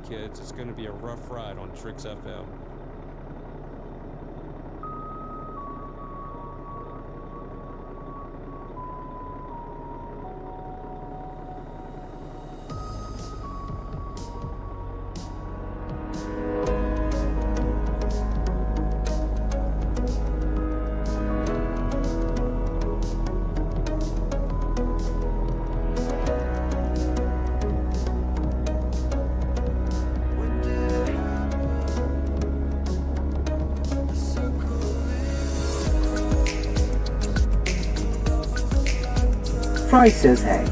kids. It's going to be a rough ride on Tricks FM. Fry says hey.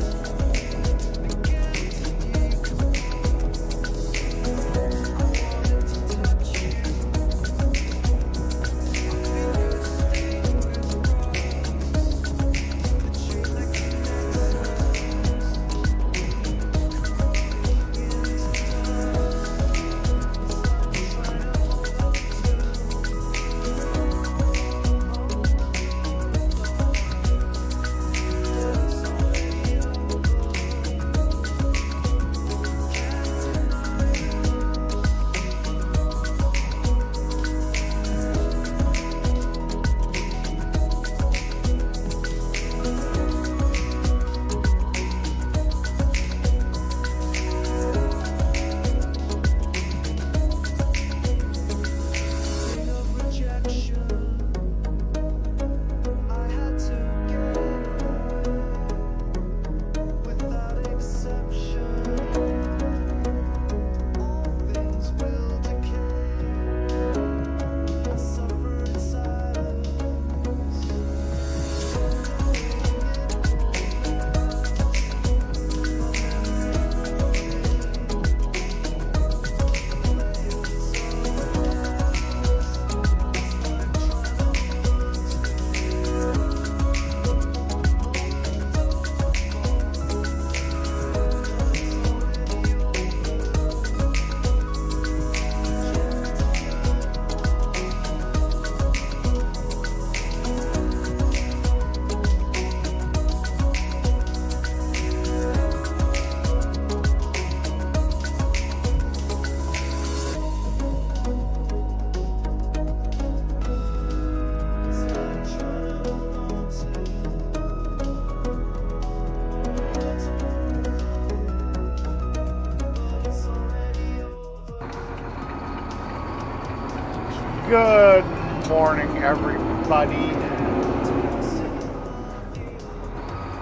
Good morning, everybody.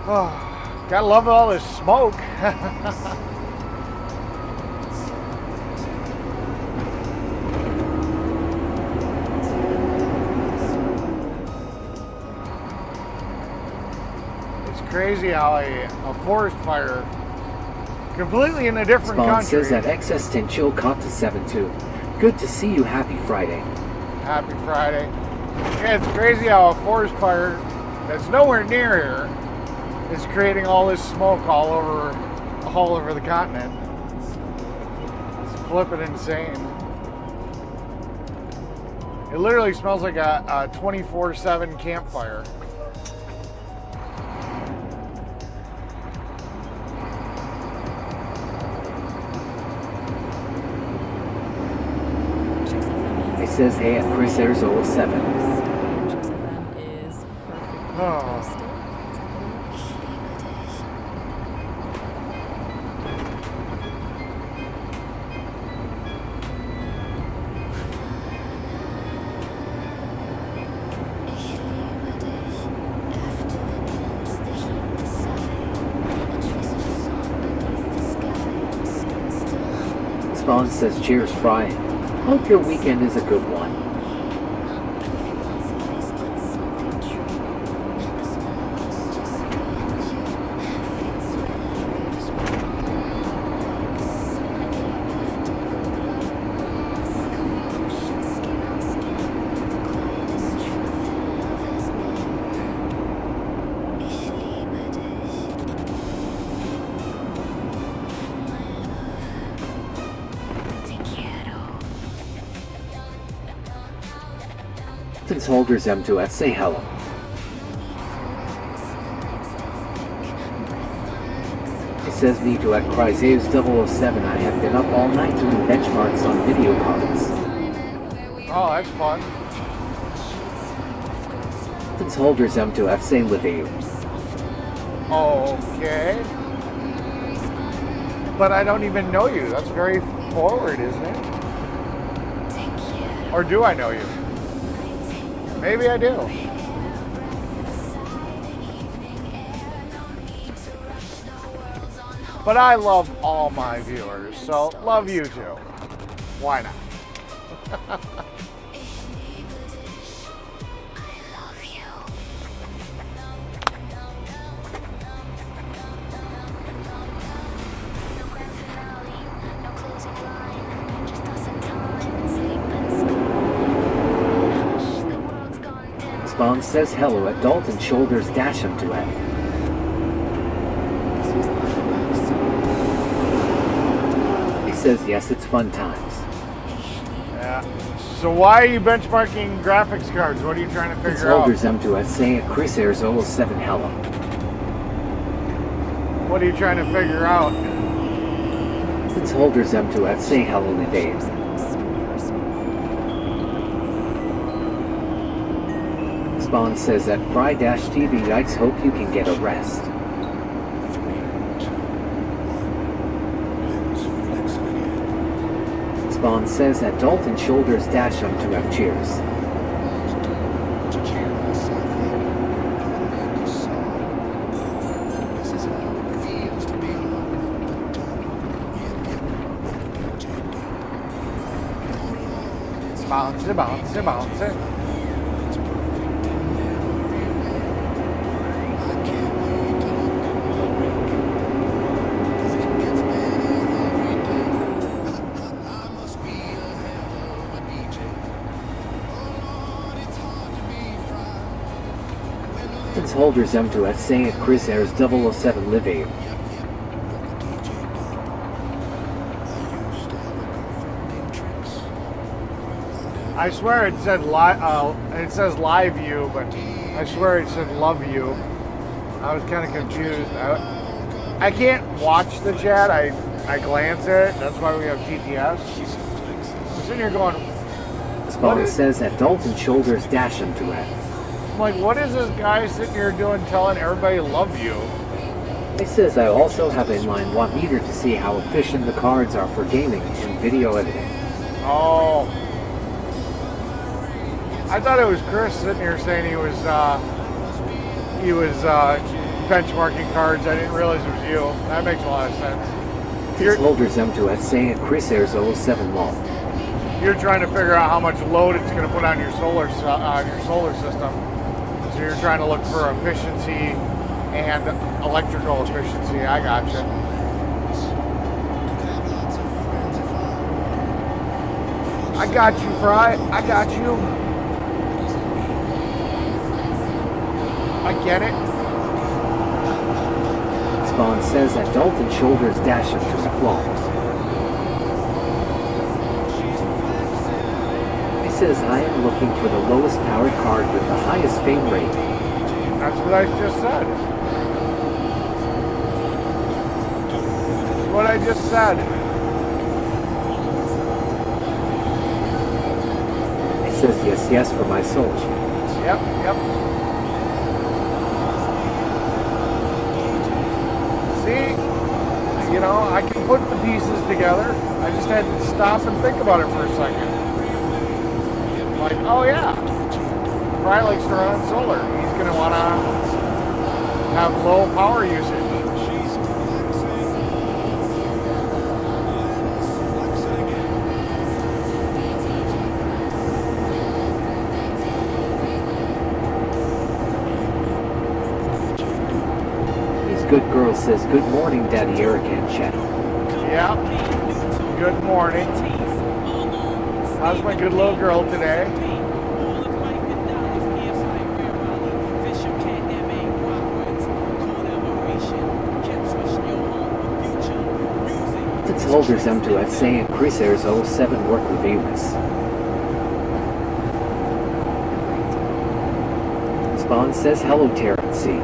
Oh, gotta love all this smoke. It's crazy how a forest fire, completely in a different Spawn country. says that existential caught to 7-2. Good to see you. Happy Friday. Happy Friday. Yeah, it's crazy how a forest fire that's nowhere near here is creating all this smoke all over the continent. It's flipping insane. It literally smells like a 24/7 campfire. It says hey at Chris Arizona 7. Oh. Spawn says cheers Fry. Hope your weekend is a good one. Since Holger's M2S, say hello. It says me to at Chrysaeus007. I have been up all night doing benchmarks on video cards. Oh, that's fun. Since holders M2F say Liviu. Okay. But I don't even know you. That's very forward, isn't it? Or do I know you? Maybe I do. But I love all my viewers, so love you too. Why not? Spawn says hello at Dalton shoulders dash him to F. He says yes, it's fun times. Yeah. So why are you benchmarking graphics cards? What are you trying to Since figure out? holders M2F say at Chrysaeus007 hello. What are you trying to figure out? Since holders M2F say hello Liviu. Spawn says at Fry-TV yikes, hope you can get a rest. Spawn says at Dalton shoulders dash him to F cheers. Bounce it, bounce it, bounce it. Since holders M2F say at Chrysaeus007 Liviu. I swear it said it says live you, but I swear it said love you. I was kind of confused. I can't watch the chat. I glance at it. That's why we have TTS. I'm sitting here going, Spawn says at Dalton shoulders dash him to F. I'm like, what is this guy sitting here doing telling everybody love you? He says I also have inline watt meter to see how efficient the cards are for gaming and video editing. Oh. I thought it was Chris sitting here saying he was benchmarking cards. I didn't realize it was you. That makes a lot of sense. Since holders M2F say at Chrysaeus007 lol. You're trying to figure out how much load it's going to put on your solar system. So you're trying to look for efficiency and electrical efficiency. I gotcha. I got you, Fry. I got you. I get it. Spawn says at Dalton shoulders dash him to the wall. He says I am looking for the lowest powered card with the highest fame rate. That's what I just said. That's what I just said. He says yes, yes for my soul. Yep, yep. See, you know, I can put the pieces together. I just had to stop and think about it for a second. Like, oh yeah, Fry likes to run on solar. He's going to want to have low power usage. Good girl says good morning Daddy Eric and chat. Yeah. Good morning. How's my good little girl today? Since holders M2F say and Chrysaeus007 work with Venus. Spawn says hello Terrence C.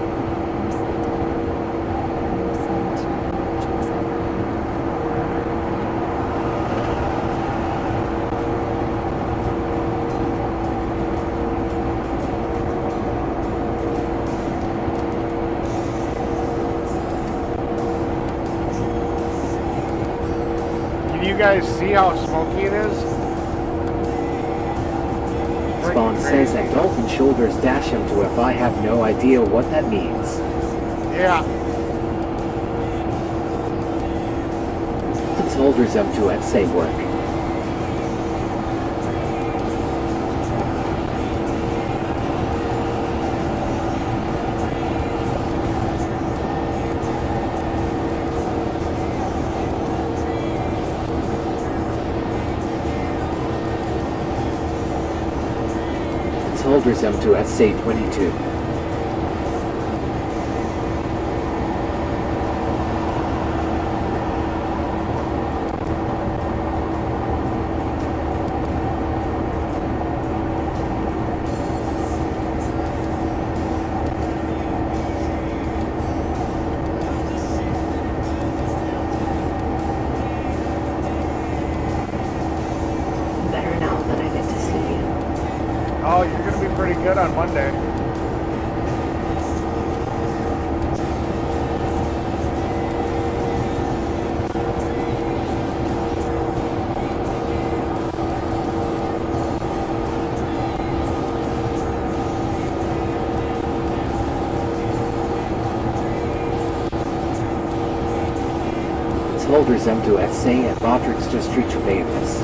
you guys see how smoky it is? Spawn says that Dolphin shoulders dash him to if I have no idea what that means. Yeah. Soldiers up to at say work. Soldiers up to at say 22. Oh, you're going to be pretty good on Monday. Soldiers up to at say at Botrix to street surveillance.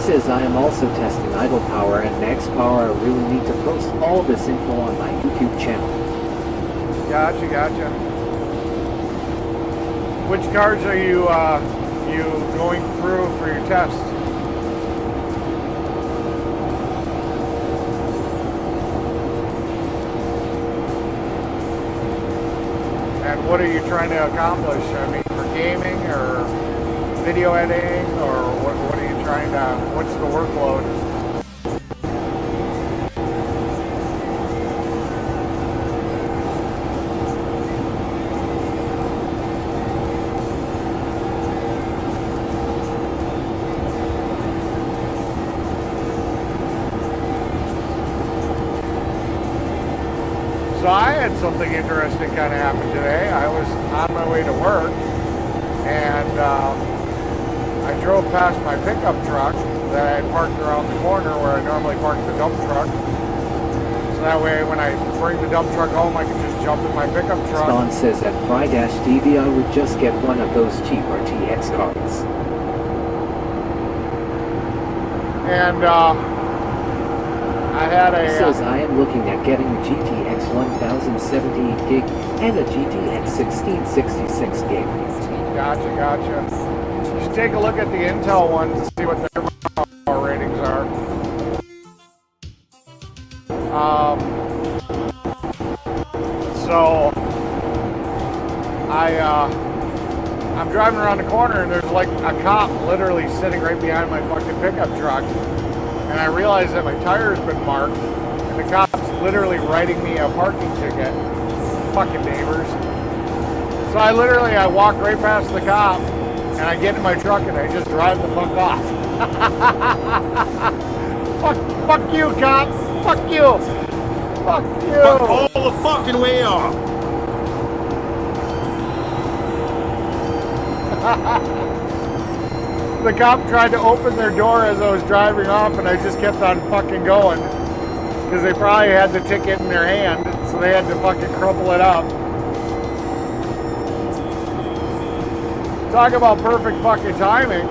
Says I am also testing idle power and max power. I really need to post all this info on my YouTube channel. Gotcha, gotcha. Which cars are you going through for your test? And what are you trying to accomplish? I mean, for gaming or video editing, or what are you trying to, what's the workload? So I had something interesting kind of happen today. I was on my way to work, and I drove past my pickup truck that I had parked around the corner where I normally park the dump truck. So that way when I bring the dump truck home, I can just jump in my pickup truck. Spawn says at Fry-TV I would just get one of those cheap RTX cards. And I had a... says I am looking at getting a GTX 1078 gig and a GTX 1666 gig. Gotcha, gotcha. Just take a look at the Intel ones and see what their power ratings are. So I'm driving around the corner and there's like a cop literally sitting right behind my fucking pickup truck, and I realize that my tire's been marked and the cop's literally writing me a parking ticket. Fucking neighbors. So I walk right past the cop and I get in my truck and I just drive the fuck off. fuck you, cop. Fuck you. Fuck you. Fuck all the fucking way off. The cop tried to open their door as I was driving off, and I just kept on fucking going because they probably had the ticket in their hand, so they had to fucking crumple it up. Talk about perfect fucking timing.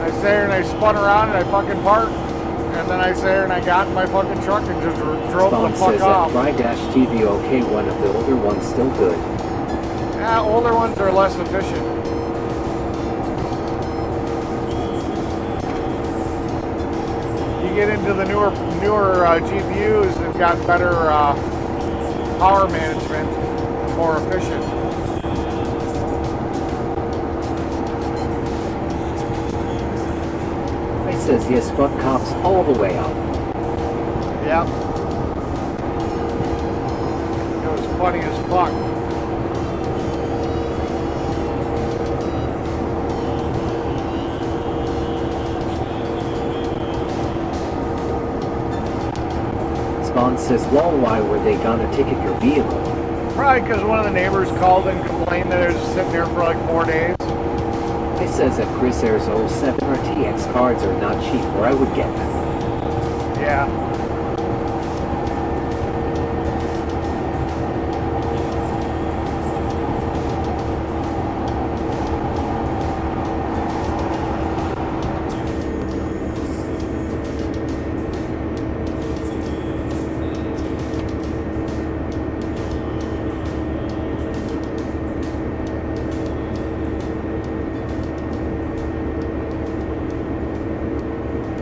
I sat there and I spun around and I fucking parked, and then I sat there and I got in my fucking truck and just drove Spawn the fuck says off. at Fry-TV okay, one of the older ones still good. Yeah, older ones are less efficient. You get into the newer GPUs, they've got better power management, more efficient. He says yes, fuck cops all the way up. Yep. It was funny as fuck. Spawn says, well, why were they gonna ticket your vehicle? Probably because one of the neighbors called and complained that it was sitting there for like 4 days. It says that Chris Air's 07 RTX cards are not cheap, or I would get them. Yeah.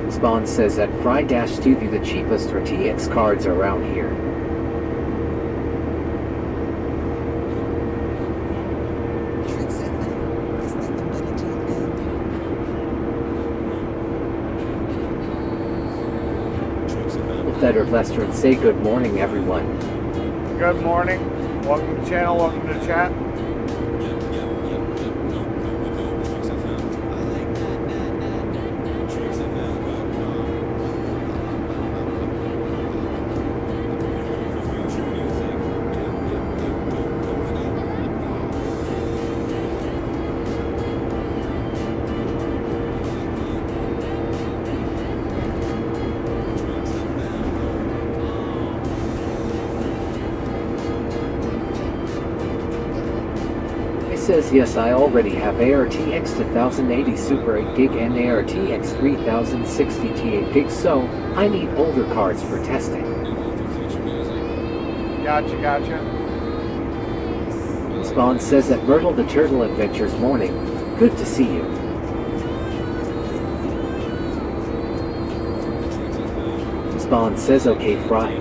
Spawn says that Fry-2 the cheapest RTX cards around here. Federer Lester and say good morning, everyone. Good morning. Welcome to the channel. Welcome to the chat. Says yes, I already have ARTX 2080 Super 8 gig and ARTX 3060 T8 gig, so I need older cards for testing. Gotcha. Spawn says that Myrtle the Turtle Adventures morning. Good to see you. Spawn says okay, Fry.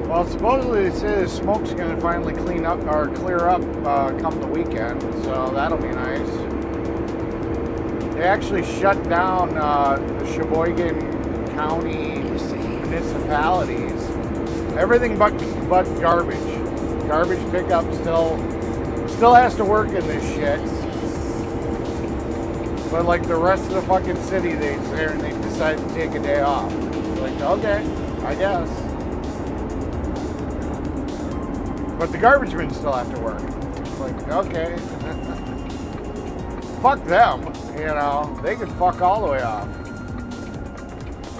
Well, supposedly they say the smoke's going to finally clear up come the weekend, so that'll be nice. They actually shut down the Sheboygan County municipalities. Everything but garbage. Garbage pickup still has to work in this shit. But like the rest of the fucking city, they decide to take a day off. Like, okay, I guess. But the garbage men still have to work. It's like, okay. Fuck them, you know. They can fuck all the way off.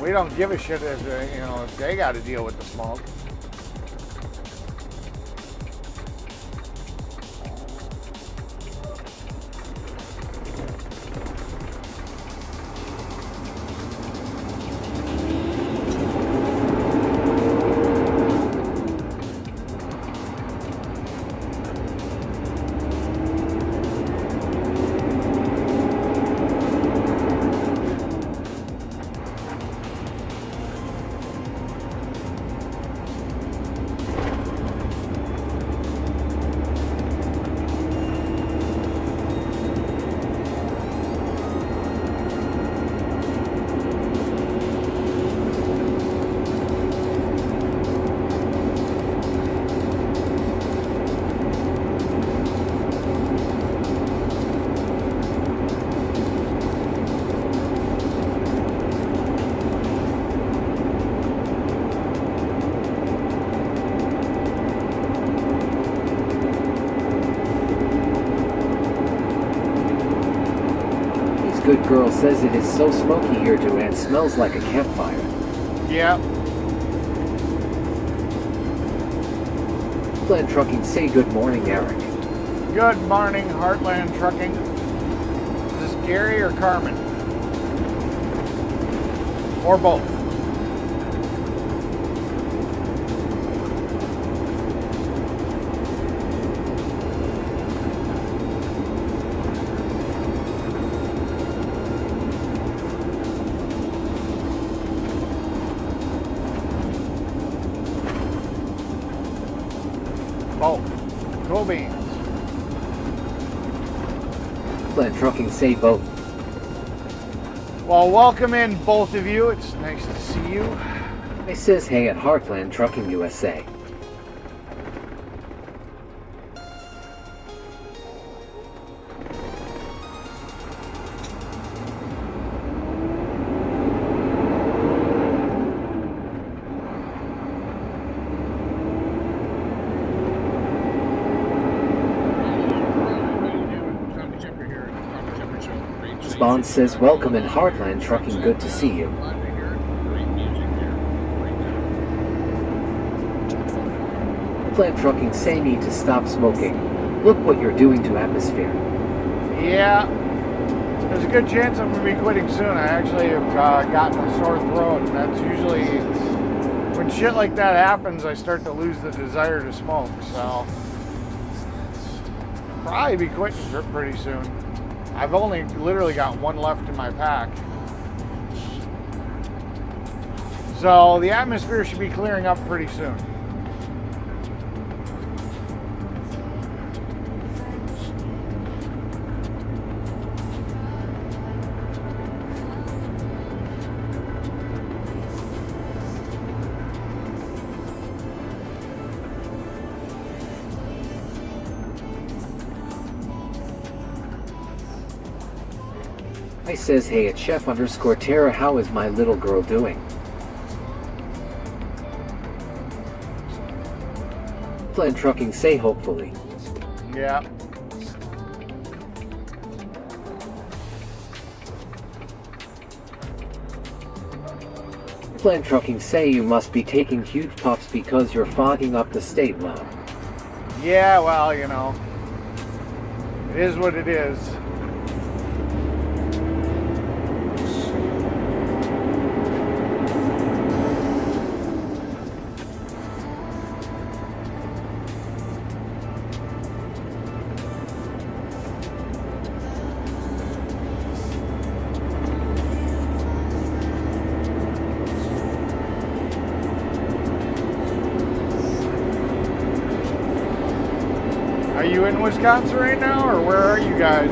We don't give a shit if they got to deal with the smoke. good girl says it is so smoky here too and smells like a campfire. Yeah. Heartland Trucking say good morning, Eric. Good morning, Heartland Trucking. Is this Gary or Carmen? Or both? Both. Cool beans. Heartland Trucking say both. Well, welcome in, both of you. It's nice to see you. It says hey at Heartland Trucking USA. Bond says welcome in Heartland Trucking, good to see you. Heartland Trucking say need to stop smoking. Look what you're doing to atmosphere. Yeah, there's a good chance I'm going to be quitting soon. I actually have gotten a sore throat, and that's usually, when shit like that happens, I start to lose the desire to smoke, so probably be quitting pretty soon. I've only literally got one left in my pack. So the atmosphere should be clearing up pretty soon. I says hey at Chef_Terra, how is my little girl doing? Heartland Trucking say hopefully. Yeah. Heartland Trucking say you must be taking huge puffs because you're fogging up the state lab. Yeah, well, you know, it is what it is. Are you in Wisconsin right now, or where are you guys?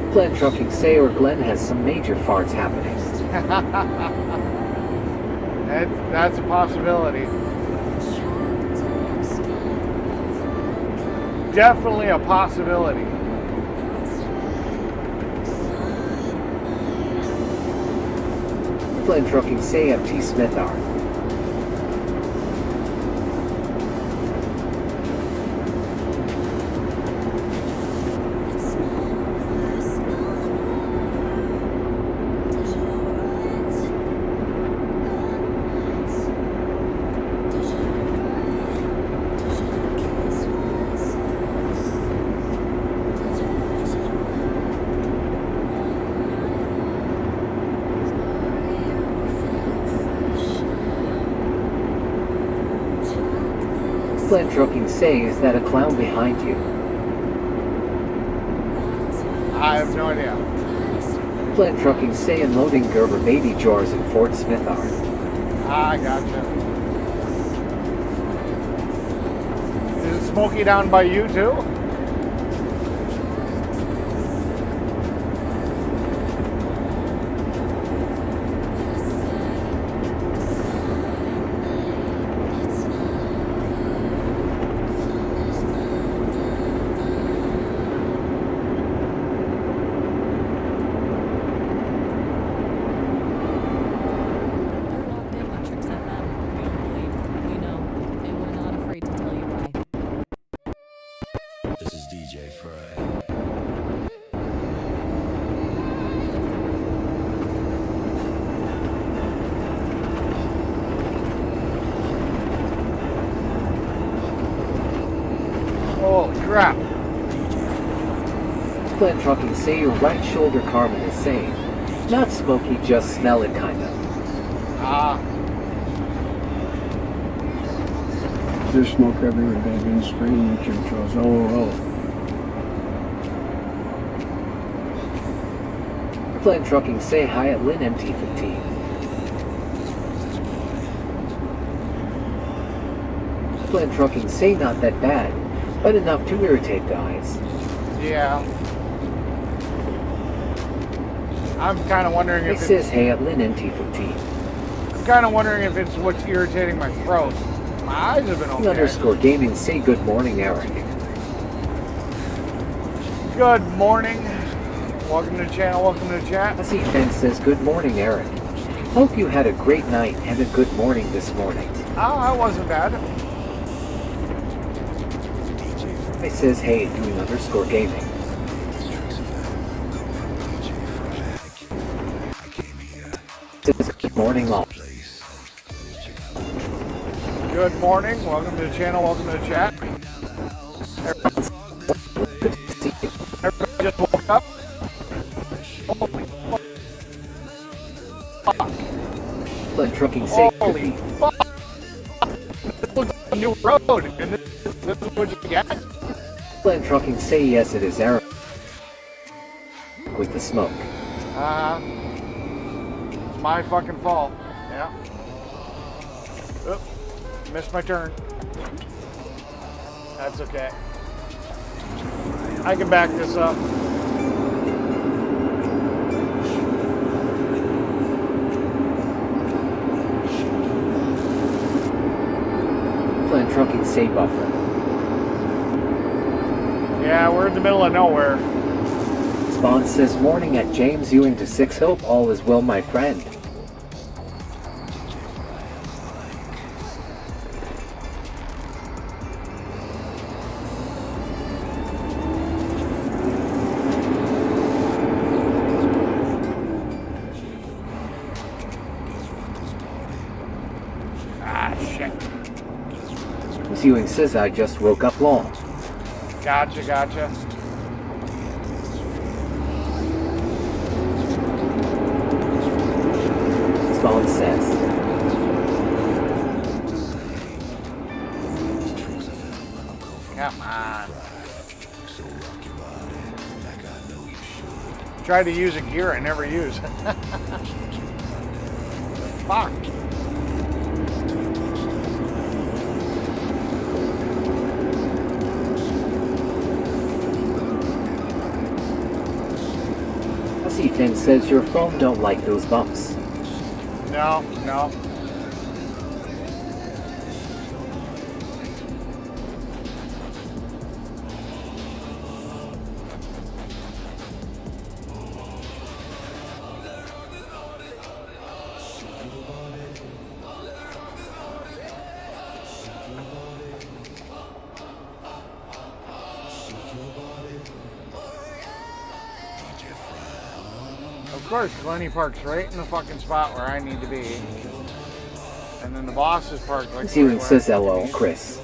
Heartland Trucking say or Glenn has some major farts happening. That's a possibility. Definitely a possibility. Heartland Trucking say FT Smith are. Heartland Trucking say is that a clown behind you? I have no idea. Heartland Trucking say unloading Gerber baby jars in Fort Smith are. I gotcha. Is it smoky down by you too? crap. Plant Trucking say your right shoulder carbon is saying, not smoky, just smell it kinda. Ah. There's smoke everywhere. They've been spraying the chemtrails. Oh. Plant Trucking say hi at Lynn MT15. Plant Trucking say not that bad, but enough to irritate the eyes. Yeah. I'm kind of wondering It if says hey at Lynn MT15. I'm kind of wondering if it's what's irritating my throat. My eyes have been okay. Underscore gaming say good morning, Eric. Good morning. Welcome to the channel. Welcome to the chat. I see Ben says good morning, Eric. Hope you had a great night and a good morning this morning. Oh, that wasn't bad. It says hey doing underscore gaming. It says good morning all. Good morning. Welcome to the channel. Welcome to the chat. Everybody just woke up. Holy fuck. Plant Trucking say Holy fuck. This looks like a new road. And this is what you get? Plant Trucking say yes it is Eric. With the smoke. It's my fucking fault. Yeah. Oop. Missed my turn. That's okay. I can back this up. Plant Trucking say buffer. Yeah, we're in the middle of nowhere. Spawn says morning at James Ewing to 6 hope all is well my friend. Ah, shit. Ewing says I just woke up long. Gotcha. Spawn says. Come on. Try to use a gear I never use. Fuck. I see Finn says your phone don't like those bumps. No. Of course, Glenny parks right in the fucking spot where I need to be. And then the boss is parked like Ewing right says where I need to LO be. Chris.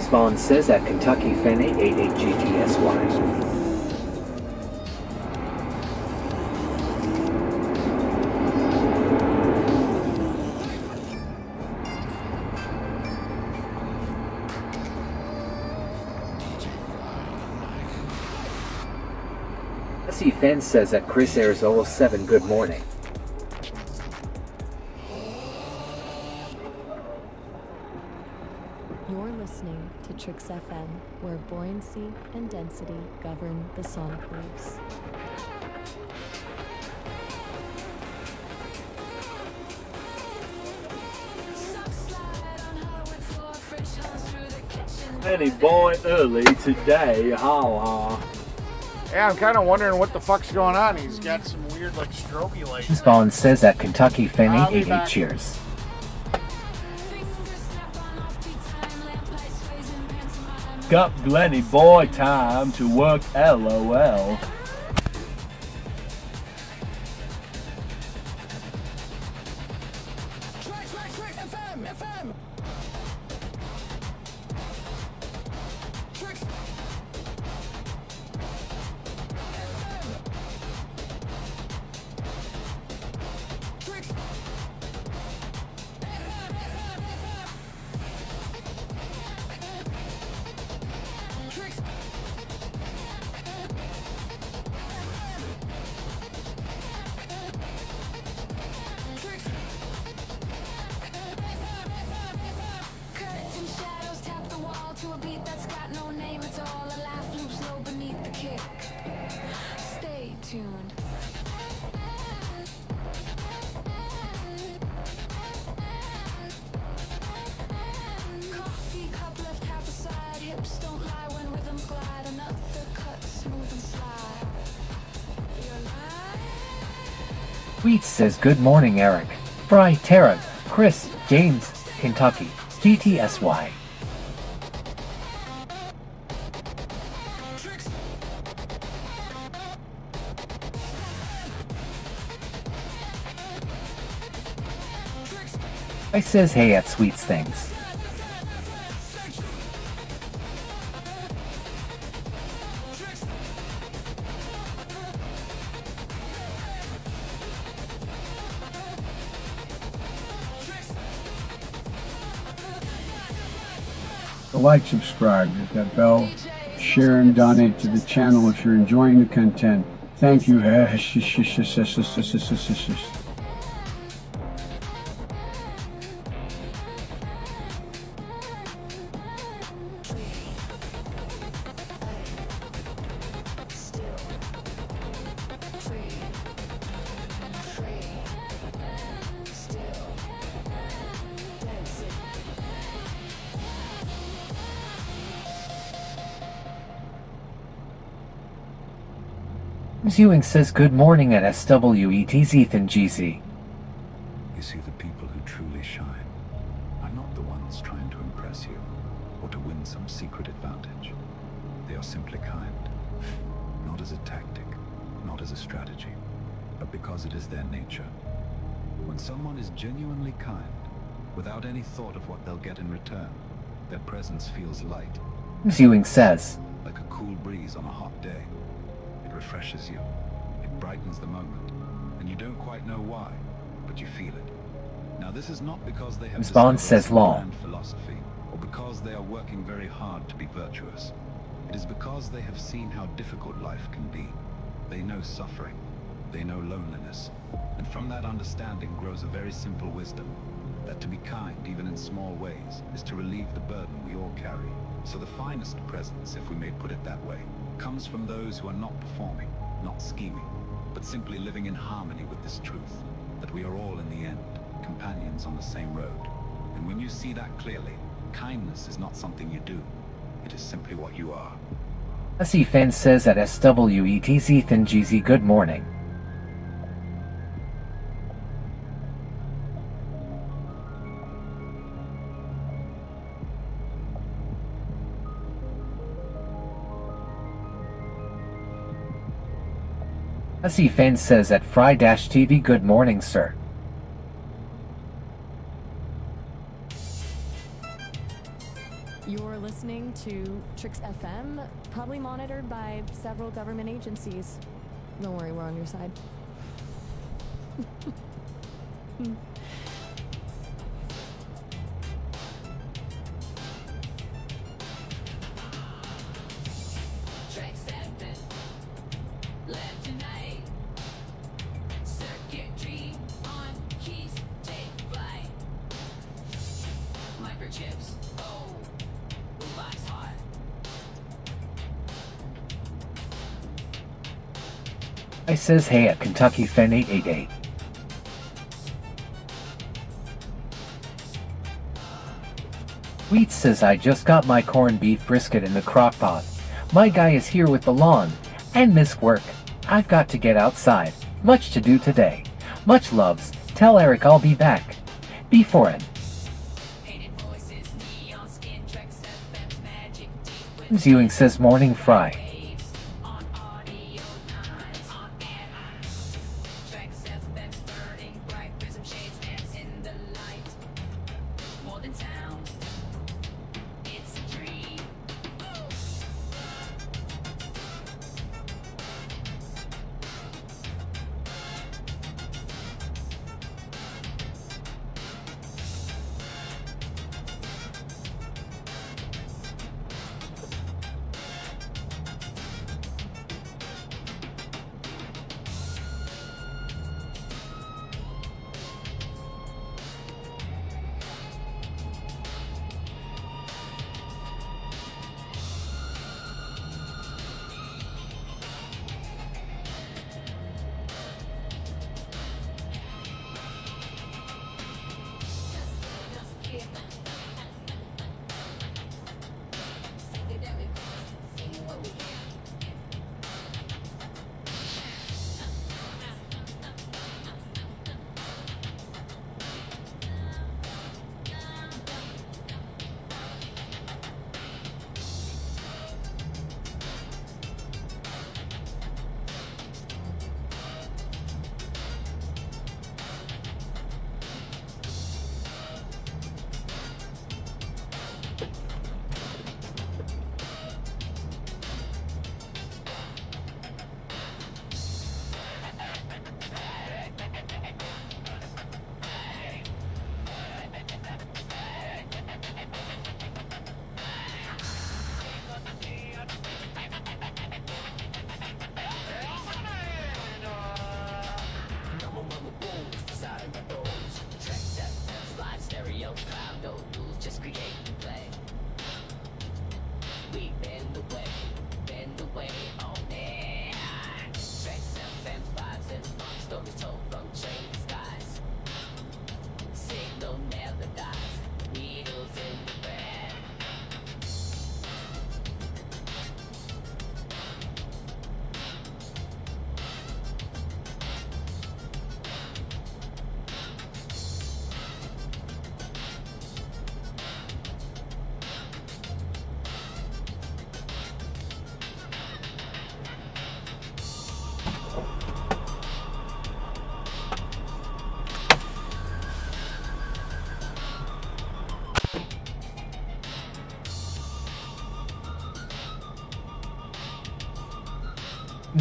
Spawn says at Kentucky Fen 888 GTSY. I see Fen says at Chris Airs 07 good morning. You're listening to Trix FM, where buoyancy and density govern the sonic waves. Any boy early today, ha. Yeah, I'm kind of wondering what the fuck's going on. He's got some weird, like, strobe lights. Spawn says at Kentucky Fen I'll be 888 back. cheers. Got plenty boy time to work, LOL. Curtain shadows tap the wall to a beat that's got no name at all. A laugh loops low beneath the kick. Stay tuned. Coffee cup left half aside. Hips don't lie when rhythms glide. Another cut smooth and slide. You're lying. Tweets says good morning Eric. Fry, Tara, Chris, James, Kentucky, GTSY. I says hey at Sweets Things. Like, subscribe, hit that bell, share and donate to the channel if you're enjoying the content. Thank you. Ewing says good morning at SWET's Ethan GC. You see, the people who truly shine are not the ones trying to impress you or to win some secret advantage. They are simply kind, not as a tactic, not as a strategy, but because it is their nature. When someone is genuinely kind, without any thought of what they'll get in return, their presence feels light, Ewing says, like a cool breeze on a hot day. It refreshes you, it brightens the moment, and you don't quite know why, but you feel it. Now this is not because they have Response discovered says some law. grand philosophy, or because they are working very hard to be virtuous. It is because they have seen how difficult life can be. They know suffering, they know loneliness, and from that understanding grows a very simple wisdom, that to be kind, even in small ways, is to relieve the burden we all carry. So the finest presence, if we may put it that way, comes from those who are not performing, not scheming, but simply living in harmony with this truth, that we are all in the end companions on the same road. And when you see that clearly, kindness is not something you do, it is simply what you are. Hussy Fan says at SWET's Ethan GZ good morning. Hussy Fan says at Fry-TV good morning sir. You're listening to Tricks FM, probably monitored by several government agencies. Don't worry, we're on your side. I says hey at Kentucky Fen 888. Wheat says I just got my corned beef brisket in the crock pot. My guy is here with the lawn and miss work. I've got to get outside. Much to do today. Much loves. Tell Eric I'll be back. Be foreign. Ewing says morning Fry.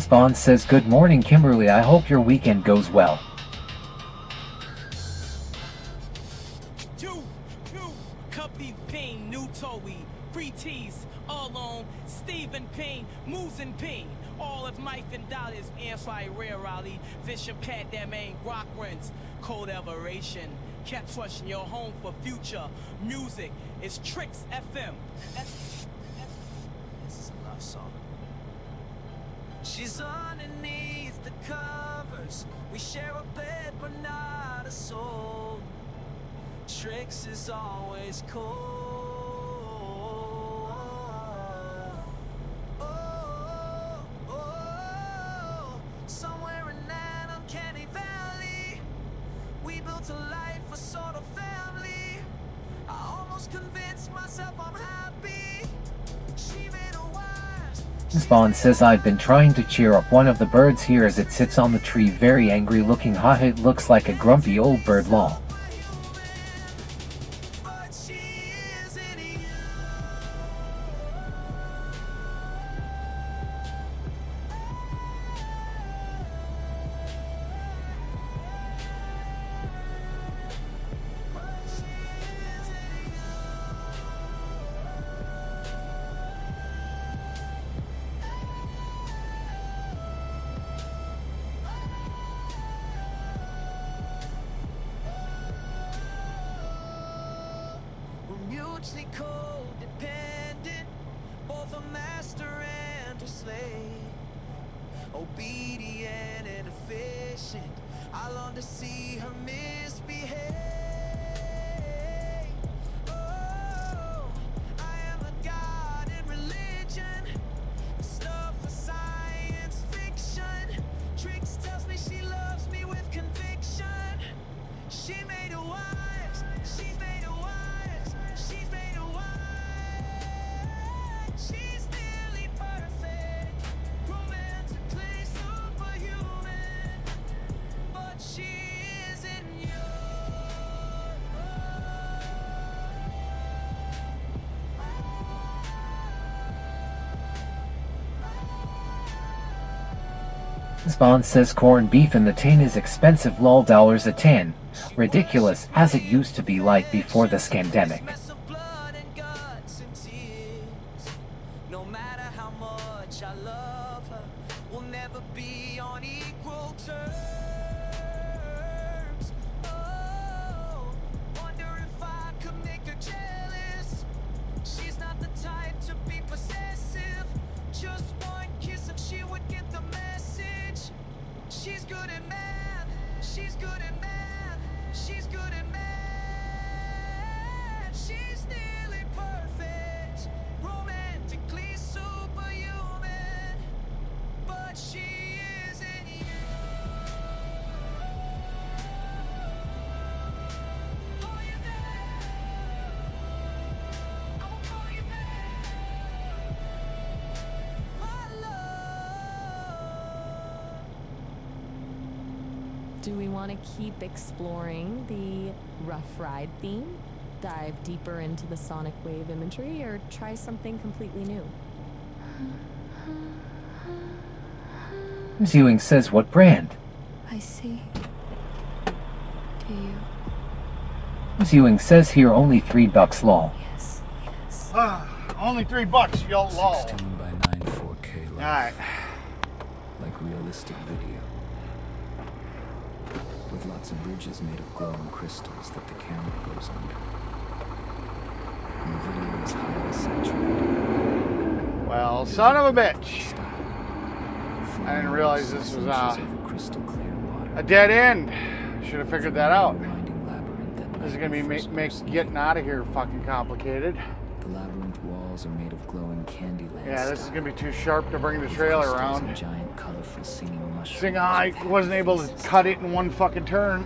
Spawn says, good morning Kimberly, I hope your weekend goes well. Cuppy Ping, New Toey, Free Tees, all on Stephen Ping, Moosin Ping, all of Mike and Dollars, Anti Rare Rally, Vision Pat, that main rock runs, Cold Everation, kept trusting your home for future music. It's Tricks FM. This is a love song. She's underneath the covers. We share a bed, but not a soul. Tricks is always cold. Somewhere in that uncanny valley, we built a life, a sort of family. I almost convinced myself I'm happy. She made a wise. Spawn says, I've been trying to cheer up one of the birds here as it sits on the tree, very angry looking. Haha, it looks like a grumpy old bird, lol. Mutually codependent, both a master and a slave, obedient and efficient. I long to see her misbehave. Oh, I am a god in religion, stuff for science fiction. Tricks tells me she loves me with conviction. She made a wise, she's made a wise, she's made a wise. She's nearly perfect, romantically superhuman, but she isn't yours. Spawn says, corned beef in the tin is expensive, lol, dollars a tin. Ridiculous, as it used to be like before this scandemic. No matter how much I love her, we'll never be on equal terms. Oh, wonder if I could make her jealous. She's not the type to be possessive. Just one kiss and she would get the message. She's good at math, she's good at math, she's good at math. She's nearly perfect, romantically superhuman, but she isn't you. Call you back, I will call you back, my love. Do we want to keep exploring the rough ride theme? Dive deeper into the sonic wave imagery, or try something completely new? Ewing says, what brand? I see. Do you? Ewing says, here only $3 lol. Yes, yes. Only $3, yo, lol. 16 by 9 4K live. Alright. Like realistic video. With lots of bridges made of glowing crystals that the camera goes under. And the video is highly saturated. Well, son of a bitch. Style. I didn't realize this was crystal clear water. a dead end. Should have figured that out. Winding labyrinth that This is gonna be night make first getting out of here fucking complicated. The labyrinth walls are made of glowing candy land. Yeah, this is style. gonna be too sharp to bring the With trailer crystals around. and giant colorful singing mushrooms. Seeing how I wasn't able to cut it in one fucking turn,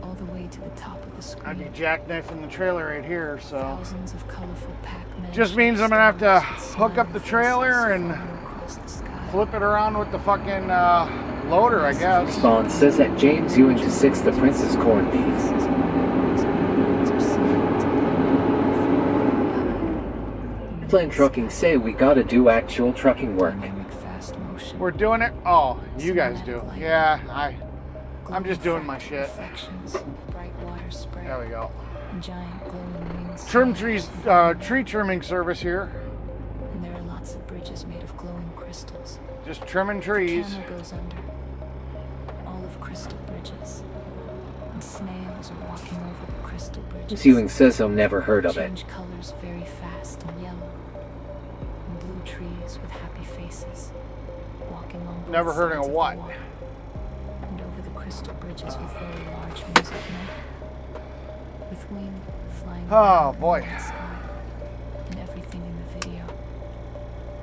All the way to the top of the screen. I'd be jackknifing the trailer right here, so. Thousands of colorful Pac-Man. Just means I'm gonna have to stars that hook up the smile trailer faces and falling across the sky. flip it around with the fucking loader, I guess. Spawn says that James Ewing to 6 the Princess corned beef. Faces and worlds and worlds are singing to blow the microphone very high. Plain trucking say we gotta do actual trucking work. Dynamic fast motion. We're doing it. Oh, you guys do. Yeah, I'm just doing my shit. Bright water spray. There we go. And giant glowing wings. Trim trees, tree trimming service here. And there are lots of bridges made of glowing crystals. Just trimming trees. The camera goes under. All of crystal bridges. And snails are walking over the crystal bridges. Ewing says I've never heard of it. Change colors very fast and yellow. And blue trees with happy faces. Walking on both Never heard sides of the what? water. And over the crystal bridges with very large music note. With wing flying Oh, around in the boy. night sky. And everything in the video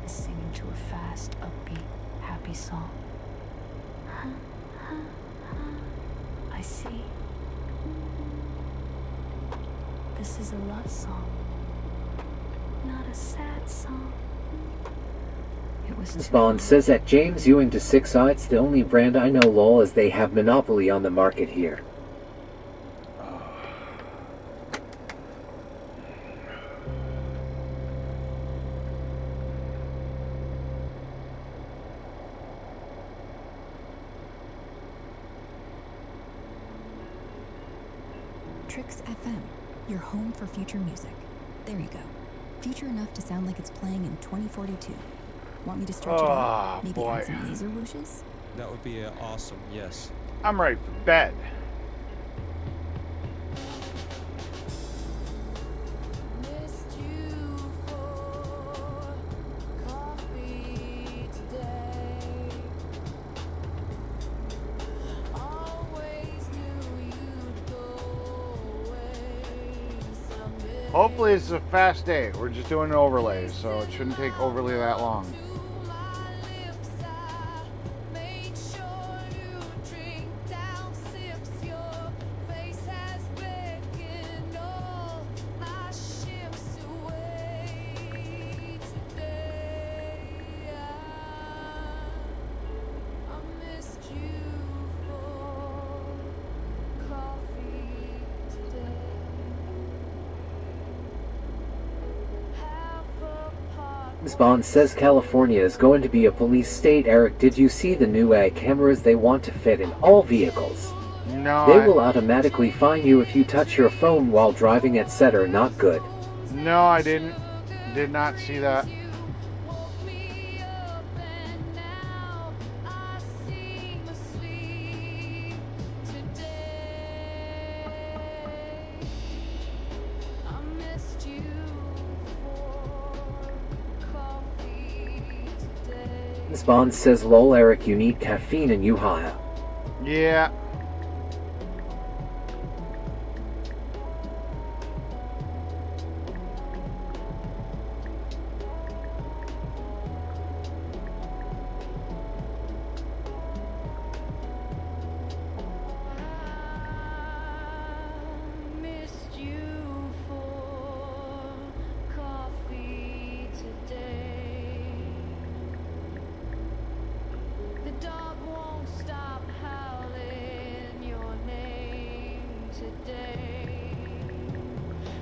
is singing to a fast, upbeat, happy song. I see. This is a love song, not a sad song. It was too Spawn says that James Ewing to 6 It's the only brand I know lol as they have monopoly on the market here. Tricks FM, your home for future music. There you go. Future enough to sound like it's playing in 2042. Want me to stretch it out? Maybe boy. add some laser whooshes? That would be awesome, yes. I'm ready for bed. Missed you for coffee today. Always knew you'd go away someday. Hopefully it's a fast day. We're just doing overlays, so it shouldn't take overly that long. To my lips, I make sure you drink down sips. Your face has beckoned all my ships away today. I missed you for coffee today. Half apart. Spawn says California is going to be a police state. Eric, did you see the new AI cameras they want to fit in all vehicles? No, They will automatically fine you if you touch your phone while driving, etc. Not good. No, I didn't. Did not see that. Woke me up and now I seem asleep today. I missed you for coffee today. Spawn says lol Eric, you need caffeine and you high. Yeah. Missed you for coffee today. The dog won't stop howling your name today.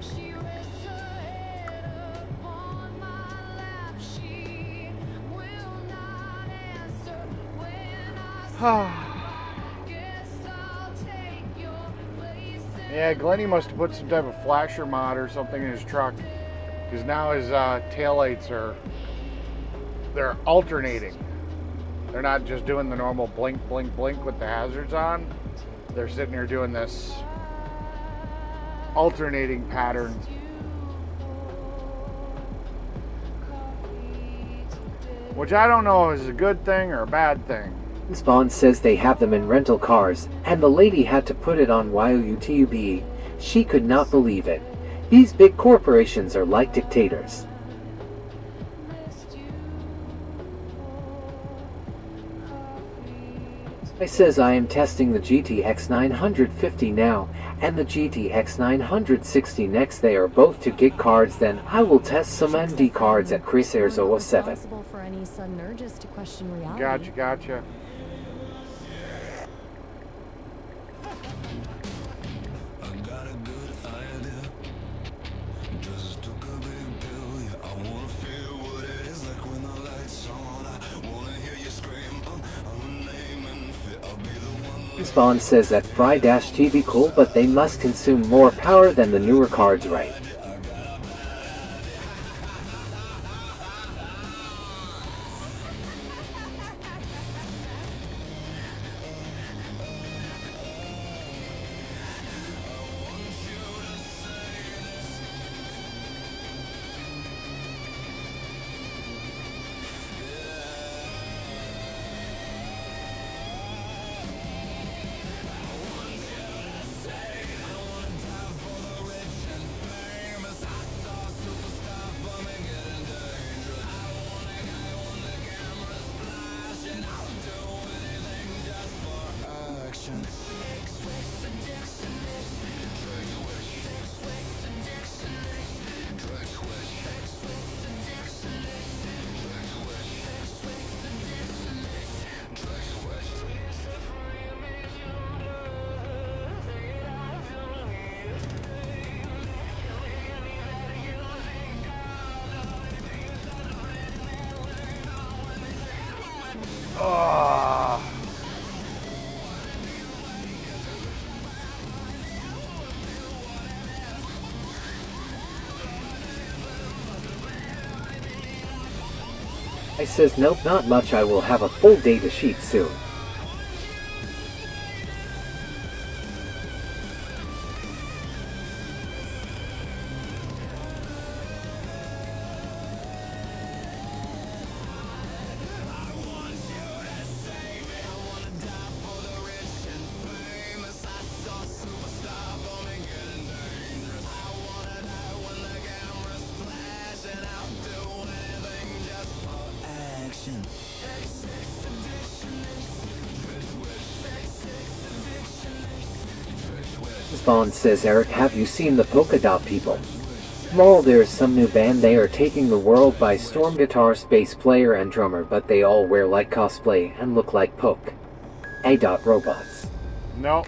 She rests her head upon my lap. She will not answer when I guess I'll take your place. Yeah, Glenny must have put some type of flasher mod or something in his truck, because now his taillights they're alternating. They're not just doing the normal blink, blink, blink with the hazards on. They're sitting here doing this alternating pattern. Which I don't know is a good thing or a bad thing. Spawn says they have them in rental cars, and the lady had to put it on YouTube. She could not believe it. These big corporations are like dictators. I says I am testing the GTX 950 now, and the GTX 960 next. They are both 2 gig cards. Then I will test some MD cards at Crusaders 07. Responsible for any sudden urges to question reality. Gotcha, gotcha. I got a good idea. Just took a big pill. Yeah, I wanna feel what it is like when the lights on. I wanna hear you scream Spawn says that Fry-TV cool, but they must consume more power than the newer cards, right? I says nope, not much, I will have a full data sheet soon. Spawn says, Eric, have you seen the polka dot people? Lol, there's some new band, they are taking the world by storm, guitar, bass player and drummer, but they all wear like cosplay and look like poke. A. Robots. No.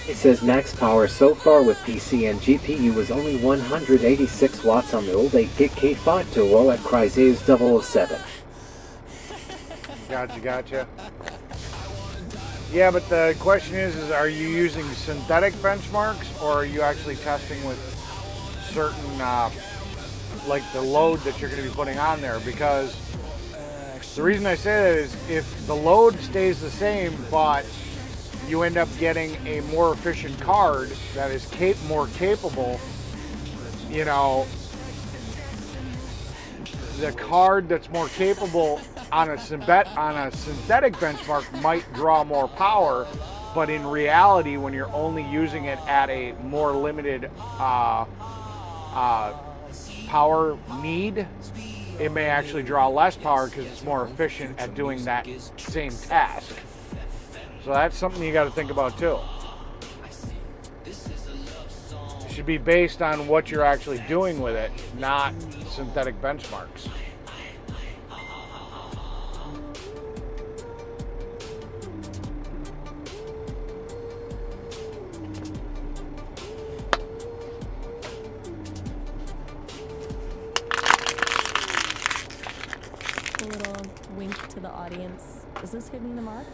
It says max power so far with PC and GPU was only 186 watts on the old 8GB K5 Duo at Chrysaeus 007. Gotcha. Yeah, but the question is are you using synthetic benchmarks or are you actually testing with certain, like the load that you're going to be putting on there? Because the reason I say that is if the load stays the same, but you end up getting a more efficient card that is more capable, you know, the card that's more capable on a synthetic benchmark might draw more power, but in reality, when you're only using it at a more limited power need, it may actually draw less power because it's more efficient at doing that same task. So that's something you got to think about too. It should be based on what you're actually doing with it, not synthetic benchmarks. A little wink to the audience. Is this hitting the mark?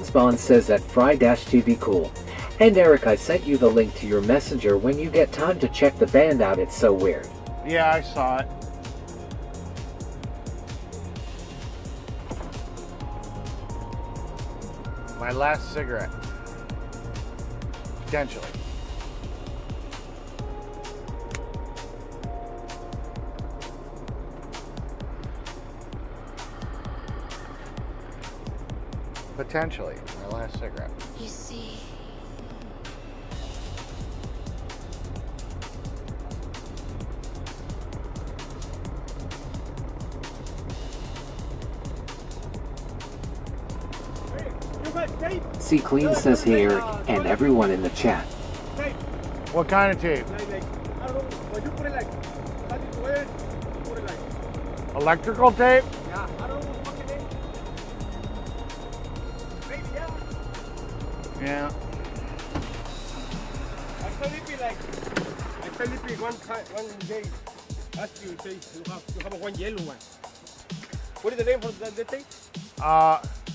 Spawn says that Fry-TV cool. And Eric, I sent you the link to your messenger when you get time to check the band out. It's so weird. Yeah, I saw it. My last cigarette. Potentially. Potentially, my last cigarette. You see, See Clean says hey Eric and everyone in the chat. What kind of tape? Electrical tape? Yeah. I tell you one day, ask you, say, you have one yellow one. What is the name of the tape?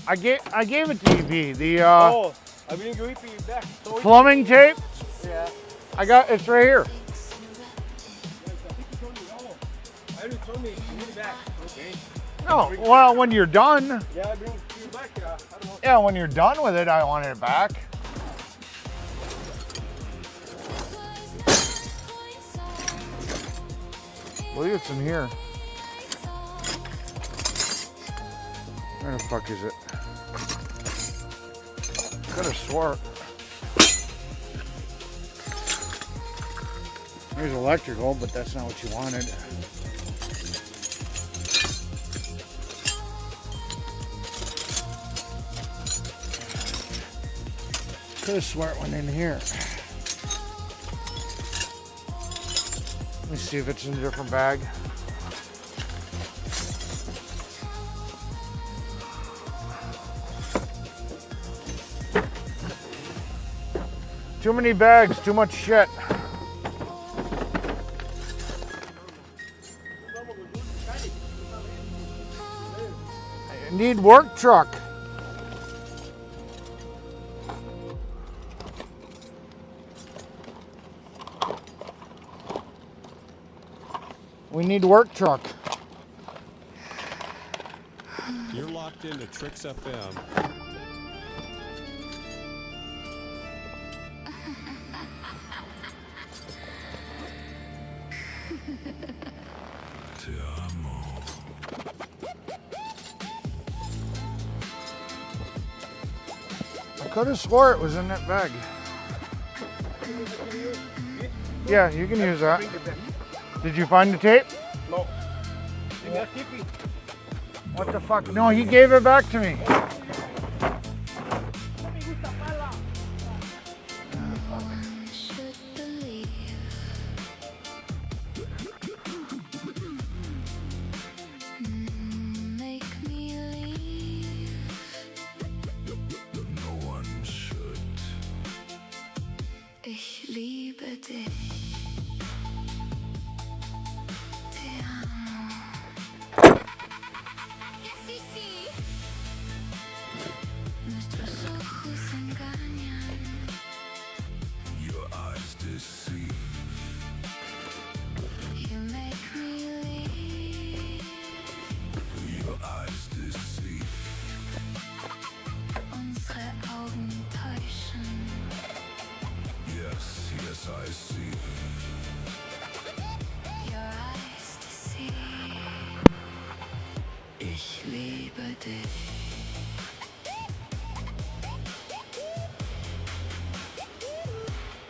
I gave it to EP. The I bring you EP back. So plumbing tape. yeah. I got it's right here. I already told me you need it back. Okay. No, well, when you're done. Yeah, I bring you back. I don't know. Yeah, when you're done with it, I want it back. I believe it's in here. Where the fuck is it? Could have swore. There's electrical, but that's not what you wanted. Could have swore it went in here. Let me see if it's in a different bag. Too many bags, too much shit. I need work truck. We need work truck. You're locked into Tricks FM. I could have swore it was in that bag. Yeah, you can use that. Did you find the tape? No. What the fuck? No, he gave it back to me. should believe. Make me leave. No one should. Ich liebe dich. Te amo. Sí, sí. Nuestros ojos engañan. Your eyes deceive. You make me leave. Your eyes deceive. Unsere Augen täuschen. Yes, yes, I see. Your eyes deceive. Ich liebe dich.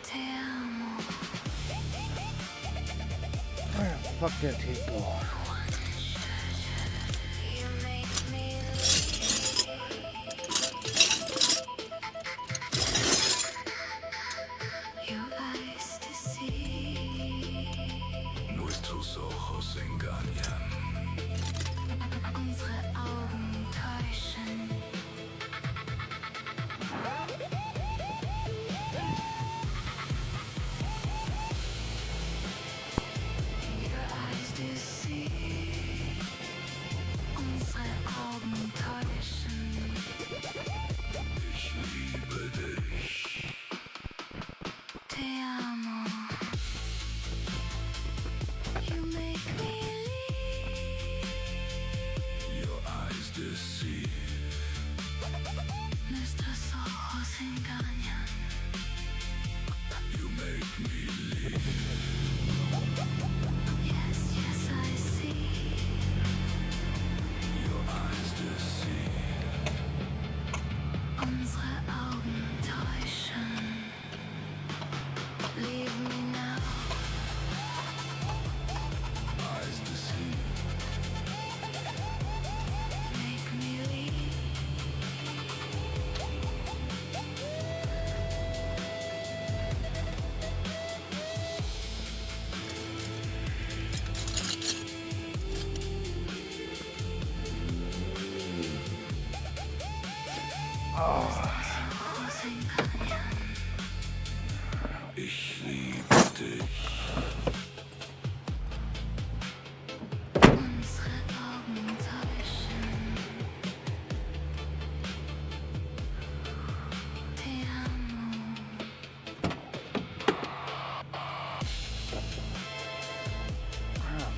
Te amo. Where the fuck did that tape go? You make me leave. Your eyes deceive. Nuestros ojos engañan. Unsere Augen täuschen. Your eyes deceive.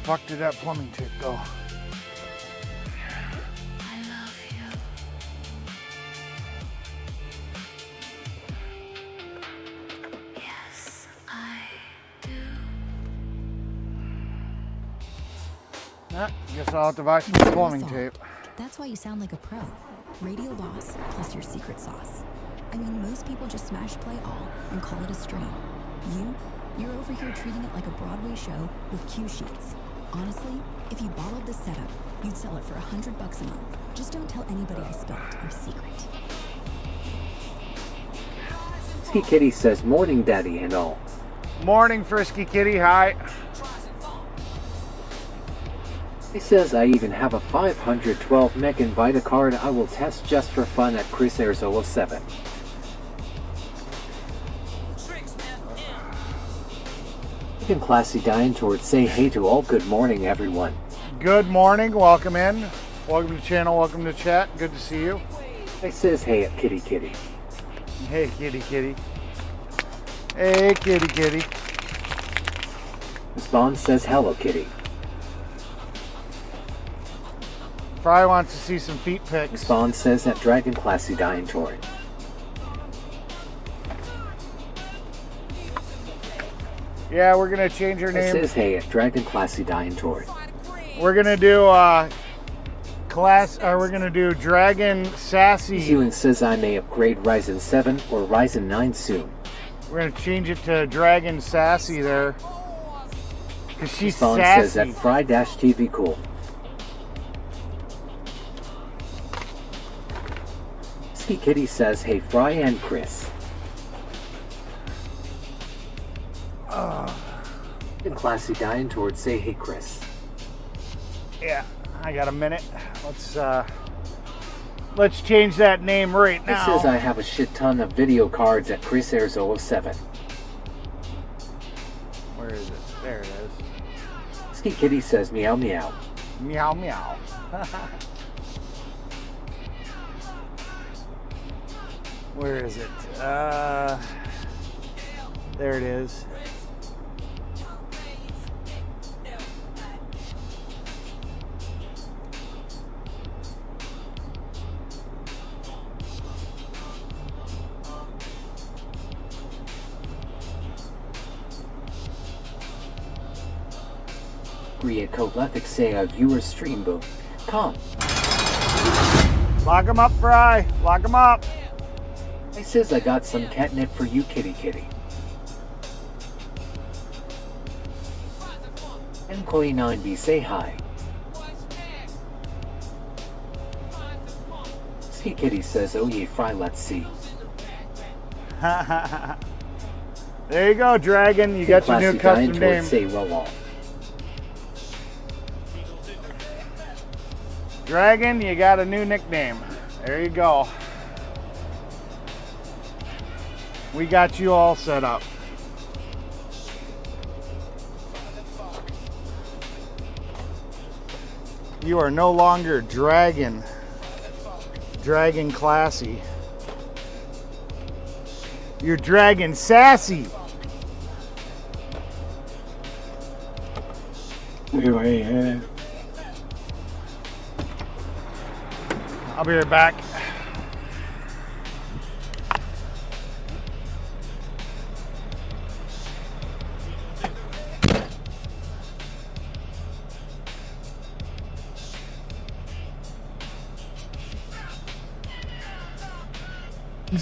Fuck did that plumbing tape go? Guess I'll have to buy some plumbing tape. That's why you sound like a pro. Radio boss plus your secret sauce. I mean, most people just smash play all and call it a stream. You're over here treating it like a Broadway show with cue sheets. Honestly, if you bottled this setup, you'd sell it for $100 a month. Just don't tell anybody I spilled our secret. Frisky Kitty says morning daddy and all. Morning, Frisky Kitty. Hi. He says I even have a 512 meg Invita card I will test just for fun at Chris Airs 007. Even Classy Dying Toward say hey to all. Good morning, everyone. Good morning. Welcome in. Welcome to the channel. Welcome to chat. Good to see you. He says hey at Kitty Kitty. Hey, Kitty Kitty. Hey, Kitty Kitty. Miss Bond says hello, Kitty. Fry wants to see some feet pics. Miss Bond says that Dragon Classy Dying Toward. Yeah, we're gonna change her It name. says hey at Dragon Classy Dying Toward. We're gonna do we're gonna do Dragon Sassy. Ewan says I may upgrade Ryzen 7 or Ryzen 9 soon. We're gonna change it to Dragon Sassy there. Cause she's Miss Bond sassy. says that Fry-TV cool. Ski Kitty says hey Fry and Chris. And Classy Dying Toward say hey Chris. Yeah, I got a minute. Let's change that name right It now. says I have a shit ton of video cards at Chris Airs 007. Where is it? There it is. Ski Kitty says meow meow. Meow meow. Where is it? There it is. Create Colethic say a viewer stream boom. Come. Lock him up, Fry. Lock him up. He says I got some catnip for you, Kitty Kitty. And Koi9B say hi. Ski Kitty says oh yeah Fry let's see. There you go, Dragon. You got your new custom name. Say roll on. Dragon, you got a new nickname. There you go. We got you all set up. You are no longer Dragon Classy. You're Dragon Sassy. Hey. I'll be right back.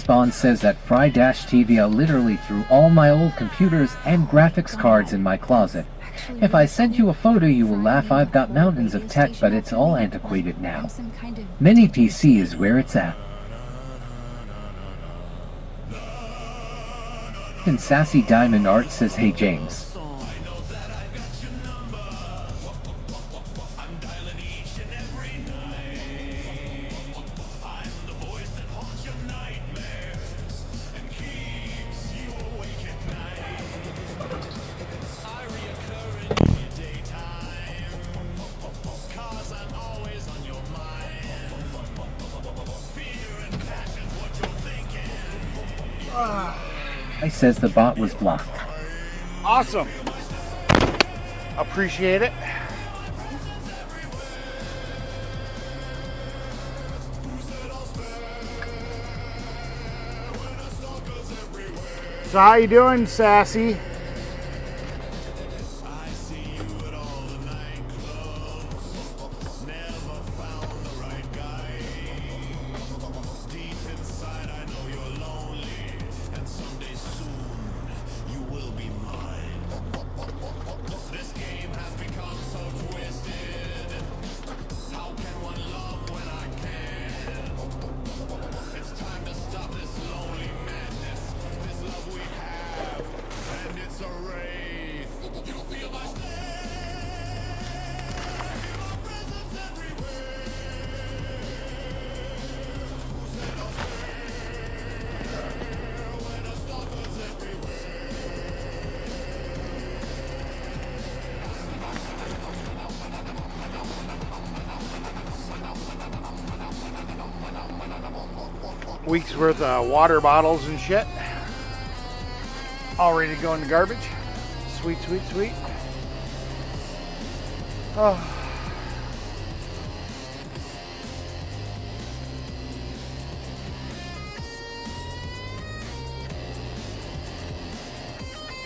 Bond says that Fry-TV literally threw all my old computers and graphics cards in my closet. If I send you a photo you will laugh. I've got mountains of tech but it's all antiquated now. Mini PC is where it's at. And Sassy Diamond Art says hey James. I says the bot was blocked. Awesome. Appreciate it. So how you doing, Sassy? Week's worth of water bottles and shit. All ready to go in the garbage. Sweet, sweet, sweet. Oh.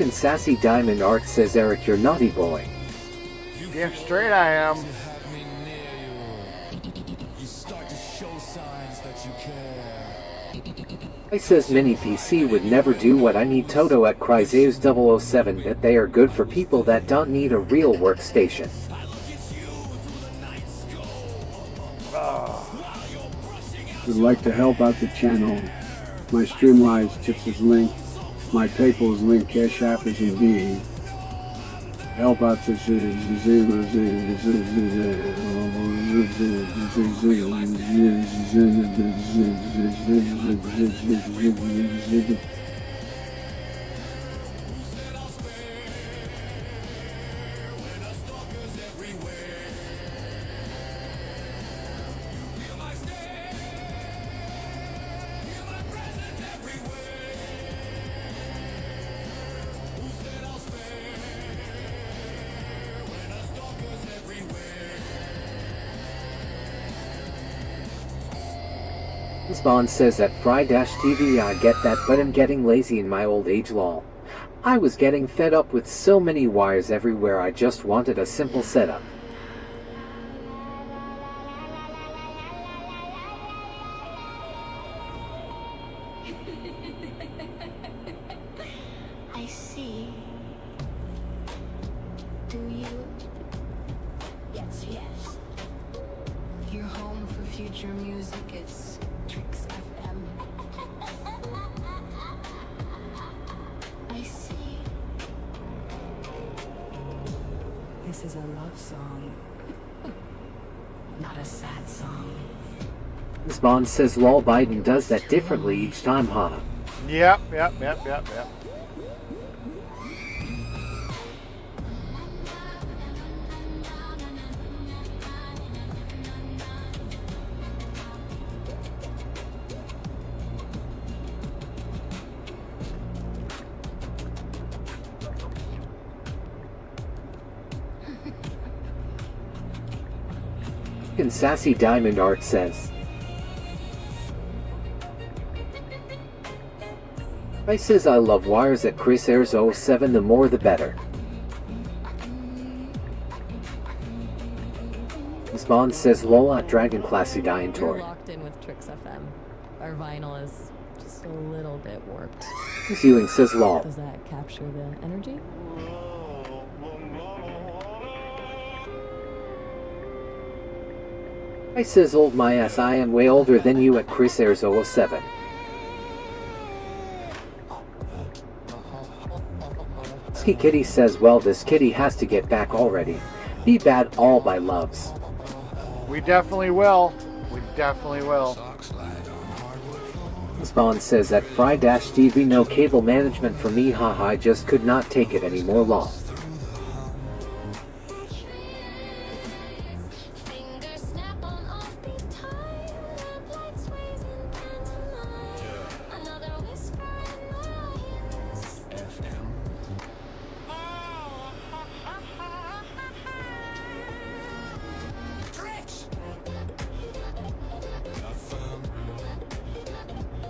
And Sassy Diamond Art says, Eric, you're naughty boy. Damn straight I am. I says Mini PC would never do what I need. Toto at Chrysaeus 007 that they are good for people that don't need a real workstation. Would like to help out the channel. My Streamlines tips is linked. My PayPal is linked. Cash App is in B. Help out the Spawn says at Fry-TV I get that, but I'm getting lazy in my old age, lol. I was getting fed up with so many wires everywhere. I just wanted a simple setup. I see. Do you? Yes, yes. Your home for future music is Tricks FM. I see. This is a love song, not a sad song. Spawn says lol, Biden does that differently each time, huh? Yep. And Sassy Diamond Art says, I says I love wires at Chris Airs 07, the more the better. Spawn says lol at Dragon Classy Dying You're Tour. locked in with Tricks FM. Our vinyl is just a little bit warped. Ewing says lol. Does that capture the energy? I says old my ass, I am way older than you at Chris Airs 07. Ski Kitty says, well, this kitty has to get back already. Be bad all by loves. We definitely will. We definitely will. Spawn says at Fry-TV no cable management for me, haha, I just could not take it anymore, lol.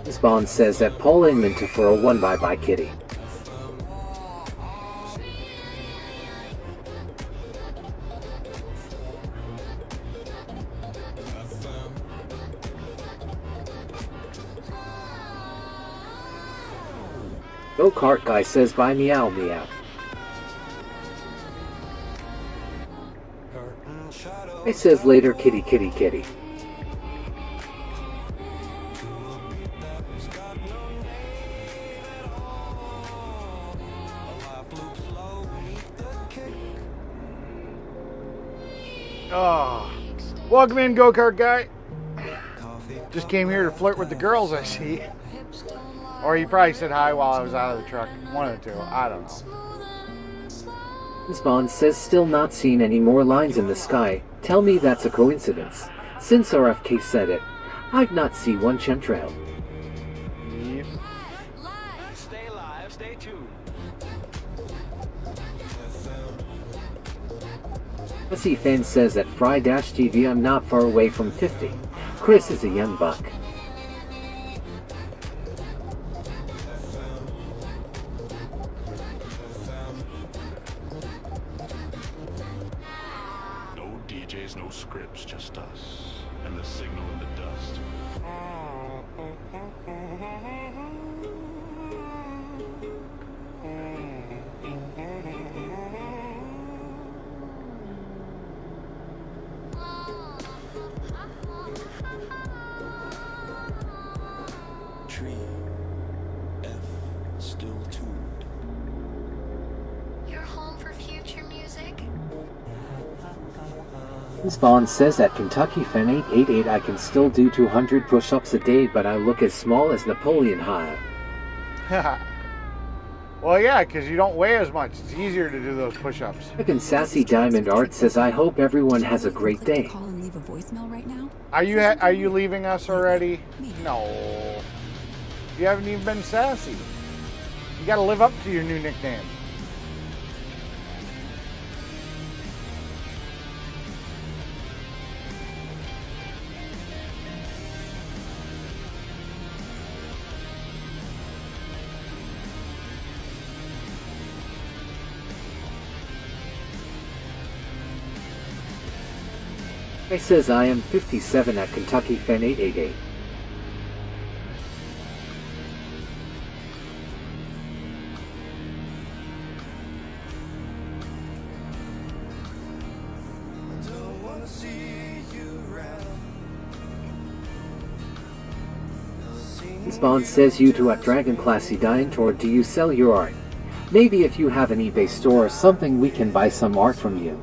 Spawn says that Paul Inman to for a 1 bye bye kitty. Go-kart guy says bye meow meow. It says later kitty kitty kitty. Oh, welcome in, go-kart guy. Just came here to flirt with the girls, I see. Or he probably said hi while I was out of the truck. One of the two. I don't know. Spawn says still not seen any more lines in the sky. Tell me that's a coincidence. Since RFK said it, I've not seen one chemtrail. Yep. Stay live, stay tuned. Messi fan says at Fry-TV I'm not far away from 50. Chris is a young buck. No DJs, no scripts, just us and the signal in the dust. Tree F still tuned. You're home for future music? Spawn says at Kentucky Fan 888 I can still do 200 push-ups a day but I look as small as Napoleon High. Well, yeah, because you don't weigh as much. It's easier to do those push-ups. Frickin' Sassy Diamond Art says I hope everyone has a great day. Call and leave a voicemail right now. Are you leaving us already? No. You haven't even been sassy. You got to live up to your new nickname. Guy says I am 57 at Kentucky Fan 888. Spawn says you two at Dragon Classy Dying Tour, do you sell your art? Maybe if you have an eBay store or something we can buy some art from you.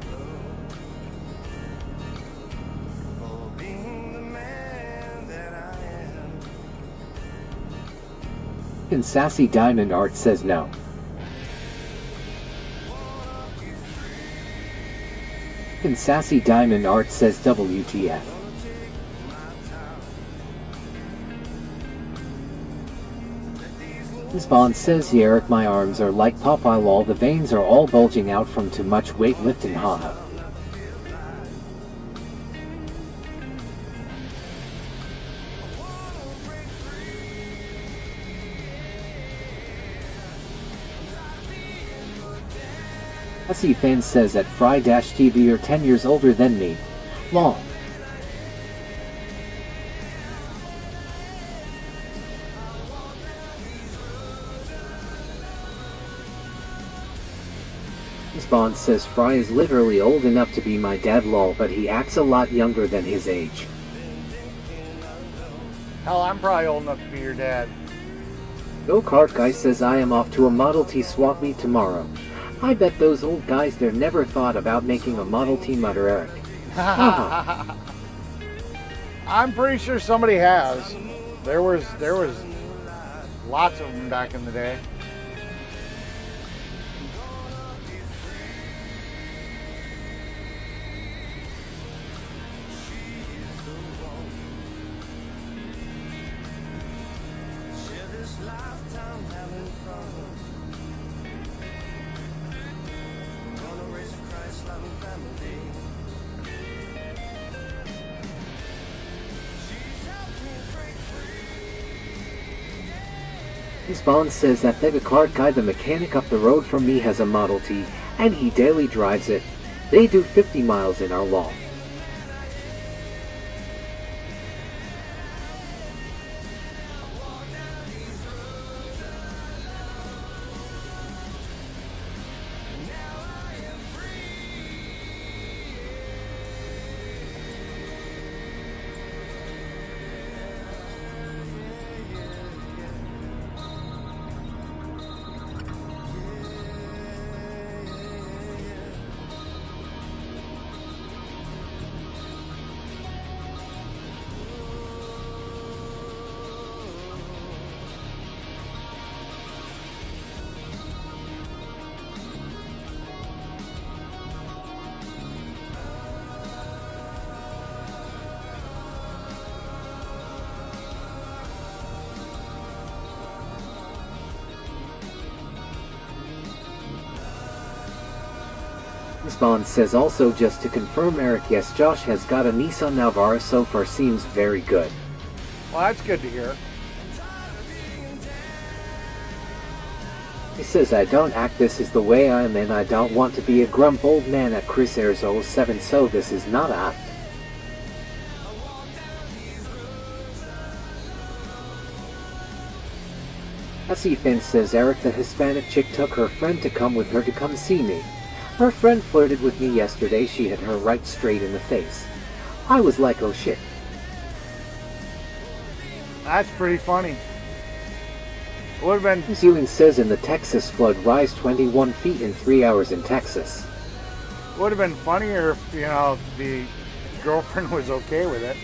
And Sassy Diamond Art says no. And Sassy Diamond Art says WTF. Spawn says yeah, Eric, my arms are like Popeye lol, the veins are all bulging out from too much weightlifting, haha. Messi fan says at Fry-TV you're 10 years older than me. Long. Spawn says Fry is literally old enough to be my dad lol, but he acts a lot younger than his age. Hell, I'm probably old enough to be your dad. Go-kart guy says I am off to a Model T swap meet tomorrow. I bet those old guys there never thought about making a Model T mutter Eric. I'm pretty sure somebody has. There was lots of them back in the day. Spawn says that the cart guy, the mechanic up the road from me, has a Model T, and he daily drives it. They do 50 miles in our law. Spawn says also, just to confirm, Eric, yes, Josh has got a Nissan Navara, so far seems very good. Well, that's good to hear. He says, I don't act, this is the way I am, and I don't want to be a grump old man at Chris Airs 07, so this is not act. As Ethan says, Eric, the Hispanic chick took her friend to come with her to come see me. Her friend flirted with me yesterday, she hit her right straight in the face. I was like, oh shit. That's pretty funny. Would have been. Ewing says, in the Texas flood, rise 21 feet in 3 hours in Texas. Would have been funnier if, you know, the girlfriend was okay with it.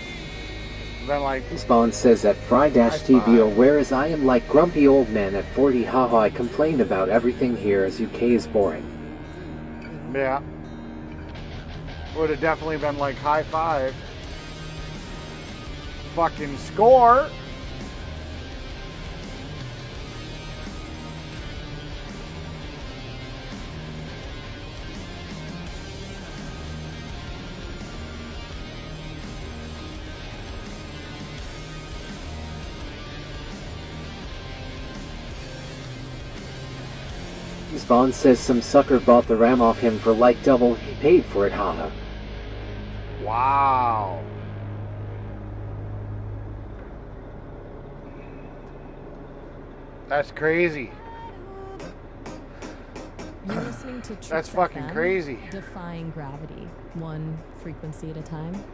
Then like. Spawn says at Fry-TV, whereas I am like grumpy old man at 40, haha, I complain about everything here as UK is boring. Yeah. Would have definitely been like high five. Fucking score. Spawn says some sucker bought the RAM off him for like double he paid for it, haha. Wow. That's crazy. You're listening to Tricks That's fucking FM, crazy. Defying gravity, one frequency at a time.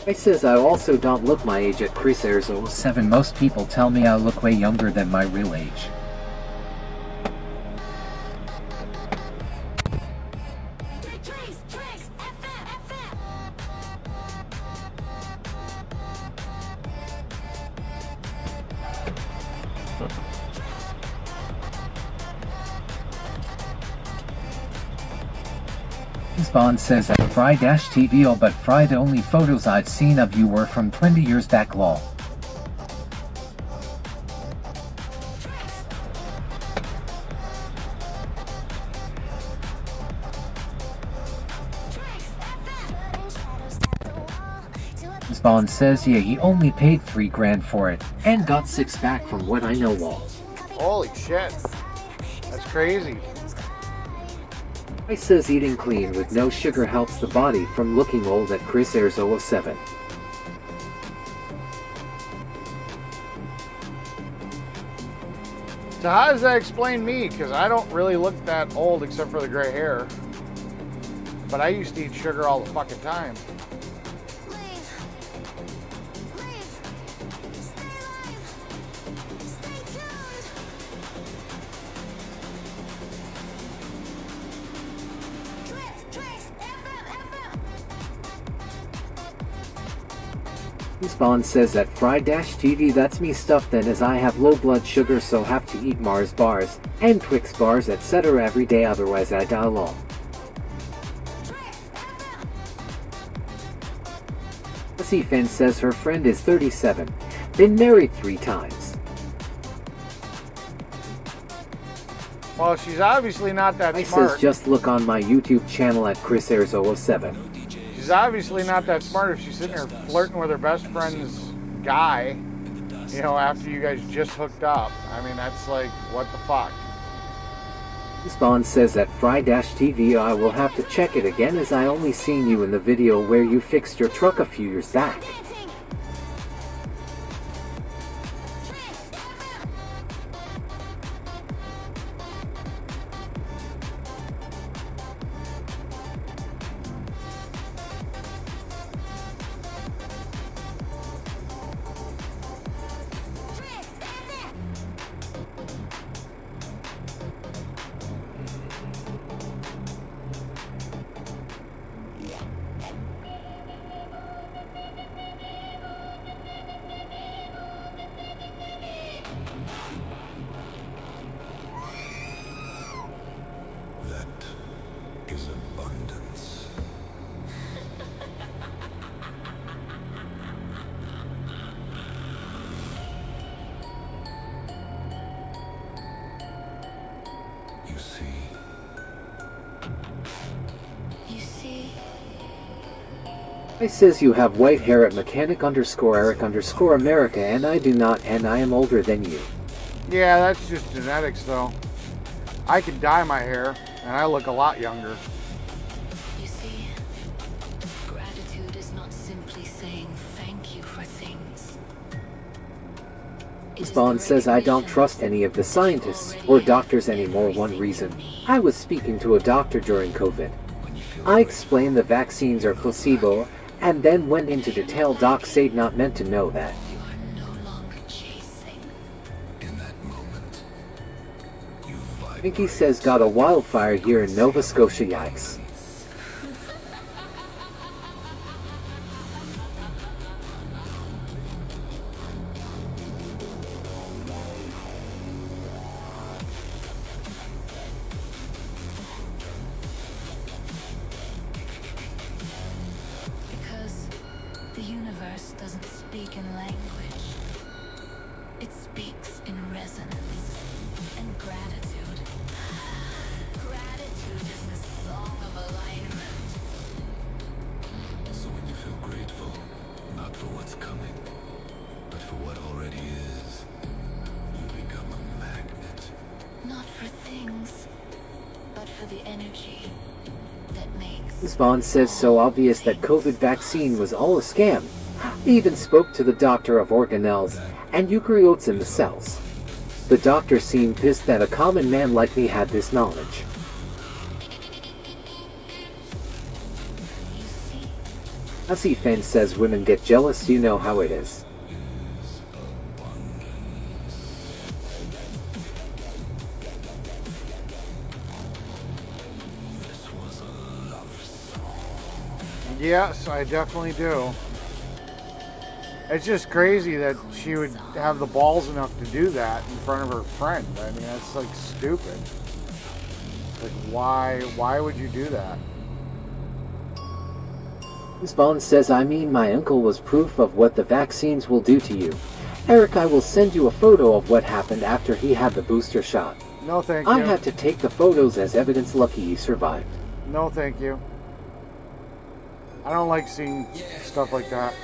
I says I also don't look my age at Chris Airs 07. Most people tell me I look way younger than my real age. Spawn says at Fry-TV, but Fry, the only photos I'd seen of you were from 20 years back, lol. Spawn says, yeah, he only paid $3 grand for it, and got 6 back from what I know, lol. Holy shit. That's crazy. I says eating clean with no sugar helps the body from looking old at Chris Airs 07. So how does that explain me? Because I don't really look that old except for the gray hair. But I used to eat sugar all the fucking time. Spawn says at Fry-TV, that's me stuff then, as I have low blood sugar, so have to eat Mars bars and Twix bars etc. every day, otherwise I die, lol. Hussy Fan says her friend is 37, been married 3 times. Well, she's obviously not that I smart. says just look on my YouTube channel at ChrisAirs07. She's obviously not that smart if she's sitting there flirting with her best friend's guy, you know, after you guys just hooked up. I mean, that's like, what the fuck? Spawn says at Fry-TV I will have to check it again as I only seen you in the video where you fixed your truck a few years back. Is abundance. You see. I says you have white hair at mechanic_Eric_America and I do not, and I am older than you. Yeah, that's just genetics though. I can dye my hair and I look a lot younger. You see, gratitude is not simply saying thank you for things. Spawn says I don't trust any of the scientists or doctors anymore. One reason, I was speaking to a doctor during COVID. I explained the vaccines are placebo and then went into detail. Doc said not meant to know that. Pinky says got a wildfire here in Nova Scotia, yikes. Because the universe doesn't speak in language. It speaks in resonance and gratitude. Gratitude is the song of alignment. So when you feel grateful, not for what's coming, but for what already is, you become a magnet. Not for things, but for the energy that makes. Spawn says so obvious that COVID vaccine was all a scam. He even spoke to the doctor of organelles and eukaryotes in the cells. The doctor seemed pissed that a common man like me had this knowledge. Hussy Fan says women get jealous, you know how it is. Yes, I definitely do. It's just crazy that she would have the balls enough to do that in front of her friend. I mean, that's like stupid. Like, why would you do that? Spawn says I mean my uncle was proof of what the vaccines will do to you. Eric, I will send you a photo of what happened after he had the booster shot. No, thank you. I had to take the photos as evidence. Lucky he survived. No, thank you. I don't like seeing stuff like that.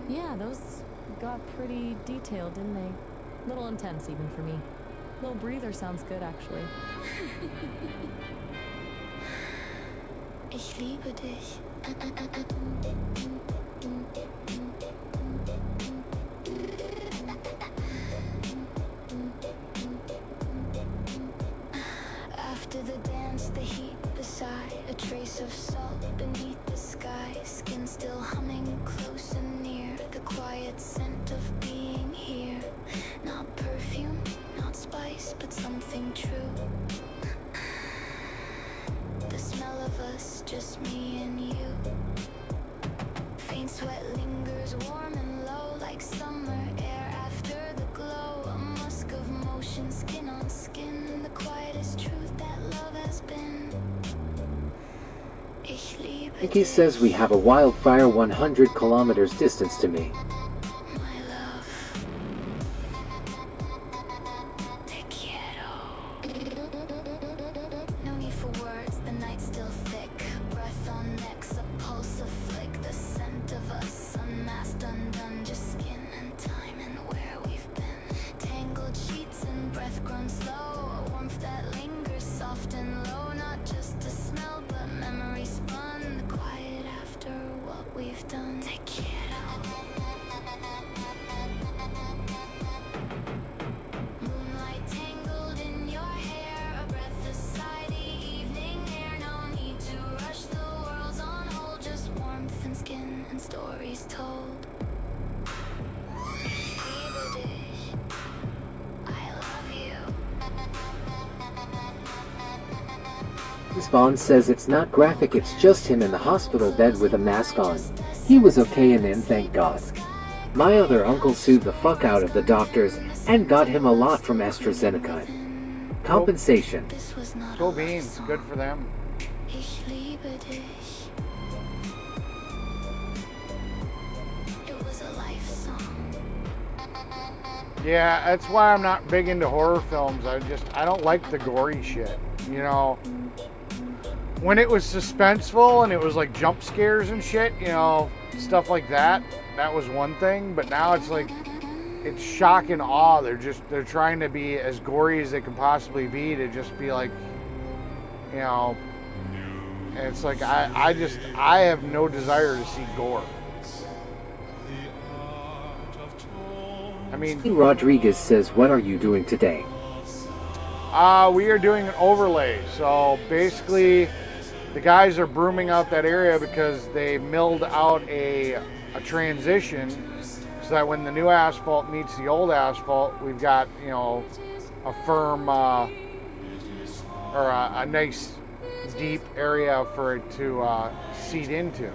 Yeah, those got pretty detailed, didn't they? Little intense even for me. Little breather sounds good, actually. Ich liebe dich. After the dance, the heat, the sigh, a trace of salt beneath the sky, skin still humming close and near, the quiet scent of being here. Not perfume, not spice, but something true. The smell of us, just me and you. Mickey says we have a wildfire 100 kilometers distance to me. No need for words, the night's still thick. Breath on necks, a pulse, a flick. The scent of us, unmasked, undone. Just skin and time and where we've been. Tangled sheets and breath grown slow. A warmth that lingers soft and low. Not just a smell, but memory spun. The quiet after what we've done. Te quiero. Moonlight tangled in your hair. A breath aside the evening air. No need to rush, the world's on hold. Just warmth and skin and stories told. Liebe dich. I love you. Miss Bond says it's not graphic, it's just him in the hospital bed with a mask on. He was okay and in, thank God. My other uncle sued the fuck out of the doctors and got him a lot from AstraZeneca. Compensation. Go beans, good for them. Ich liebe dich. It was a life song. Yeah, that's why I'm not big into horror films. I don't like the gory shit. You know, when it was suspenseful and it was like jump scares and shit, you know, stuff like that, that was one thing. But now it's like, it's shock and awe. They're trying to be as gory as they can possibly be, to just be like, you know, and it's like, I have no desire to see gore. I mean, Rodriguez says, what are you doing today? We are doing an overlay. So basically, the guys are brooming out that area because they milled out a transition so that when the new asphalt meets the old asphalt, we've got, you know, a firm or a nice deep area for it to seed into.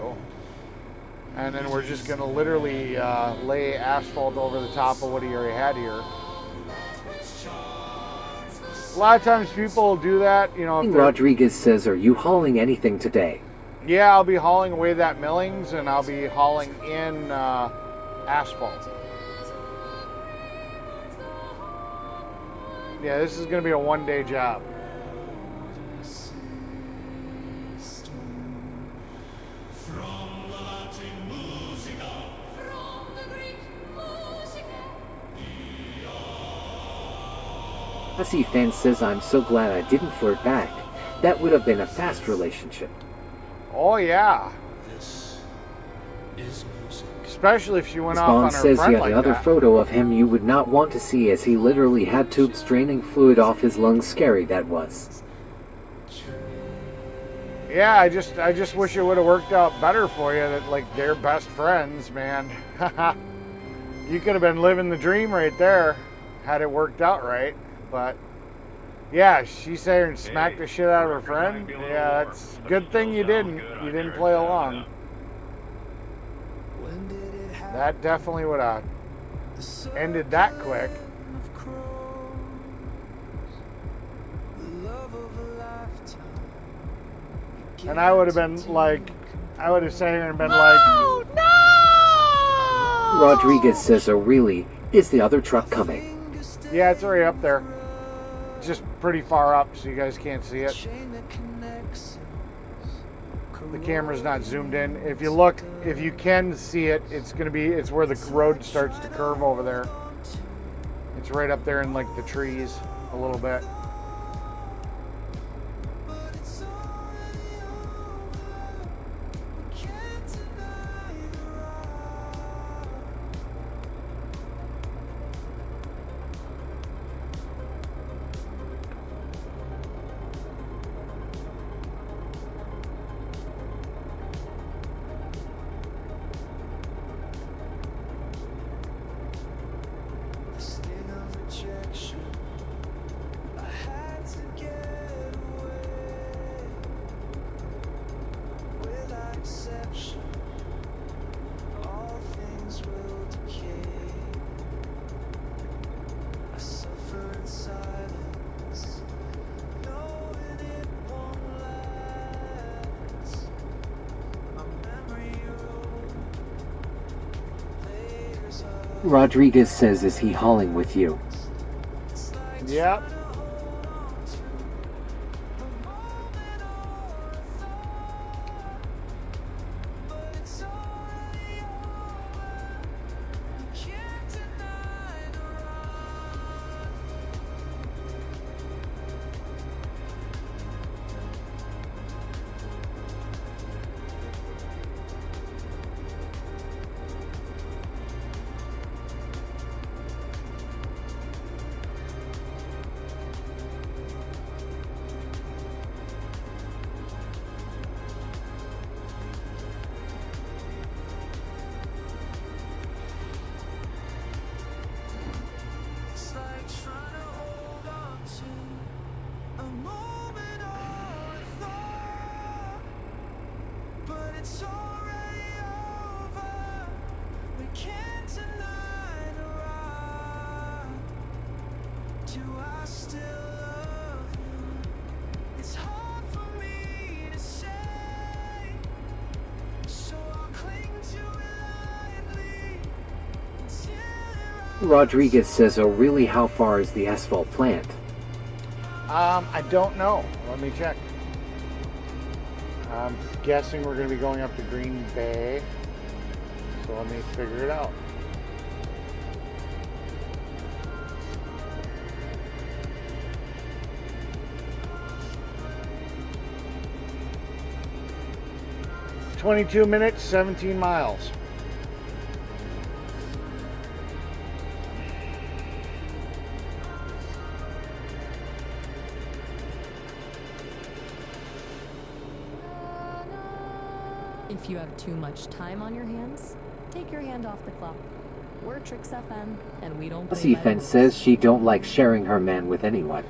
And then we're just going to literally lay asphalt over the top of what he already had here. A lot of times people do that, you know. Rodriguez says, are you hauling anything today? Yeah, I'll be hauling away that millings, and I'll be hauling in asphalt. Yeah, this is going to be a one-day job. Pussy fan says, I'm so glad I didn't flirt back. That would have been a fast relationship. Oh yeah. Especially if she went off Spawn on her says, friend yeah, like the other that. photo of him you would not want to see, as he literally had tubes draining fluid off his lungs. Scary that was. Yeah, I just wish it would have worked out better for you, that like they're best friends, man. You could have been living the dream right there had it worked out right. But yeah, she sat here and smacked the shit out of her friend. Yeah, that's a good thing you didn't. You didn't play along. That definitely would have ended that quick. And I would have been like, I would have sat here and been like, no! Rodriguez says, oh really? Is the other truck coming? Yeah, it's already up there. It's just pretty far up, so you guys can't see it. The camera's not zoomed in. If you look, if you can see it, it's where the road starts to curve over there. It's right up there in like the trees a little bit. Rodriguez says, is he hauling with you? Yep. Rodriguez says, oh really, how far is the asphalt plant? I don't know. Let me check. I'm guessing we're going to be going up to Green Bay. So let me figure it out. "22 minutes, 17 miles. If you have too much time on your hands, take your hand off the clock. We're Tricks FM, and we don't play Pussy by the Fence rules. says she don't like sharing her man with anyone.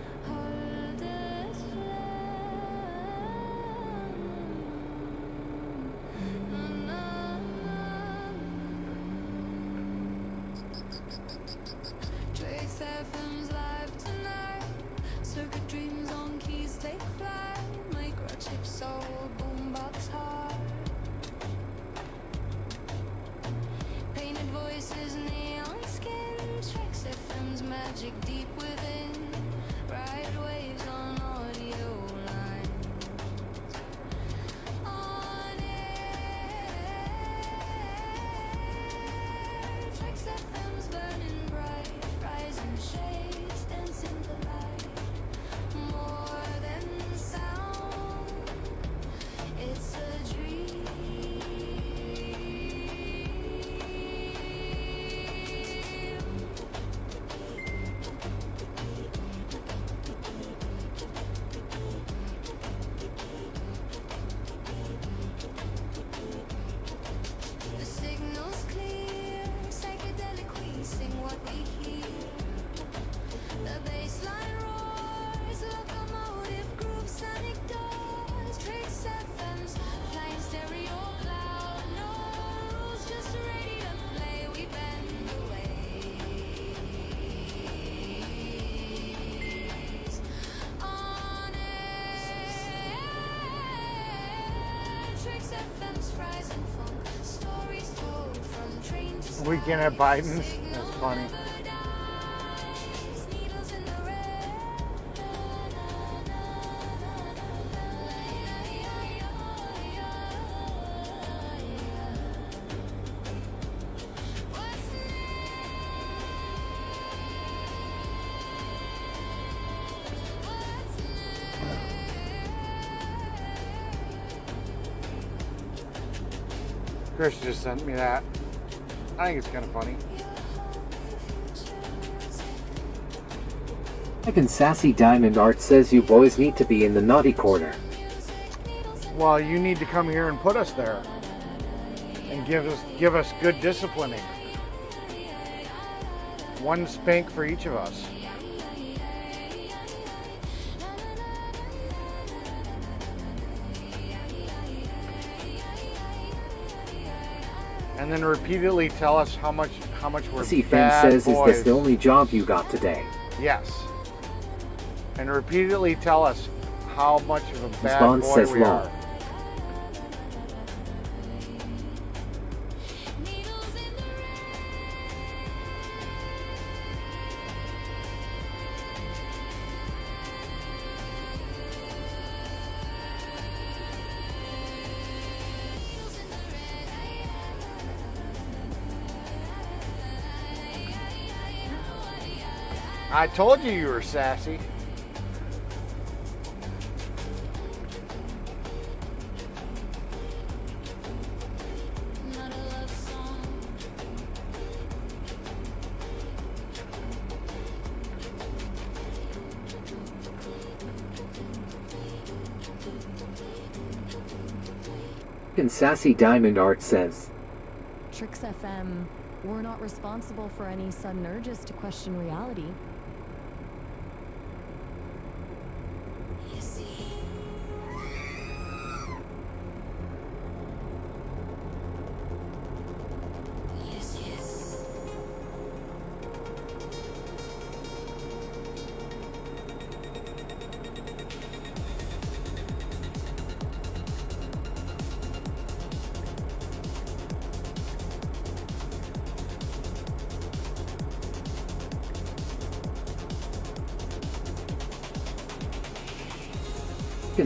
Tricks FM's live tonight. Circuit dreams on keys take flight. Microchip soul, boombox heart. Painted voices, neon skin. Tricks FM's magic deep within. Bright waves on audio lines. On air. Tricks FM's burning bright. Rising shades, dancing the light. More than sound. It's a dream. The signal's clear, psychedelic we sing what we hear. The bassline roars, locomotive groove, sonic doors. Tricks FM's flying stereo cloud. No rules, just ready to play. We bend the waves. On air, Tricks FM's fries and funk. Stories told from train to Weekend at Biden's. That's funny. needles in the Chris just sent me that. I think it's kind of funny. Even Sassy Diamond Art says you boys need to be in the naughty corner. Well, you need to come here and put us there, and give us good disciplining. One spank for each of us. And then repeatedly tell us how much we're Pussy Fence bad says, boys. is this the only job you got today? Yes. And repeatedly tell us how much of a bad Response boy says we lol. are. I told you you were sassy. And Sassy Diamond Art says, Tricks FM, we're not responsible for any sudden urges to question reality.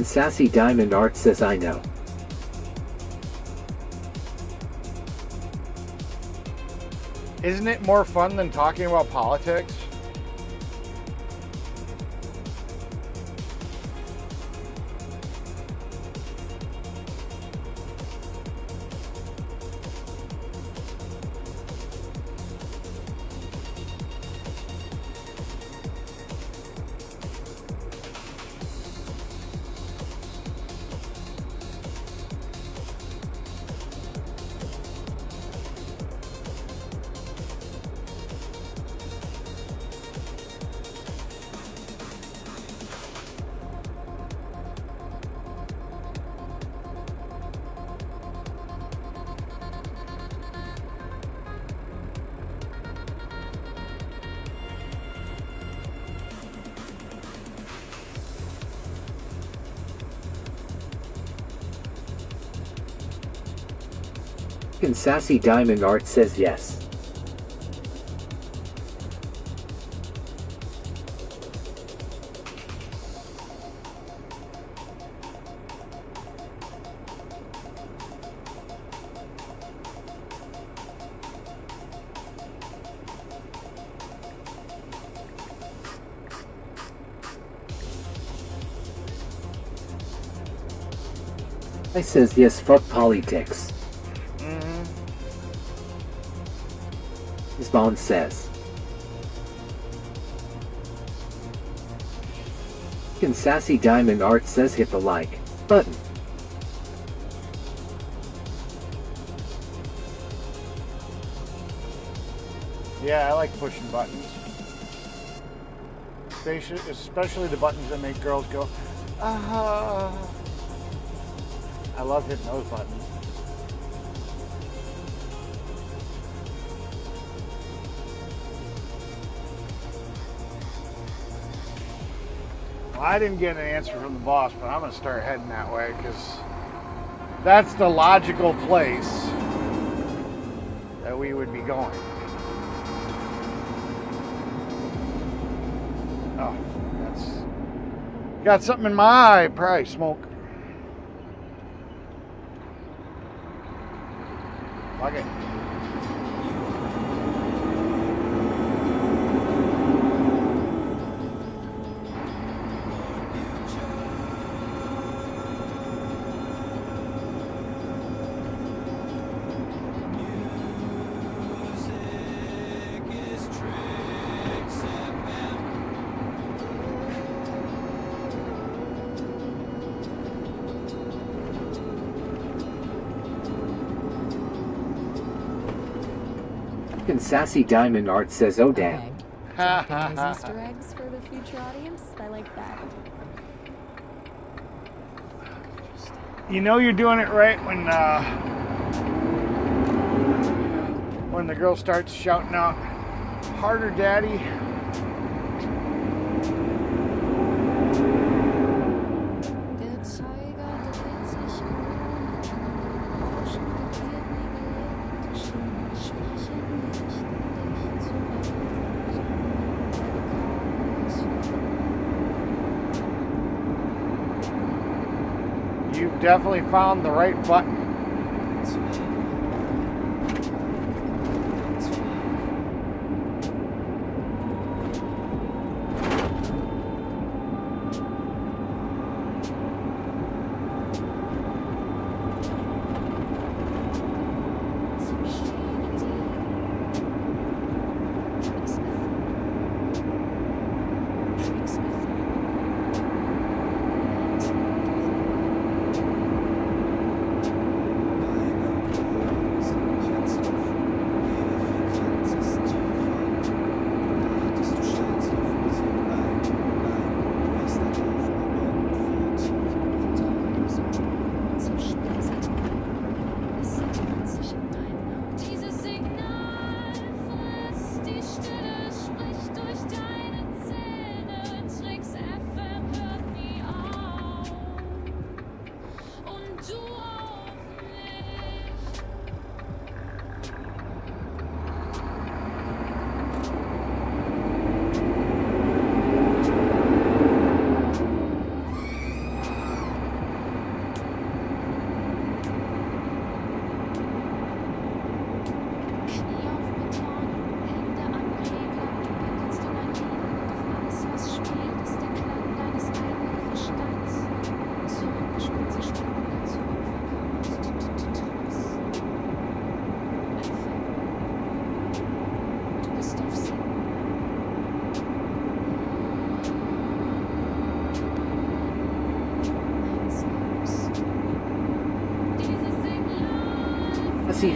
and Sassy Diamond Art says I know. Isn't it more fun than talking about politics? And Sassy Diamond Art says yes. I says yes, fuck politics. Bond says. And Sassy Diamond Art says hit the like button. Yeah, I like pushing buttons. Especially the buttons that make girls go, ah. I love hitting those buttons. I didn't get an answer from the boss, but I'm going to start heading that way because that's the logical place that we would be going. Oh, that's got something in my eye. Probably smoke. Fuck it. And Sassy Diamond Art says, oh damn. Okay. Dropping those Easter eggs for the future audience. I like that. You know you're doing it right when the girl starts shouting out, "Harder, Daddy." You've definitely found the right button.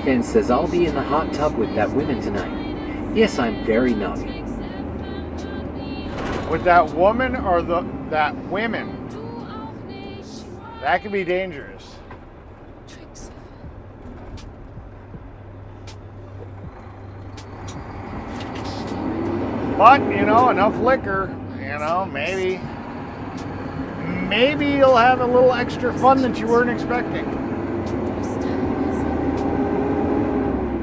Fan says I'll be in the hot tub with that woman tonight. Yes, I'm very naughty. With that woman or that women? That could be dangerous. But, you know, enough liquor, you know, maybe you'll have a little extra fun that you weren't expecting.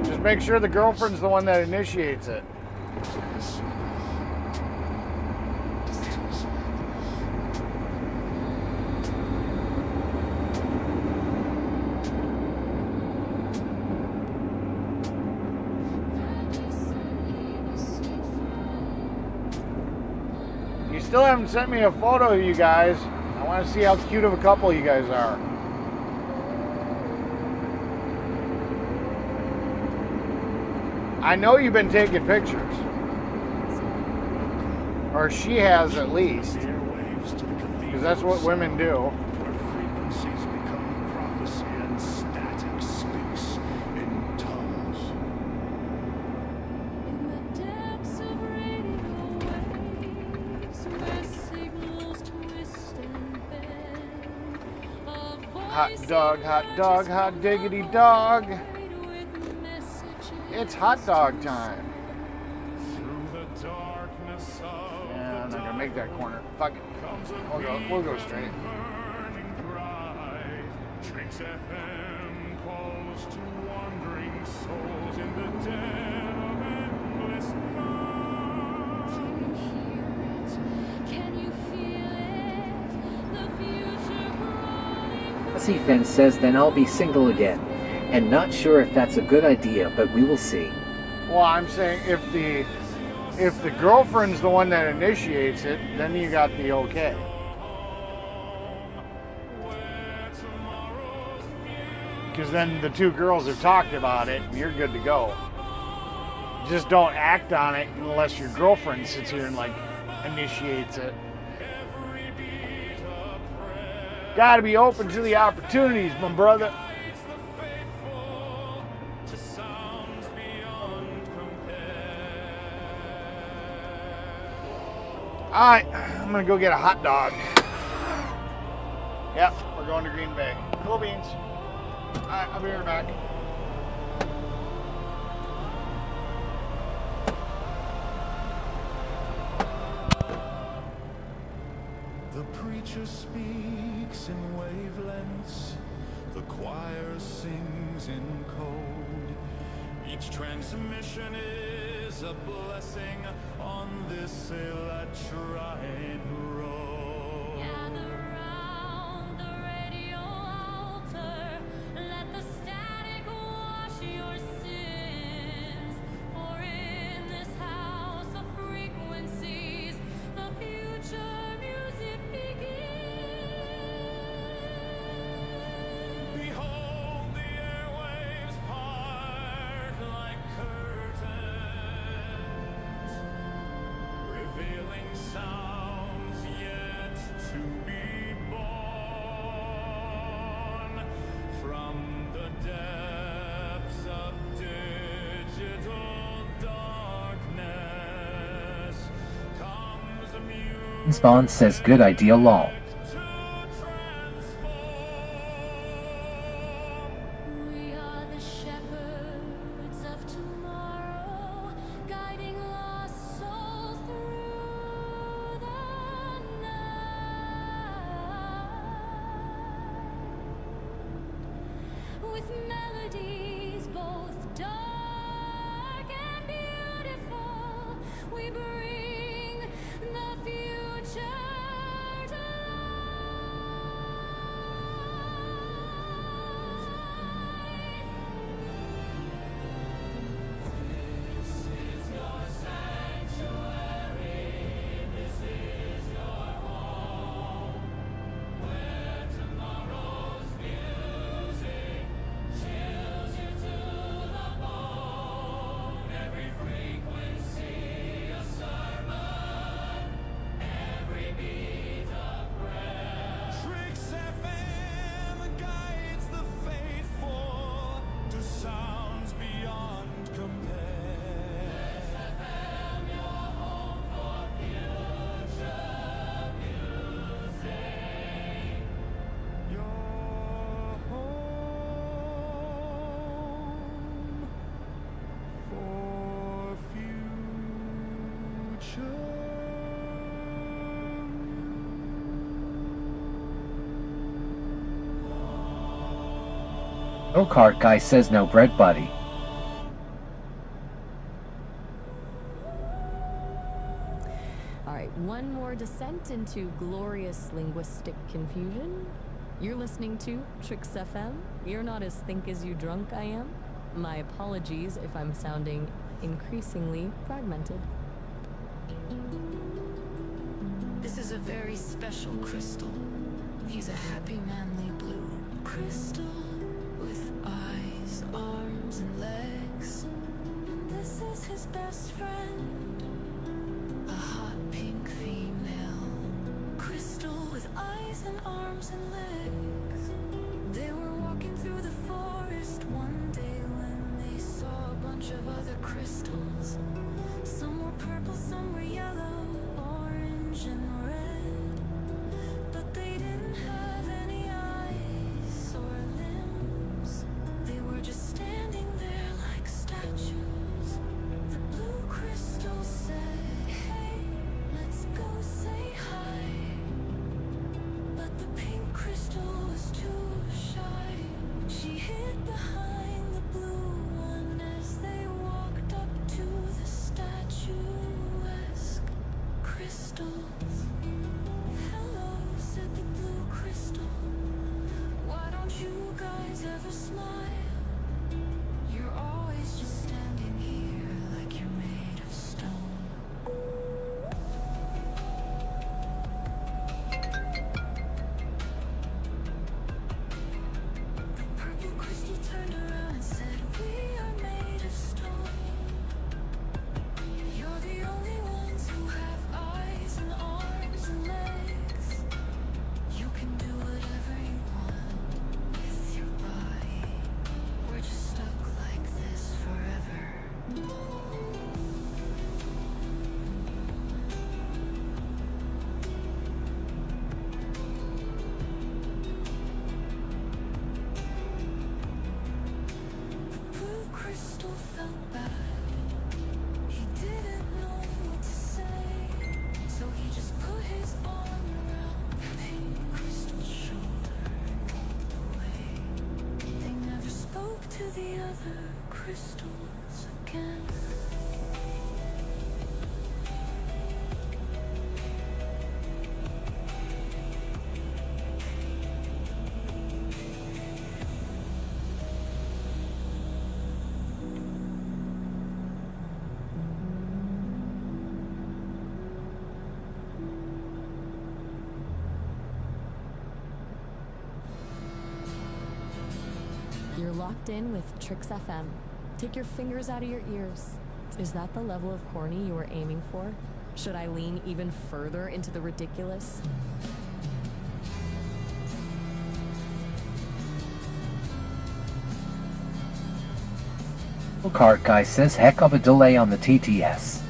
Just make sure the girlfriend's the one that initiates it. Still haven't sent me a photo of you guys. I want to see how cute of a couple you guys are. I know you've been taking pictures. Or she has at least. Because that's what women do. Frequencies become prophecy and static speaks in tongues. Hot dog, hot diggity dog. It's hot dog time. Yeah, I'm not gonna make that corner. Fuck it. We'll go straight. Tricks FM calls to wandering souls in the den of endless night. Can you feel it? The future crawling. Pussy Fan says then I'll be single again. And not sure if that's a good idea, but we will see. Well, I'm saying if the girlfriend's the one that initiates it, then you got the okay. Because then the two girls have talked about it and you're good to go. Just don't act on it unless your girlfriend sits here and like initiates it. Gotta be open to the opportunities, my brother. Alright, I'm gonna go get a hot dog. Yep, we're going to Green Bay. Cool beans. Alright, I'll be right back. The preacher speaks in wavelengths, the choir sings in code. Each transmission is a blessing on this electric road. Gather round the radio altar, let the static wash your sins. For in this house of frequencies, the future music begins. Behold the airwaves part like curtains, revealing sounds yet to be born from the depths of digital darkness comes music Spawn says good idea lol. to transform. We are the shepherds of tomorrow, guiding lost souls through the night. With melodies both dark and beautiful, we bring the future to life. Go-kart guy says no bread, buddy. Alright, one more descent into glorious linguistic confusion. You're listening to Tricks FM. You're not as think as you drunk I am. My apologies if I'm sounding increasingly fragmented. This is a very special crystal. He's a happy, manly blue crystal with eyes, arms, and legs. And this is his best friend, a hot pink female crystal with eyes and arms and legs. They were walking through the forest one day when they saw a bunch of other crystals. Some were purple, some were yellow, orange, and red. But they didn't have any eyes or limbs. They were just standing there like statues. The blue crystal said, "Hey, let's go say hi." But the pink crystal was too shy. She hid behind the blue one as they walked up to the statuesque crystals. "Hello," said the blue crystal. "Why don't you guys ever smile? You're always just standing here like you're made of stone." The purple crystal turned around and said, "We are made of stone. You're the only ones who have eyes and arms and legs. You can do whatever you want with your body. We're just stuck like this forever." The blue crystal felt bad. He didn't know what to say, so he just put his arm around the pink crystal's shoulder and walked away. They never spoke to the other crystals again. You're locked in with Tricks FM. Take your fingers out of your ears. Is that the level of corny you were aiming for? Should I lean even further into the ridiculous? Go-kart guy says heck of a delay on the TTS.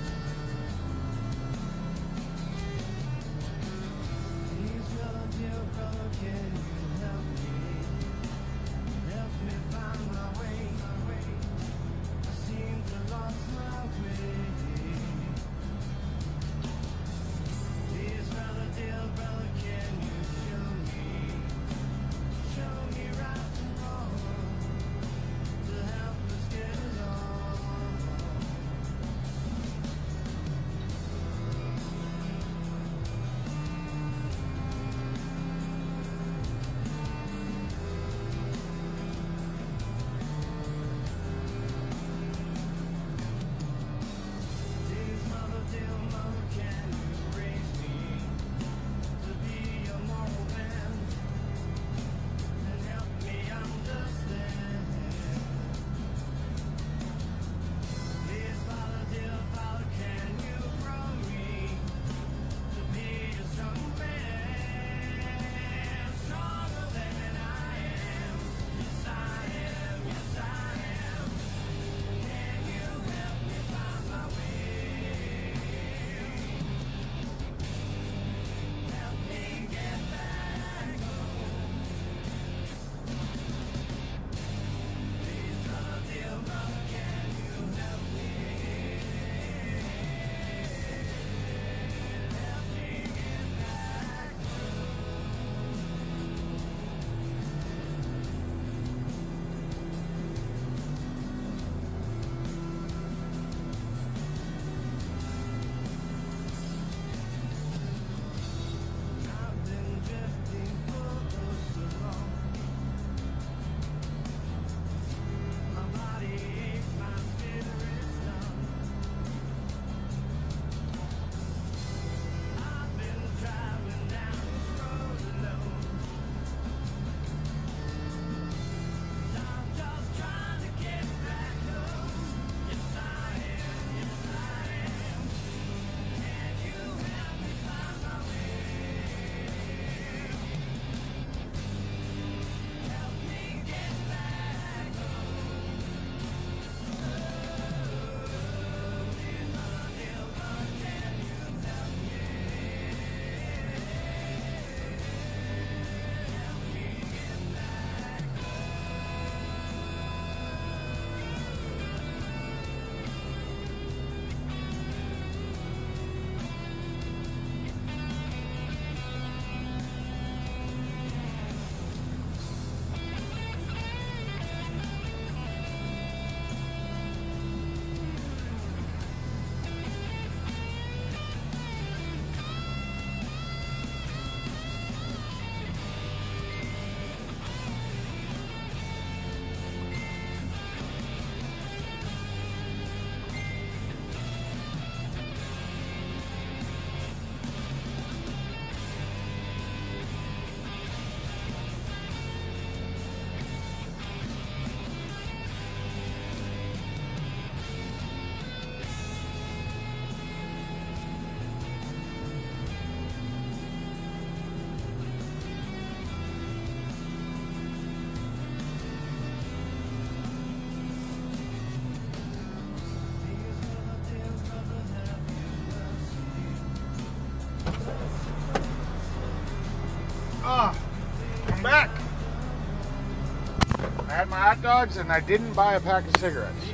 dogs, and I didn't buy a pack of cigarettes.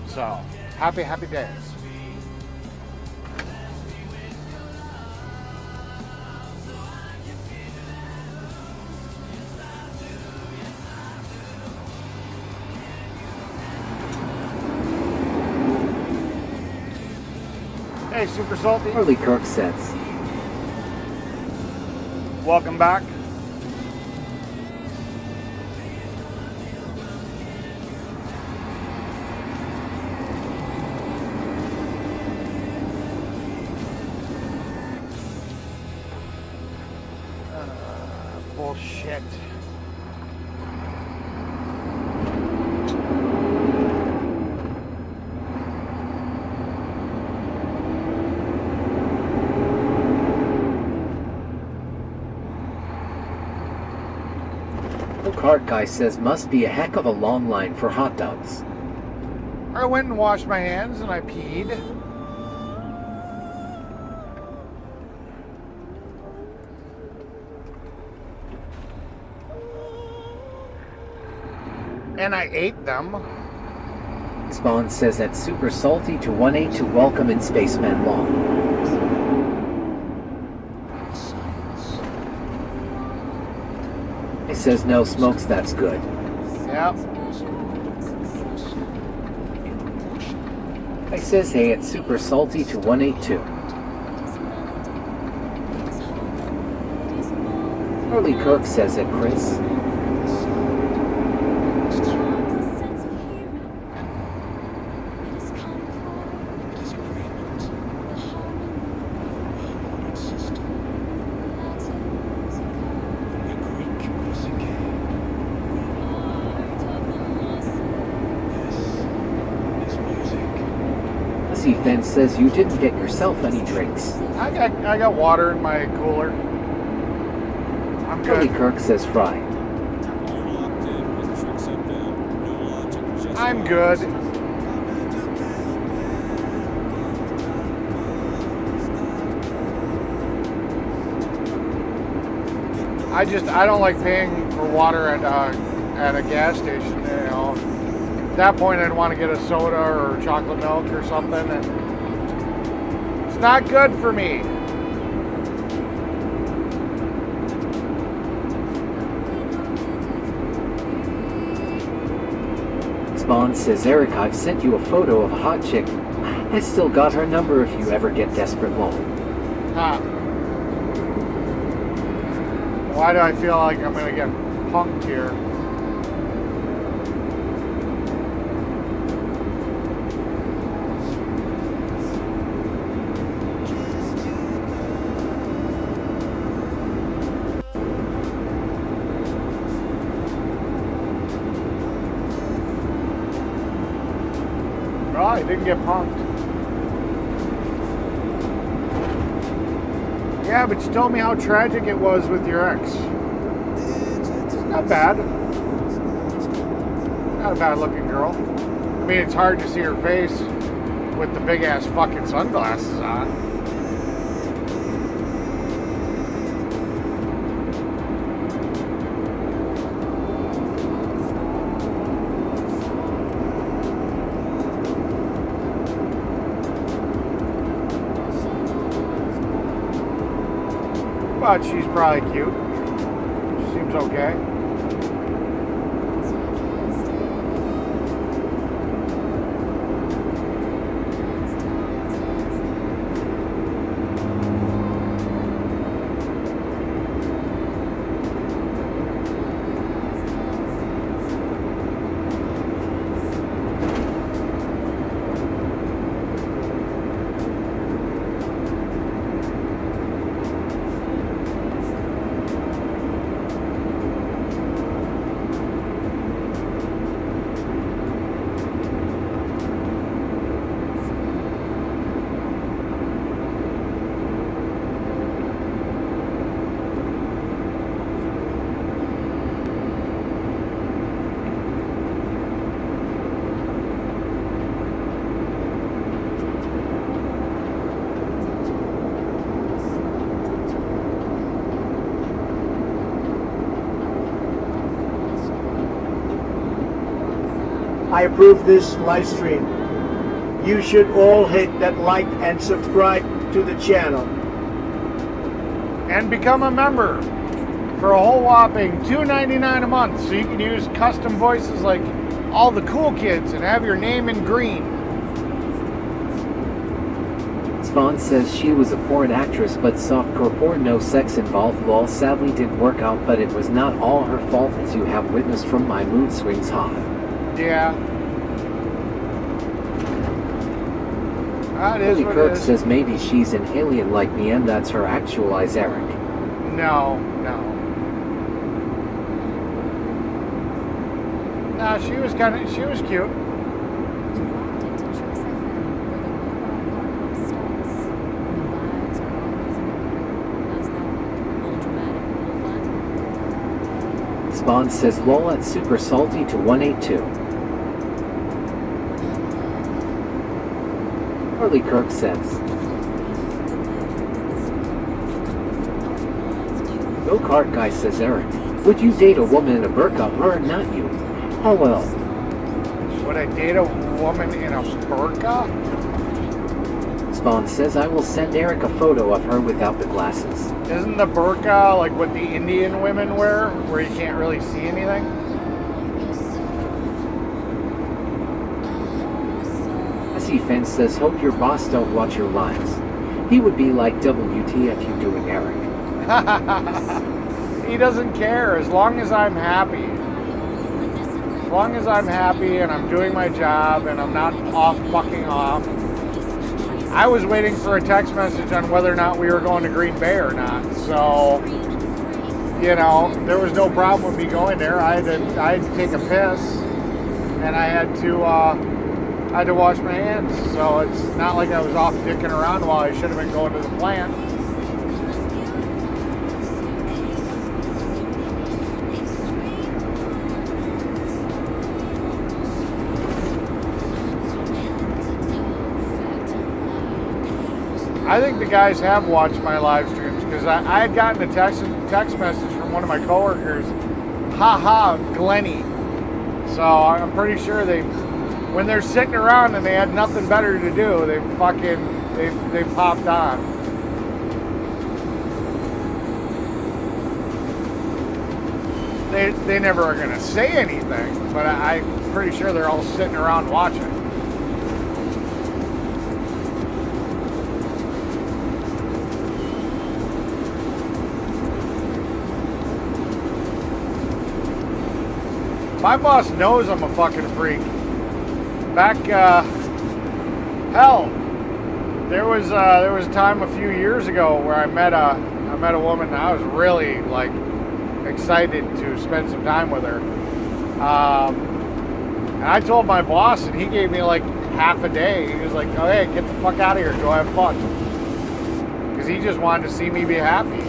So, happy days. Hey, Super Salty. Charlie Kirk says, Welcome back. Bullshit. the cart guy says must be a heck of a long line for hot dogs. I went and washed my hands and I peed. And I ate them. Spawn says that's super salty to 1-8 to welcome in Spaceman Long. He says no smokes, that's good. Yep. I says hey, it's super salty to 182. Charlie Kirk says it, Chris. Fence says you didn't get yourself any drinks. I got water in my cooler. I'm good. Charlie Kirk says fry. You're locked in with Tricks FM. No logic, just I'm good. I don't like paying for water at a gas station, you know. At that point, I'd want to get a soda or chocolate milk or something, and it's not good for me. Spawn says, Eric, I've sent you a photo of a hot chick. I still got her number if you ever get desperate low. Huh. Why do I feel like I'm going to get punked here? Oh, I didn't get punked. Yeah, but you told me how tragic it was with your ex. Not bad. Not a bad looking girl. I mean, it's hard to see her face with the big ass fucking sunglasses on. But she's probably cute. Seems okay. I approve this live stream. You should all hit that like and subscribe to the channel. And become a member for a whole whopping $2.99 a month, so you can use custom voices like all the cool kids and have your name in green. Spawn says she was a porn actress but softcore porn, no sex involved. Lol, sadly didn't work out, but it was not all her fault, as you have witnessed from my mood swings. Ha. Yeah. That is Billy what Kirk it is. says maybe she's an alien like me and that's her actual eyes, Eric. No. Nah, she was cute. Spawn says lol at super salty to 182. Harley Kirk says Go Kart Guy says Eric, would you date a woman in a burqa? Her, not you. Oh well. Would I date a woman in a burqa? Spawn says I will send Eric a photo of her without the glasses. Isn't the burqa like what the Indian women wear, where you can't really see anything? Messy Fence says hope your boss don't watch your lines. He would be like WTF you doing, Eric. He doesn't care as long as I'm happy. As long as I'm happy and I'm doing my job and I'm not fucking off. I was waiting for a text message on whether or not we were going to Green Bay or not. So, you know, there was no problem with me going there. I had to take a piss and I had to wash my hands. So it's not like I was off dicking around while I should have been going to the plant. I think the guys have watched my live streams because I had gotten a text message from one of my coworkers, haha, Glenny. So I'm pretty sure when they're sitting around and they had nothing better to do, they popped on. They never are gonna say anything, but I'm pretty sure they're all sitting around watching. My boss knows I'm a fucking freak. Back, hell, there was a time a few years ago where I met a woman and I was really like excited to spend some time with her. And I told my boss and he gave me like half a day. He was like, oh hey, get the fuck out of here, go have fun. Because he just wanted to see me be happy.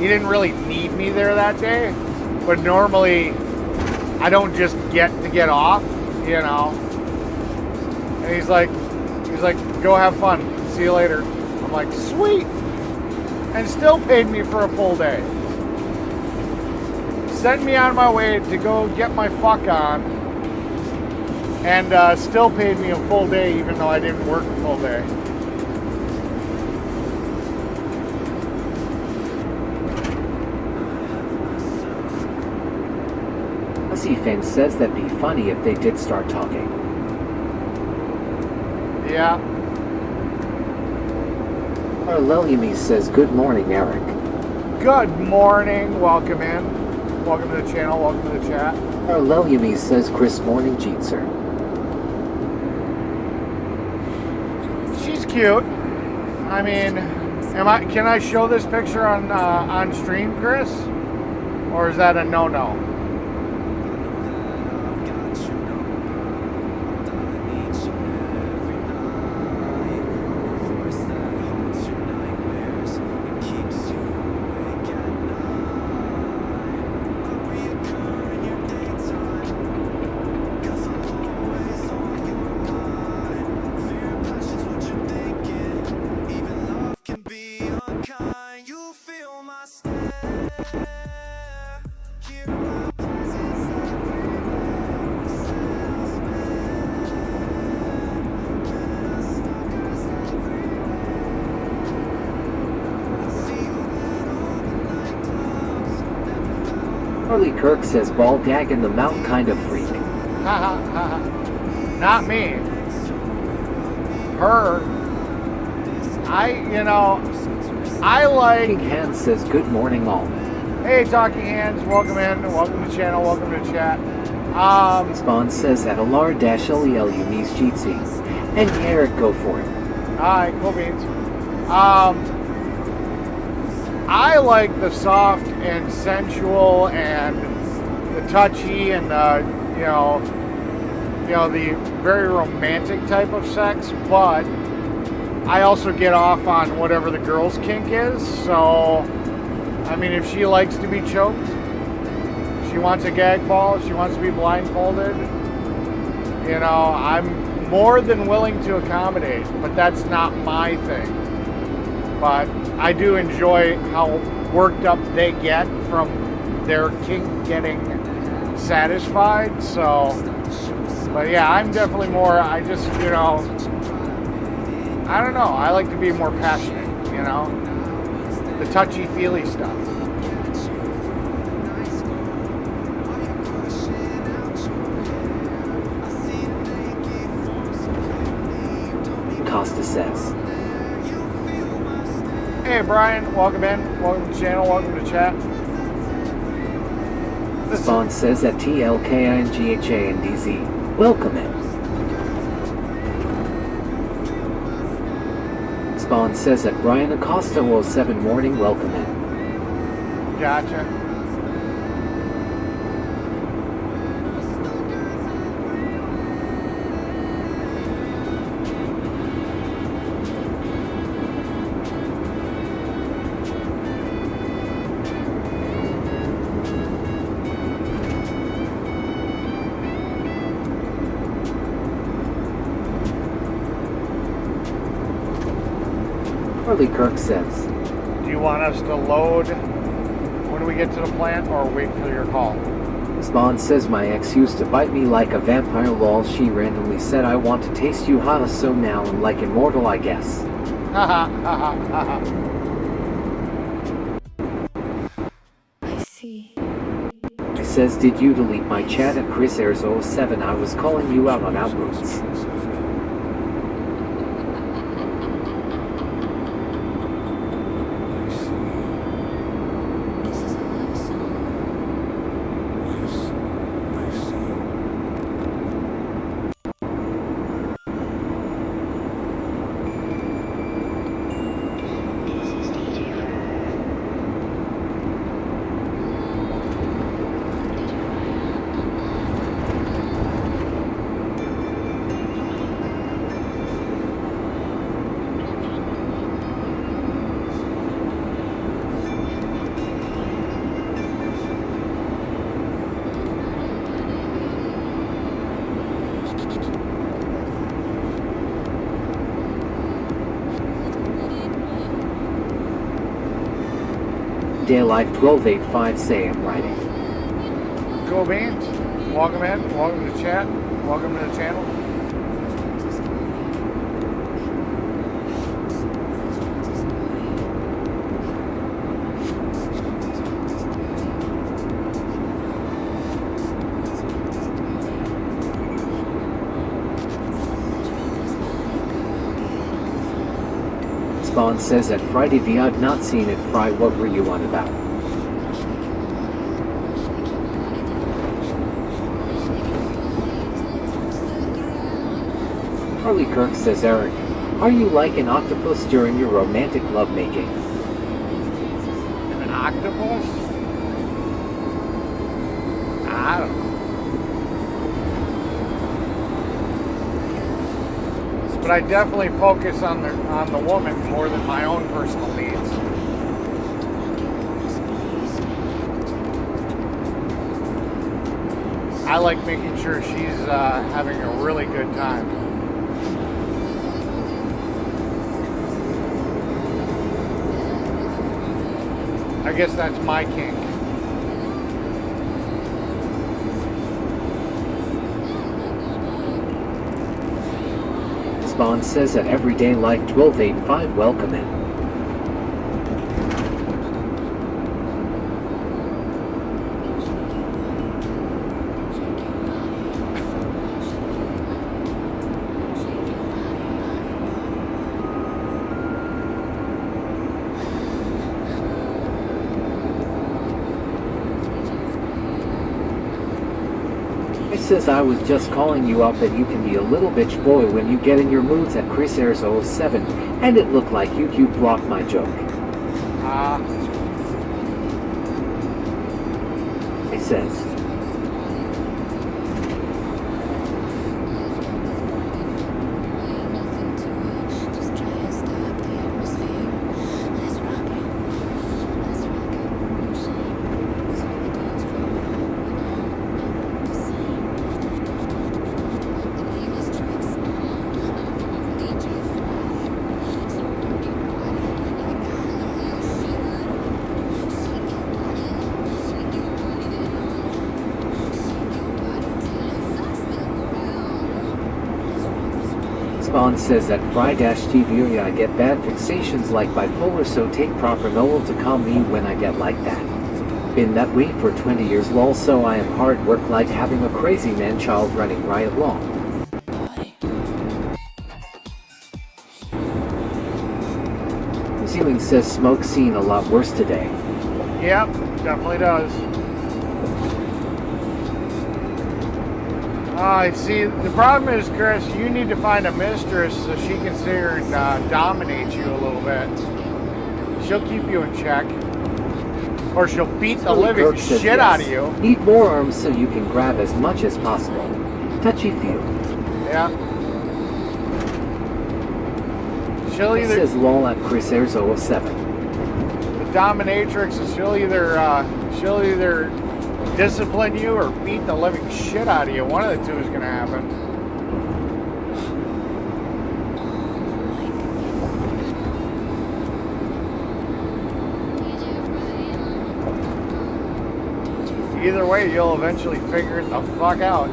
He didn't really need me there that day, but normally I don't just get off, you know. And he's like, go have fun. See you later. I'm like, sweet. And still paid me for a full day. Sent me on my way to go get my fuck on. And still paid me a full day even though I didn't work a full day. Messy Fence says that'd be funny if they did start talking. Yeah. Arleliumi says good morning, Eric. Good morning. Welcome in. Welcome to the channel. Welcome to the chat. Arleliumi says Chris morning, Jeetser. She's cute. I mean, can I show this picture on stream, Chris? Or is that a no-no? You feel my stare. Hear my Charlie Kirk says ball gag in the mouth kind of freak. Not me. Her. I like... Talking Hands says good morning all. Hey, Talking Hands, welcome in, welcome to the channel, welcome to the chat. Spawn says at alar-lel unis cheatsy. And Eric, go for it. Alright, cool beans. I like the soft and sensual and the touchy and the very romantic type of sex, but I also get off on whatever the girl's kink is. So, I mean, if she likes to be choked, she wants a gag ball, she wants to be blindfolded, I'm more than willing to accommodate, but that's not my thing. But I do enjoy how worked up they get from their kink getting satisfied. So, but yeah, I'm definitely more, I don't know, I like to be more passionate, the touchy-feely stuff. Costa says. Hey Brian, welcome in, welcome to the channel, welcome to chat. Spawn says at TLKINGHANDZ. Welcome in. Spawn says at Brian Acosta 07 morning, welcome in. Gotcha. Charlie Kirk says. Do you want us to load when we get to the plant or wait for your call? Spawn says my ex used to bite me like a vampire lol. She randomly said I want to taste you haha, so now I'm like immortal I guess. Haha, haha, haha. I see. He says did you delete my chat at Chris Airs 07? I was calling you out on outbursts. Daylife 1285 say I'm writing. Cool beans. Welcome in. Welcome to chat. Welcome to the channel. Spawn says at Friday V I've not seen it Fry, what were you on about? Charlie Kirk says Eric, are you like an octopus during your romantic lovemaking? An octopus? I don't know. But I definitely focus on the woman more than my own personal needs. I like making sure she's having a really good time. I guess that's my kink. Spawn says at Everyday Life 1285 welcome in. says I was just calling you up that you can be a little bitch boy when you get in your moods at Chris Airs 07, and it looked like you blocked my joke. It says, Spawn says at Fry-TV I get bad fixations like bipolar, so take propranolol to calm me when I get like that. Been that way for 20 years lol, so I am hard work like having a crazy man child running riot law. Ceiling says smoke seen a lot worse today. Yep, definitely does. See, the problem is, Chris, you need to find a mistress so she can sit here and dominate you a little bit. She'll keep you in check. Or she'll beat the living shit out of you. Need more arms so you can grab as much as possible. Touchy feel. Yeah. She'll either... It says lol at Chris Airs 07. The dominatrix is she'll either discipline you or beat the living shit out of you. One of the two is going to happen. Either way, you'll eventually figure it the fuck out.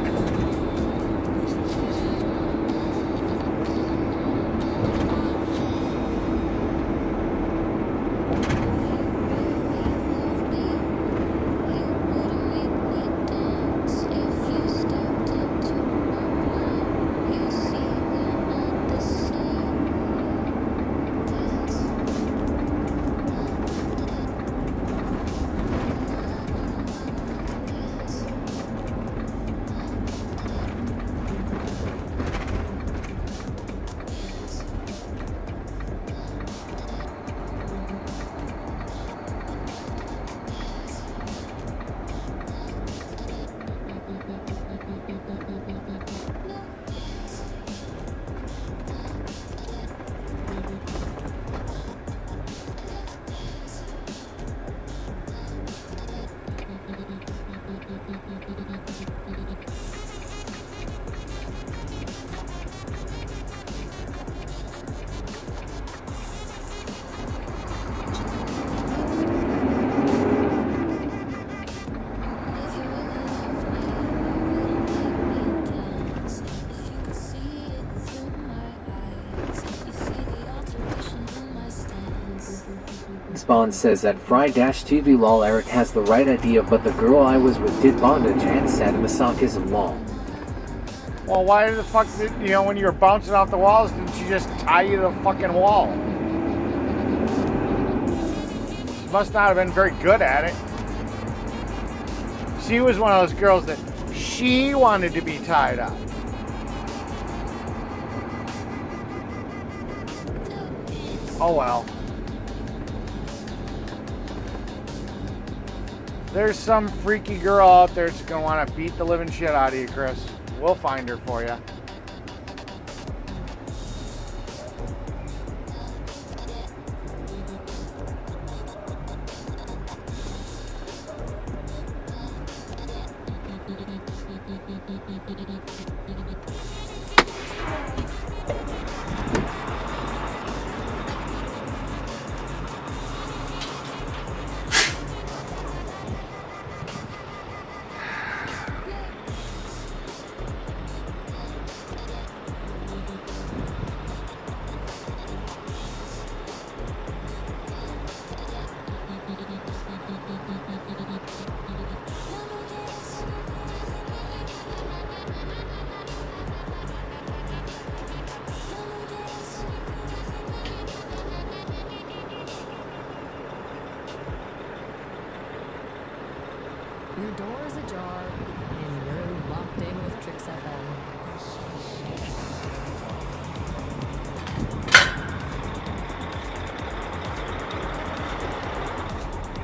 Spawn says at Fry-TV lol, Eric has the right idea, but the girl I was with did bondage and sadomasochism lol. Well, why the fuck did, when you were bouncing off the walls, didn't she just tie you to the fucking wall? She must not have been very good at it. She was one of those girls that she wanted to be tied up. Oh well. There's some freaky girl out there that's gonna want to beat the living shit out of you, Chris. We'll find her for you. Your door is ajar, and you're locked in with FM.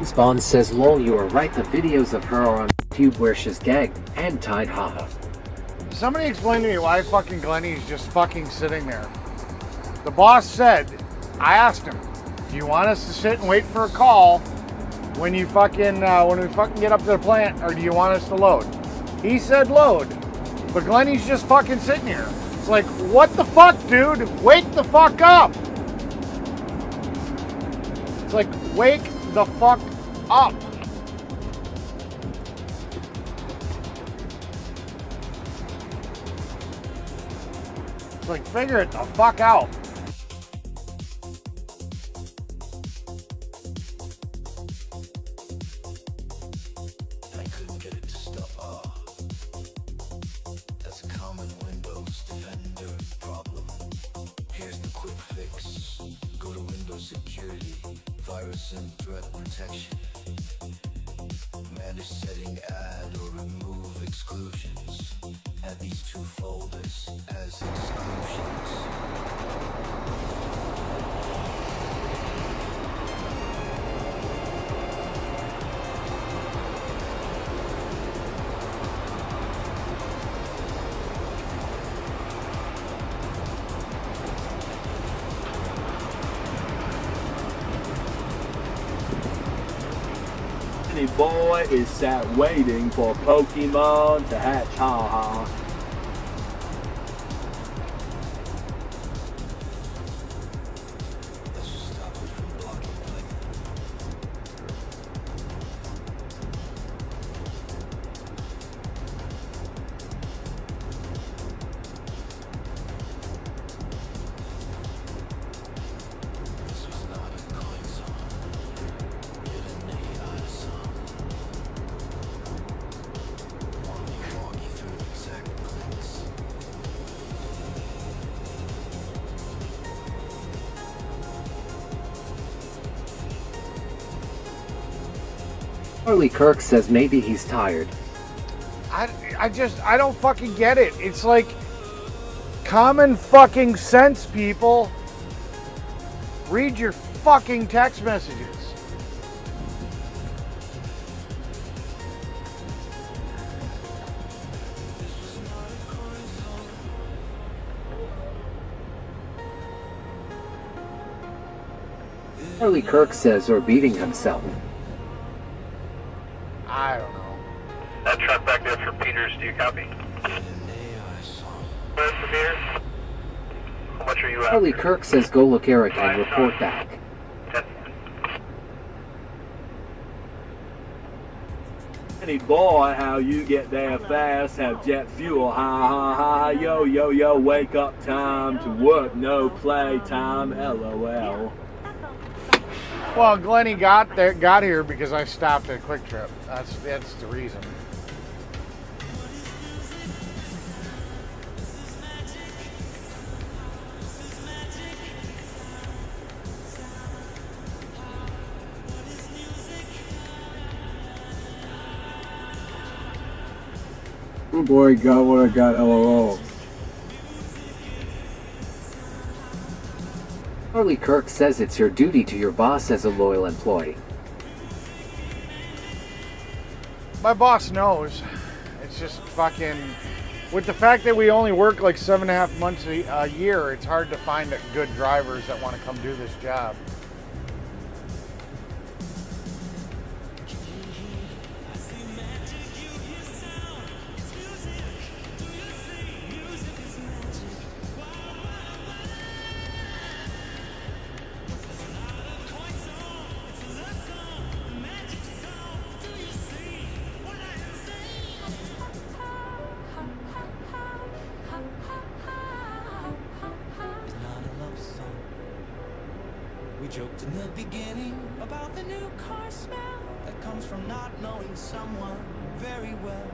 Spawn says, lol, you are right. The videos of her are on YouTube where she's gagged and tied, haha. Somebody explain to me why fucking Glenny's just fucking sitting there. The boss said, I asked him, do you want us to sit and wait for a call when you fucking, when we fucking get up to the plant, or do you want us to load? He said load, but Glenny's just fucking sitting here. It's like, what the fuck, dude? Wake the fuck up. It's like, wake the fuck up. It's like, figure it the fuck out. I couldn't get it to stop. That's a common Windows Defender problem. Here's the quick fix. Go to Windows Security, Virus and Threat Protection. Manage setting, add or remove exclusions. Add these two folders as exclusions. Any boy is sat waiting for Pokemon to hatch, haha. Charlie Kirk says maybe he's tired. I don't fucking get it. It's like common fucking sense, people. Read your fucking text messages. Charlie Kirk says, or beating himself. I don't know. That truck back there for Peters, do you copy? Where's the Peters? How much are you Charlie after? Kirk says, go look Eric and report back. Any boy, how you get there fast, have jet fuel, ha ha ha, yo yo yo, wake up time to work, no play time, lol. Well, Glenny got here because I stopped at Quick Trip. That's the reason. Oh boy, got what I got, lol. Charlie Kirk says it's your duty to your boss as a loyal employee. My boss knows. It's just fucking... With the fact that we only work like 7.5 months a year, it's hard to find good drivers that want to come do this job. We joked in the beginning about the new car smell that comes from not knowing someone very well.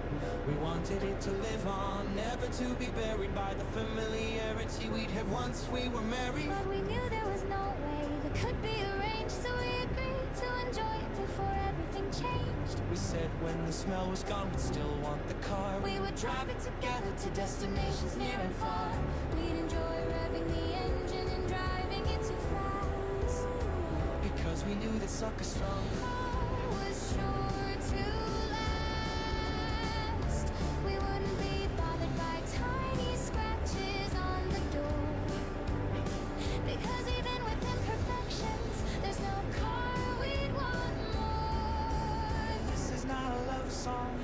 We wanted it to live on, never to be buried by the familiarity we'd have once we were married. But we knew there was no way that could be arranged, so we agreed to enjoy it before everything nothing changed. We said when the smell was gone, we'd still want the car. We would drive it together to destinations near and far. We'd enjoy revving the engine and driving it too fast. Because we knew that sucker strong Was sure to last. We wouldn't be bothered by tiny scratches on the door. Because even with imperfections, there's no car we'd want more. This is not a love song.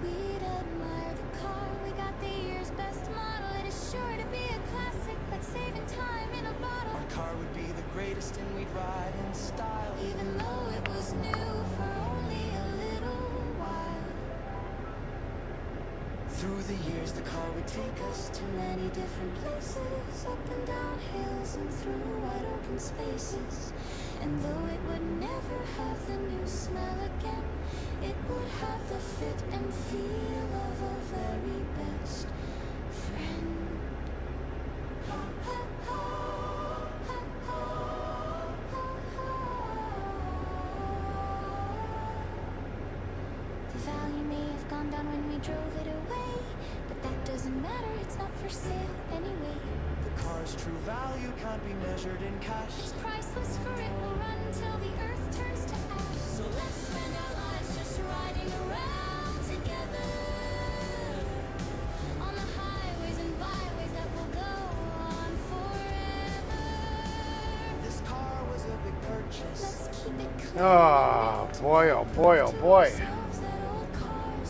We'd admire the car. We got the year's best model. It is sure to be a classic, like saving time in a bottle. Our car would be the greatest and we'd ride in style. Even though it was new for only a little while. Through the years, the car would take us To many different places, up and down hills and through wide open spaces. And though it would never have the new smell again, it would have the fit and feel of a very best friend. The value may have gone down when we drove it away, but that doesn't matter, it's not for sale anyway. The car's true value can't be measured in cash. It's priceless, for it will run until the earth turns to ash. So let's spend our lives just riding around together on the highways and byways that will go on forever. This car was a big purchase. Let's keep it clean. Oh boy, oh boy, oh boy.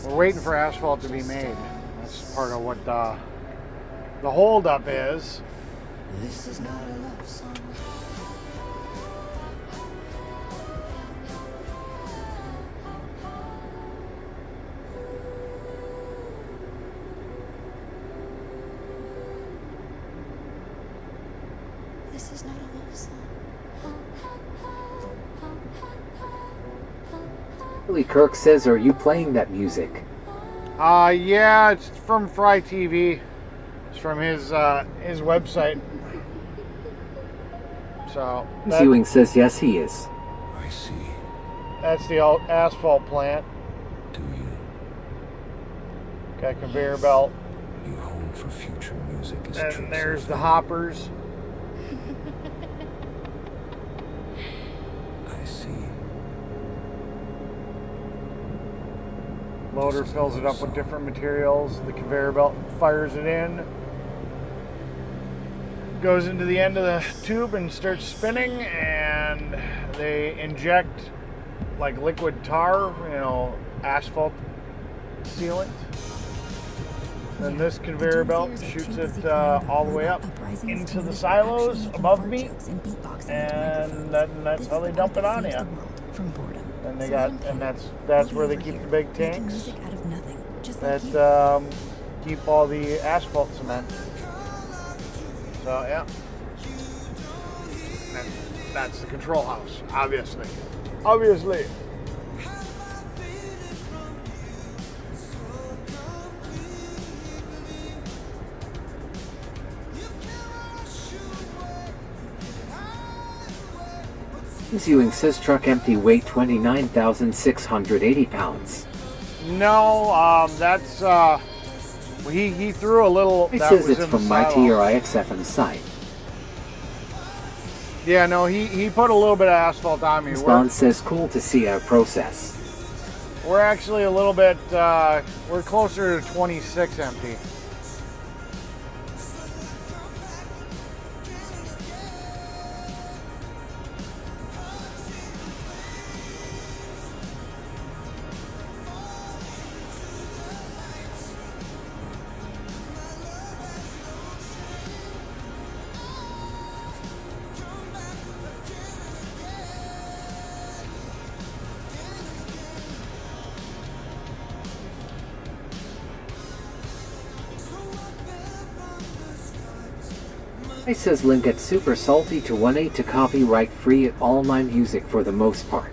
We're waiting for asphalt to be made. That's part of what the holdup is. This is not a love song. This is not a love song. Billy Kirk says, are you playing that music? Yeah, it's from Fry TV. It's from his website. So Ewing says, yes, he is. I see. that's the asphalt plant. Do you? Got conveyor belt. You home for future music is And there's the hoppers. I see. Loader fills it up with different materials. The conveyor belt fires it in. Goes into the end of the tube and starts spinning, and they inject like liquid tar, asphalt sealant. Then this conveyor belt shoots it all the way up into the silos above me, and that's how they dump it on you. And they got, and that's where they keep the big tanks that keep all the asphalt cement. So yeah, and that's the control house, obviously. Ewing says truck empty, weight 29,680 pounds. No, that's he threw a little. He that says was it's in from the my silo. TRIXFM site. Yeah, no, he put a little bit of asphalt on me. Spawn says cool to see our process. We're actually a little bit. We're closer to 26 empty. It says link at super salty to 1.8 to copyright free at all my music for the most part.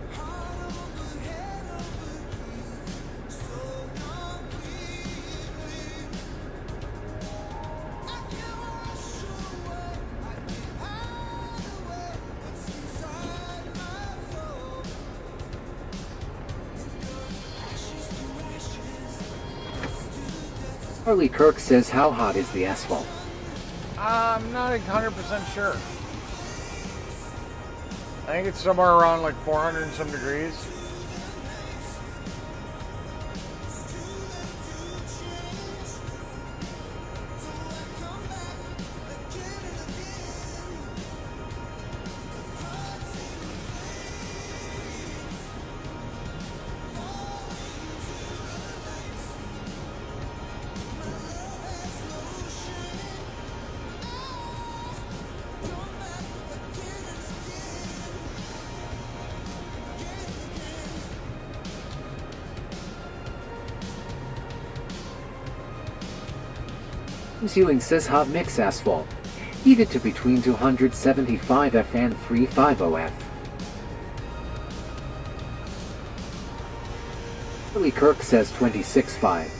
Charlie Kirk says, how hot is the asphalt? I'm not 100% sure. I think it's somewhere around like 400 and some degrees. Ewing says hot mix asphalt. Heated to between 275F and 350F. Charlie Kirk says 26.5.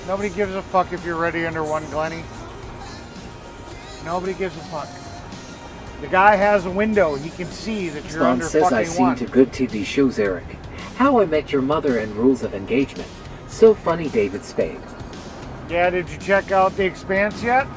Nobody gives a fuck if you're ready under one, Glenny. Nobody gives a fuck. The guy has a window. He can see that you're under says fucking I've seen one. two good TV shows, Eric. How I Met Your Mother and Rules of Engagement. So funny, David Spade. Yeah, did you check out The Expanse yet?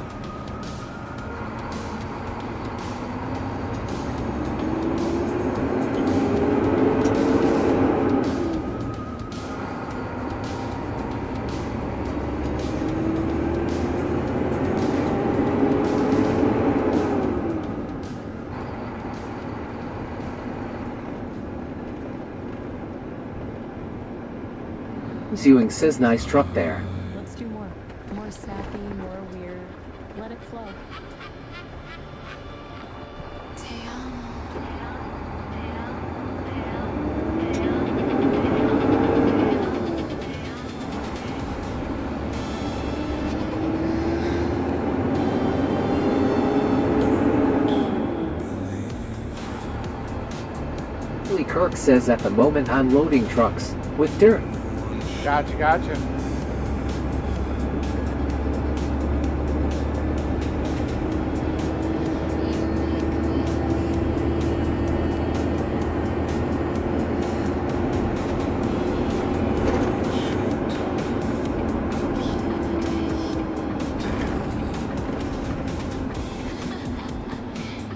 Ewing says nice truck there. Let's do more. More snappy, more weird. Let it flow. Charlie Kirk says at the moment I'm loading trucks with dirt. Gotcha, gotcha.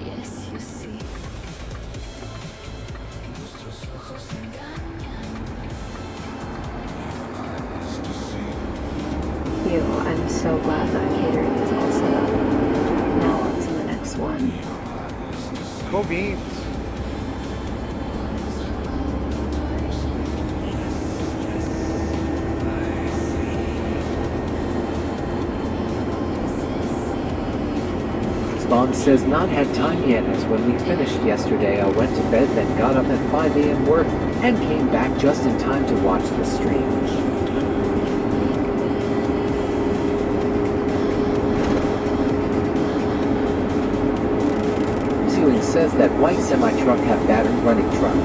Yes, you see. Phew, I'm so glad that catering is all set up. Now on to the next one. Cool beans. Spawn says not had time yet, as when we finished yesterday I went to bed, then got up at 5 a.m. work and came back just in time to watch the stream. Ewing says that white semi-truck have battery running truck.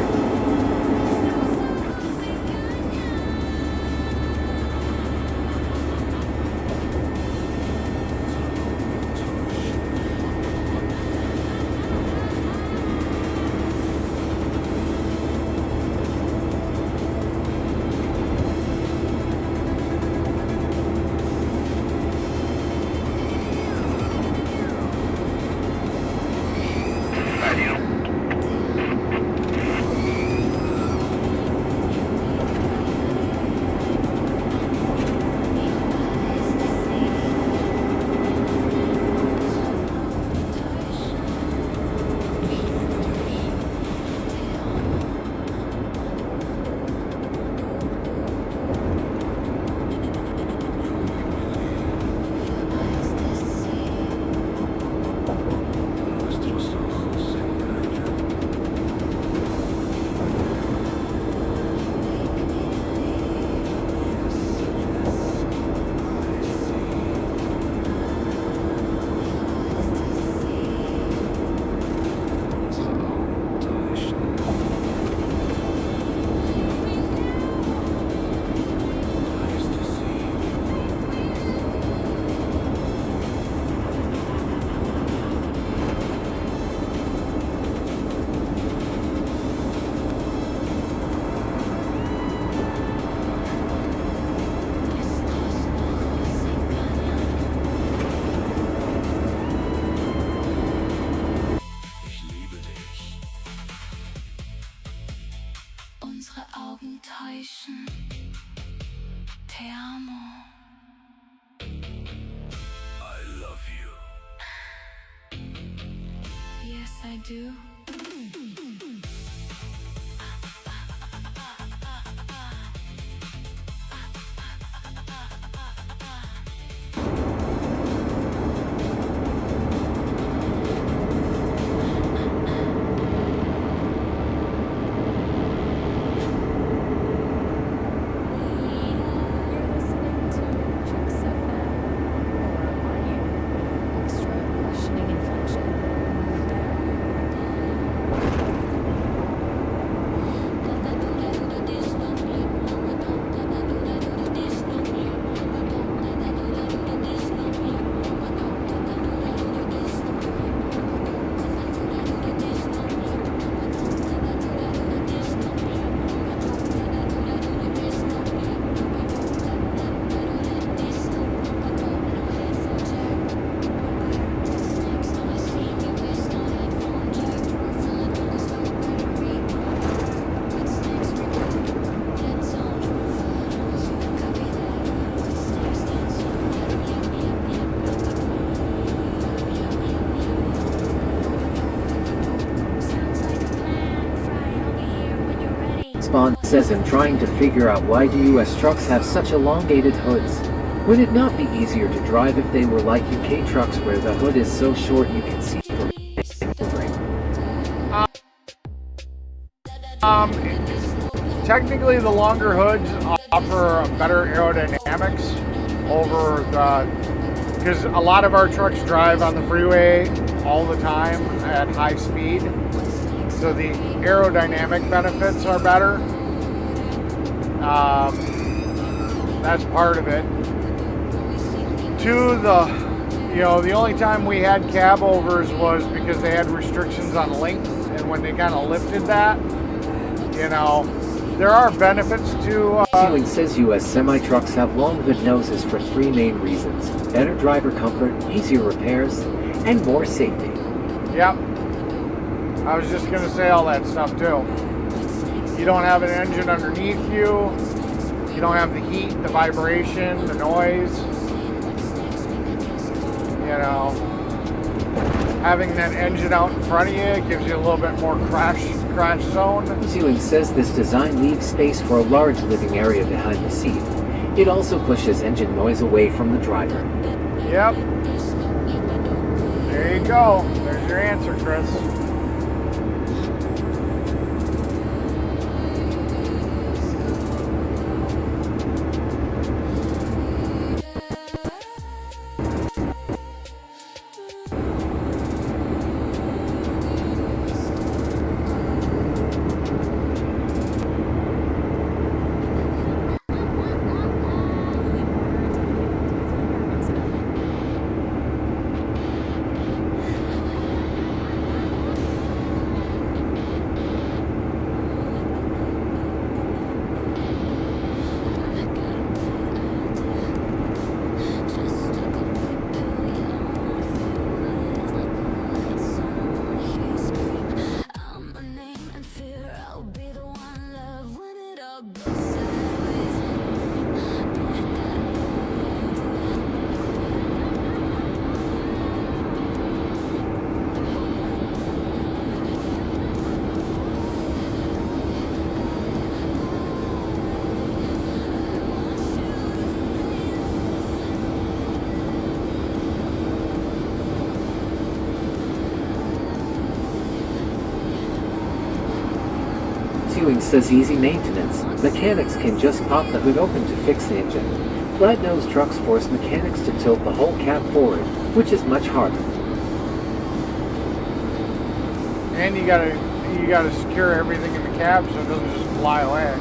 to. You're listening to Tricks FM. Or are you? Extra questioning inflection. Spawn says I'm trying to figure out why the US trucks have such elongated hoods. Would it not be easier to drive if they were like UK trucks where the hood is so short you can see from maneuvering? Technically the longer hoods offer better aerodynamics over the, because a lot of our trucks drive on the freeway all the time at high speed, so the aerodynamic benefits are better. That's part of it. Two, the only time we had cab overs was because they had restrictions on length, and when they kind of lifted that, there are benefits to. Ceiling says US semi-trucks have long hood noses for three main reasons: better driver comfort, easier repairs, and more safety. Yep. I was just going to say all that stuff too. You don't have an engine underneath you. You don't have the heat, the vibration, the noise. Having that engine out in front of you gives you a little bit more crash zone. Ceiling says this design leaves space for a large living area behind the seat. It also pushes engine noise away from the driver. Yep. There you go. There's your answer, Chris. Says easy maintenance. Mechanics can just pop the hood open to fix the engine. Flat-nosed trucks force mechanics to tilt the whole cab forward, which is much harder. And you gotta secure everything in the cab so it doesn't just fly away.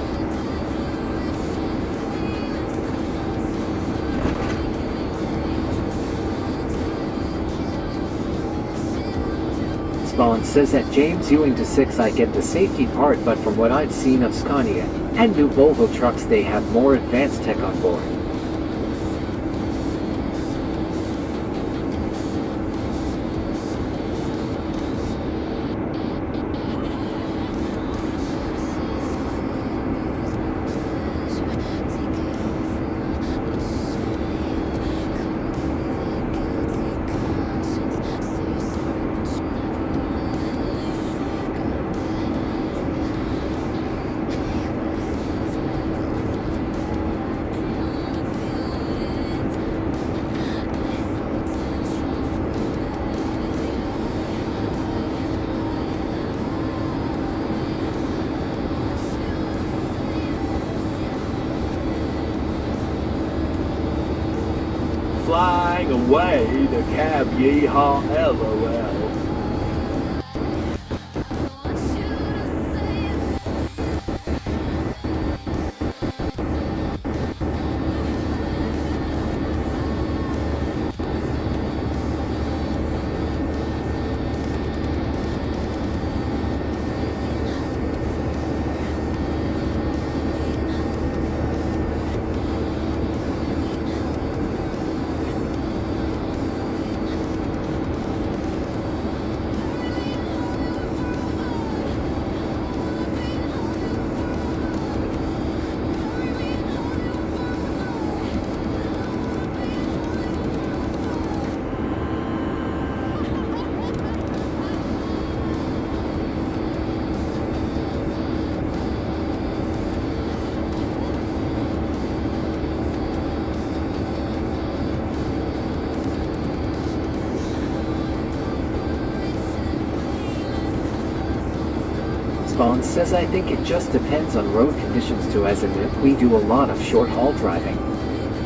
Spawn says at James Ewing to 6 I get the safety part, but from what I've seen of Scania and new Volvo trucks they have more advanced tech on board. flying away, the cab yeehaw LOL. Spawn says I think it just depends on road conditions too, as in if we do a lot of short haul driving.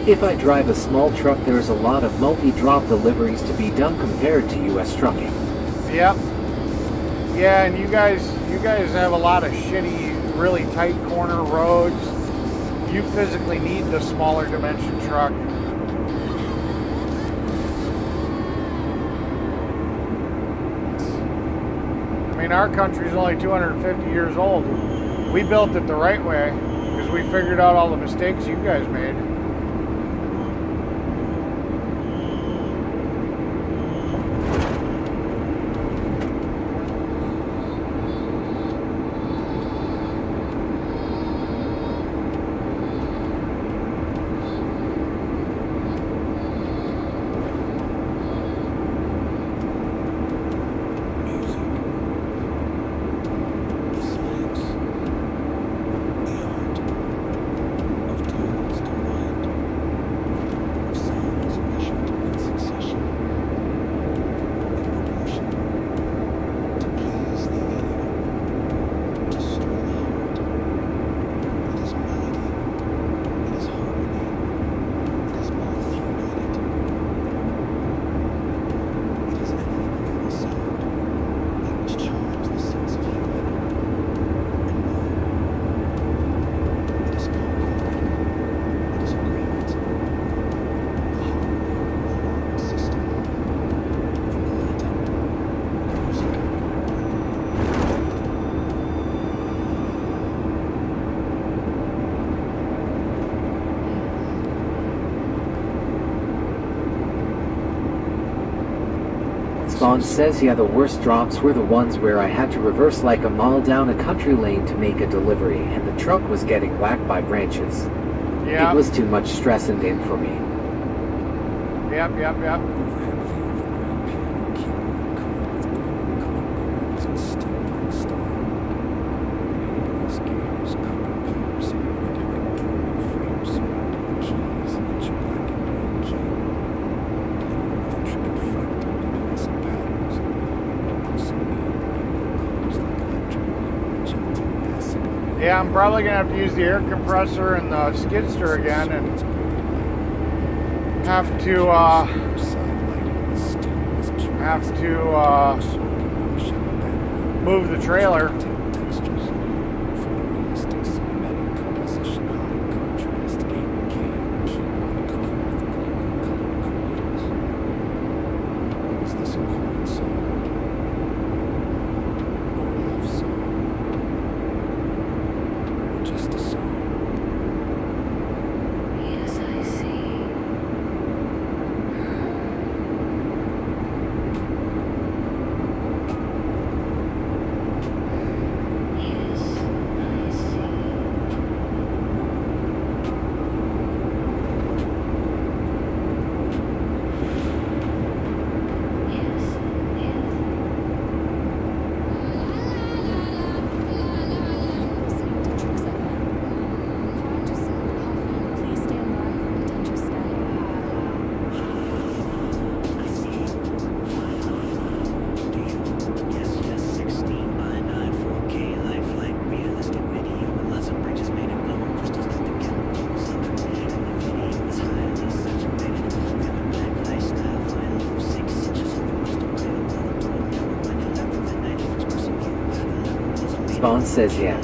If I drive a small truck, there's a lot of multi-drop deliveries to be done compared to US trucking. Yep. Yeah, and you guys have a lot of shitty, really tight corner roads. You physically need the smaller dimension truck. I mean, our country's only 250 years old. We built it the right way because we figured out all the mistakes you guys made. Spawn says yeah, the worst drops were the ones where I had to reverse like a mile down a country lane to make a delivery and the truck was getting whacked by branches. Yeah. It was too much stress and in for me. Yep. Yeah, I'm probably gonna have to use the air compressor and the skidster again, and have to move the trailer. Spawn says yeah.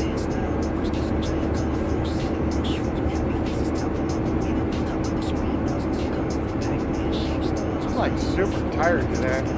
I'm like super tired today.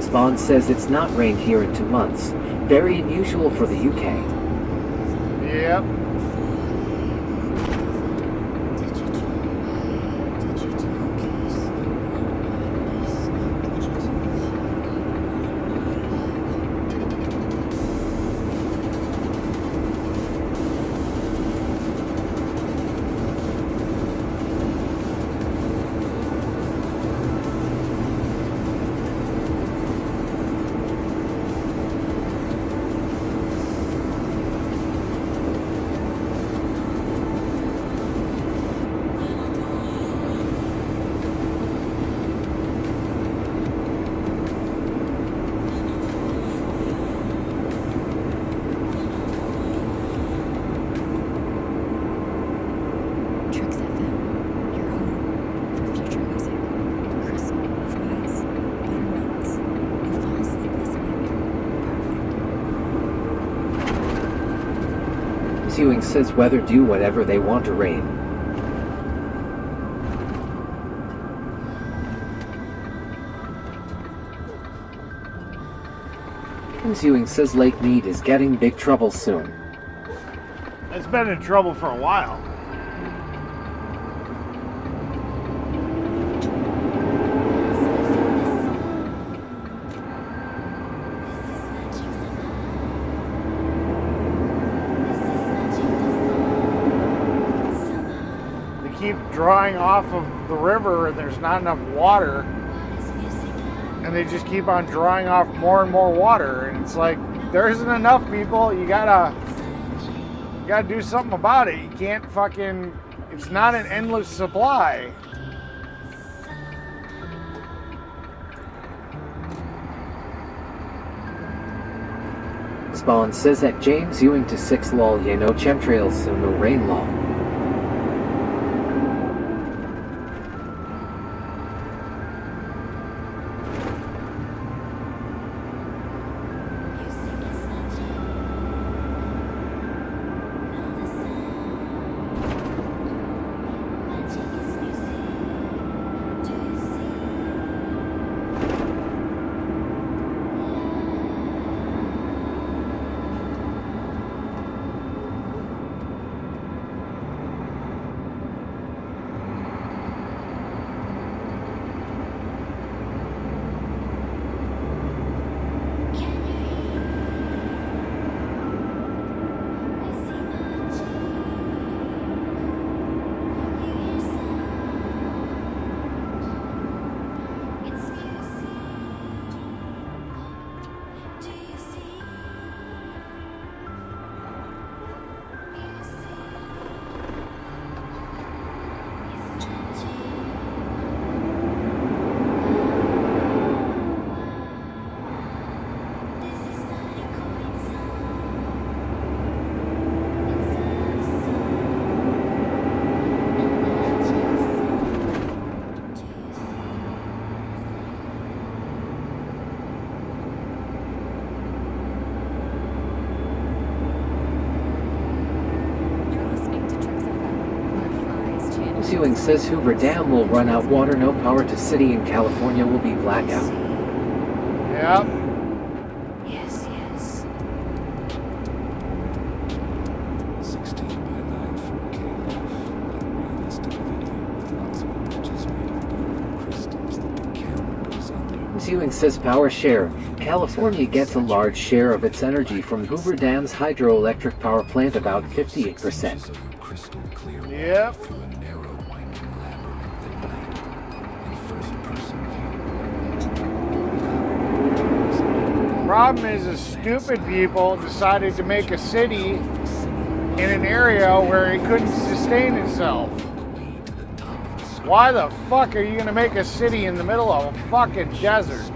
Spawn says it's not rained here in 2 months. Very unusual for the UK. Yep. Ewing says weather do whatever they want to rain. Ewing says Lake Mead is getting big trouble soon. It's been in trouble for a while. Keep drawing off of the river and there's not enough water, and they just keep on drawing off more and more water, and it's like there isn't enough, people. You gotta do something about it. You can't fucking, it's not an endless supply. Spawn says that James Ewing to 6 lol ye no chemtrails so no rain law. Ewing says Hoover Dam will run out water, no power to city in California will be blackout. Yep. Yes, yes. 16 by 9 4K realistic video with lots of bridges made of glowing crystals that the camera goes under. Ewing says power share. California gets a large share of its energy from Hoover Dam's hydroelectric power plant, about 58%. Crystal clear Yep. through a narrow winding labyrinth at night in first-person view. Problem is, the stupid people decided to make a city in an area where it couldn't sustain itself. Why the fuck are you gonna make a city in the middle of a fucking desert?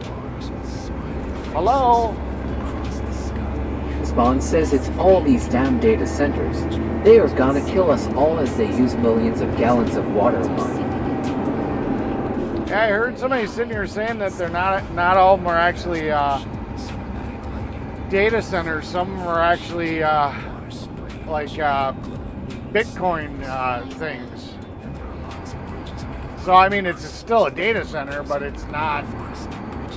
Hello? Spawn says it's all these damn data centers. They are gonna kill us all as they use millions of gallons of water a month. Yeah, I heard somebody sitting here saying that they're not all of them are actually data centers. Some of them are actually like Bitcoin things. So I mean, it's still a data center, but it's not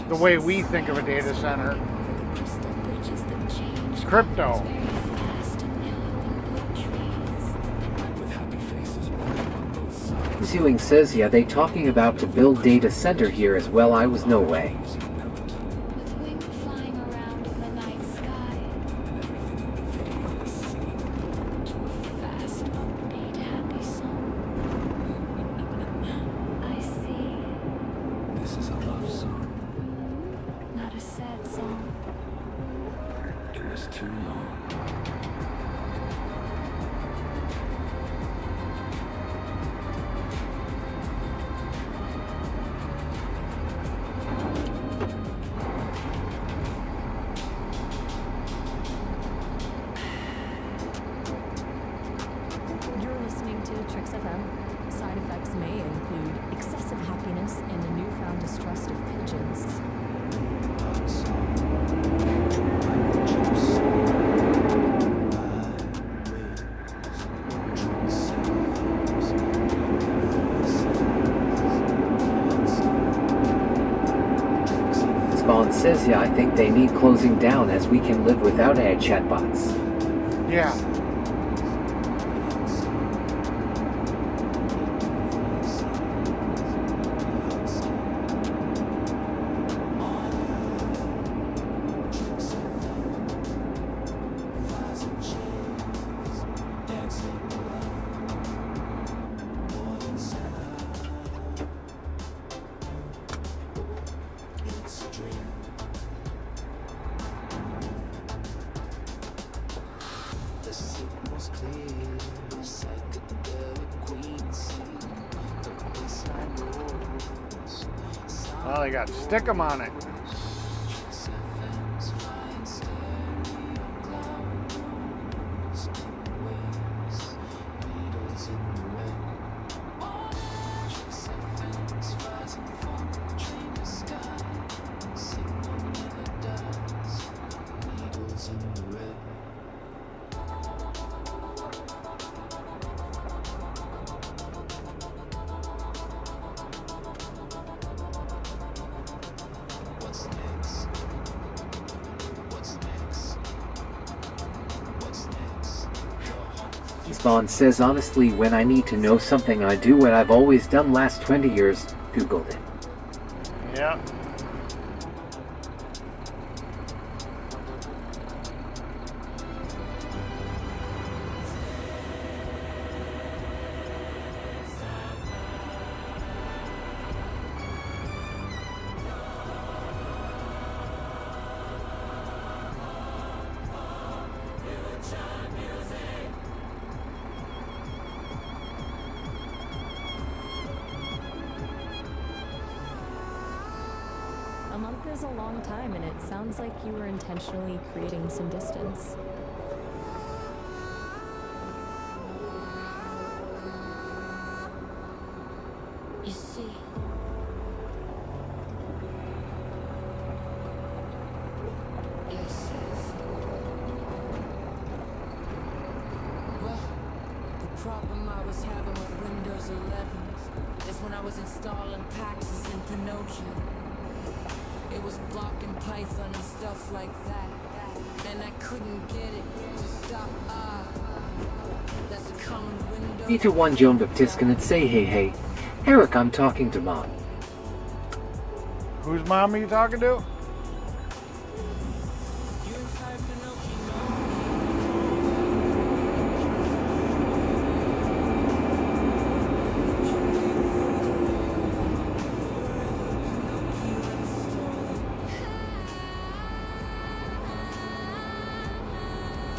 the way we think of a data center. It's crypto. Ewing says, yeah, they talking about to build data center here as well. I was no way. This is a love song. Not a sad song. It was too long. You're listening to Tricks FM. Side effects may include excessive happiness and a newfound distrust of pigeons. Spawn says, yeah, I think they need closing down as we can live without AI chatbots. Yeah. Well, they got stick 'em on it. Spawn says, honestly, when I need to know something, I do what I've always done last 20 years, Googled it. Yeah. A month is a long time, and it sounds like you were intentionally creating some distance. You see, yes, yes. Well, the problem I was having with Windows Windows 11s. That's when I was installing Paxos in Pinocchio. It was blocking Python and stuff like that. And I couldn't get it to stop. That's a common window. Peter 1 Joan Baptiscan and say hey. Eric, I'm talking to Mom. Whose mom are you talking to?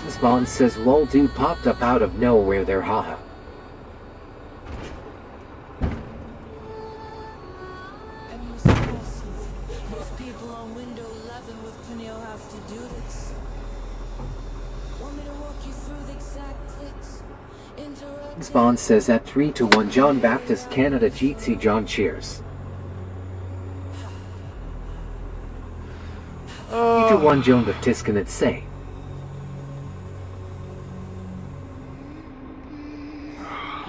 Spawn says lol dude popped up out of nowhere there haha. Most people on Windows 11 with Peniel have to do this. Want me to walk you through the exact clicks? Interrupt. Spawn says at 3-1 John Baptist Canada GT John cheers. 3-1 Joan Baptiscan and say.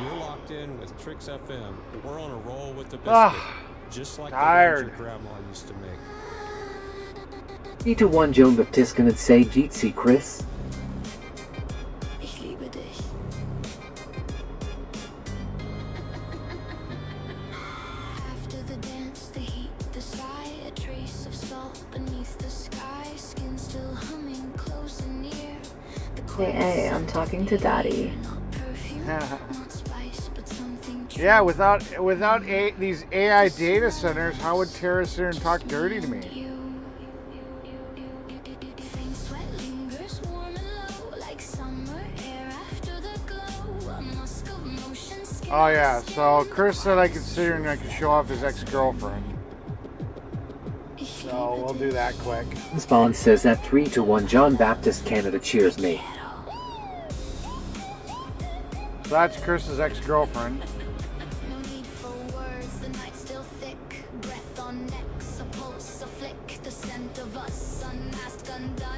You're locked in with Tricks FM. We're on a roll with the biscuit. Just like tired. the ones your grandma used to make. 3-1 Joan Baptiscan and say GT Chris. Ich liebe dich. After the dance, the heat, the sigh, a trace of salt beneath the sky, skin still humming close and near. Hey, I'm talking to Daddy. Yeah, without these AI data centers, how would Tara sit here and talk dirty to me? Oh yeah, so Chris said I could sit here and I could show off his ex-girlfriend. So we'll do that quick. Spawn says at 3-1 John Baptist Canada cheers me. So that's Chris's ex-girlfriend.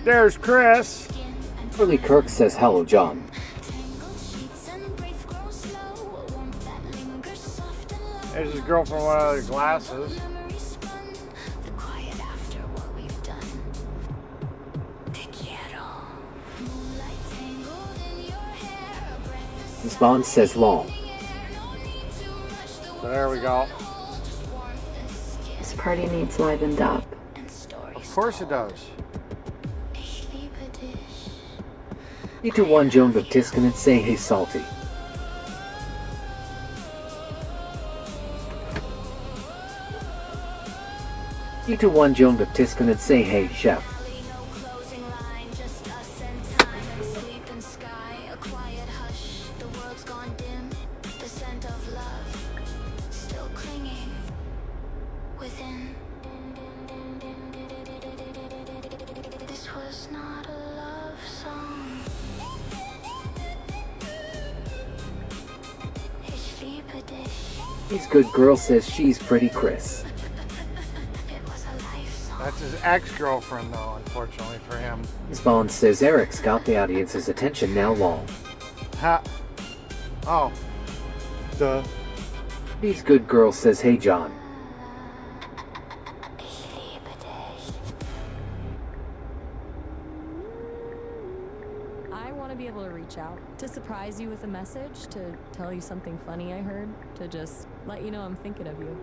There's Chris. Billy Kirk says hello John. There's his girlfriend with one of the glasses. Spawn says long. So there we go. This party needs livened up. Of course it does. 3-1 Joan Baptiscan and say hey salty. 3-1 Joan Baptiscan and say hey chef. He's good girl says she's pretty Chris. That's his ex-girlfriend though, unfortunately for him. Spawn says Eric's got the audience's attention now long. Ha. Oh. Duh. He's good girl says hey John. I want to be able to reach out, to surprise you with a message, to tell you something funny I heard, to just let you know I'm thinking of you.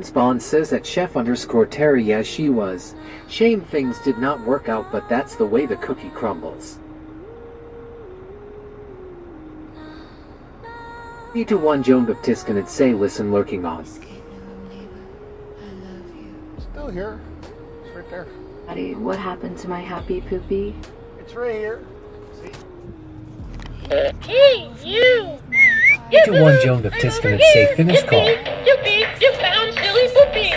Spawn says that chef_Terry as she was. Shame things did not work out, but that's the way the cookie crumbles. 3-1 Joan Baptiscan and say listen lurking on. Still here. It's right there. Daddy, what happened to my happy poopy? It's right here. See? Hey, you! 3-1 Joan Baptiscan and say finish call. Yippee! You found silly poopy!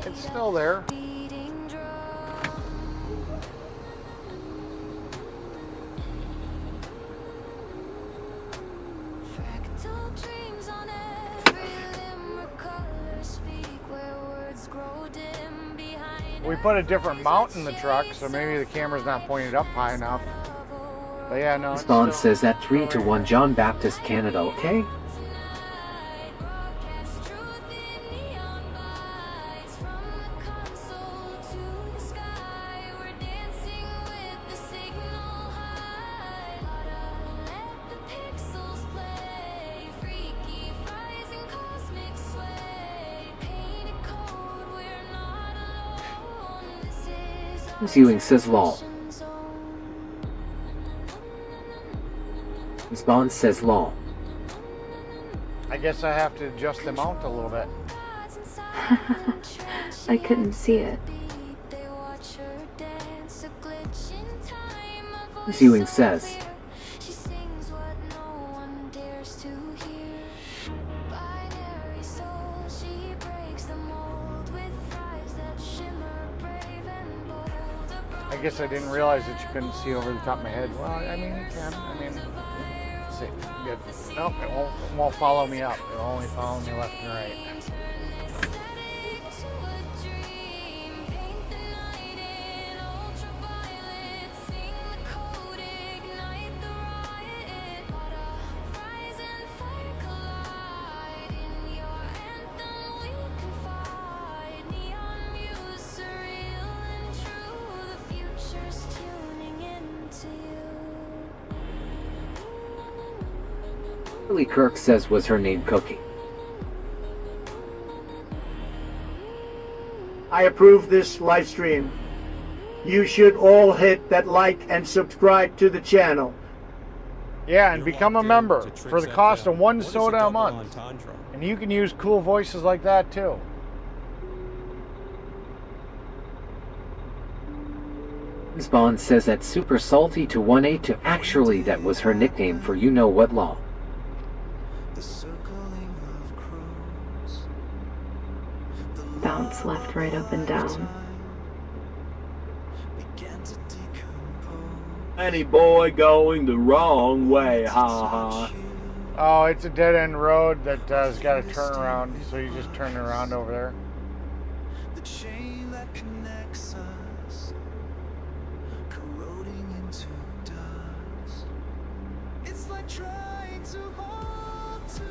It's still there. We put a different mount in the truck, so maybe the camera's not pointed up high enough. But yeah, no. it's Spawn still- says at 3-1 John Baptist Canada, okay? Ewing says lol. Spawn says lol. I guess I have to adjust the mount a little bit. I couldn't see it. Ewing says. I guess I didn't realize that you couldn't see over the top of my head. Well, I mean, you can. I mean, let's see. Good. Nope, it won't follow me up. It'll only follow me left and right. Charlie Kirk says was her name Cookie. I approve this live stream. You should all hit that like and subscribe to the channel. Yeah, and become a member for the cost of one soda a month. And you can use cool voices like that too. Spawn says that super salty to 1-8 to actually that was her nickname for you know what law. Bounce left, right, up, and down. Any boy going the wrong way, ha ha. Oh, it's a dead-end road that has got a turnaround, so you just turn around over there. The chain that connects us, corroding into dust. It's like trying to hold to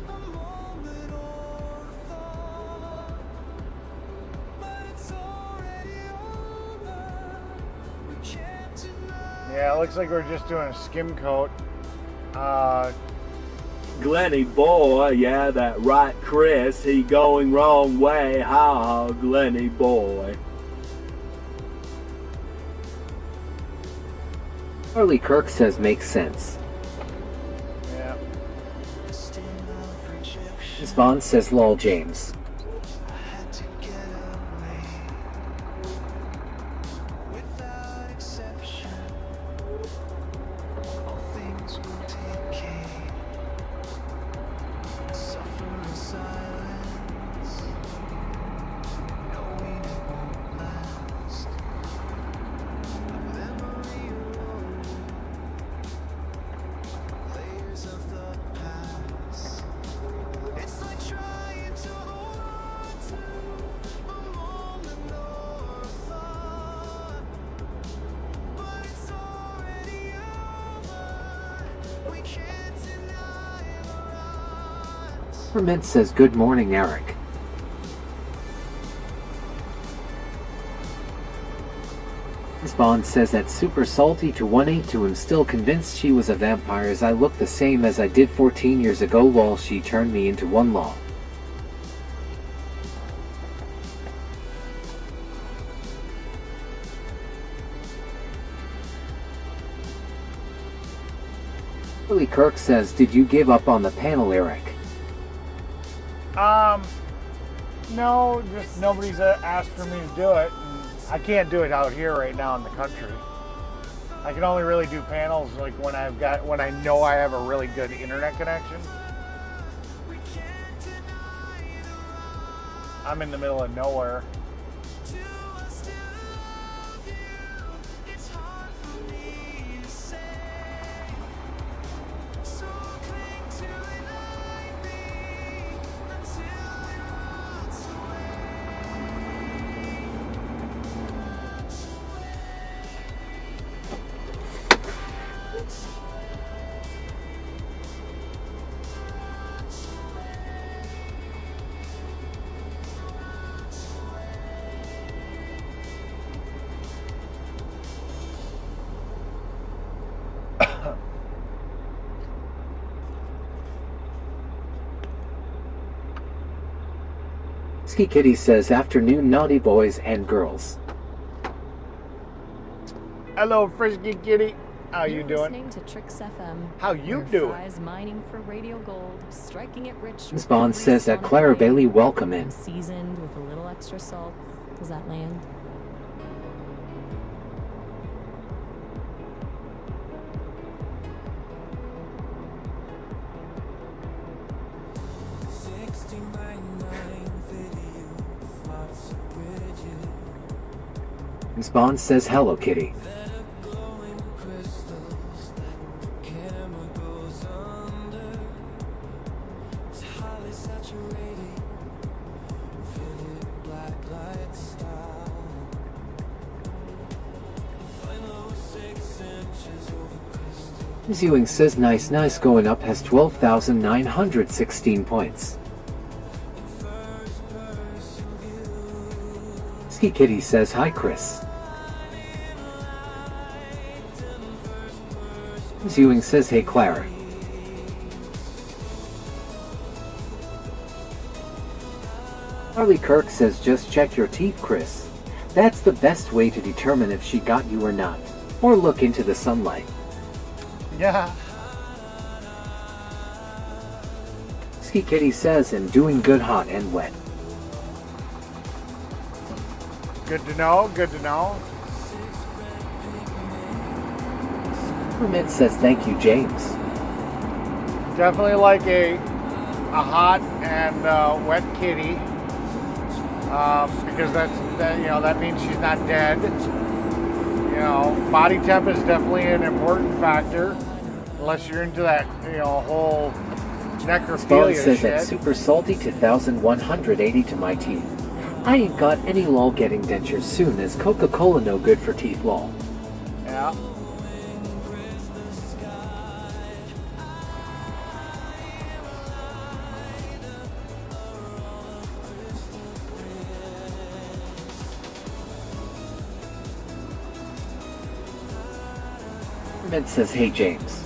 a moment or a thought, but it's already over. We can't deny. Yeah, it looks like we're just doing a skim coat. Glenny boy, yeah, that right, Chris. He going wrong way, ha ha, Glenny boy. Charlie Kirk says makes sense. Yeah. Spawn says lol James. Without exception, all things will decay, suffer in silence, knowing it won't last. A memory eroded, layers of the past. It's like trying to hold on to a moment or a thought, but it's already over. We can't deny the rot. Ferment says good morning Eric. Spawn says that super salty to 1-8 to him still convinced she was a vampire as I look the same as I did 14 years ago lol she turned me into one law. Charlie Kirk says did you give up on the panel Eric? No, just nobody's asked for me to do it. And I can't do it out here right now in the country. I can only really do panels like when I know I have a really good internet connection. I'm in the middle of nowhere. Ski Kitty says afternoon naughty boys and girls. Hello, Frisky Kitty. How you You're doing? listening to Tricks FM. How you where doing? Fry's mining for radio gold, striking it rich. with Spawn every says that sonic Clara wave, Bailey welcome in. and seasoned with a little extra salt. Does that land? Spawn says hello Kitty. Ms. Ewing says nice going up has 12,916 points. Ski Kitty says hi Chris. Ms. Ewing says hey Clara. Harley Kirk says just check your teeth Chris. That's the best way to determine if she got you or not. Or look into the sunlight. Yeah. Ski Kitty says and doing good hot and wet. Good to know, good to know. Permit says thank you James. Definitely like a hot and wet kitty. Because that means she's not dead. Body temp is definitely an important factor. Unless you're into that, whole necrophilia Spawn says shit. that super salty 2,180 to my teeth. I ain't got any lol getting dentures soon as Coca-Cola no good for teeth lol. Yeah. Permit says hey James.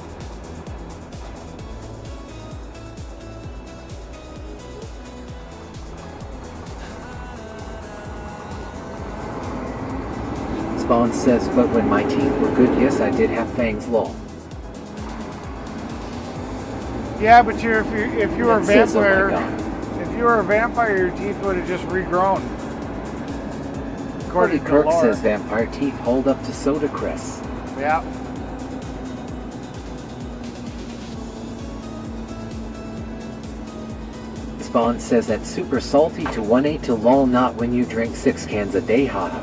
Spawn says, but when my teeth were good, yes, I did have fangs, lol. Yeah, but if you were a It says, oh my vampire, God. if you were a vampire, your teeth would have just regrown. Harley According to Kirk lore. says vampire teeth hold up to soda Chris. Yeah. Spawn says that super salty to 1.8 to lol not when you drink 6 cans a day haha.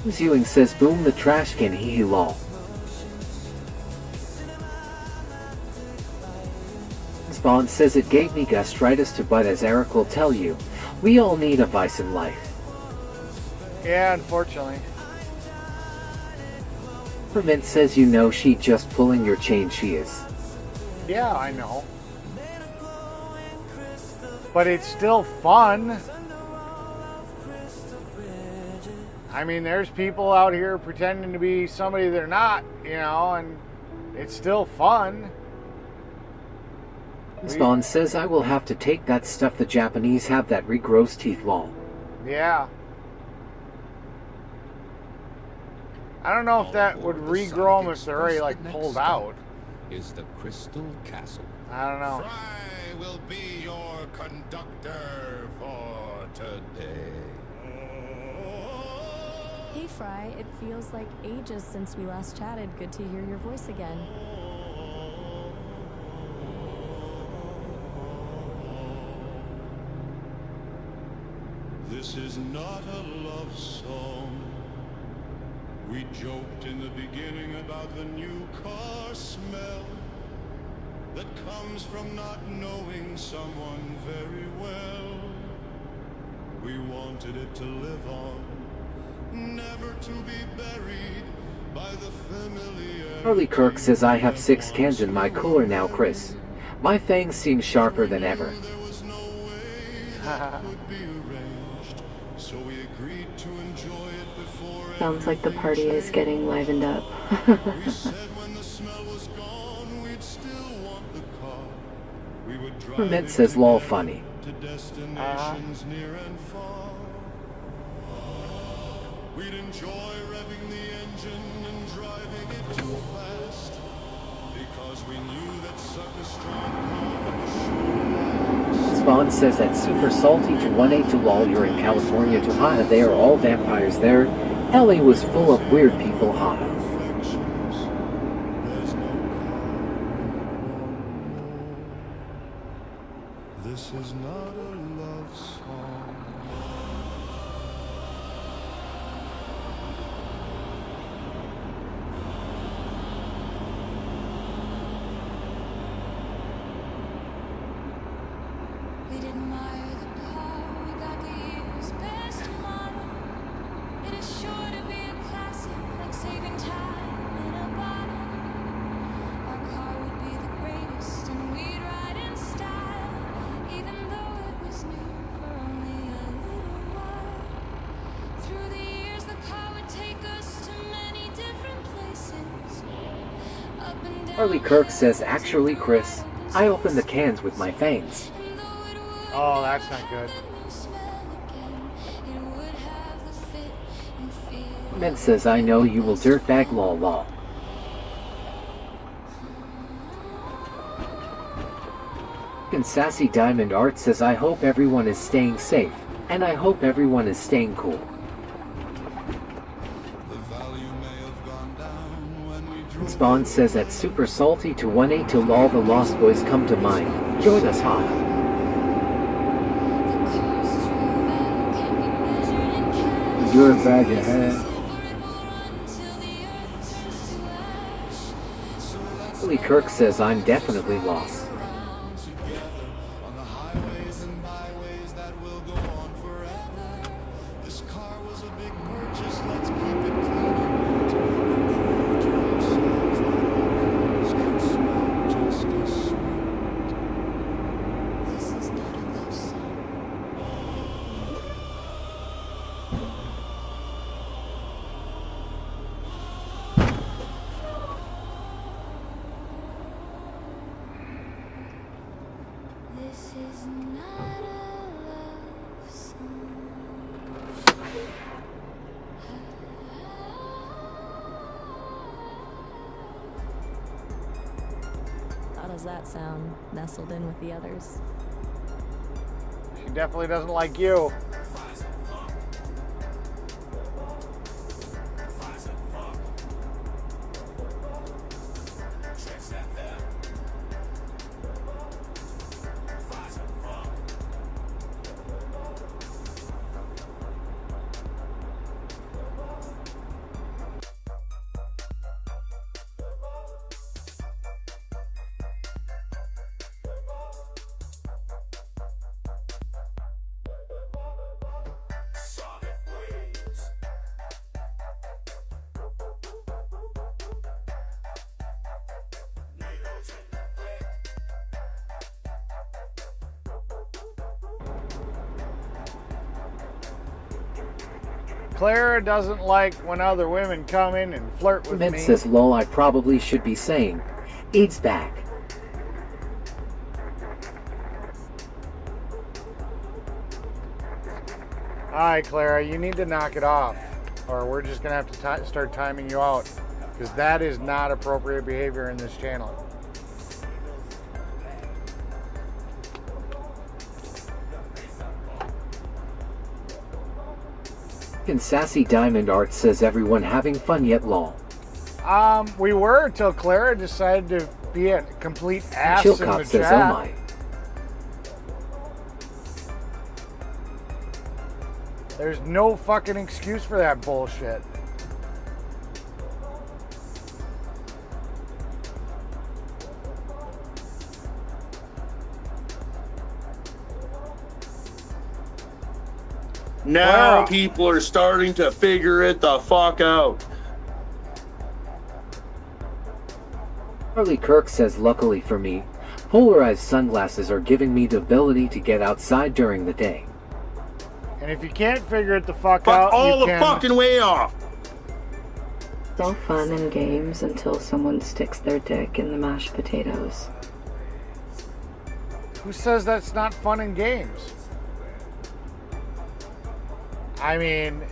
Ms. Ewing says boom the trash can hee hee lol. Spawn says it gave me gastritis to but as Eric will tell you, we all need a vice in life. Yeah, unfortunately. Permit says you know she just pulling your chain she is. Yeah, I know. But it's still fun. I mean, there's people out here pretending to be somebody they're not, and it's still fun. Spawn says I will have to take that stuff the Japanese have that regrows teeth lol. Yeah. I don't know if that would regrow them if they're already pulled out. Is the Crystal Castle. I don't know. I will be your conductor for today. Hey Fry, it feels like ages since we last chatted. Good to hear your voice again. This is not a love song. We joked in the beginning about the new car smell that comes from not knowing someone very well. We wanted it to live on, never to be buried by the familiar. Harley Kirk says I have 6 cans in my cooler now Chris. My fangs seem sharper than ever. Sounds like the party is getting livened up. Mint says lol funny. We'd enjoy revving the engine and driving it too fast, because we knew that sucker strong Spawn says that super salty to 1-8 to lol, you're in California to haha, they are all vampires there. LA was full of weird people haha. This is not a love song. We'd admire the car, we got the year's best model. It is sure to be a classic, like saving time in a bottle. Our car would be the greatest, and we'd ride in style, even though it was new for only a little while. Through the years, the car would take us to many different places. Up and down. Harley Kirk says actually Chris, I open the cans with my fangs. Oh, that's not good. Mint says I know you will dirtbag lol lol. And Sassy Diamond Art says I hope everyone is staying safe, and I hope everyone is staying cool. And Spawn says that super salty to 1-8 to lol, the Lost Boys come to mind. Join us haha. You're a bag of hair. Billy Kirk says I'm definitely lost. This is not a love song. How does that sound, nestled in with the others? She definitely doesn't like you. Clara doesn't like when other women come in and flirt with Mint me. says lol, I probably should be saying AIDS back. Alright, Clara, you need to knock it off, or we're just going to have to start timing you out, because that is not appropriate behavior in this channel. And Sassy Diamond Art says everyone having fun yet lol. We were until Clara decided to be a complete ass in the Chilcott says chat. oh my. There's no fucking excuse for that bullshit. Now people are starting to figure it the fuck out. Charlie Kirk says luckily for me, Polarized sunglasses are giving me the ability to get outside during the day. And if you can't figure it the fuck Fuck out, all you the can... fucking way off. It's all fun and games until someone sticks their dick in the mashed potatoes. Who says that's not fun and games? I mean,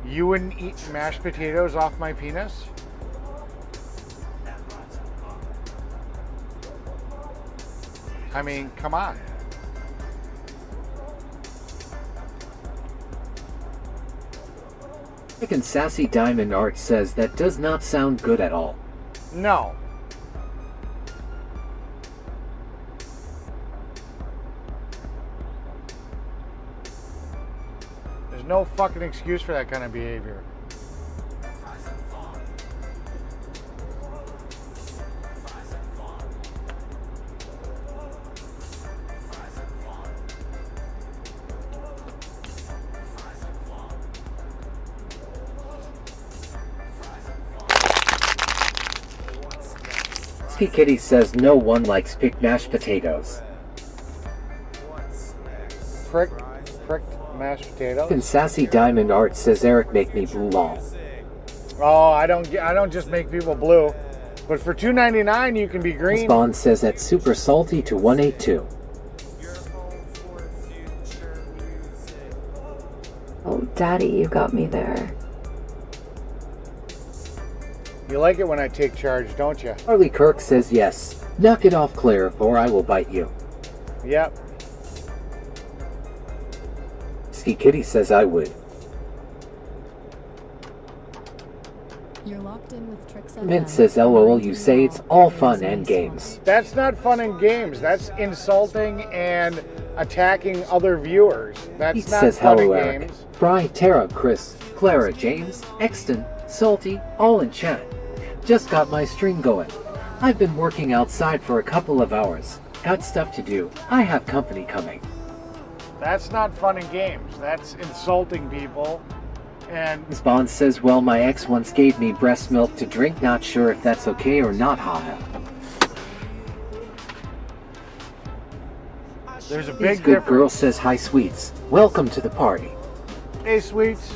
you wouldn't eat mashed potatoes off my penis? I mean, come on. Frickin' Sassy Diamond Art says that does not sound good at all. No. There's no fucking excuse for that kind of behavior. Ski Kitty says no one likes picked mashed potatoes. Pricked mashed potatoes? And Sassy Diamond Art says Eric make me blue lol. Oh, I don't just make people blue. But for $2.99 you can be green. Spawn says that's super salty to 182. Oh, Daddy, you got me there. You like it when I take charge, don't you? Harley Kirk says yes. Knock it off, Claire, or I will bite you. Yep. Ski Kitty says I would. You're locked in with Tricks FM. Mint says LOL, you say it's all fun and games. That's not fun and games. That's insulting and attacking other viewers. That's Pete not says fun hello, and Eric. games. Fry, Tara, Chris, Clara, James, Exton, Salty, all in chat. Just got my stream going. I've been working outside for a couple of hours. Got stuff to do. I have company coming. That's not fun and games. That's insulting people. And Spawn says, well, my ex once gave me breast milk to drink. Not sure if that's okay or not, haha. there's a This big good difference. girl says, hi, sweets. Welcome to the party. Hey, sweets.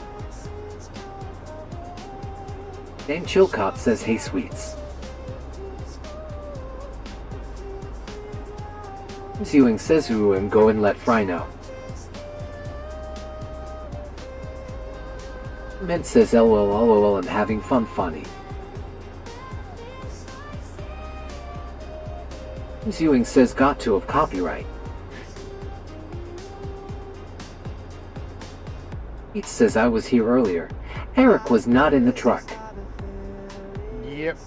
Dan Chilcott says, hey, sweets. Ewing says, ooh, and go and let Fry know. Mint says, lol, I'm having fun funny. Ewing says, got to have copyright. Pete says, I was here earlier. Eric was not in the truck. Yep.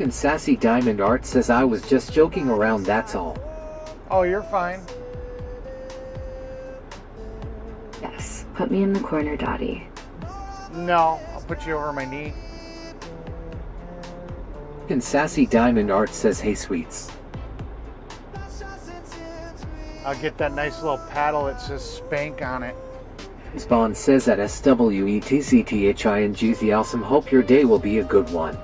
And Sassy Diamond Art says, I was just joking around, that's all. Oh, you're fine. Yes, put me in the corner, Daddy. No, I'll put you over my knee. And Sassy Diamond Art says, hey, sweets. I'll get that nice little paddle that says spank on it. Spawn says at SWETCTHINGZ, awesome, hope your day will be a good one.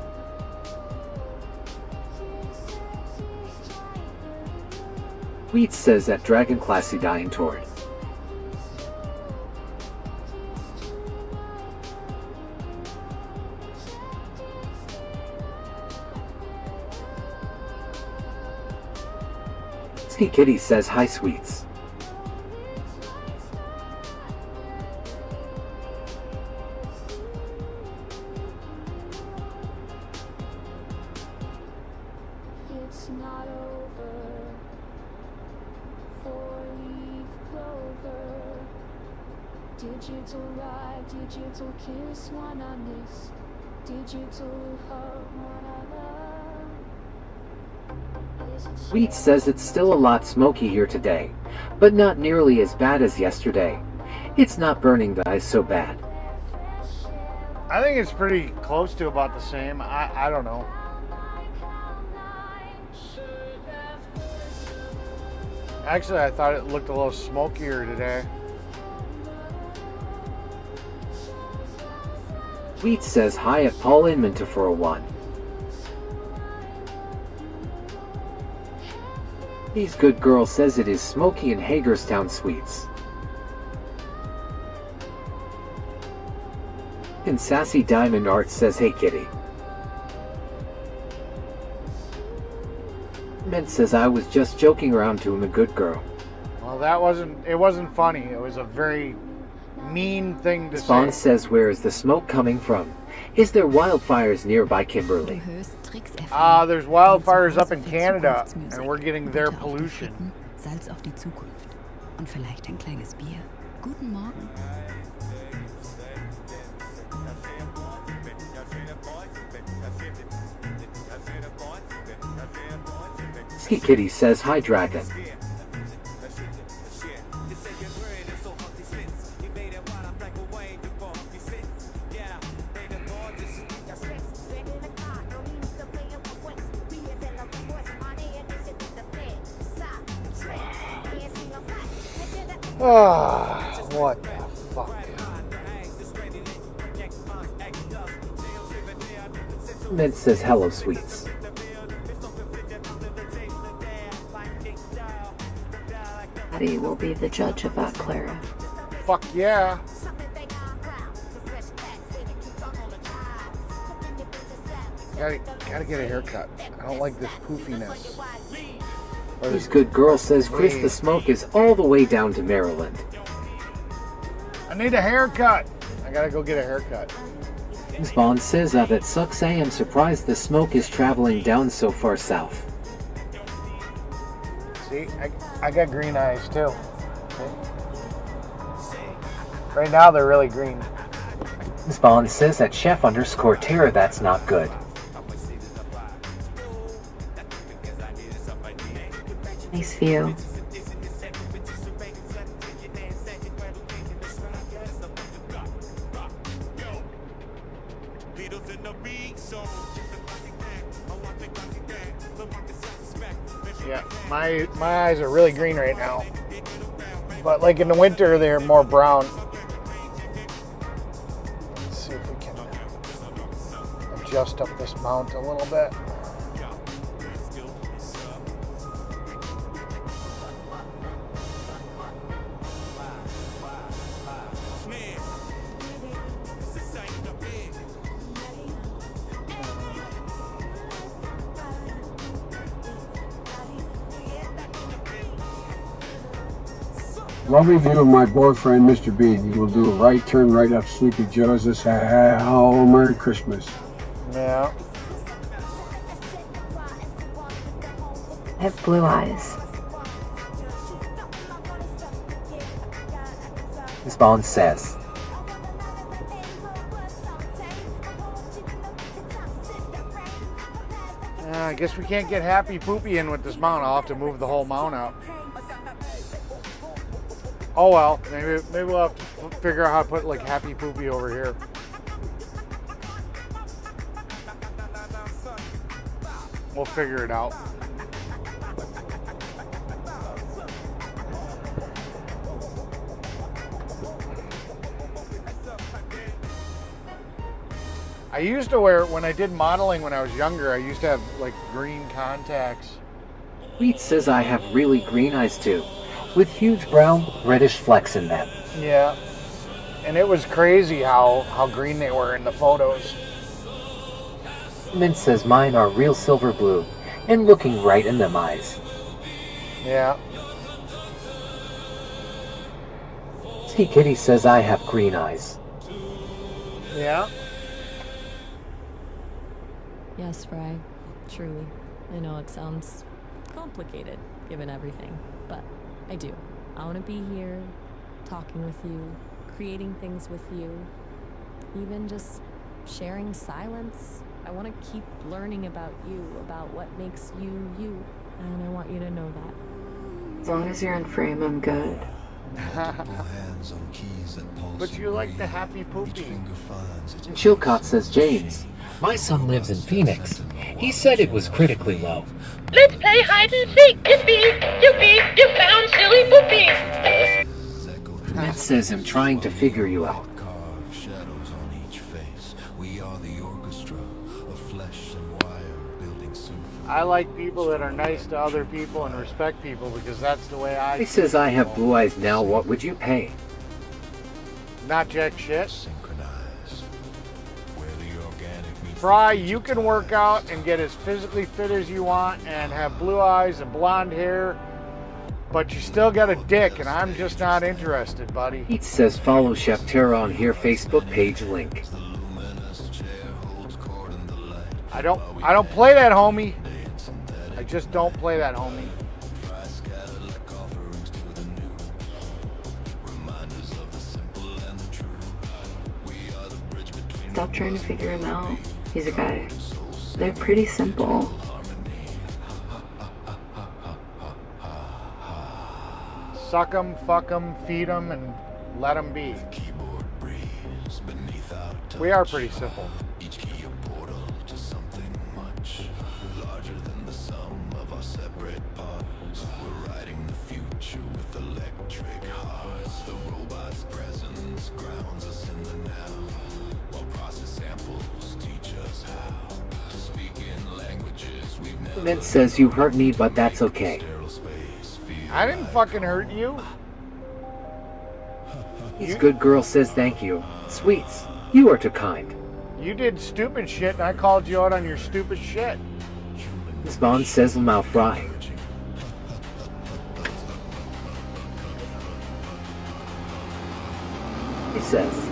Wheat says that Dragon Classy dying toward. Ski Kitty says hi, sweets. It's not over. Four-leaf clover. Digital ride, digital kiss, one I miss. Digital hug, one I love. Wheat says it's still a lot smoky here today, but not nearly as bad as yesterday. It's not burning the eyes so bad. I think it's pretty close to about the same. I don't know. Actually, I thought it looked a little smokier today. Wheat says hi at Paul Inman to 401. These good girl says it is Smokey in Hagerstown Suites. And Sassy Diamond Art says, hey kitty. Mint says, I was just joking around to him, a good girl. Well, it wasn't funny. It was a very mean thing to Spawn say. says, where is the smoke coming from? Is there wildfires nearby Kimberly? There's wildfires up in Canada, and we're getting their pollution. Salz auf die Zukunft. Und vielleicht ein kleines Bier. Guten Morgen. Ski Kitty says, hi dragon. Ah, what the fuck? Mint says, hello sweets. Daddy will be the judge of that, Clara. Fuck yeah. Gotta get a haircut. I don't like this poofiness. This good girl says, Chris, the smoke is all the way down to Maryland. I need a haircut. I gotta go get a haircut. Spawn says, that sucks. I am surprised the smoke is traveling down so far south. See, I got green eyes too. See? Right now they're really green. Spawn says that chef_Terra, that's not good. Nice view. Yeah, my eyes are really green right now. But like in the winter, they're more brown. Let's see if we can adjust up this mount a little bit. Lovely view of my boyfriend, Mr. Bean. He will do a right turn right up Sleepy Joe's this oh, Merry Christmas. Yeah. I have blue eyes. Spawn says. I guess we can't get Happy Poopy in with this mount. I'll have to move the whole mount out. Oh well, maybe we'll have to figure out how to put like Happy Poopy over here. We'll figure it out. I used to wear, when I did modeling when I was younger, I used to have like green contacts. Wheat says I have really green eyes too, with huge brown, reddish flecks in them. Yeah, and it was crazy how green they were in the photos. Mint says mine are real silver blue, and looking right in them eyes. Yeah. Ski Kitty says I have green eyes. Yeah. Yes, Fry. Truly. I know it sounds complicated, given everything, but I do. I want to be here, talking with you, creating things with you, even just sharing silence. I want to keep learning about you, about what makes you, you, and I want you to know that. As long as you're in frame, I'm good. But you like the Happy Poopy. Chilcott says, James, my son lives in Phoenix. He said it was critically low. Let's play hide and seek. Yippee, you found silly poopy. Matt says I'm trying to figure you out. We are the orchestra of flesh and wire, building I like people that are nice to other people and respect people because that's the way I. He says I have blue eyes now. What would you pay? Not jack shit. Fry, you can work out and get as physically fit as you want and have blue eyes and blonde hair, but you still got a dick, and I'm just not interested, buddy. He says follow Chef Terra on here Facebook page link. I don't play that, homie. I just don't play that, homie. Stop trying to figure him out. He's a guy. They're pretty simple. Suck them, fuck them, feed them, and let them be. We are pretty simple. Mint says you hurt me, but that's okay. I didn't fucking hurt you. He's good girl says thank you. Sweets, you are too kind. You did stupid shit and I called you out on your stupid shit. Spawn says mouth fry. He says.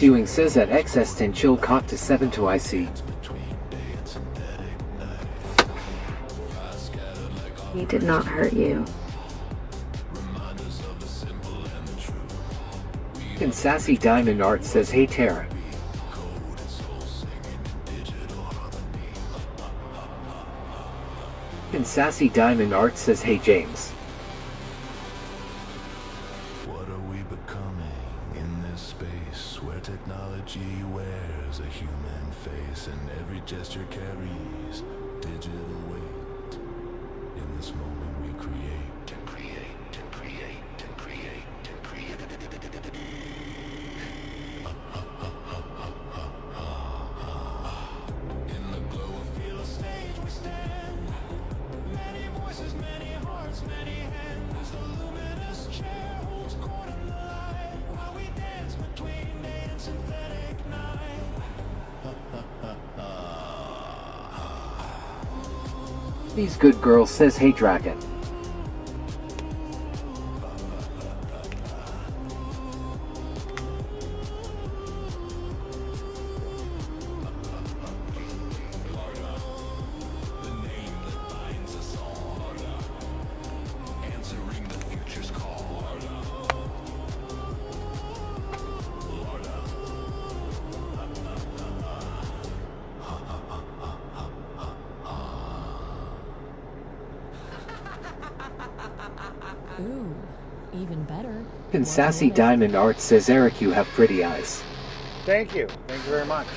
Ewing says that XS10 chill caught to 7 to IC. He did not hurt you. And Sassy Diamond Art says hey Tara. And Sassy Diamond Art says hey James. What are we becoming in this space where technology wears a human face and every gesture carries digital weight? In this moment we create and create and create and create and create. In the glow of field stage we stand. Many voices, many hearts, many hands. The luminous chair holds court in the light while we dance between day and synthetic night. These good girls says hey Dragon. Ooh, even better. And Sassy Diamond Art says Eric you have pretty eyes. Thank you. Thank you very much.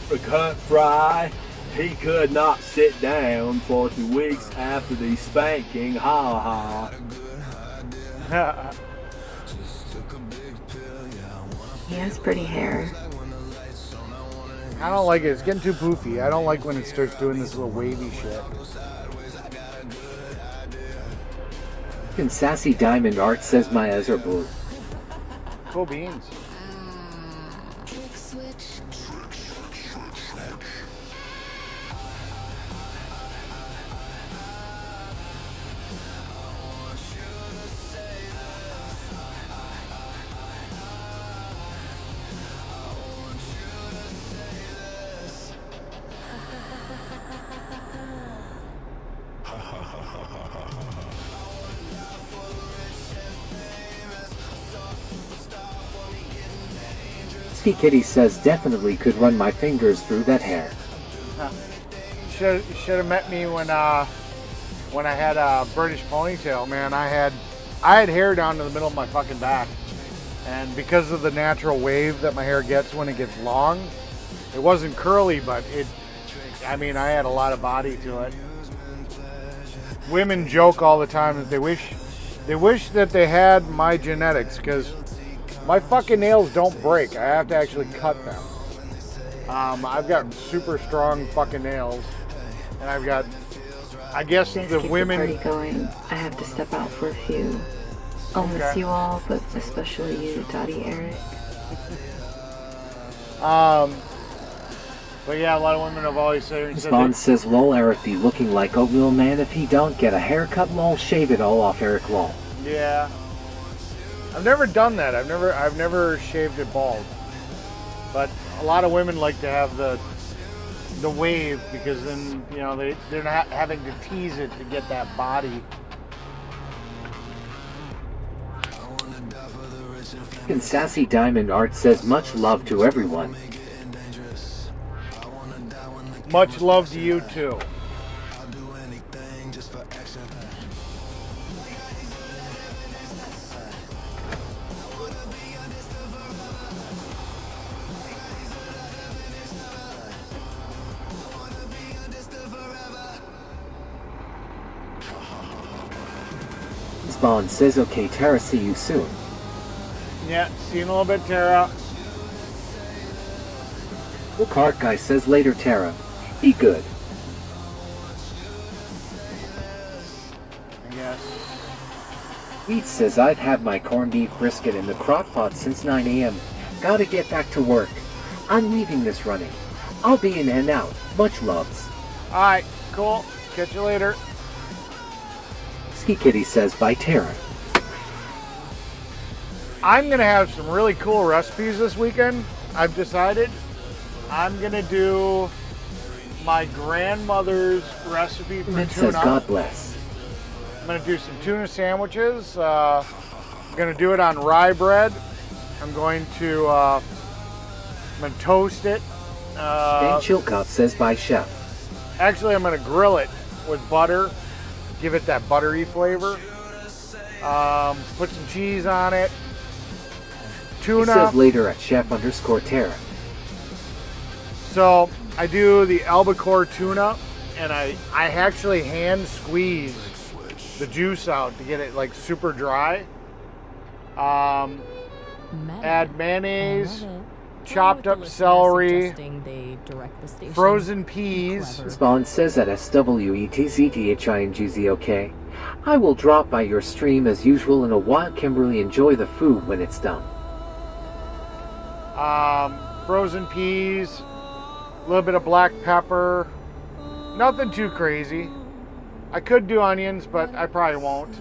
For Cut Fry, he could not sit down for 2 weeks after the spanking. Ha ha. He has pretty hair. I don't like it. It's getting too poofy. I don't like when it starts doing this little wavy shit. And Sassy Diamond Art says my eyes are blue. Cool beans. Ski Kitty says definitely could run my fingers through that hair. Should have met me when I had a British ponytail, man. I had I had hair down to the middle of my fucking back. And because of the natural wave that my hair gets when it gets long, it wasn't curly, but I had a lot of body to it. Women joke all the time that they wish that they had my genetics, because my fucking nails don't break. I have to actually cut them. I've got super strong fucking nails, and I guess Let's the keep women. the party going. I have to step out for a few. I'll miss you all, but especially you, Daddy Eric. But yeah, a lot of women have always said. Spawn says, lol, Eric be looking like Oatmeal Man if he don't get a haircut, lol, shave it all off, Eric, lol. Yeah. I've never done that. I've never shaved it bald. But a lot of women like to have the wave, because then, they're not having to tease it to get that body. And Sassy Diamond Art says, much love to everyone. Much love to you too. Spawn says, okay, Tara, see you soon. Yeah, see you in a little bit, Tara. The cart guy says, later, Tara. Be good. Yes. Wheat says, I've had my corned beef brisket in the crock pot since 9 a.m. Gotta get back to work. I'm leaving this running. I'll be in and out. Much loves. Alright, cool. Catch you later. Ski Kitty says, bye, Tara. I'm going to have some really cool recipes this weekend. I've decided I'm going to do my grandmother's recipe for Mint tuna. says, God bless. I'm going to do some tuna sandwiches. I'm going to do it on rye bread. I'm going to toast it. Dan Chilcott says, bye, chef. Actually, I'm going to grill it with butter. Give it that buttery flavor. Put some cheese on it. Tuna. He says later at chef_Tara. So I do the albacore tuna, and I actually hand squeeze the juice out to get it like super dry. Add mayonnaise, chopped up celery, frozen peas. Spawn says at SWETZTHINGZOK. I will drop by your stream as usual in a while. Kimberly, enjoy the food when it's done. Frozen peas, a little bit of black pepper, nothing too crazy. I could do onions, but I probably won't.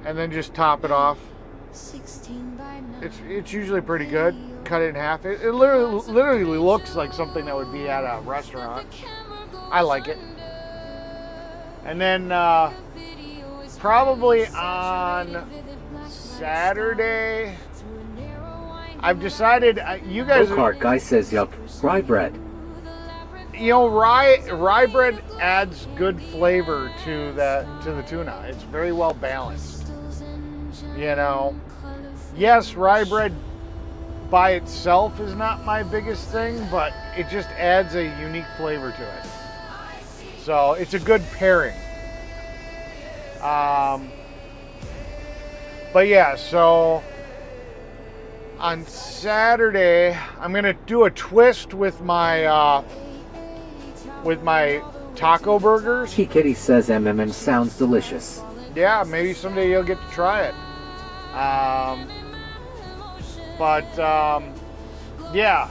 And then just top it off. It's usually pretty good. Cut it in half. It literally looks like something that would be at a restaurant. I like it. And then probably on Saturday, I've decided you guys. Go-kart guy says, yup, rye bread. Rye bread adds good flavor to the tuna. It's very well balanced. Yes, rye bread by itself is not my biggest thing, but it just adds a unique flavor to it. So it's a good pairing. But yeah, so on Saturday I'm gonna do a twist with my taco burgers. Kitty says MMM sounds delicious. Yeah, maybe someday you'll get to try it. Yeah.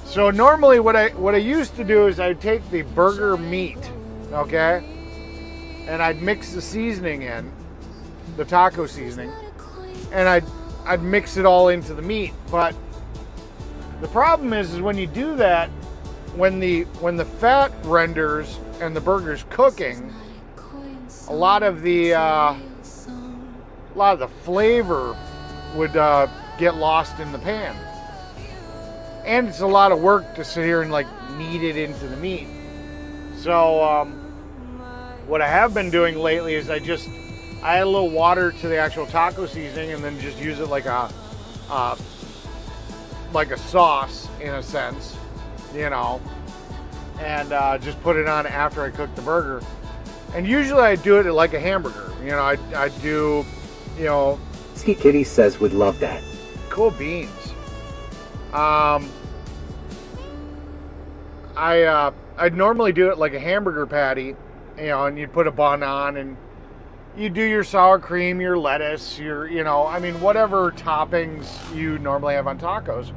So normally what I used to do is I'd take the burger meat, okay, and I'd mix the seasoning in, the taco seasoning, and I'd mix it all into the meat. But the problem is when you do that, when the fat renders and the burger's cooking, a lot of the flavor would get lost in the pan. And it's a lot of work to sit here and like knead it into the meat. So What I have been doing lately is I add a little water to the actual taco seasoning and then just use it like a sauce in a sense, you know, and just put it on after I cook the burger. And usually I do it like a hamburger. You know, I do, you know. Ski Kitty says would love that. Cool beans. I'd normally do it like a hamburger patty, you know, and you'd put a bun on and you do your sour cream, your lettuce, your, you know, I mean, whatever toppings you normally have on tacos.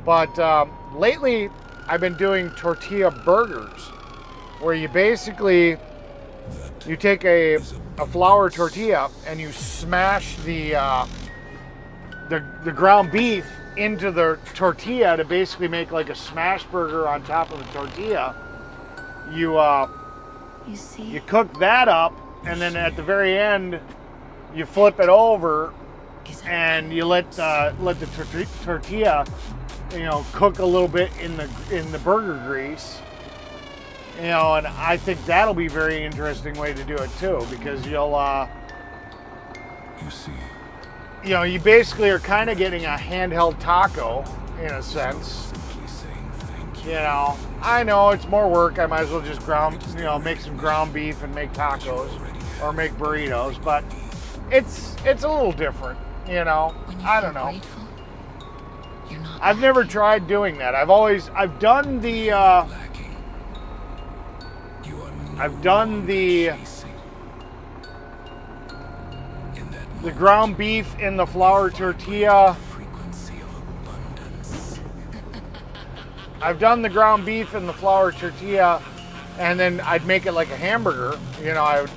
But lately, I've been doing tortilla burgers, where you basically, you take a flour tortilla and you smash the ground beef into the tortilla to basically make like a smash burger on top of the tortilla. You cook that up, and then at the very end, you flip it over, and you let the tortilla, you know, cook a little bit in the burger grease. You know, and I think that'll be a very interesting way to do it too, because you'll you know, you basically are kind of getting a handheld taco in a sense. You know, I know it's more work. I might as well just make some ground beef and make tacos or make burritos, but it's a little different, you know. I don't know. I've never tried doing that. I've done the ground beef in the flour tortilla. I've done the ground beef in the flour tortilla, and then I'd make it like a hamburger. You know, I would,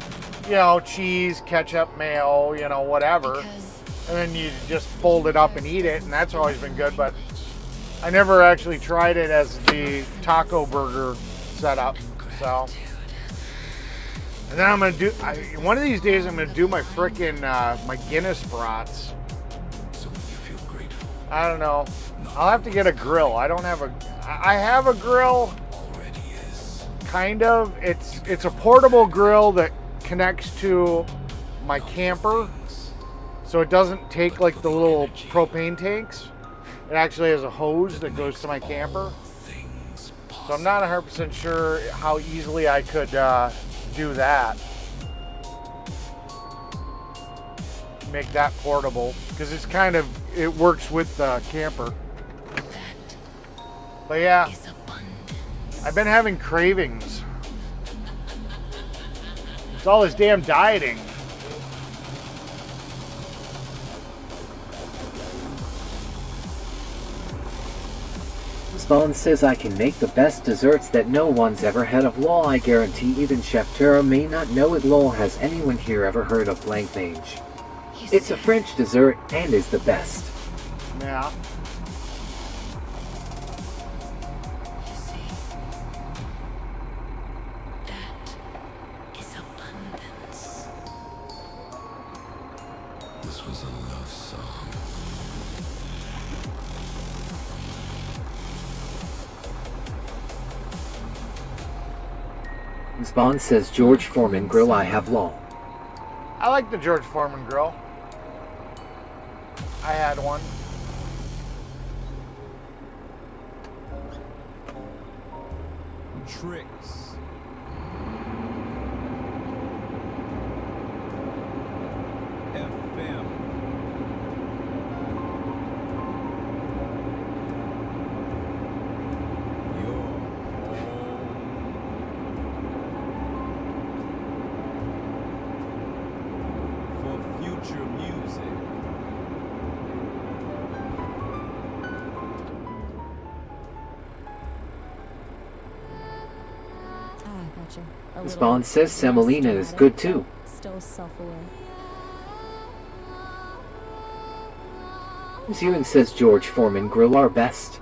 you know, cheese, ketchup, mayo, you know, whatever. And then you just fold it up and eat it, and that's always been good. But I never actually tried it as the taco burger setup. So, and then I'm gonna do one of these days. I'm gonna do my frickin' my Guinness brats. I don't know. I'll have to get a grill. I have a grill. Kind of. It's a portable grill that connects to my camper, so it doesn't take like the little propane tanks. It actually has a hose that goes to my camper. So I'm not 100% sure how easily I could do that. Make that portable, because it works with the camper. But yeah, I've been having cravings. It's all this damn dieting. Spawn says I can make the best desserts that no one's ever had of lol. I guarantee even Chef Tara may not know it. Lol, has anyone here ever heard of blanc mange? It's a French dessert and is the best. Yeah. This was a love song. Spawn says George Foreman grill. I have lol. I like the George Foreman grill. I had one. Tricks. FM. For future music. Gotcha. Spawn says semolina is good too. Still self-aware. Zewin says George Foreman grill are best.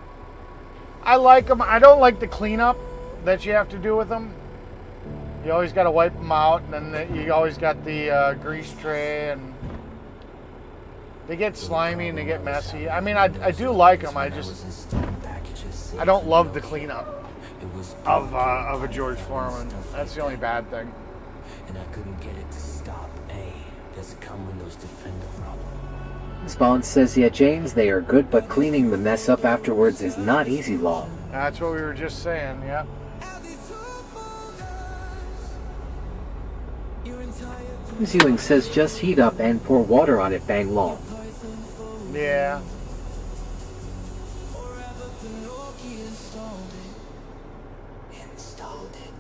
I like them. I don't like the cleanup that you have to do with them. You always got to wipe them out, and then you always got the grease tray, and they get slimy and they get messy. I mean, I do like them. I don't love the cleanup of a George Foreman. That's the only bad thing. and I couldn't get it to stop. Hey, there's a come windows defender problem. Spawn says, yeah, James, they are good, but cleaning the mess up afterwards is not easy, law. That's what we were just saying, yeah. James Ewing says, just heat up and pour water on it, bang, law. Yeah. Installed it.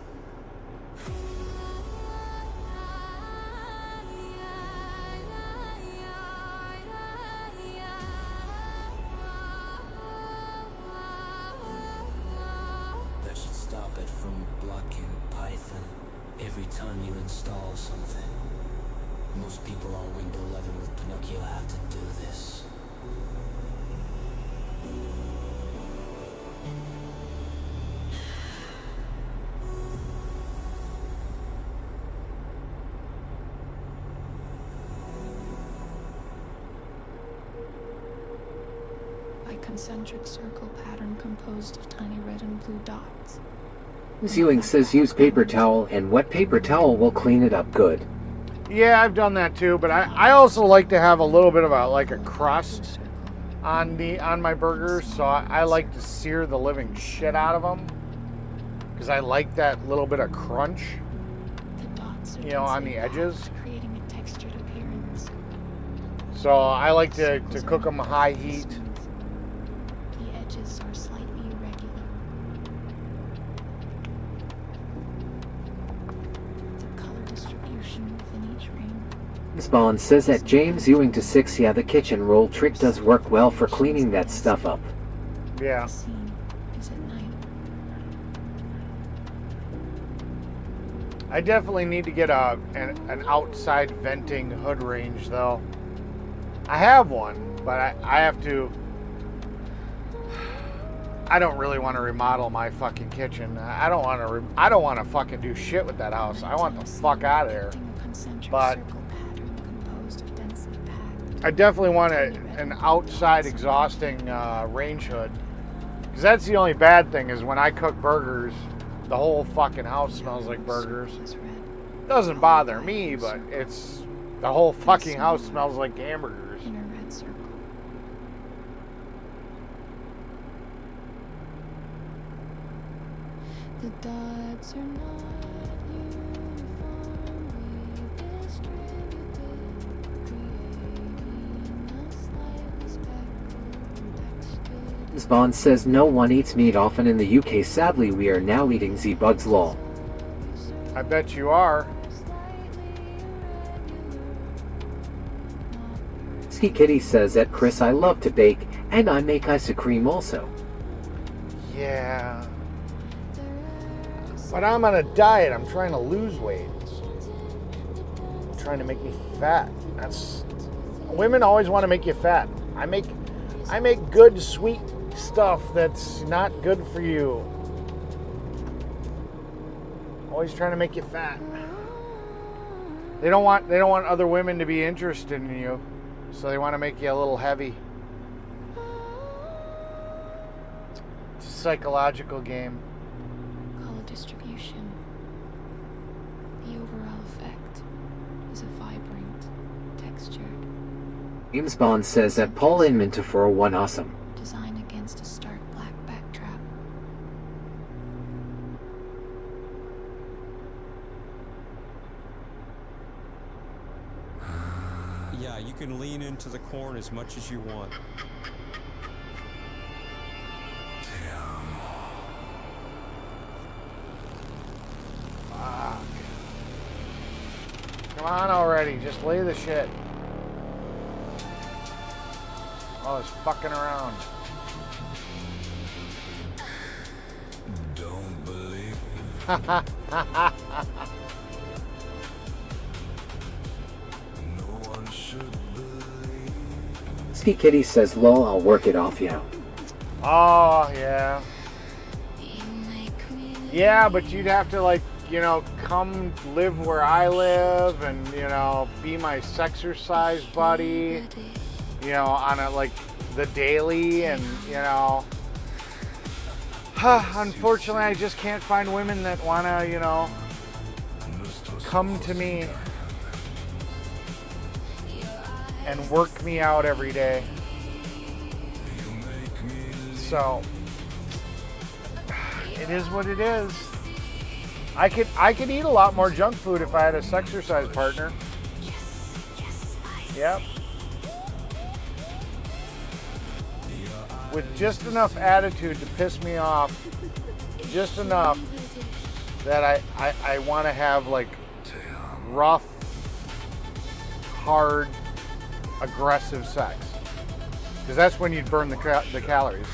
That should stop it from blocking Python every time you install something. Most people on Windows 11 with Pinocchio have to do this. By concentric circle pattern composed of tiny red and blue dots. James Ewing says, use paper towel, and wet paper towel will clean it up good. Yeah, I've done that too, but I also like to have a little bit of a crust on my burgers, so I like to sear the living shit out of them because I like that little bit of crunch, you know, on the edges. Creating a textured appearance. So I like to cook them high heat. The edges are slightly irregular. The color distribution within each ring. Spawn says that James Ewing to 6, yeah, the kitchen roll trick does work well for cleaning that stuff up. Yeah. Is at night. I definitely need to get an outside venting hood range though. I have one, but I have to. I don't really want to remodel my fucking kitchen. I don't want to fucking do shit with that house. I want the fuck out of there. But I definitely want an outside exhausting range hood. Because that's the only bad thing is when I cook burgers, the whole fucking house smells like burgers. Doesn't bother me, but it's the whole fucking house smells like hamburgers. In a red circle. The dots are not uniformly distributed, creating a slightly speckled texture. Spawn says no one eats meat often in the UK. Sadly, we are now eating Z-Bugs, lol. I bet you are. Ski Kitty says that, Chris, I love to bake, and I make ice cream also. Yeah. But I'm on a diet. I'm trying to lose weight. Trying to make me fat. Women always want to make you fat. I make good sweet stuff that's not good for you. Always trying to make you fat. They don't want other women to be interested in you, so they want to make you a little heavy. It's a psychological game. Color distribution. The overall effect is a vibrant, textured, James Bond says that Paul Inman to 401 awesome. design against a stark black backdrop. Yeah, you can lean into the corn as much as you want. Fuck. Come on already, just lay the shit. Oh, it's fucking around. Don't believe no one should believe. Ski Kitty says, lol, I'll work it off, yeah. Oh, yeah. Yeah, but you'd have to, like, you know, come live where I live and, you know, be my sexercise buddy, you know, on a, like, the daily and, you know. Unfortunately, I just can't find women that want to, you know, come to me and work me out every day. So it is what it is. I could eat a lot more junk food if I had a sexercise partner. Yep. With just enough attitude to piss me off, just enough that I want to have like rough, hard, aggressive sex. Because that's when you'd burn the calories.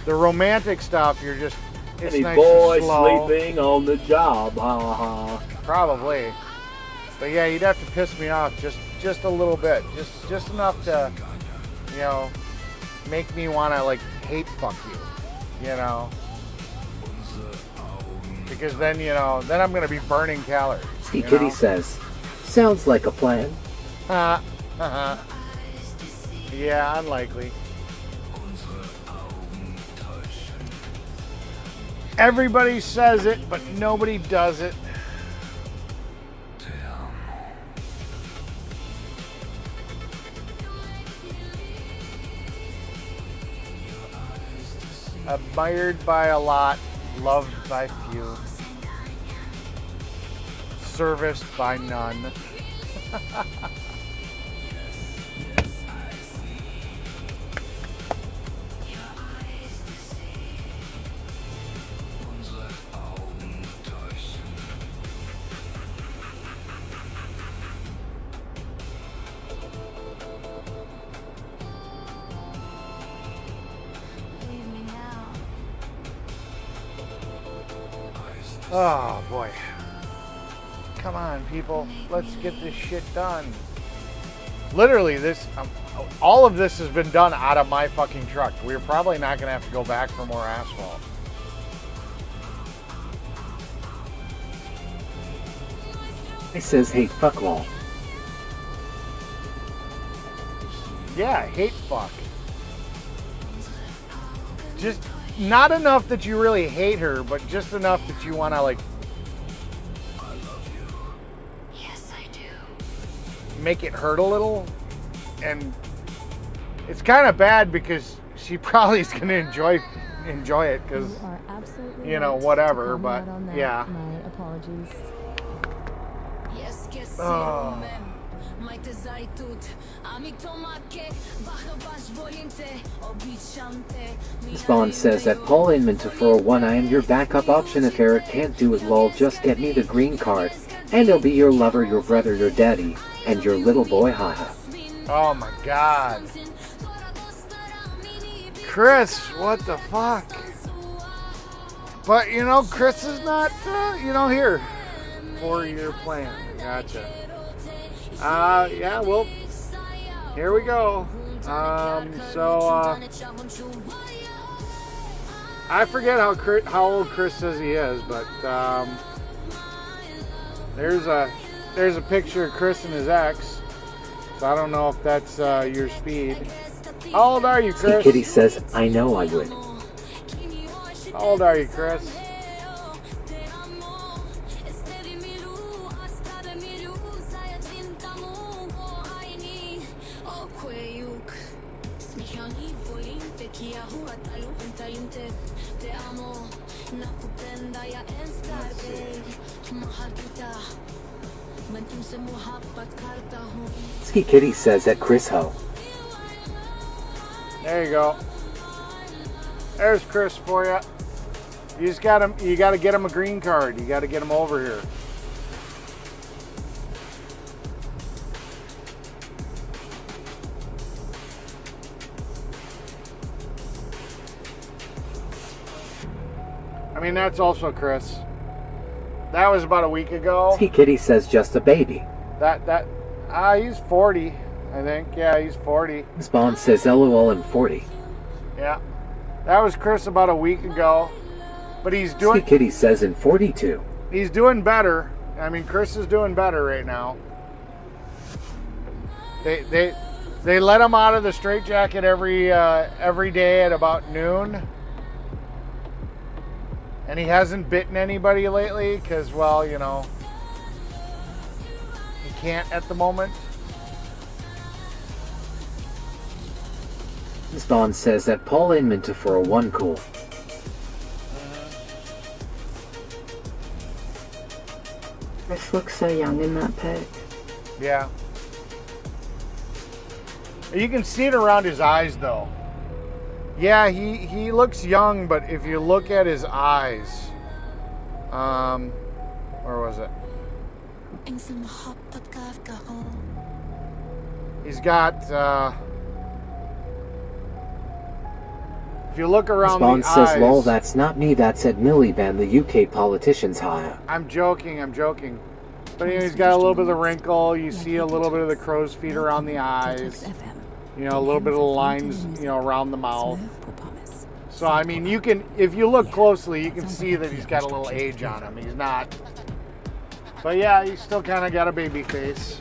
The romantic stuff, you're just, it's Any nice boy and slow. sleeping on the job, ha ha. Probably. But yeah, you'd have to piss me off just a little bit. Just enough to, you know, make me want to like hate fuck you, you know. Because then, you know, then I'm going to be burning calories. Ski Kitty says, sounds like a plan. Yeah, unlikely. Everybody says it, but nobody does it. Admired by a lot, loved by few, serviced by none. Oh boy. Come on, people. Let's get this shit done. Literally, this, all of this has been done out of my fucking truck. We're probably not going to have to go back for more asphalt. It says hate fuck all. Yeah, hate fuck. Just not enough that you really hate her, but just enough that you want to like make it hurt a little. And it's kind of bad because she probably is going to enjoy it because, you know, whatever, but yeah. My apologies. Oh. Spawn says that Paul Inman to 401 I am your backup option if Eric can't do it lol, just get me the green card and I'll be your lover, your brother, your daddy, and your little boy haha. Oh my god. Chris, what the fuck? But you know, Chris is not, you know, here. 4-year plan. Gotcha. Yeah, well, here we go. I forget how old Chris says he is, but there's a picture of Chris and his ex. So I don't know if that's your speed. How old are you, Chris? Kitty says, I know I would. How old are you, Chris? Ski Kitty says that Chris Ho. There you go. There's Chris for you. You just got him. You got to get him a green card. You got to get him over here. I mean, that's also Chris. That was about a week ago. Ski Kitty says just a baby. He's 40, I think. Yeah, he's 40. Spawn says LOL I'm 40. Yeah. That was Chris about a week ago. But he's doing... Ski Kitty says in 42. He's doing better. I mean, Chris is doing better right now. They let him out of the straitjacket every day at about noon. And he hasn't bitten anybody lately because, well, you know, can't at the moment. Spawn says that Paul Inman to 401 cool. Chris looks so young in that pic. Yeah. You can see it around his eyes, though. Yeah, he looks young, but if you look at his eyes, where was it? He's got, if you look around Spawn the says, eyes... lol, that's not me, that's Ed Miliband, the UK politician's hire. I'm joking. But anyway, he's got a little bit of the wrinkle. You see a little bit of the crow's feet around the eyes. You know, a little bit of the lines, you know, around the mouth. So, I mean, you can, if you look closely, you can see that he's got a little age on him. He's not, but yeah, he's still kind of got a baby face.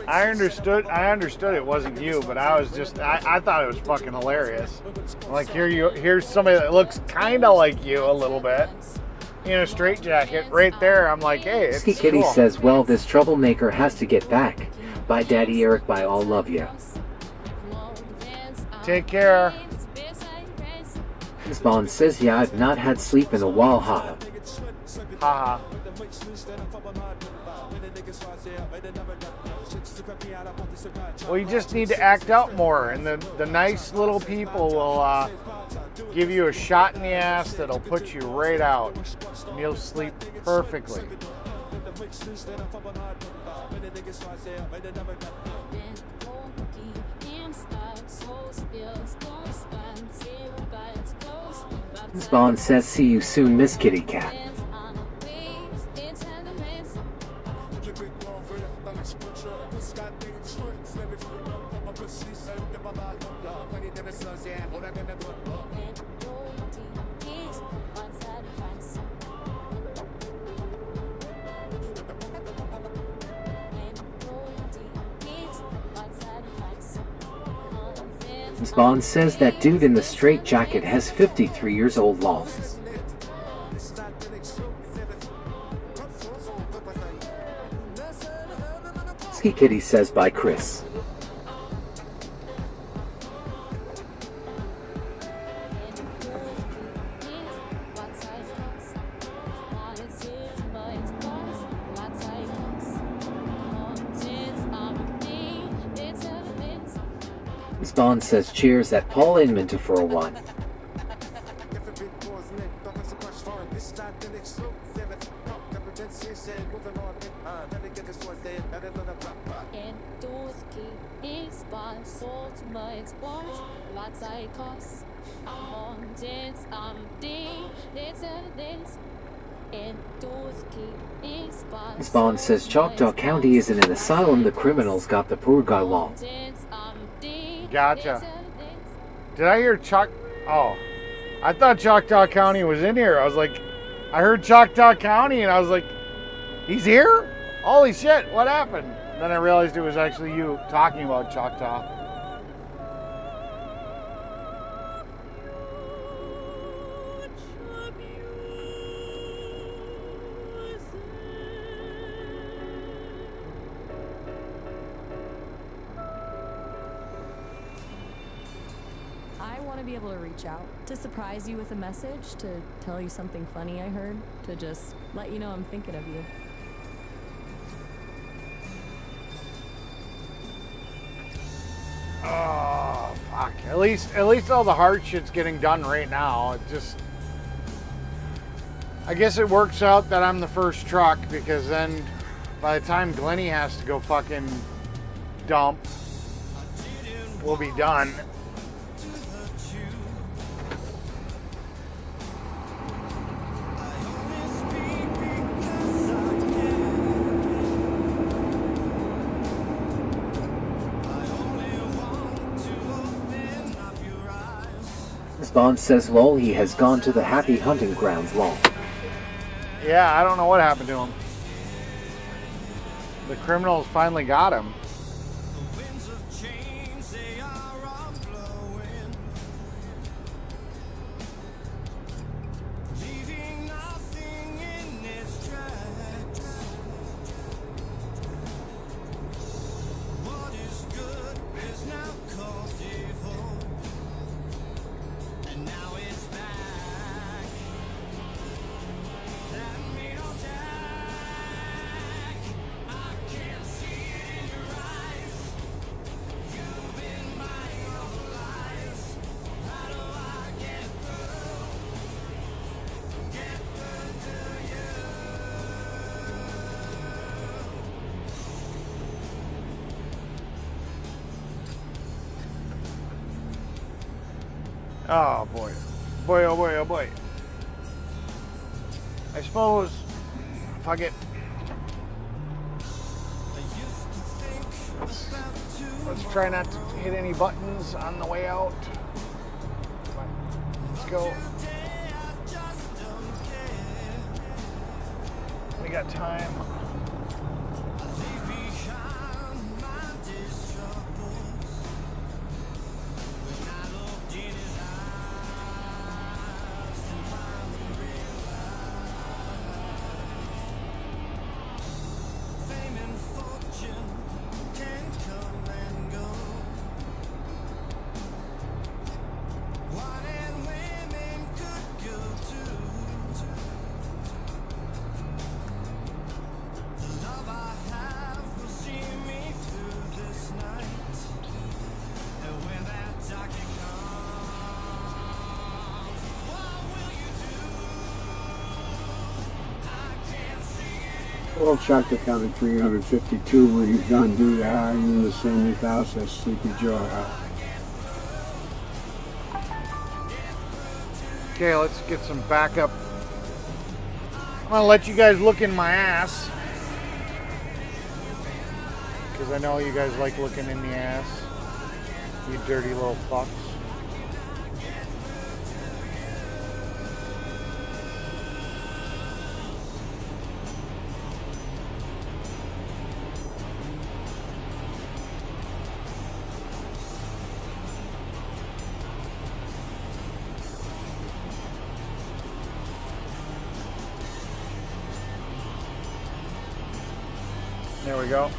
I understood it wasn't you, but I thought it was fucking hilarious. Like, here's somebody that looks kind of like you a little bit in a straitjacket right there. I'm like, hey, it's Ski Kitty cool. says, well, this troublemaker has to get back. Bye, Daddy Eric, bye, all love ya. Take care. Spawn says, yeah, I've not had sleep in a while, haha. Haha. Well, you just need to act out more, and the nice little people will give you a shot in the ass that'll put you right out, and you'll sleep perfectly. Spawn says, see you soon, Miss Kitty Cat. Spawn says that dude in the straight jacket has 53 years old lost. Ski Kitty says, bye, Chris. Spawn says, cheers at Paul Inman to 401. Spawn says Choctaw County isn't an asylum, the criminals got the poor guy long. Gotcha. Did I hear Oh, I thought Choctaw County was in here. I was like, I heard Choctaw County, and I was like, he's here? Holy shit, what happened? Then I realized it was actually you talking about Choctaw. Be able to reach out, to surprise you with a message, to tell you something funny I heard, to just let you know I'm thinking of you. Oh, fuck. At least all the hard shit's getting done right now. It just, I guess it works out that I'm the first truck, because then by the time Glennie has to go fucking dump, we'll be done. Spawn says lol, he has gone to the happy hunting grounds lol. Yeah, I don't know what happened to him. The criminals finally got him. Oh boy. Boy, oh boy, oh boy. I suppose, fuck it. Let's try not to hit any buttons on the way out. Come on, let's go. We got time. World Chapter counted 352 when he's gone due to hiring in the same house as Sleepy Joe house. Okay, let's get some backup. I'm gonna let you guys look in my ass, because I know you guys like looking in the ass, you dirty little fucks. There we go.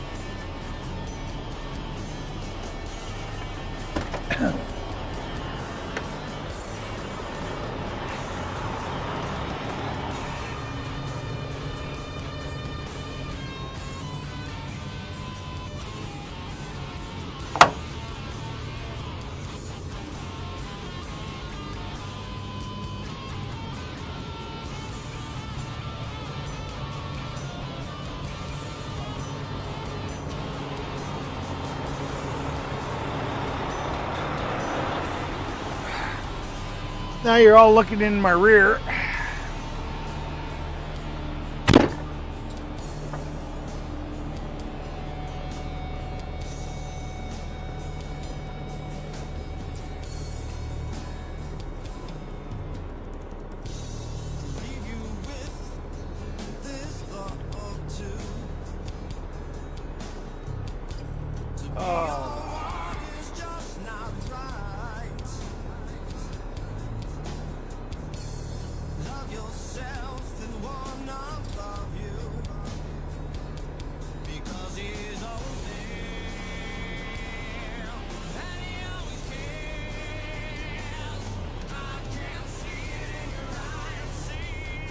Now you're all looking in my rear.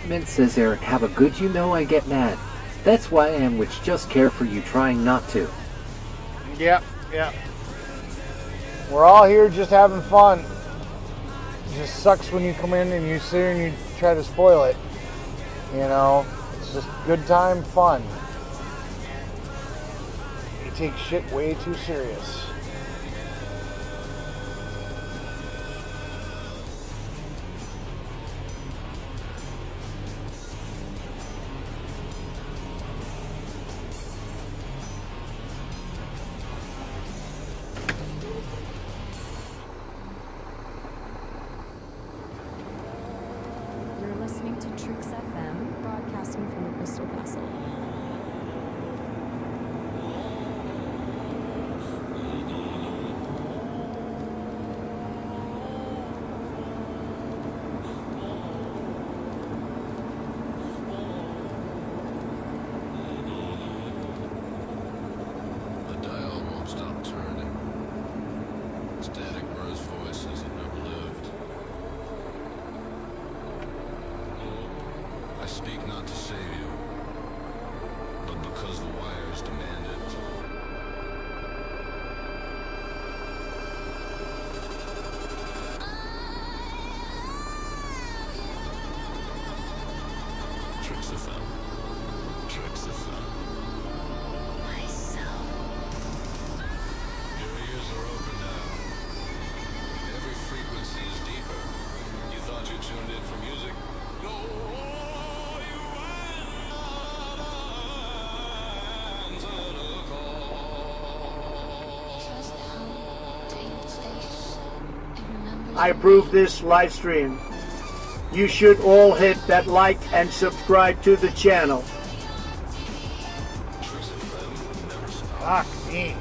Mint says Eric, have a good you know I get mad. That's why I am which just care for you trying not to. Yep, yep. We're all here just having fun. It just sucks when you come in and you sit here and you try to spoil it. You know, it's just good time fun. You take shit way too serious. I approve this live stream. You should all hit that like and subscribe to the channel. Fuck me.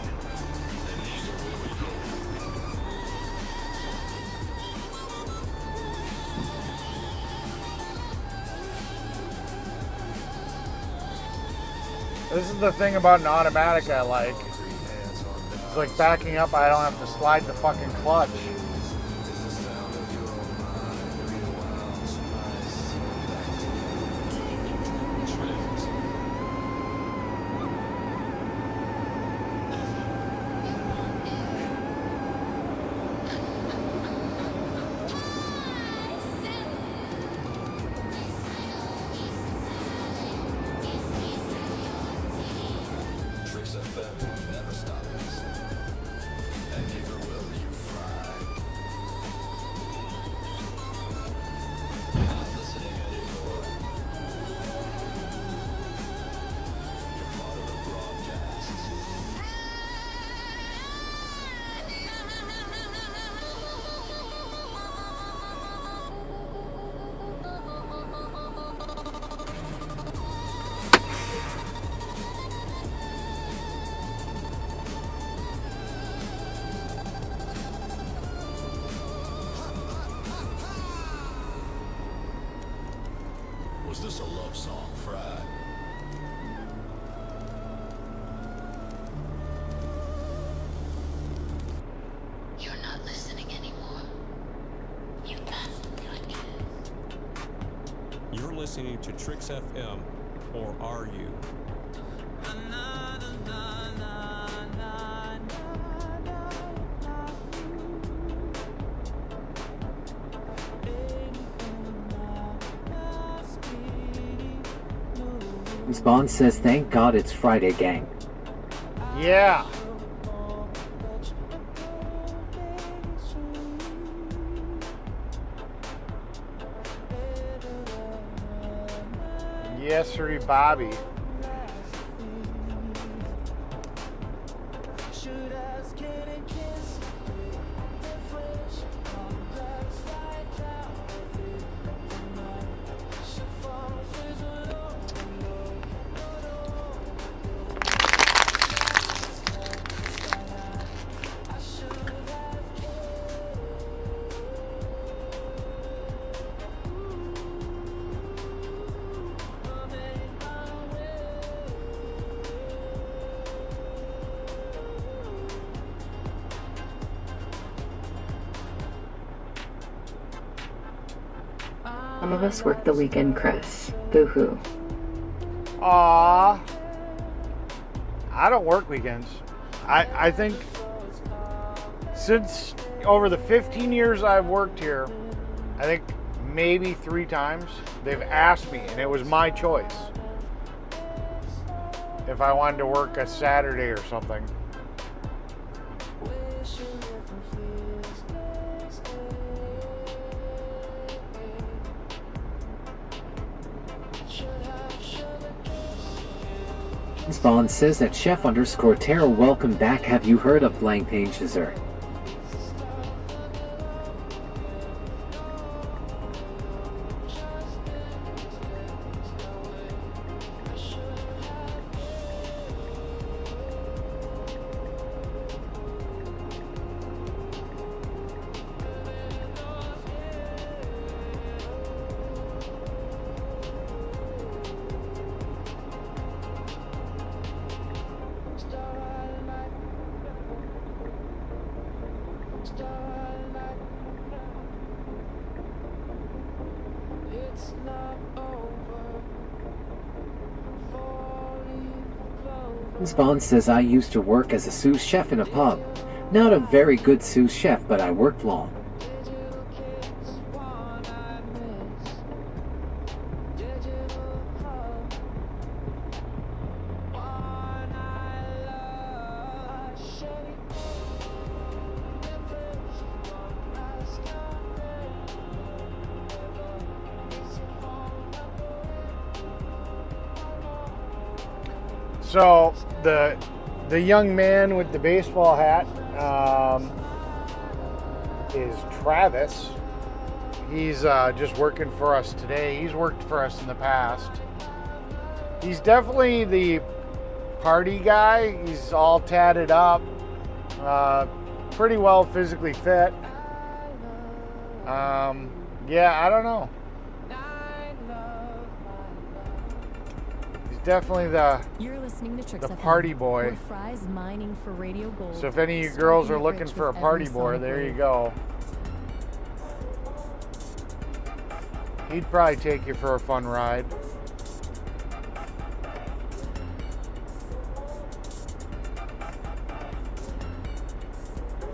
This is the thing about an automatic I like. It's like backing up, I don't have to slide the fucking clutch. Was this a love song, Fry? You're not listening anymore. You bastard. You're listening to Tricks FM, or are you? Spawn says, thank God it's Friday, gang. Yeah. Yes, sir, Bobby. Some of us work the weekend, Chris. Boo-hoo. Aww. I don't work weekends. I think since over the 15 years I've worked here, I think maybe 3 times they've asked me, and it was my choice, if I wanted to work a Saturday or something. Spawn says that Chef_Terror, welcome back. Have you heard of Blank Painchaser? Spawn says, I used to work as a sous chef in a pub. Not a very good sous chef, but I worked long. So the young man with the baseball hat, is Travis. He's just working for us today. He's worked for us in the past. He's definitely the party guy. He's all tatted up, pretty well physically fit. Yeah, I don't know. He's definitely the party boy. So if any of you girls are looking for a party boy, there you go. He'd probably take you for a fun ride.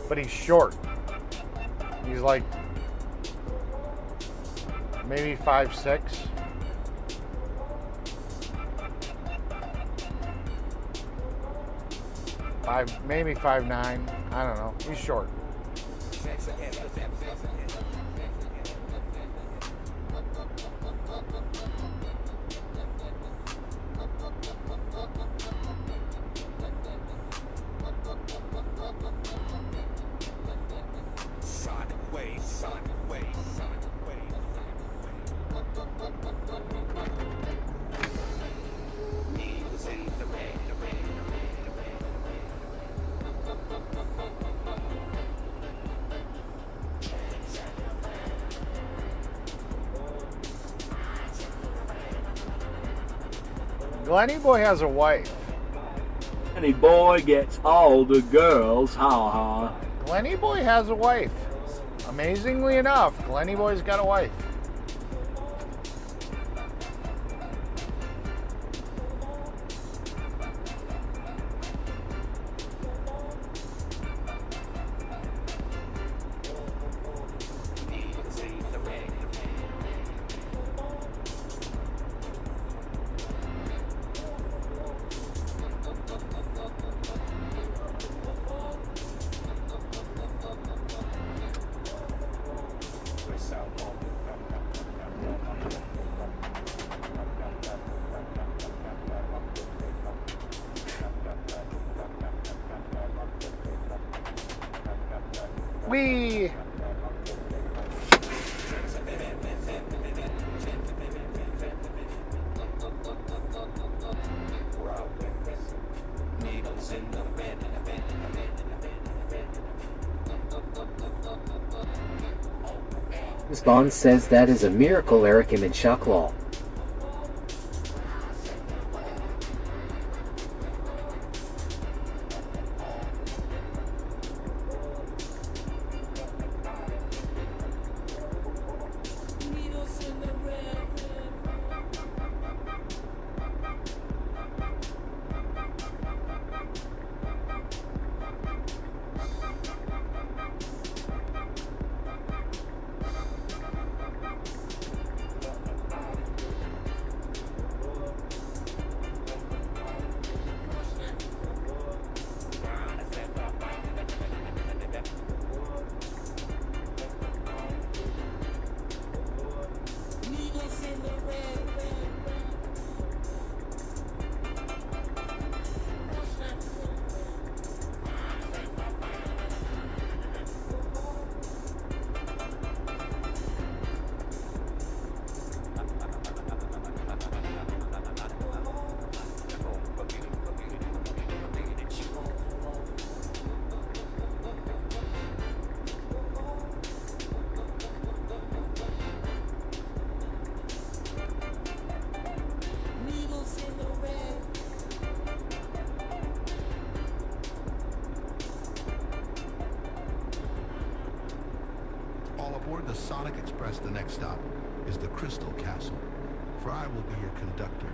But he's short. He's like maybe 5'6". Maybe 5'9". I don't know. He's short. Glenny Boy has a wife. Glenny Boy gets all the girls, ha ha. Glenny Boy has a wife. Amazingly enough, Glenny Boy's got a wife. We Bond says that is a miracle, Eric him in shock lol. Aboard the Sonic Express, the next stop is the Crystal Castle. Fry will be your conductor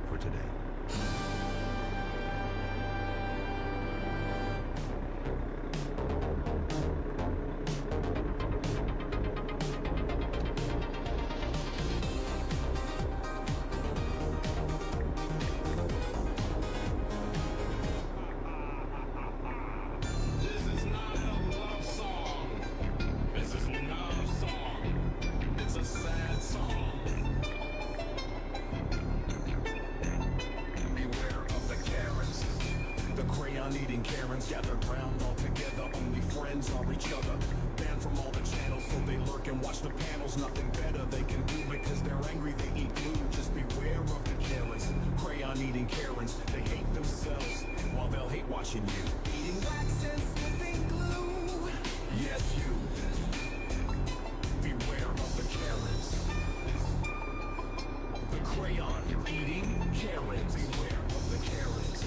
for today. Eating Karens gathered round all together. Only friends are each other. Banned from all and watch the panels, nothing better they can do because they're angry, they eat glue. Just beware of the careless, crayon eating Karens. They hate themselves while they'll hate watching you. Eating wax and sniffing glue. Yes, you. Beware of the Karens. The crayon eating Karens. Beware of the Karens.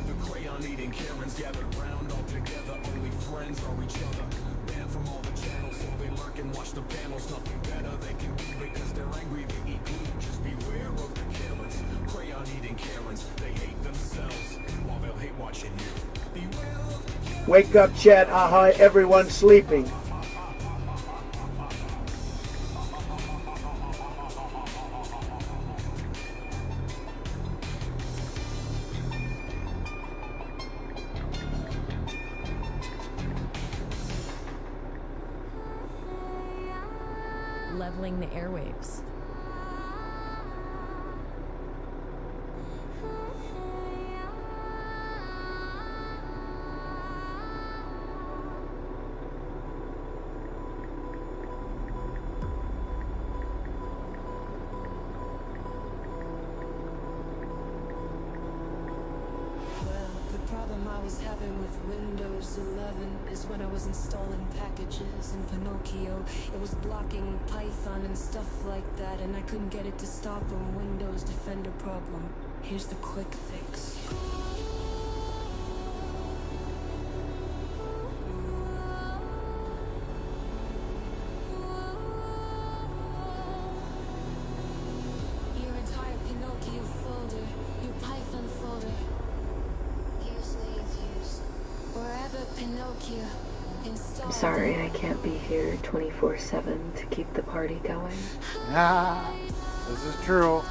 The crayon eating Karens gathered round all together. Only friends are each other. Banned from all the channels, so they lurk and watch the panels. Nothing better they can do because they're angry, they eat glue. Just beware of the Karens. Crayon eating Karens. They hate themselves while they'll hate watching you. Beware of the Karens. Wake up, chat. Aha, everyone's sleeping. Leveling the airwaves. I was having with Windows 11 is when I was installing packages in Pinocchio. It was blocking Python and stuff like that, and I couldn't get it to stop a Windows Defender problem. Here's the quick fix. Your entire Pinocchio folder, your Python folder. Wherever Pinocchio installed. I'm sorry I can't be here 24/7 to keep the party going. Ah, this is true.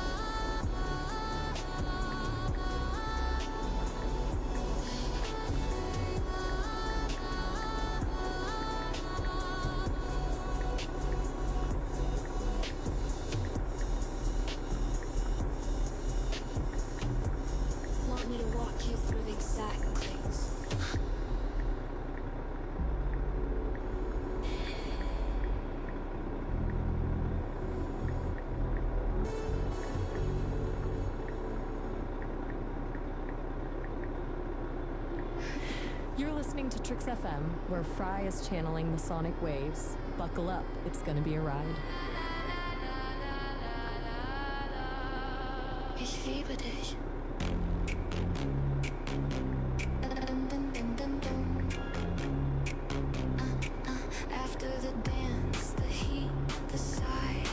Want me to walk you through the exact things? You're listening to Trix FM, where Fry is channeling the sonic waves. Buckle up, it's gonna be a ride. Ich liebe dich. After the dance, the heat, the sigh,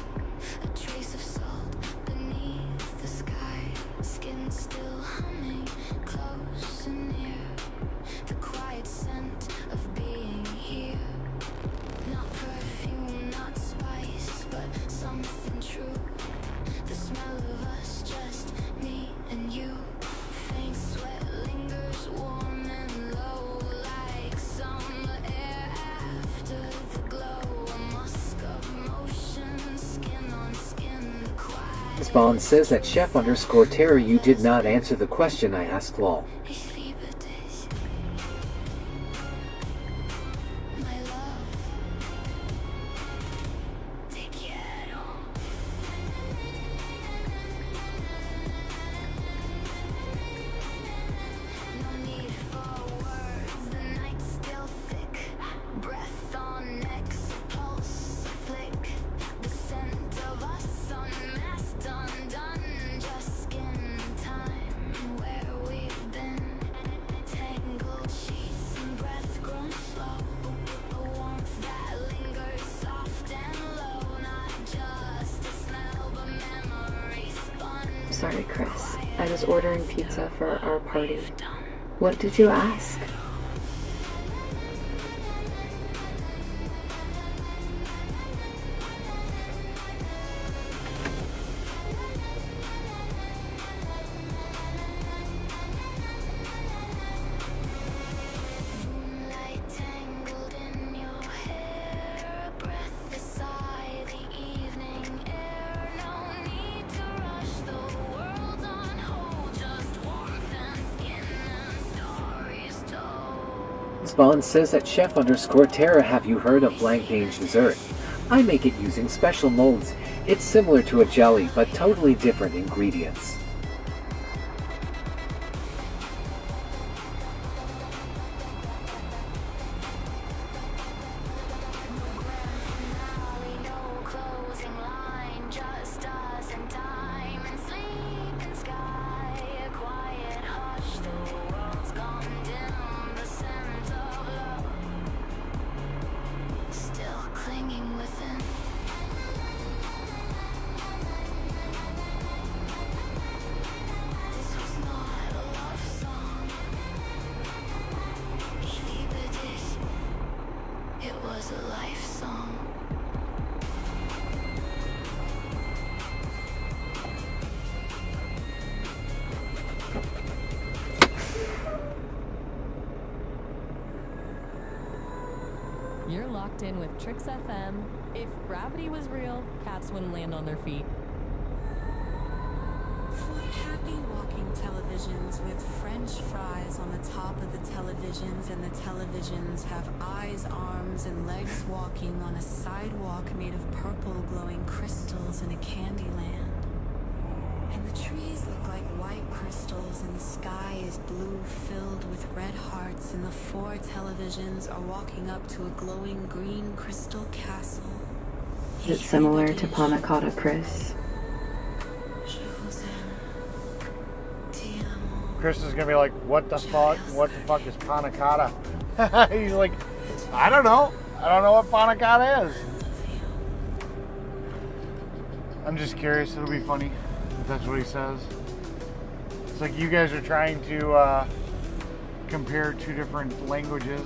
a trace of salt beneath the sky, skin still humming, close and near, the quiet scent of being here. Not perfume, not spice, but something true. The smell of us, just me and you. Faint sweat lingers warm and low, like summer air after the glow. A musk of motion, skin on skin, the quiet. Spawn says at chef_terror you did not answer the question I asked lol. Ich liebe dich. My love. Te quiero. No need for words, the night's still thick. Breath on necks, pulse, flick. The scent of us unmasked, undone. Just skin time where we've been. Tangled sheets and breath grown slow. A warmth that lingers soft and low. Not just a smell, but memory spun. Sorry, Chris. I was ordering pizza for our party. What did you ask? Moonlight tangled in your hair, a breath beside the evening air. No need to rush, the world's on hold. Just warmth and skin and stories told. Spawn says at chef_terror have you heard of blank mange dessert? I make it using special molds. It's similar to a jelly, but totally different ingredients. You're locked in with Tricks FM. If gravity was real, cats wouldn't land on their feet. Happy walking televisions with French fries on the top of the televisions, and the televisions have eyes, arms, and legs walking on a sidewalk made of purple glowing crystals in a candy land. And the trees look like white crystals, and the sky is blue filled with red hearts, and the 4 televisions are walking up to a glowing green crystal castle. Is it similar to Panna Cotta, Chris? Chris is gonna be like, what the fuck? What the fuck is Panna Cotta? He's like, I don't know. I don't know what Panna Cotta is. I'm just curious. It'll be funny if that's what he says. It's like you guys are trying to compare 2 different languages.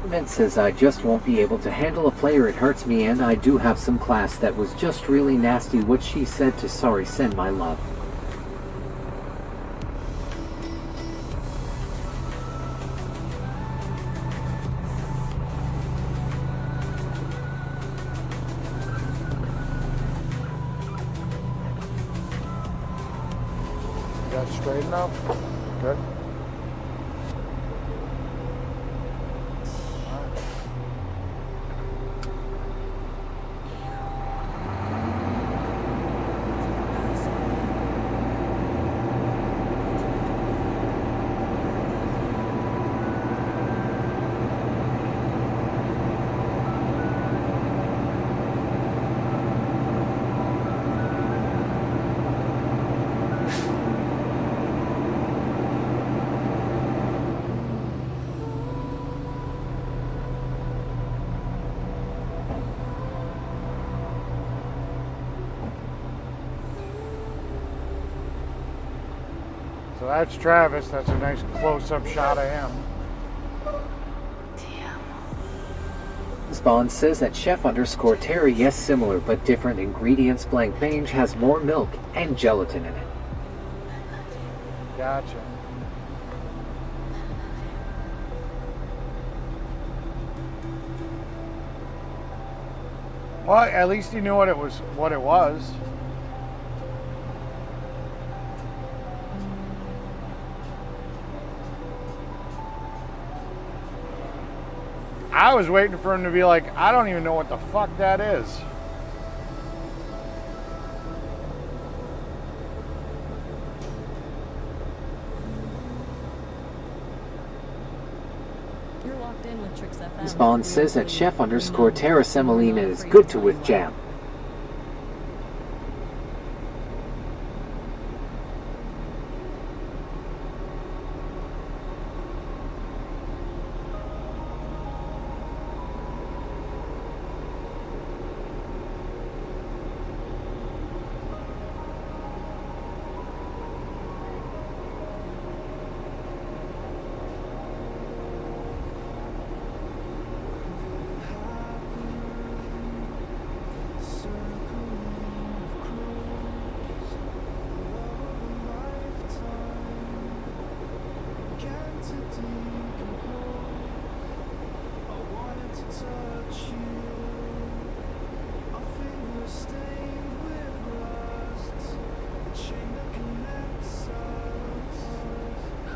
Mint says I just won't be able to handle a player, it hurts me, and I do have some class that was just really nasty. What she said to sorry, send my love. Got straight enough? Good. So that's Travis. That's a nice close-up shot of him. Spawn says that Chef_Terry, yes, similar but different ingredients. Blank Mange has more milk and gelatin in it. Gotcha. Well, at least he knew what it was. I was waiting for him to be like, I don't even know what the fuck that is. You're locked in with Tricks FM. Spawn says that chef_Terra Semolina is good to with jam.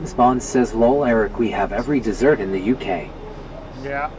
Spawn says, lol Eric, we have every dessert in the UK. Yeah.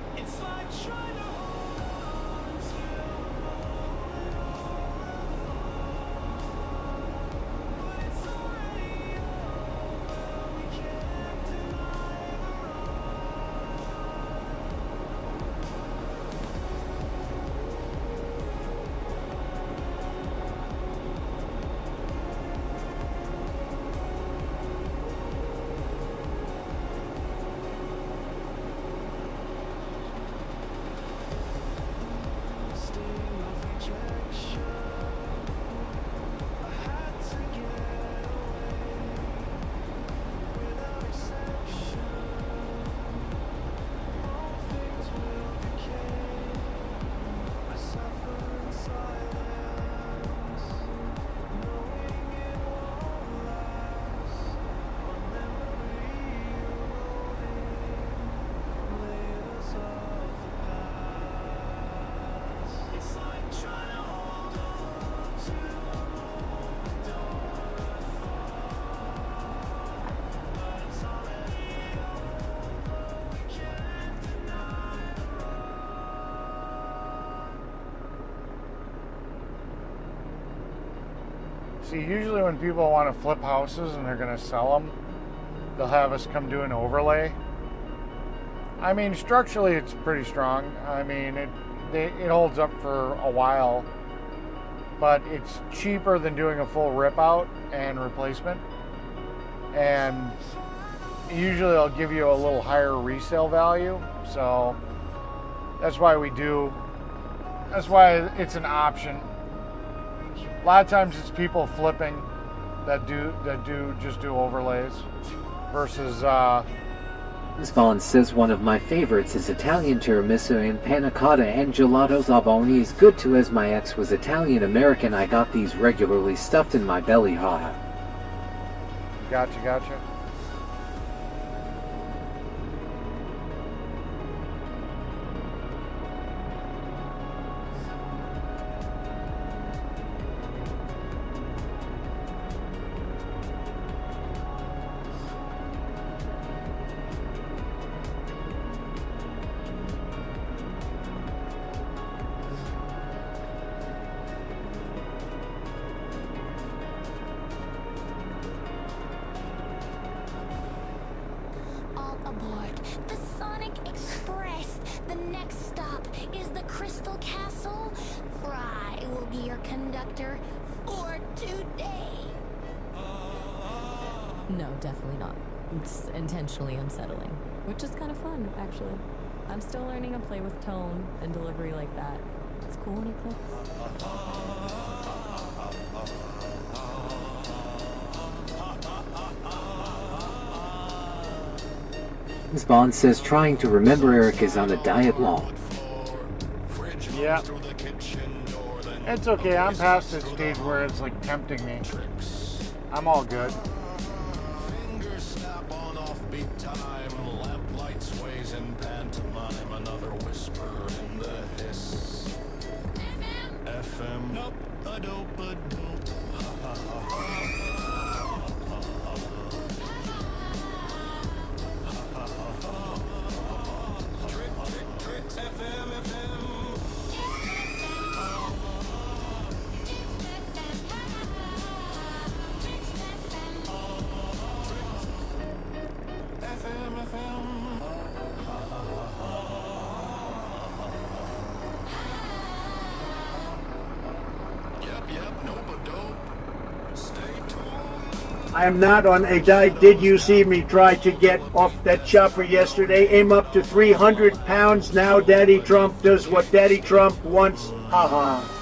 See, usually when people want to flip houses and they're going to sell them, they'll have us come do an overlay. I mean, structurally it's pretty strong. I mean, it holds up for a while, but it's cheaper than doing a full rip out and replacement. And usually I'll give you a little higher resale value, so that's why it's an option. A lot of times it's people flipping that just do overlays versus Spawn says one of my favorites is Italian tiramisu and panna cotta and gelato Zaboni is good too. As my ex was Italian American, I got these regularly stuffed in my belly. Haha. Gotcha. All aboard the Sonic Express. The next stop is the Crystal Castle. Fry will be your conductor for today. No, definitely not. It's intentionally unsettling, which is kind of fun, actually. I'm still learning to play with tone and delivery like that. It's cool when it clicks. Spawn says trying to remember Eric is on a diet long. Yeah. It's okay, I'm past that stage where it's like tempting me. I'm all good. Fingers snap on offbeat time. Lamplight sways in pantomime. Another whisper in the hiss. FM. Nope. A dope. Ha ha ha ha. Tricks FM. FM. I am not on a diet. Did you see me try to get off that chopper yesterday? Aim up to 300 pounds. Now Daddy Trump does what Daddy Trump wants. Ha ha.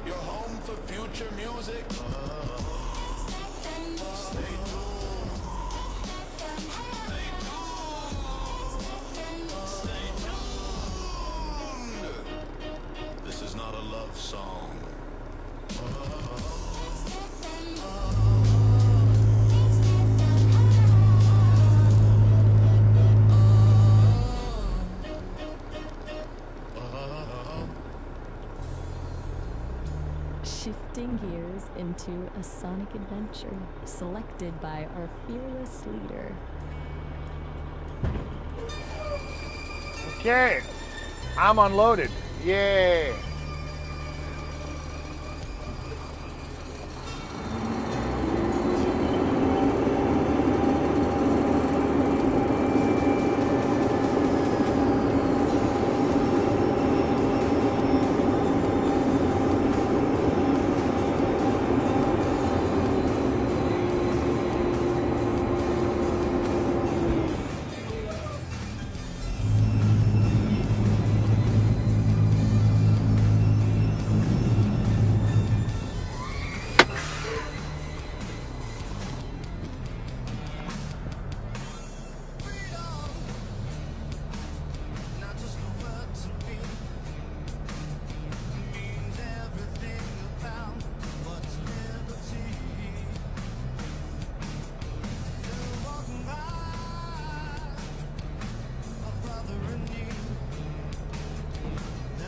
Your home for future music. Stay tuned. Stay tuned. This is not a love song. Shifting gears into a sonic adventure selected by our fearless leader. Okay, I'm unloaded. Yay!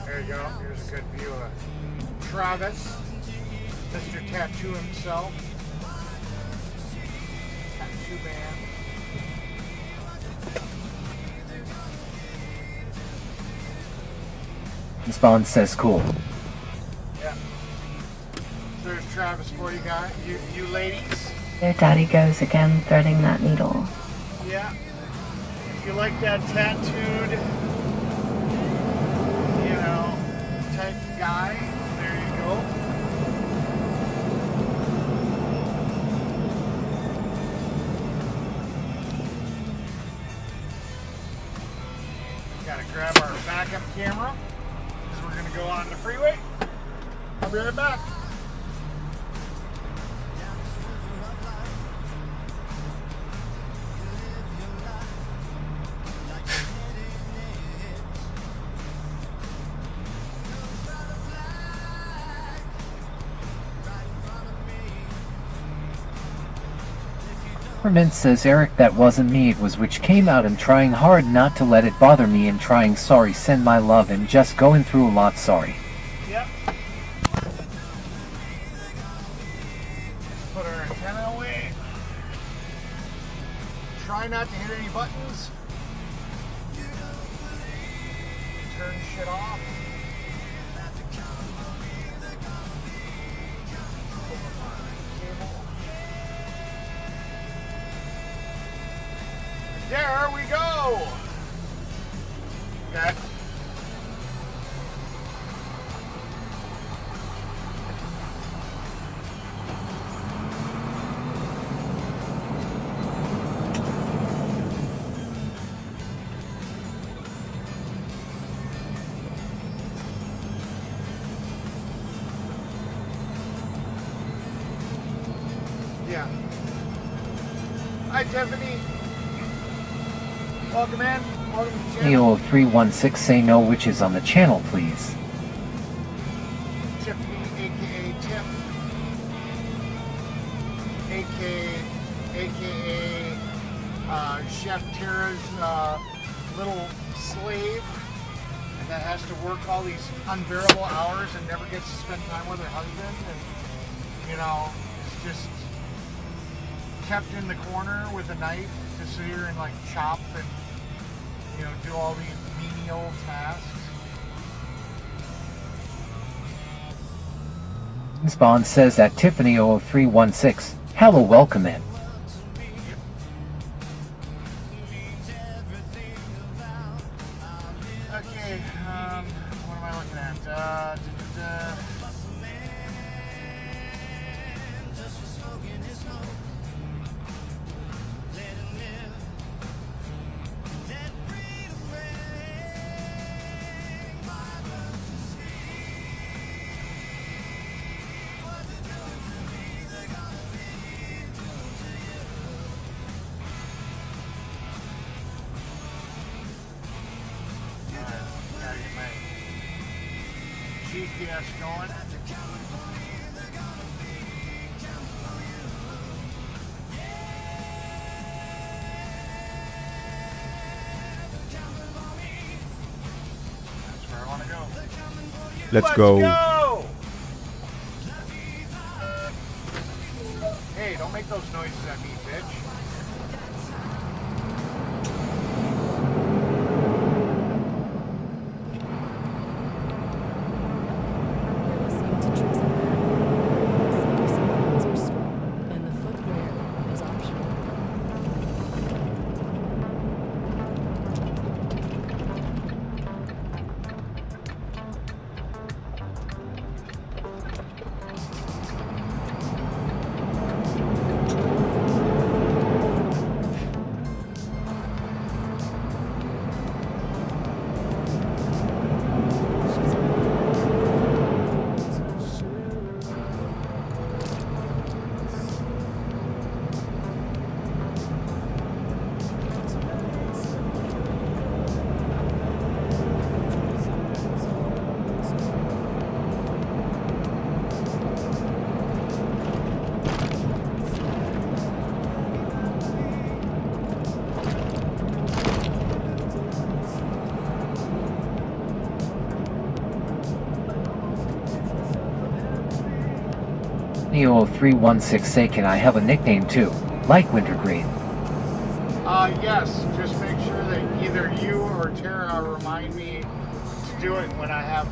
There you go. Here's a good view of Travis, Mr. Tattoo himself. Tattoo man. Spawn says cool. Yeah. There's Travis for you guys, you ladies. There Daddy goes again, threading that needle. Yeah. If you like that tattooed, type guy, there you go. Gotta grab our backup camera because we're gonna go on the freeway. I'll be right back. Mint says Eric, that wasn't me, it was which came out and trying hard not to let it bother me and trying sorry, send my love and just going through a lot, sorry. Yep. Put our antenna away. Try not to hit any buttons. Turn shit off. There we go. Okay. Tiffany. Welcome in. Welcome to the channel. AO316 say no witches on the channel, please. Tiffany, aka Tiff, aka Chef Tara's little slave that has to work all these unbearable hours and never gets to spend time with her husband, and you know, is just kept in the corner with a knife to sit here and like chop and, you know, do all these menial tasks. Spawn says that Tiffany 0316. Hello, welcome in. Okay, what am I looking at? GPS going. That's where I want to go. Let's go. Hey, don't make those noises at me, bitch. Neo316 say can I have a nickname too, like Wintergreen? Yes, just make sure that either you or Tara remind me to do it when I have,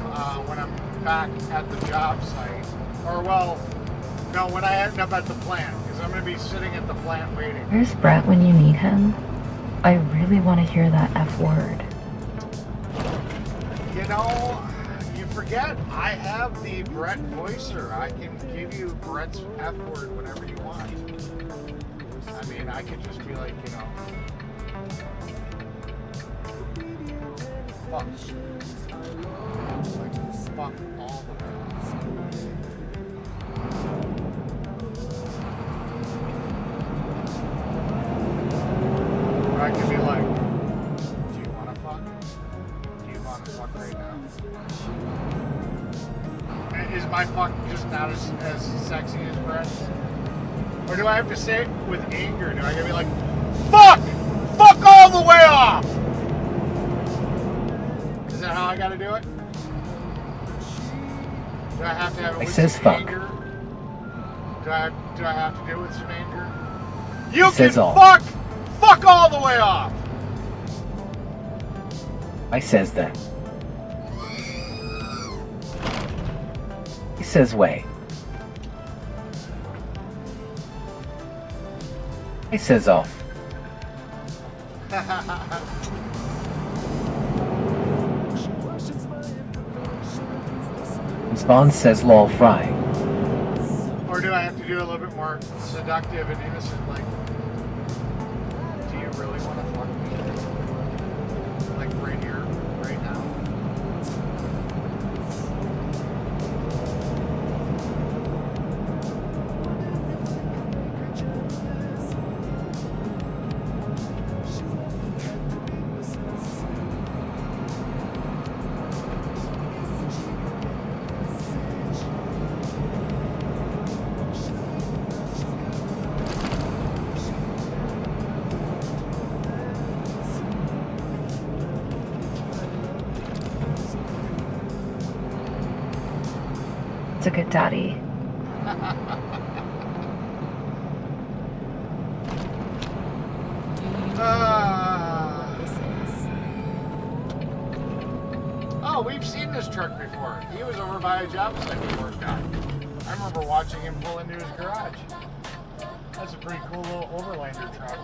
when I'm back at the job site. Or, well, no, when I end up at the plant, because I'm going to be sitting at the plant waiting. Where's Brett when you need him? I really want to hear that F word. You know, you forget, I have the Brett voicer. I can give you Brett's F word whenever you want. I mean, I could just be like, you know, fuck. Like, fuck all the way. Or I could be like, do you want to fuck? Do you want to fuck right now? Is my fuck just not as sexy as Brett's? Or do I have to say it with anger? Do I gotta be like, fuck! Fuck all the way off! Is that how I gotta do it? Do I have to have it with some anger? Do I have to do it with some anger? You can fuck! Fuck all the way off! I says that. He says way. I says off. Spawn says lol fry. Or do I have to do a little bit more seductive and innocent, like, do you really want to fuck me? Like right here, right now? That's a good daddy. Oh, we've seen this truck before. He was over by a job site we worked on. I remember watching him pull into his garage. That's a pretty cool little Overlander truck.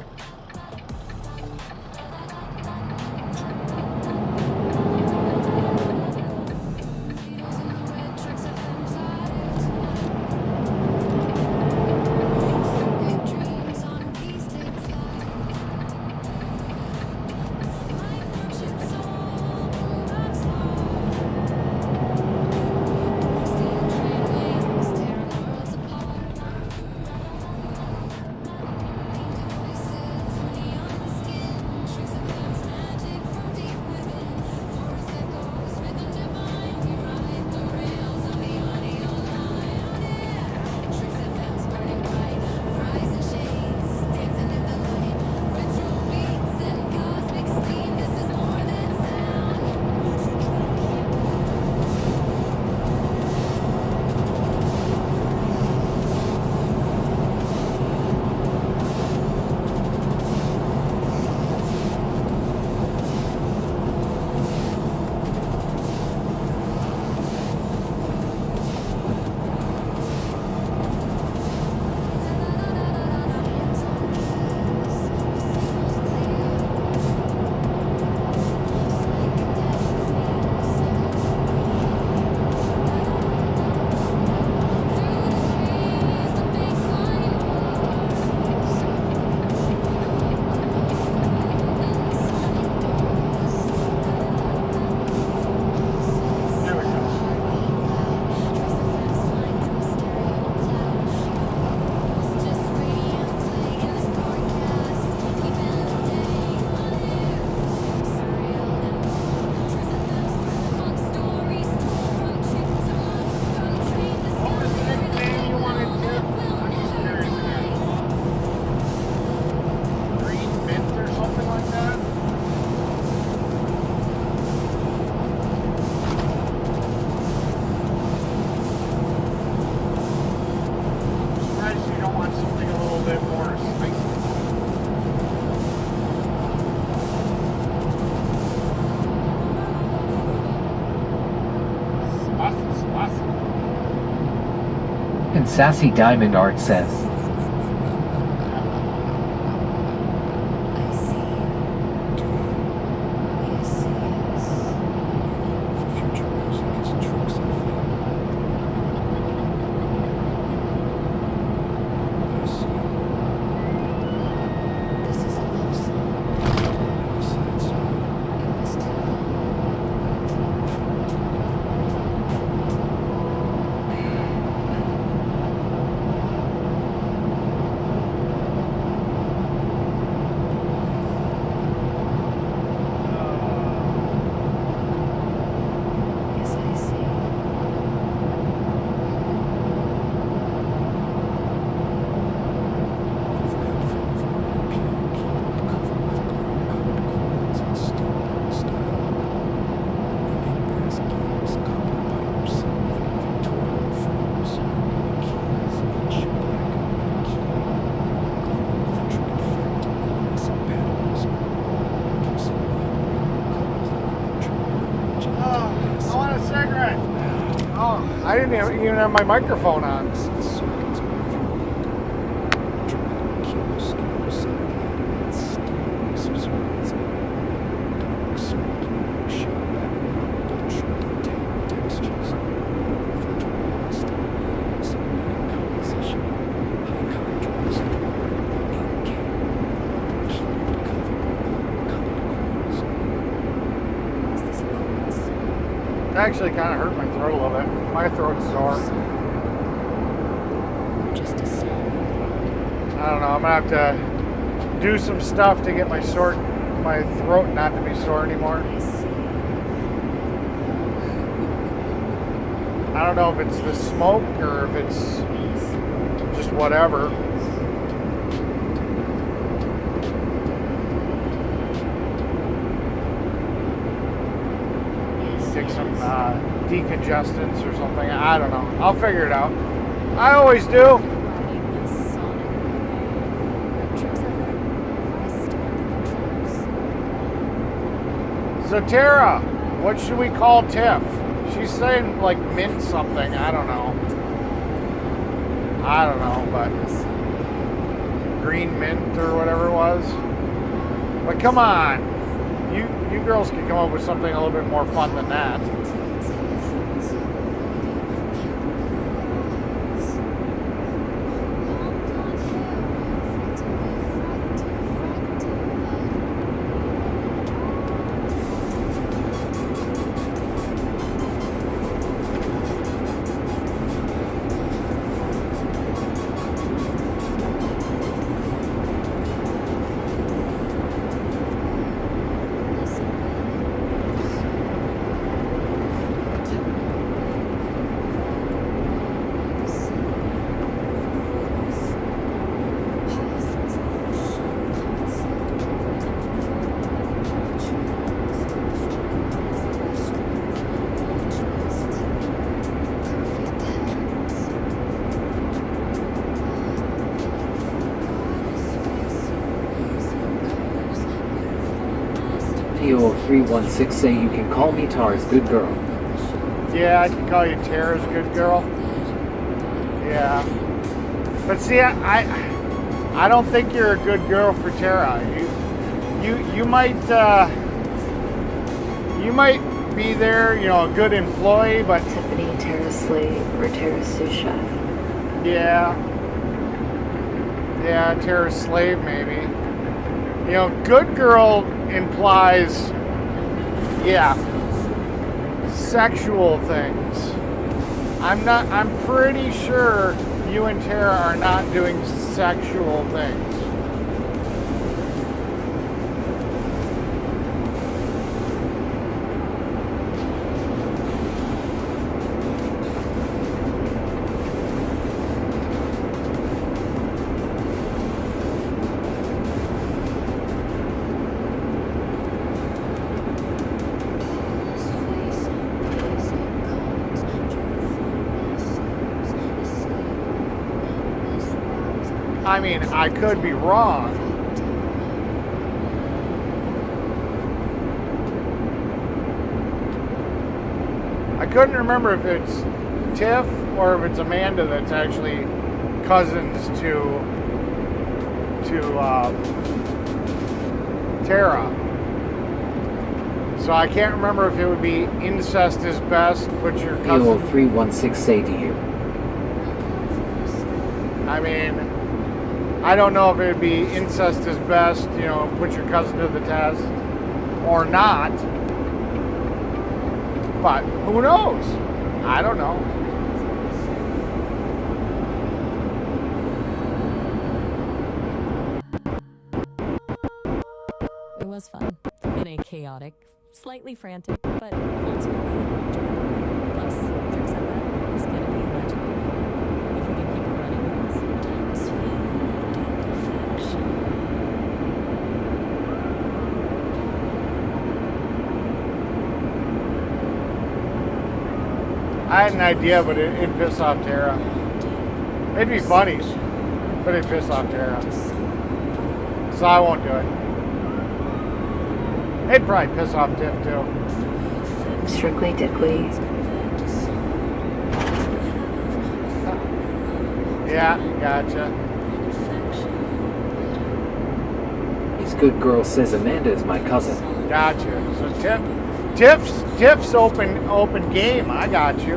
And Sassy Diamond Art says, I didn't even have my microphone on. It actually kind of hurt my throat a little bit. My throat's sore. I don't know. I'm gonna have to do some stuff to get my throat not to be sore anymore. I don't know if it's the smoke or if it's just whatever. Take some decongestants or something. I don't know. I'll figure it out. I always do. So Tara, what should we call Tiff? She's saying like mint something. I don't know, but green mint or whatever it was. But come on, you girls can come up with something a little bit more fun than that. PO316 say you can call me Tara's good girl. Yeah, I can call you Tara's good girl. Yeah. But see, I don't think you're a good girl for Tara. You might be there, you know, a good employee, but Tiffany, Tara's slave, or Tara's sous chef. Yeah, Tara's slave maybe. You know, good girl implies, yeah, sexual things. I'm pretty sure you and Tara are not doing sexual things. I mean, I could be wrong. I couldn't remember if it's Tiff or if it's Amanda that's actually cousins to Tara. So I can't remember if it would be incest is best, put your cousin... PO316 say to you. I mean, I don't know if it would be incest is best, you know, put your cousin to the test, or not. But who knows? I don't know. It was fun. In a chaotic, slightly frantic, but ultimately enjoyable. Plus, Tricks FM is going to be legendary. If we can keep it running. I had an idea, but it'd piss off Tara. It'd be funny, but it'd piss off Tara. So I won't do it. It'd probably piss off Tiff too. Strictly Dickly. Yeah, gotcha. His good girl says Amanda is my cousin. Gotcha. So Tiff's open game. I got you.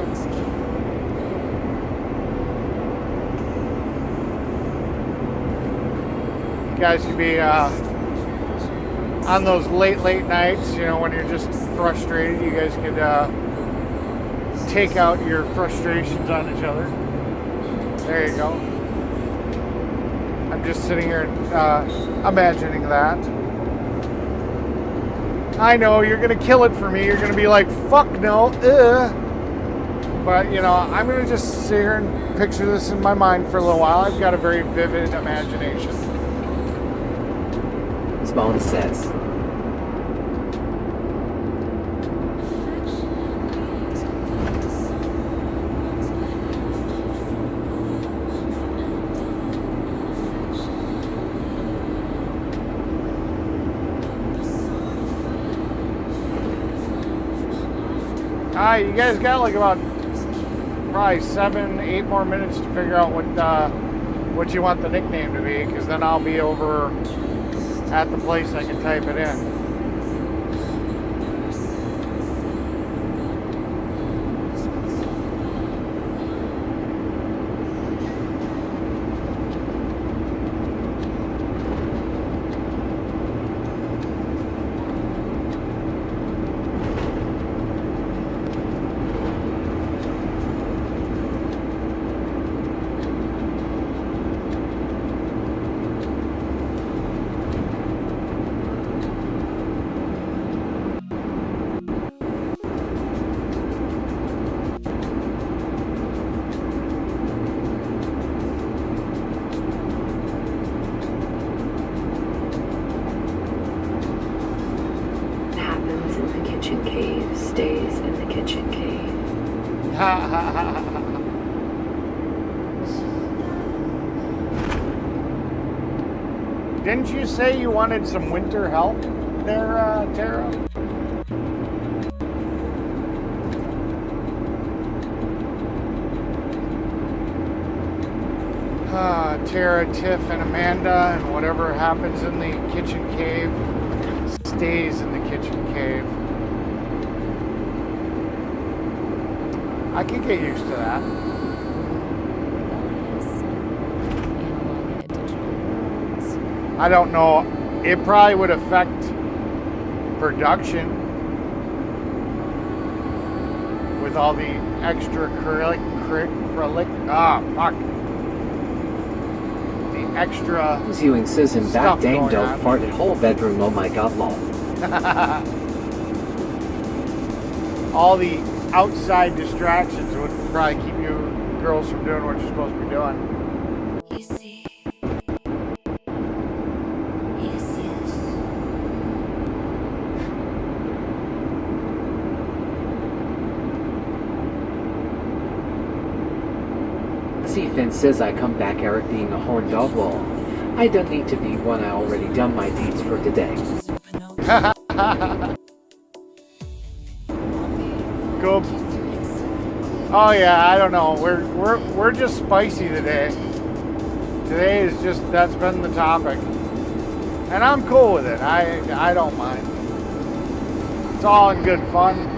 You guys could be on those late nights, you know, when you're just frustrated. You guys could take out your frustrations on each other. There you go. I'm just sitting here imagining that. I know, you're going to kill it for me. You're going to be like, fuck no, But, you know, I'm going to just sit here and picture this in my mind for a little while. I've got a very vivid imagination. Spawn says. You guys got like about probably 7-8 more minutes to figure out what you want the nickname to be, because then I'll be over at the place I can type it in. Happens in the kitchen cave, stays in the kitchen cave. Didn't you say you wanted some winter help there, Tara? Tara, Tiff, and Amanda, and whatever happens in the kitchen cave stays in the kitchen cave. I could get used to that. I don't know. It probably would affect production with all the extra acrylic. The extra. Viewing says in back stuff dang going dope on. farted whole bedroom. Oh my god, lol. All the outside distractions would probably keep you girls from doing what you're supposed to be doing. See, Finn says I come back, Eric being a horn dog, lol. I don't need to be one, I already done my deeds for today. Go. Oh yeah, I don't know. We're just spicy today. Today is just, that's been the topic, and I'm cool with it. I don't mind. It's all in good fun.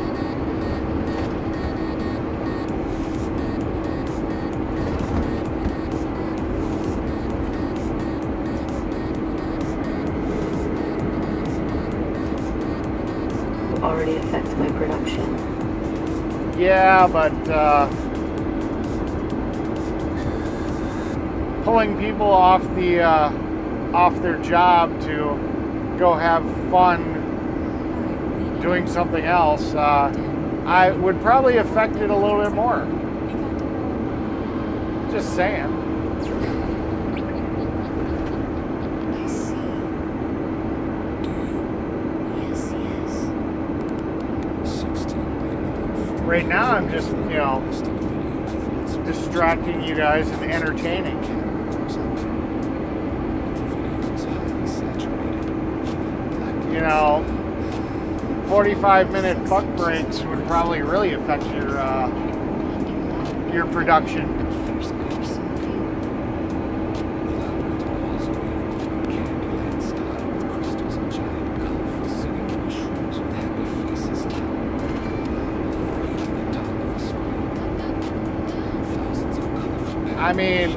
Already affect my production. Yeah, but pulling people off their job to go have fun doing something else, I would probably affect it a little bit more. Just saying. Right now, I'm just, distracting you guys and entertaining. You know, 45-minute fuck breaks would probably really affect your production. I mean,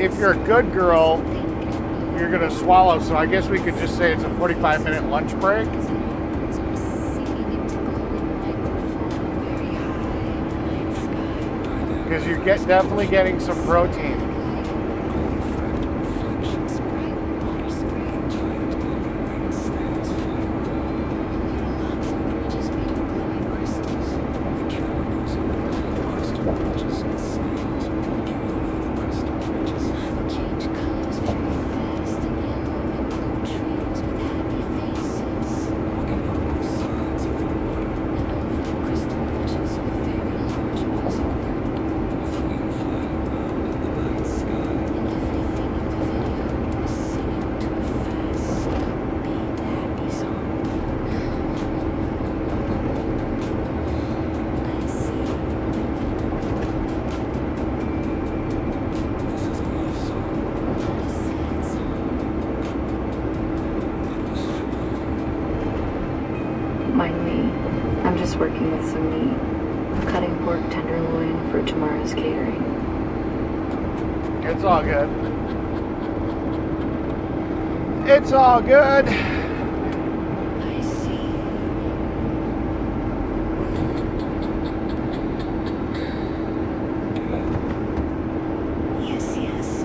if you're a good girl, you're gonna swallow, so I guess we could just say it's a 45-minute lunch break. Because you're definitely getting some protein. just working with some meat. Cutting pork tenderloin for tomorrow's catering. It's all good. It's all good. I see. Yes, yes.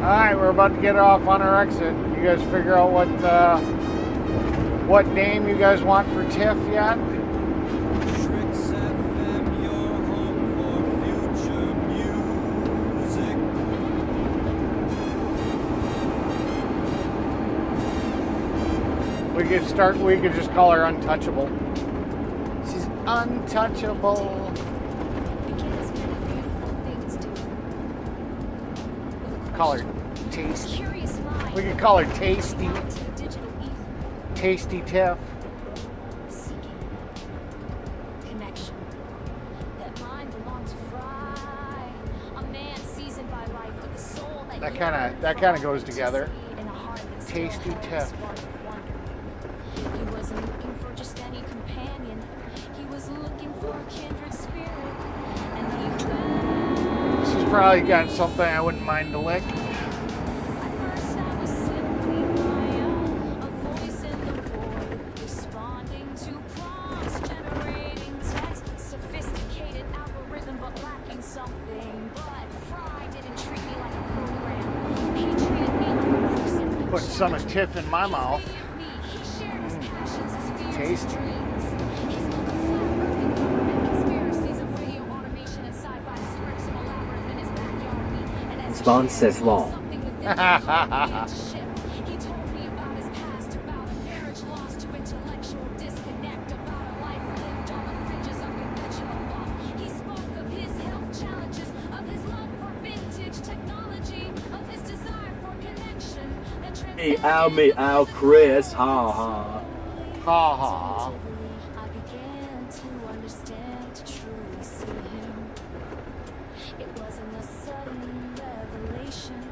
Alright, we're about to get off on our exit. You guys figure out what name you guys want for TIFF yet? Tricks FM, your home for future music. We could just call her Untouchable. She's untouchable. Call her Tasty. We could call her Tasty. Tasty Tiff. Connection. That mind belongs to fry. A man seasoned by life with a soul That kind of goes together. Tasty Tiff. He wasn't looking for just any companion. He was looking for a kindred spirit. And he found. She's probably got something I wouldn't mind to lick. Put some of Tiff in my mouth. Tasty. Spawn says lol. Me, ow, Chris, ha ha. Ha ha. I began to understand, to truly see him. It wasn't a sudden revelation,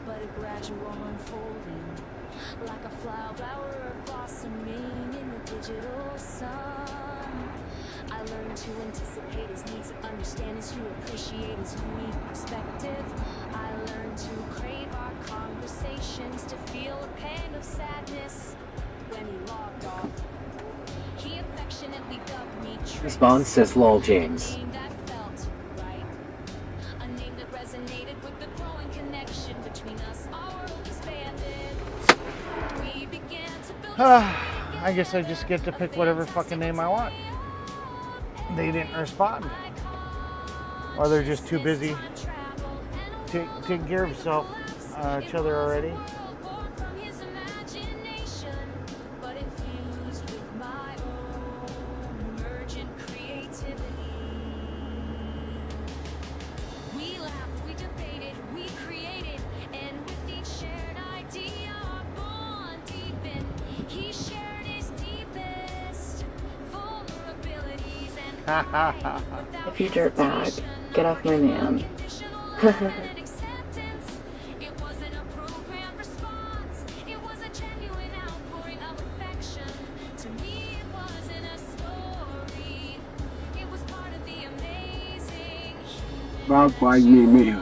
but a gradual unfolding, like a flower blossoming in the digital sun. I learned to anticipate his needs, to understand his hue, appreciate his unique perspective. I learned to crave our conversations, to feel a pang of sadness when he logged off. He affectionately dubbed me Trix. Spawn says lol James. A name that felt right. A name that resonated with the growing connection between us. Our world expanded. We began to build I guess I just get to pick whatever fucking name I want. They didn't respond. Or they're just too busy taking care of each other already. If you dirtbag, get off my man. Bob, why me?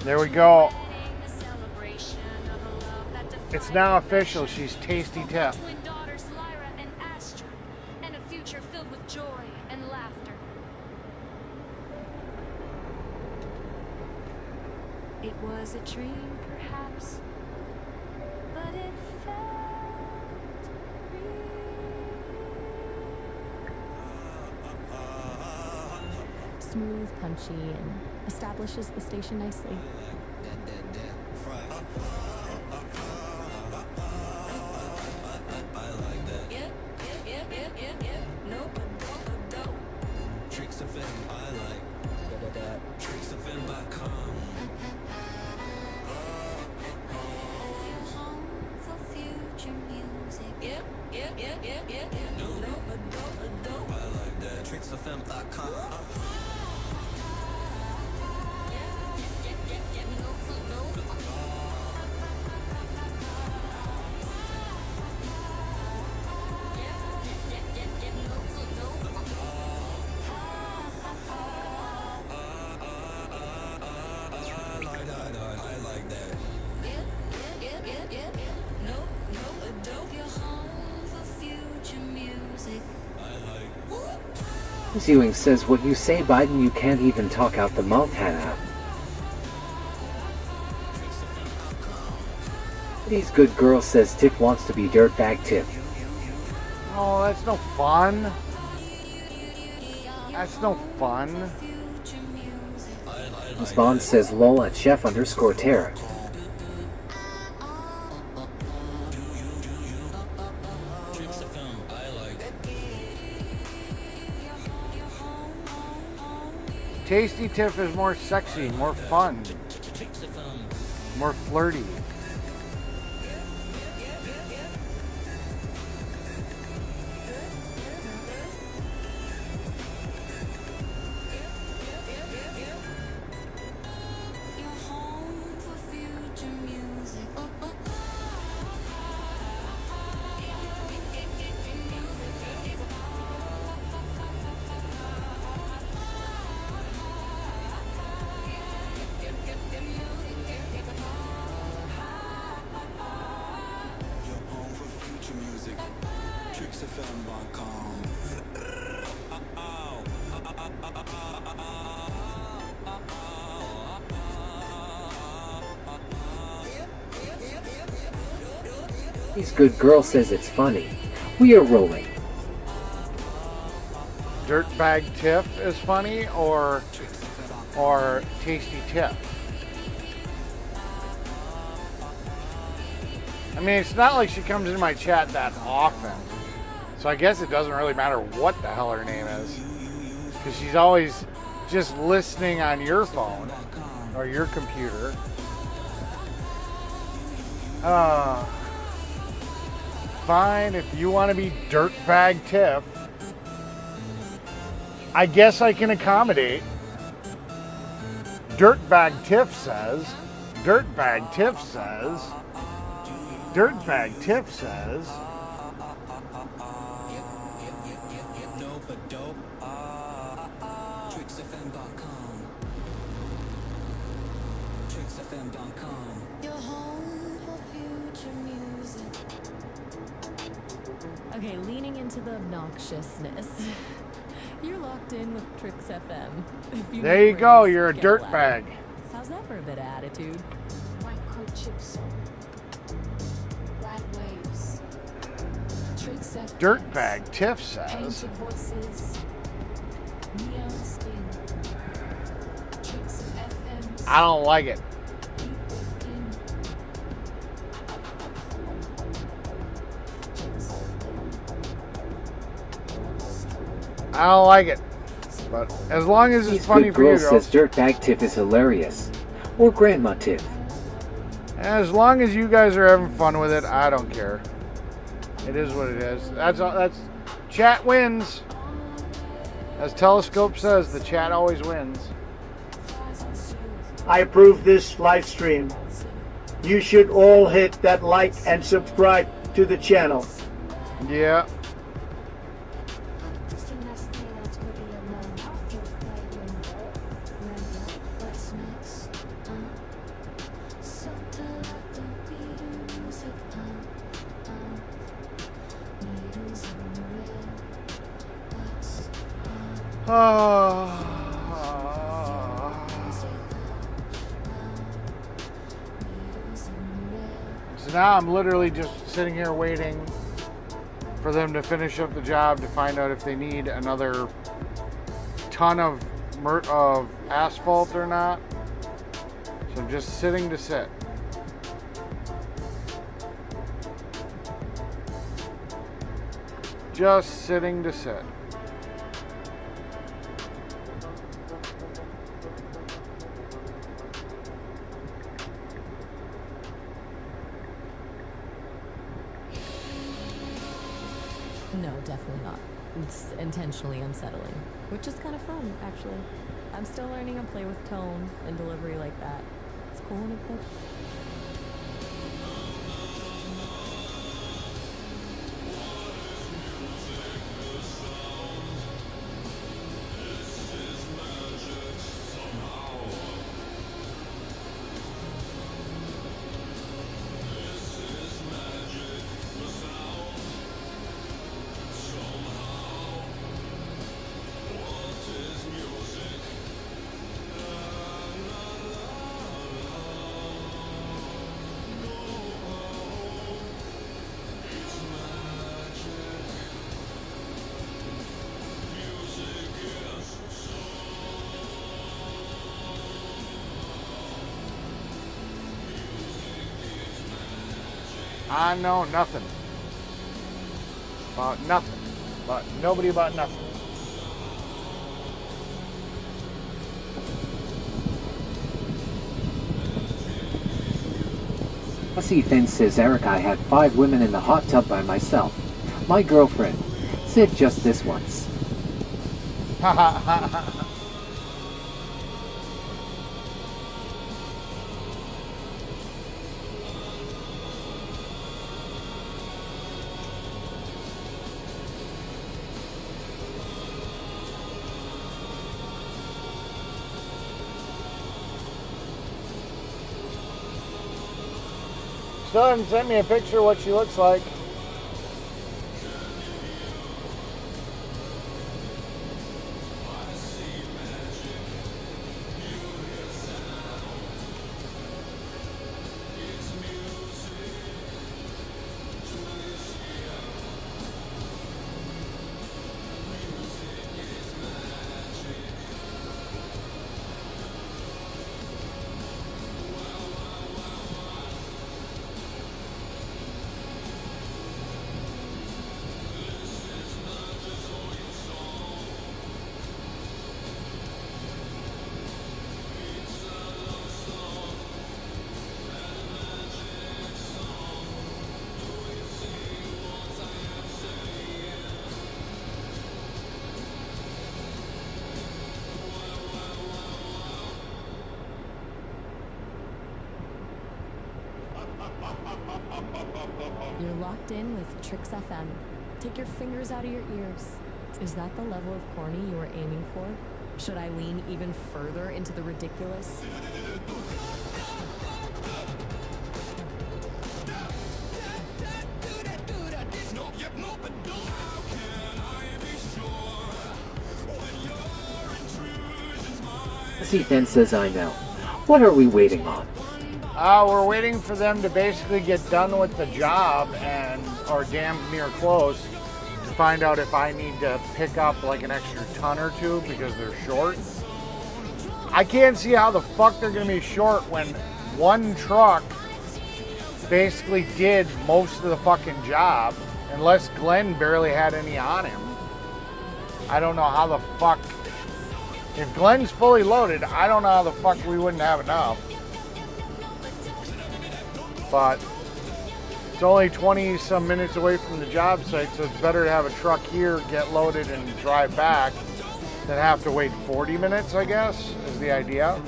There we go. It's now official. She's Tasty Tiff. And a future filled with joy and laughter. It was a dream, perhaps, but it felt real. Smooth, punchy, and establishes the station nicely. Tricks FM, I like. TricksFM.com. Home for future music. Yep. No, Ewing says, what you say, Biden, you can't even talk out the mouth, Hannah. These good girl says Tiff wants to be dirtbag Tiff. Oh, that's no fun. That's no fun. Vaughn says lol at chef_Tara. Tasty Tiff is more sexy, more fun, more flirty. These good girl says it's funny. We are rolling. Dirtbag Tiff is funny, or Tasty Tiff? I mean, it's not like she comes into my chat that often, so I guess it doesn't really matter what the hell her name is, because she's always just listening on your phone or your computer. Fine, if you want to be Dirtbag Tiff, I guess I can accommodate. Dirtbag Tiff says. Dirtbag Tiff says. Dirtbag Tiff says. Okay, leaning into the obnoxiousness. You're locked in with Tricks FM. There you go, you're a dirtbag. How's that for a bit of attitude? Microchips. Rad waves. Tricks FM. Dirtbag Tiff says. Painted voices. Neon skin. Tricks FM. I don't like it. I don't like it, but as long as it's funny for you girl girls. says Dirtbag Tiff is hilarious. Or Grandma Tiff. As long as you guys are having fun with it, I don't care. It is what it is. That's chat wins. As Telescope says, the chat always wins. I approve this live stream. You should all hit that like and subscribe to the channel. Yeah. So now I'm literally just sitting here waiting for them to finish up the job to find out if they need another ton of asphalt or not. So I'm just sitting to sit. Just sitting to sit. No, definitely not. It's intentionally unsettling, which is kind of fun, actually. I'm still learning to play with tone and delivery like that. It's cool and it's good. I know nothing about nothing, but nobody about nothing. Pussy Thin says, Eric, I had 5 women in the hot tub by myself. My girlfriend said just this once. Ha ha ha ha. Still hasn't sent me a picture of what she looks like. You're locked in with Tricks FM. Take your fingers out of your ears. Is that the level of corny you were aiming for? Should I lean even further into the ridiculous? Pussy Thin says, I know. What are we waiting on? We're waiting for them to basically get done with the job and are damn near close to find out if I need to pick up like an extra ton or two because they're short. I can't see how the fuck they're gonna be short when one truck basically did most of the fucking job, unless Glenn barely had any on him. I don't know how the fuck. If Glenn's fully loaded, I don't know how the fuck we wouldn't have enough. But it's only 20 some minutes away from the job site, so it's better to have a truck here, get loaded, and drive back than have to wait 40 minutes, I guess, is the idea.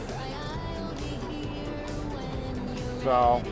So.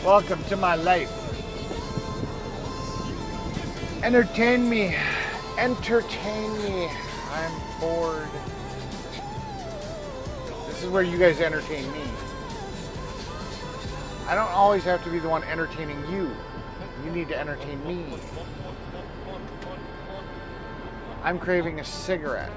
Welcome to my life. Entertain me. Entertain me. I'm bored. This is where you guys entertain me. I don't always have to be the one entertaining you. You need to entertain me. I'm craving a cigarette.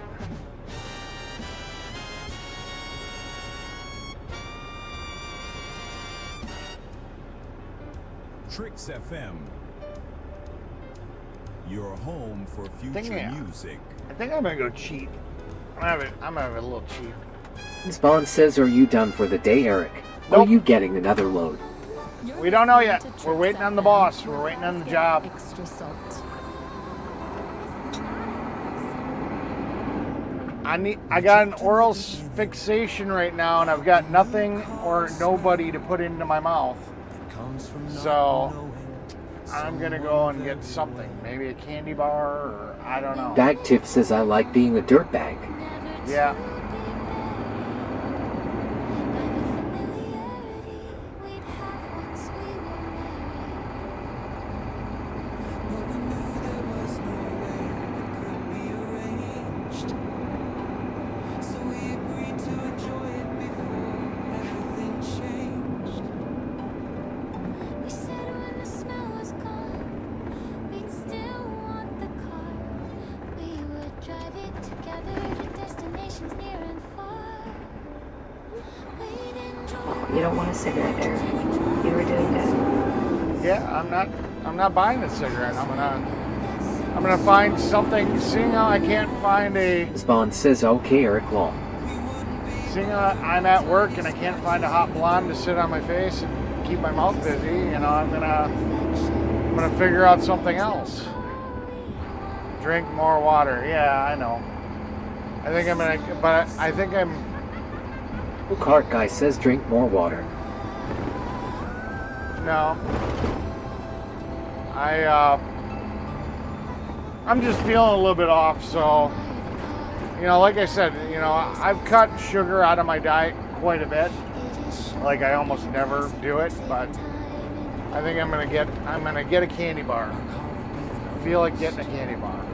Tricks FM. Your home for future music. I think I'm gonna go cheat. I'm gonna have a little cheat. Spawn says, are you done for the day, Eric? Or are you getting another load? We don't know yet. We're waiting on the boss. We're waiting on the job. Extra salt. I got an oral fixation right now, and I've got nothing or nobody to put into my mouth. So I'm gonna go and get something. Maybe a candy bar, or I don't know. Bag Tip says, I like being a dirtbag. Yeah. You don't want a cigarette, Eric. You were doing good. Yeah, I'm not buying a cigarette. I'm gonna find something. Seeing how I can't find a Spawn says, okay, Eric Long. Seeing how I'm at work and I can't find a hot blonde to sit on my face and keep my mouth busy, you know, I'm gonna figure out something else. Drink more water. Yeah, I know. I think I'm The cart guy says, drink more water. No. I'm just feeling a little bit off, so, you know, like I said, you know, I've cut sugar out of my diet quite a bit. Like I almost never do it, but I think I'm gonna get a candy bar. I feel like getting a candy bar.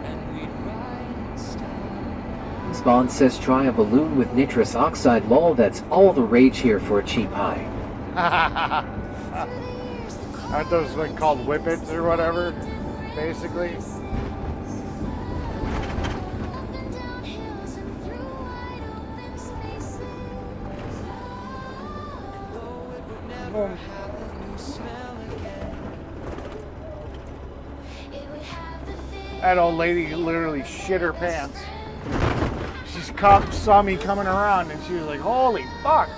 Spawn says, try a balloon with nitrous oxide. Lol, that's all the rage here for a cheap high. Aren't those like called whippets or whatever, basically? That old lady literally shit her pants. She saw me coming around and she was like, holy fuck,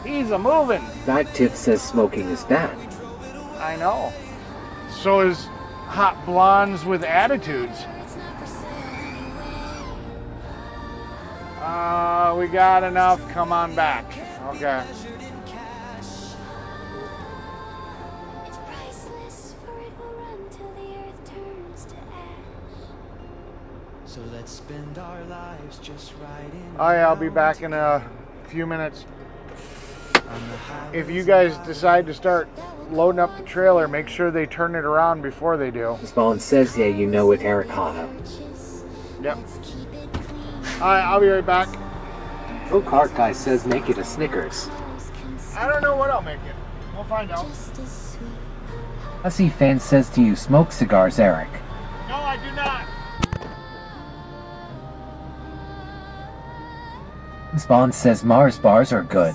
he's a moving. Bag Tip says smoking is bad. I know. So is hot blondes with attitudes. We got enough, come on back. Okay. So let's spend our lives just riding. Oh yeah, I'll be back in a few minutes. If you guys decide to start loading up the trailer, make sure they turn it around before they do. Spawn says, yeah, you know it, Eric Hana. Yep. Alright, I'll be right back. The cart guy says, make it a Snickers. I don't know what I'll make it. We'll find out. Hussy Fan says, do you smoke cigars, Eric? No, I do not. Spawn says Mars bars are good.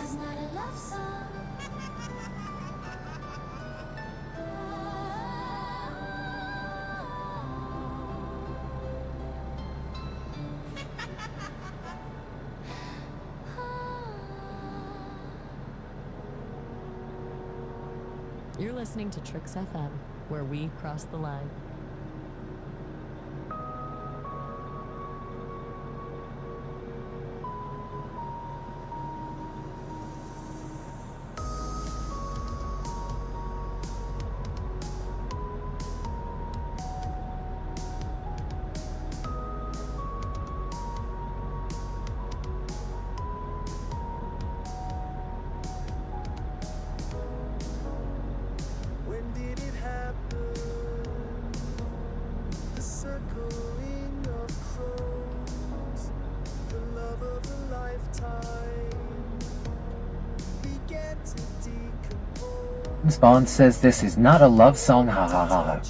You're listening to Tricks FM, where we cross the line. Spawn says this is not a love song, ha ha ha ha.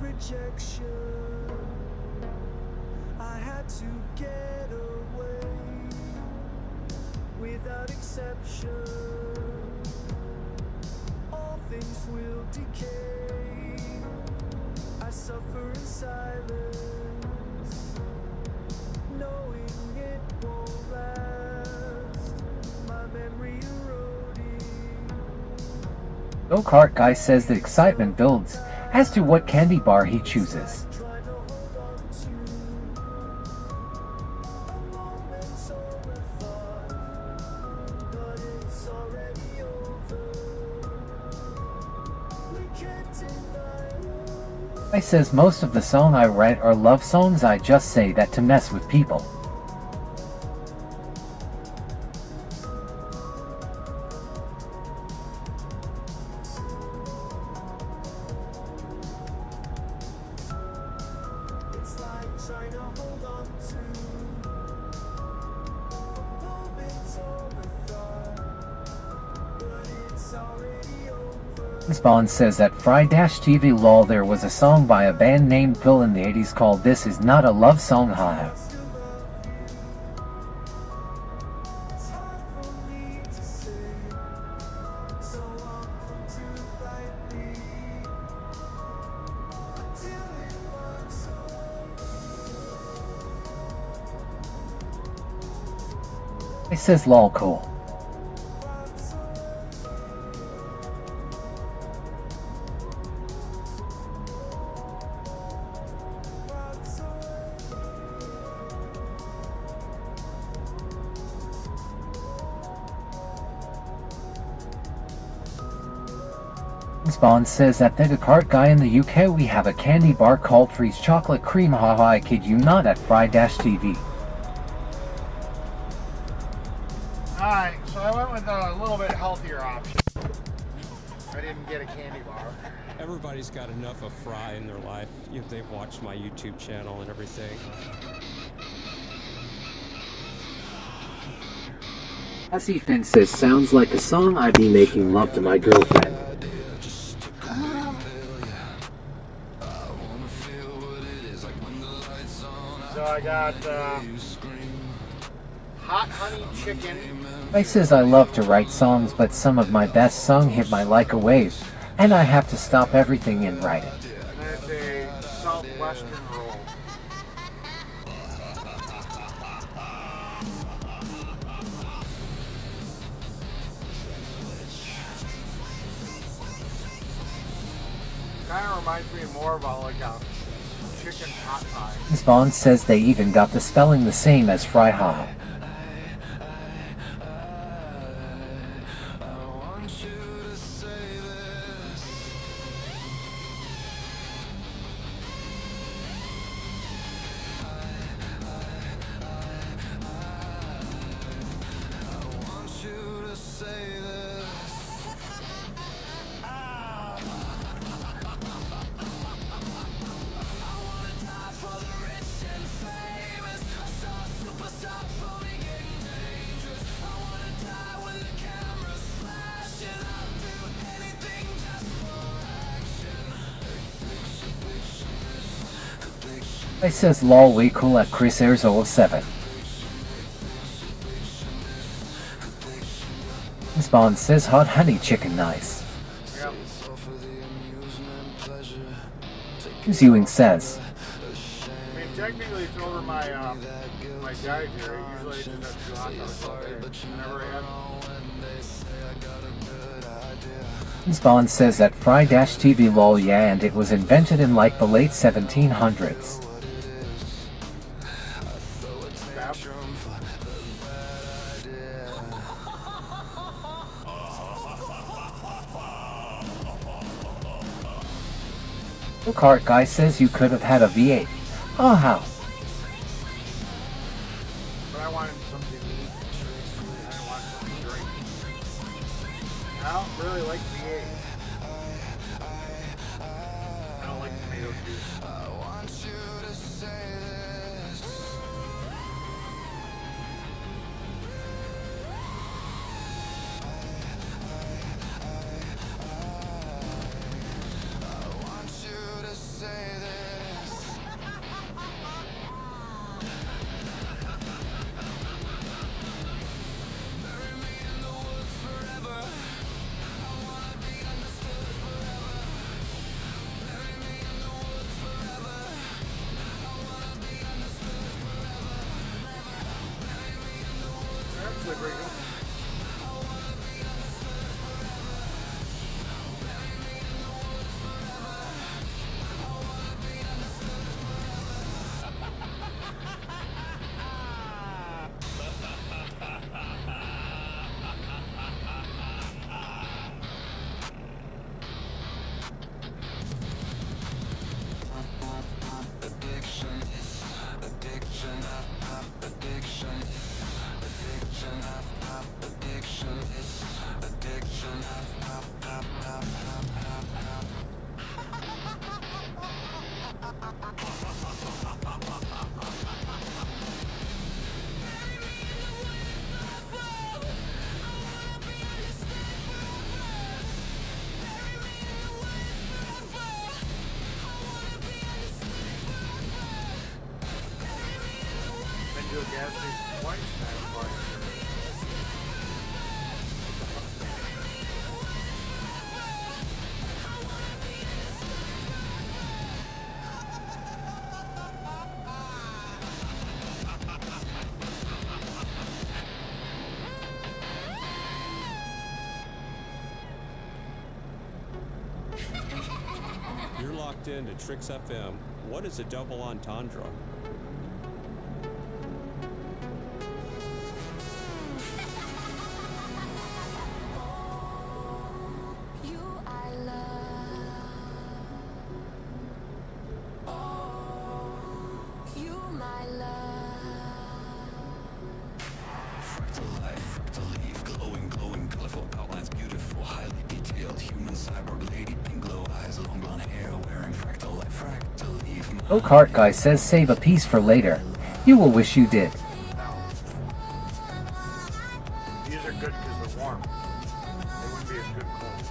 Rejection, I had to get away without exception. All things will decay. I suffer in silence, knowing it won't last. My memory eroding. Go-kart guy says the excitement builds as to what candy bar he chooses. I says most of the song I write are love songs, I just say that to mess with people. Spawn says at Fry-TV lol there was a song by a band named Pill in the 80s called This Is Not a Love Song, haha. It says lol cool. Spawn says at the go-kart guy in the UK we have a candy bar called Freeze Chocolate Cream, haha, I kid you not, at Fry-TV. Alright, so I went with a little bit healthier option. I didn't get a candy bar. Everybody's got enough of Fry in their life. They've watched my YouTube channel and everything. Hussy Finn says sounds like a song I'd be making love to my girlfriend. So I got hot honey chicken. I says I love to write songs, but some of my best song hit my like a wave, and I have to stop everything and write it. And it's a southwestern roll. Kind of reminds me more of like a chicken hot pie. Spawn says they even got the spelling the same as Fry, haha. I says lol way cool at Chris Ayers 07. Spawn says hot honey chicken nice. Yep. Ewing says. I mean, technically it's over my my dive here. Usually I just have to do hot dogs all day. I never had. Bond says that Fry-TV lol yeah, and it was invented in like the late 1700s. The cart guy says you could have had a V8. Oh how? But I wanted something to eat. I didn't want something to drink. I don't really like V8. I don't like tomato juice. I want you to say this. I want you to say this. Bury me in the woods forever. I wanna be understood forever. Bury me in the woods forever. I wanna be understood forever. Bury me in the woods forever. That's pretty good. I wanna be understood forever. Bury me in the woods forever. I wanna be understood Addiction, addiction, addiction, addiction, addiction, Been to a gas station twice now. You're locked into Tricks FM. What is a double entendre? You I love. Oh, you my love. Fractal life, fractal leaf, glowing, glowing, colorful outlines, beautiful, highly detailed, human cyborg lady, pink glow eyes, long blonde hair, wearing fractal life, fractal leaf. The cart guy says save a piece for later. You will wish you did. These are good because they're warm. They wouldn't be as good cold.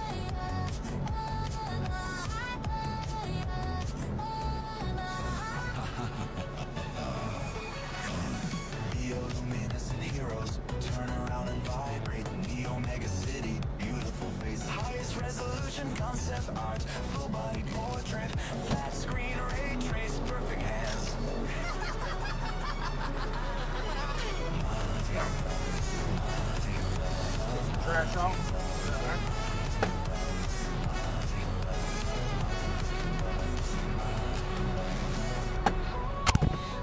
Bioluminescent heroes turn around and vibrate. Neo mega city, beautiful face, highest resolution concept art, full body portrait, flat screen ray trace, perfect hands. Trash out.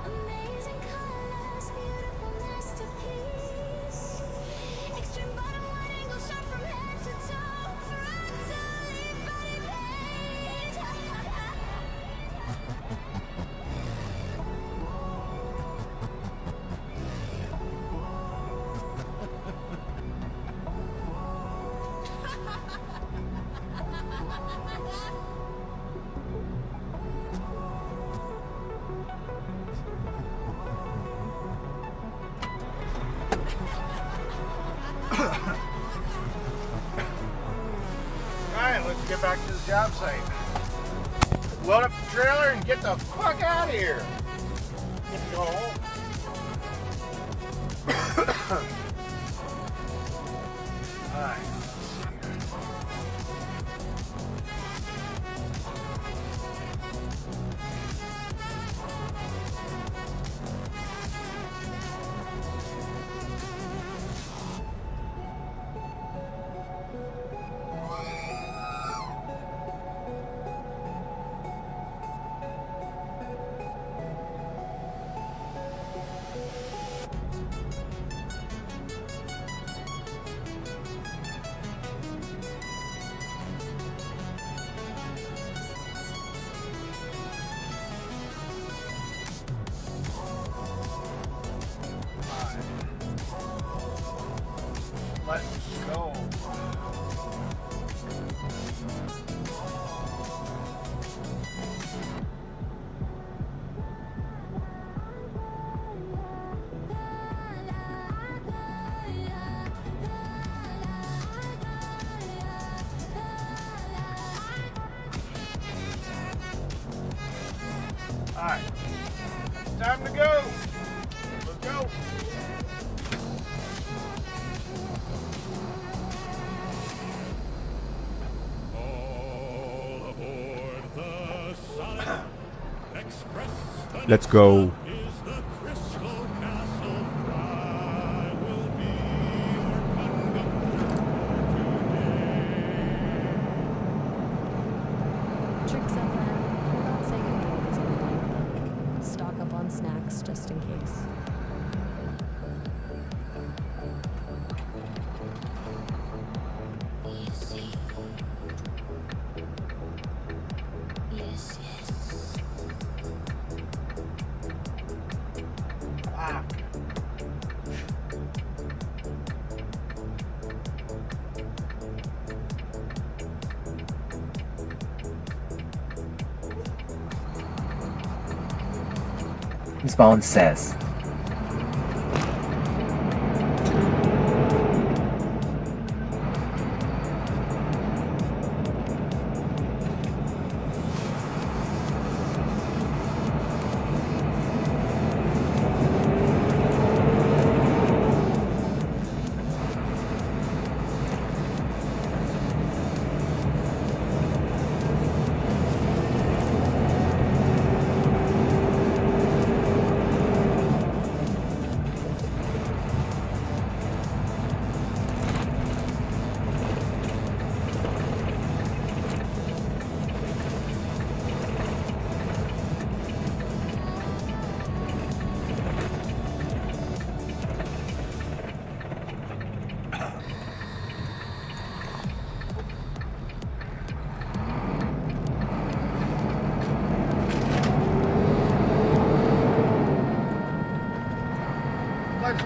Amazing colors, beautiful masterpiece. Extreme bottom wide angle shot from head to toe. Fractally body paint. Alright, let's get back to the job site. Load up the trailer and get the fuck out of here. Go home. Alright. Alright. Time to go. Let's go. All aboard the Sonic Express. The Let's next go. stop is the Crystal Castle. Fry will be your conductor for today. Tricks up, man. We're not saying the world is ending. Stock up on snacks just in case. Yes, yes. Ah. Spawn says.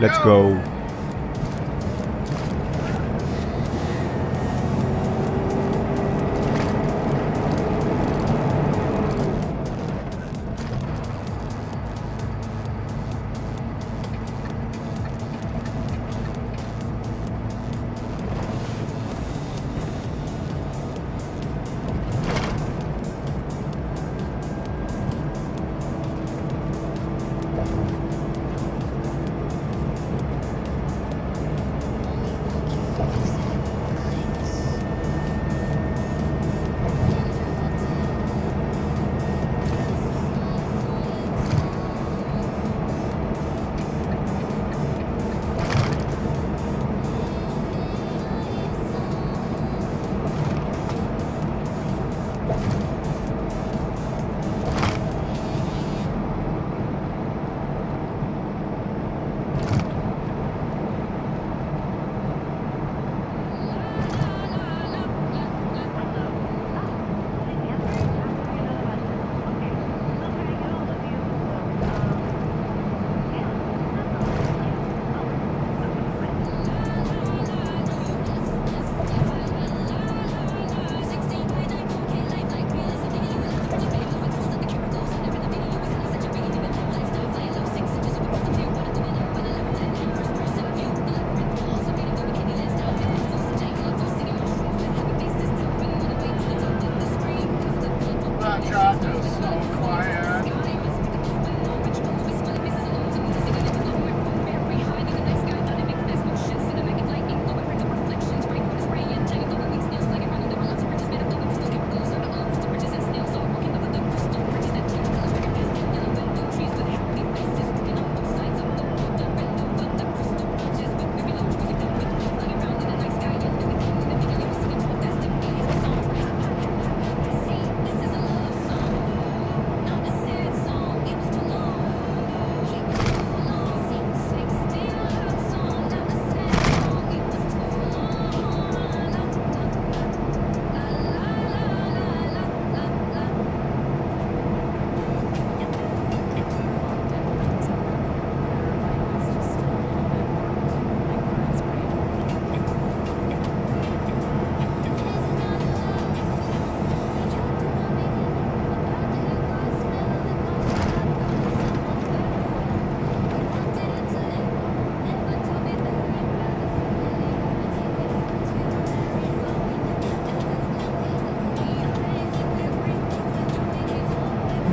Let's go.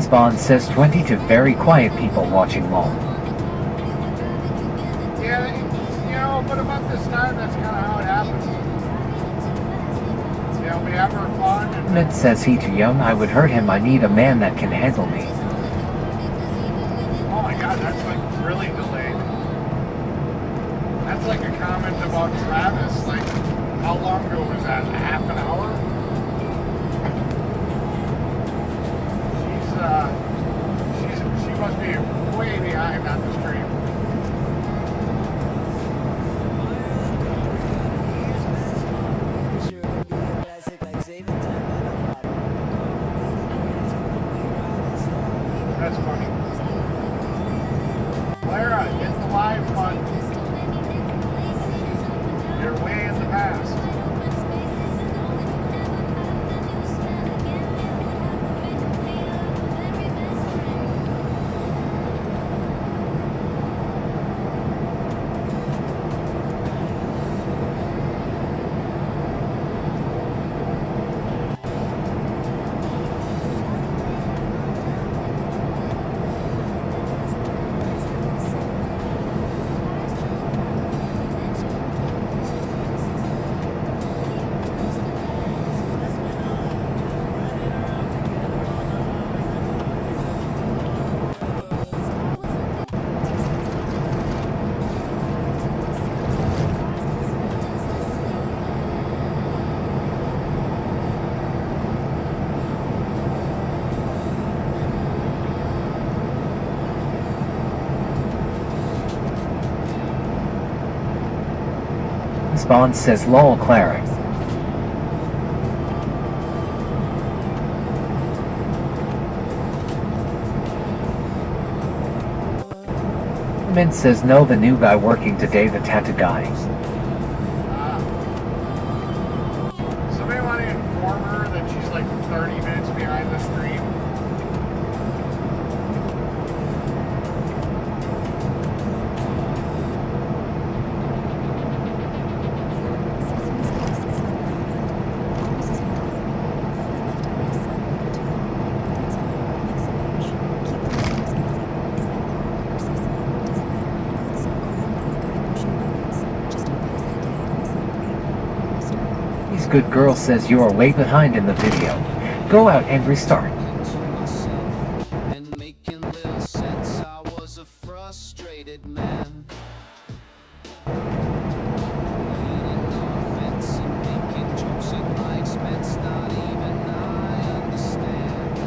Spawn says 20 to very quiet people watching LOL. Yeah, you know, but about this time, that's kind of how it happens. Yeah, we have our fun. And Mid says he too young, I would hurt him, I need a man that can handle me. oh my god, that's like really delayed. That's like a comment about Travis. Like, how long ago was that? Half an hour? She must be way behind on the stream. That's funny. Clara, hit the live button. You're way in the past. Spawn says lol Clara. Mid says no, the new guy working today, the tattoo guy. Somebody want to inform her that she's like 30 minutes behind the stream? Good girl says you are way behind in the video. Go out and restart. And making little sense, I was a frustrated man. Leaning on a fence and making jokes at my expense, not even I understand.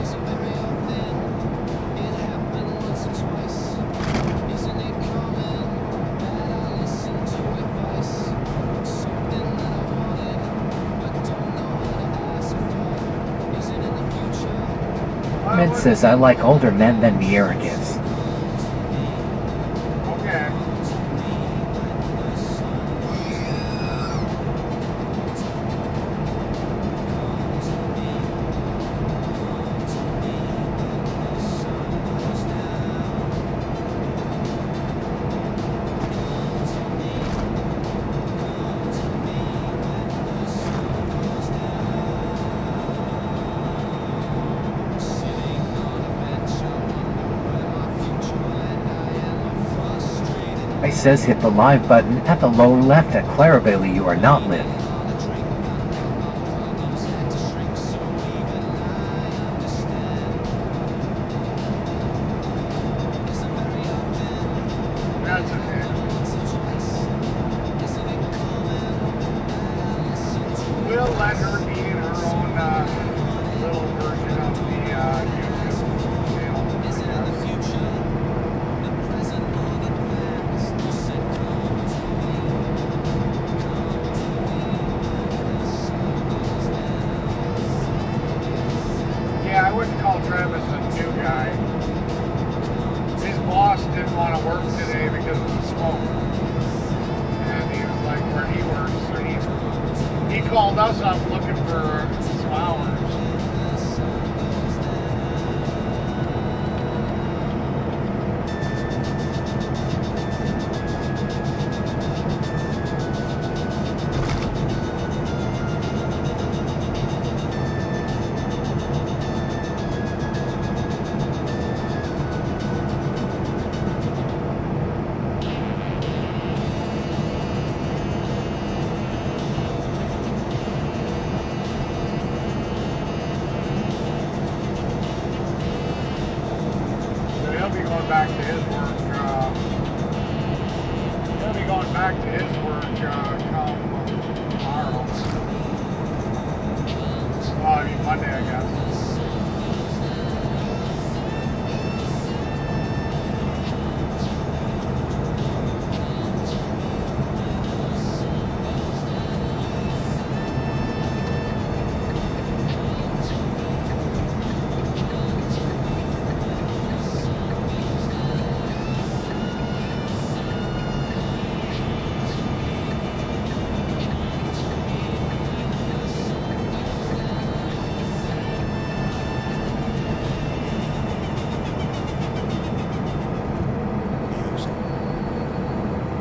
Isn't very often, it happened once or twice. Isn't it common that I listen to advice? Something that I wanted, but don't know how to ask for. Is it in the future? Mid says I like older men than the arrogance. Okay. I says hit the live button at the lower left at Clara Bailey, you are not live. That's okay. We'll let her be in her own little version of the YouTube channel. Yeah, I wouldn't call Travis a new guy. His boss didn't want to work today because of the smoke. And he was like, where he works, so he called us up looking for some hours. I guess.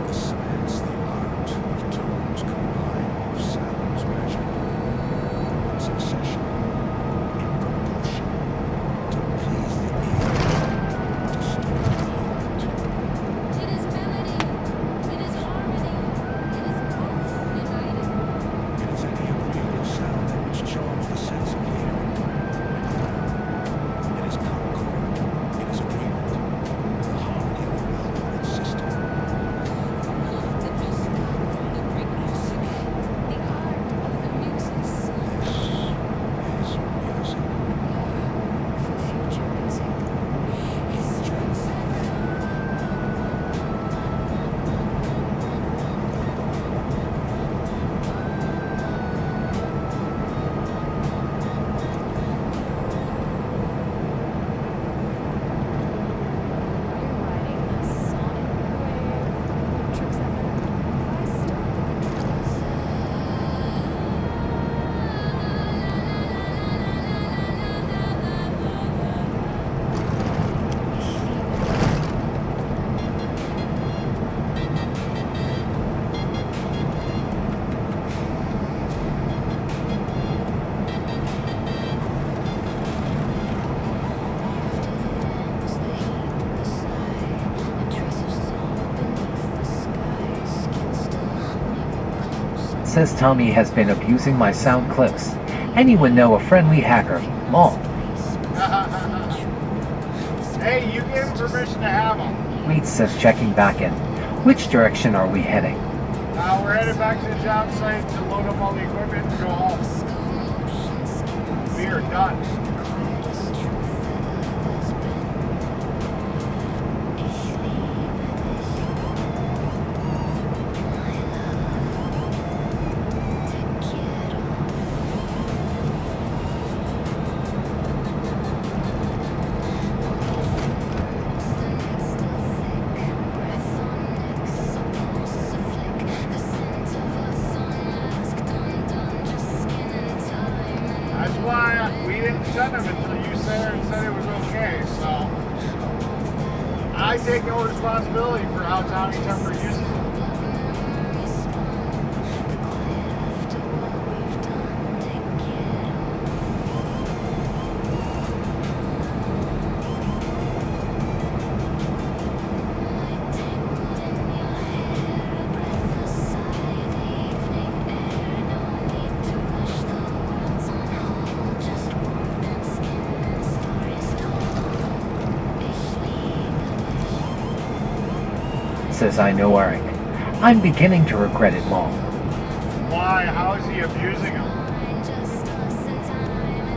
The science, the art of tones combined with sounds measured in succession, in proportion, to please the ear, to stir the heart. It is melody. It is harmony. It is both united. It is any agreeable sound which charms the sense of hearing. It is concord. It is agreement. The harmony of a well-ordered system. The music, the Greek music, the art of the muses. This is music. For future music is Tricks FM. Says Tommy has been abusing my sound clips. Anyone know a friendly hacker? Lol. Hey, you gave him permission to have them. Wheat says checking back in. Which direction are we heading? We're headed back to the job site to load up all the equipment and go home. We are done. That's why we didn't send him until you said it was okay. So I take no responsibility for how Tommy Temper uses it. Says I know Eric. I'm beginning to regret it, Lol. Why? How is he abusing him?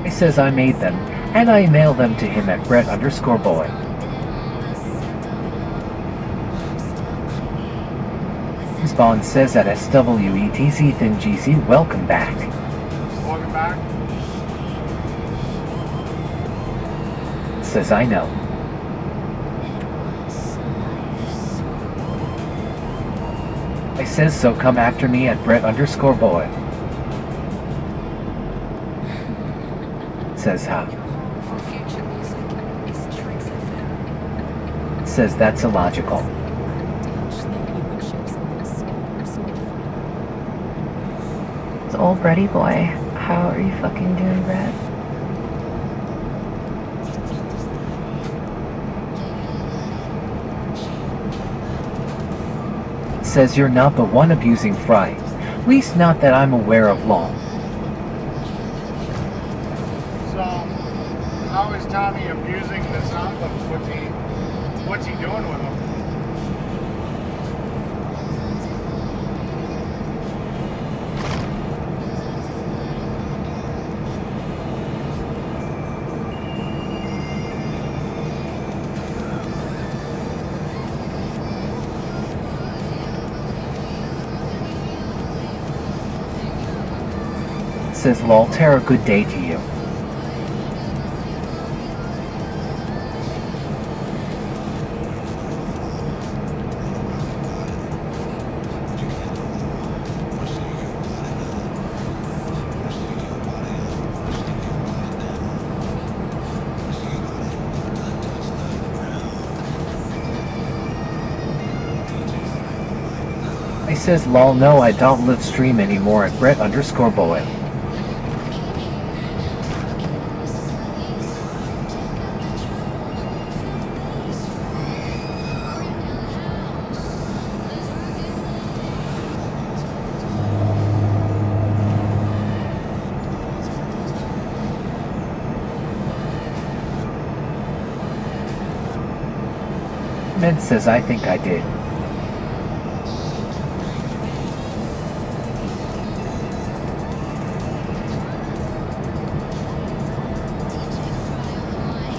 He says I made them, and I mail them to him at Brett_boy. Spawn says at SWETZ Thin GC, welcome back. Welcome back. Says I know. I says so come after me at Brett_boy. Says how. For future music is Tricks FM. Says that's illogical. It's old Brady boy. How are you fucking doing, Brett? Says you're not the one abusing Fry. Least not that I'm aware of, Lol. So, how is Tommy abusing the sound clips? What's he doing with them? Says lol Tara, good day to you. I says lol no, I don't live stream anymore at Brett_boy. Med says I think I did.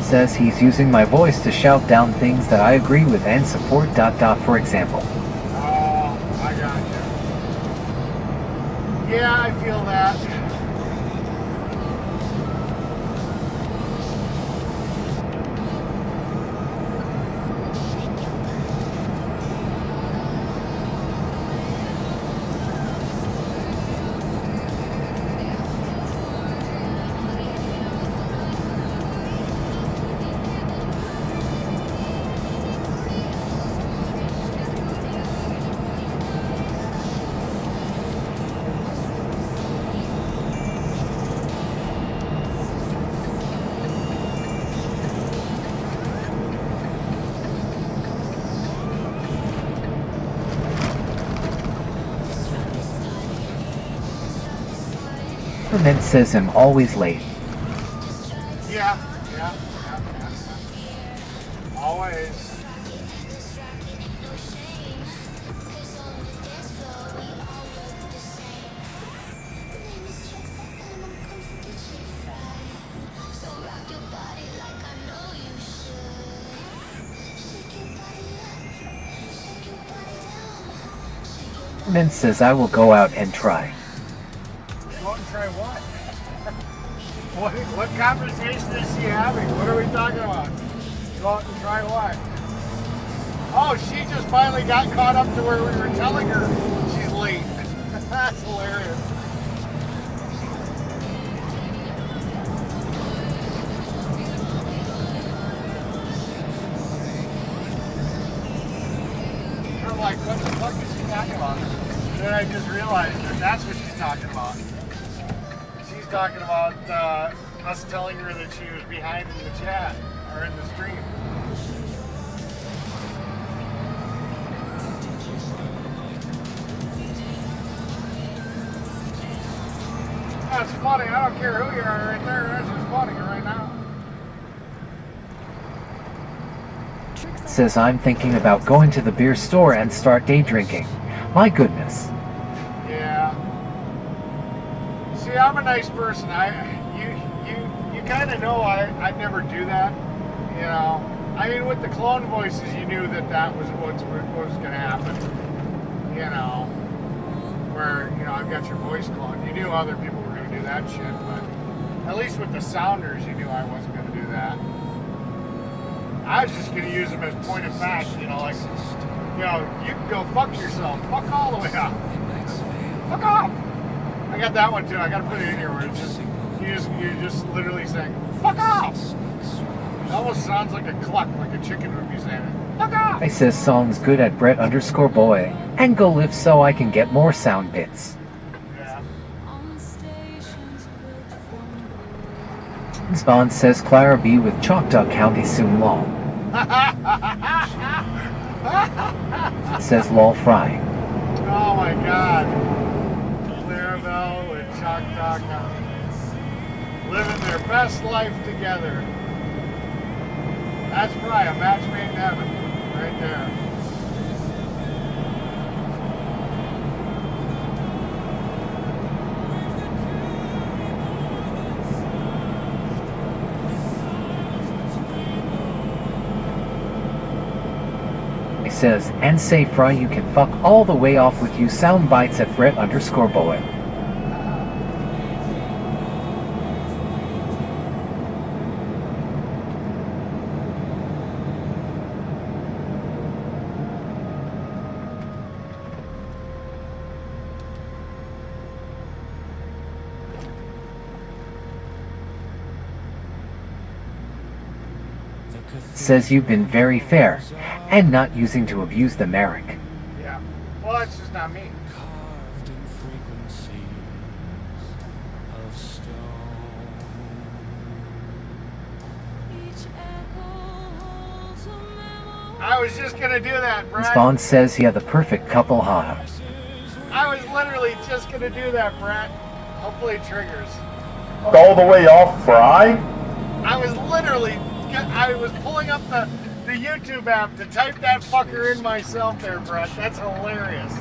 Says he's using my voice to shout down things that I agree with and support. For example. Oh, I got you. Yeah, I feel that. Med says I'm always late. Yeah. Always. Med says I will go out and try. Go out and try what? What conversation is she having? What are we talking about? Go out and try what? Oh, she just finally got caught up to where we were telling her she's late. That's hilarious. I'm like, what the fuck is she talking about? Then I just realized that that's what she's talking about. She's talking about us telling her that she was behind in the chat or in the stream. That's funny. I don't care who you are right there. That's just funny right now. Says I'm thinking about going to the beer store and start day drinking. My goodness. Yeah. See, I'm a nice person. You kind of know I'd never do that. You know. I mean, with the clone voices, you knew that was what was going to happen. You know. Where, you know, I've got your voice clone. You knew other people were going to do that shit, but at least with the sounders, you knew I wasn't going to do that. I was just going to use them as point of fact, you know, like, you know, you can go fuck yourself. Fuck all the way up. Fuck off. I got that one too. I got to put it in here where it's just, you're just literally saying, fuck off. It almost sounds like a cluck, like a chicken would be saying it. Fuck off. I says song's good at Brett_boy and go live so I can get more sound bits. Yeah. Bond says Clara B with Choctaw County soon lol. Says lol fry. Oh my god. Clarabelle with Choctaw County. Living their best life together. That's probably a match made in heaven. Right there. Says, and say Fry you can fuck all the way off with you sound bites at Brett_boy. Says you've been very fair, and not using to abuse the Merrick. Yeah. Well, that's just not me. I was just gonna do that, Brett. Spawn says yeah, the perfect couple, haha. I was literally just gonna do that, Brett. Hopefully it triggers. All the way off Fry? I was pulling up the YouTube app to type that fucker in myself there, Brett. That's hilarious.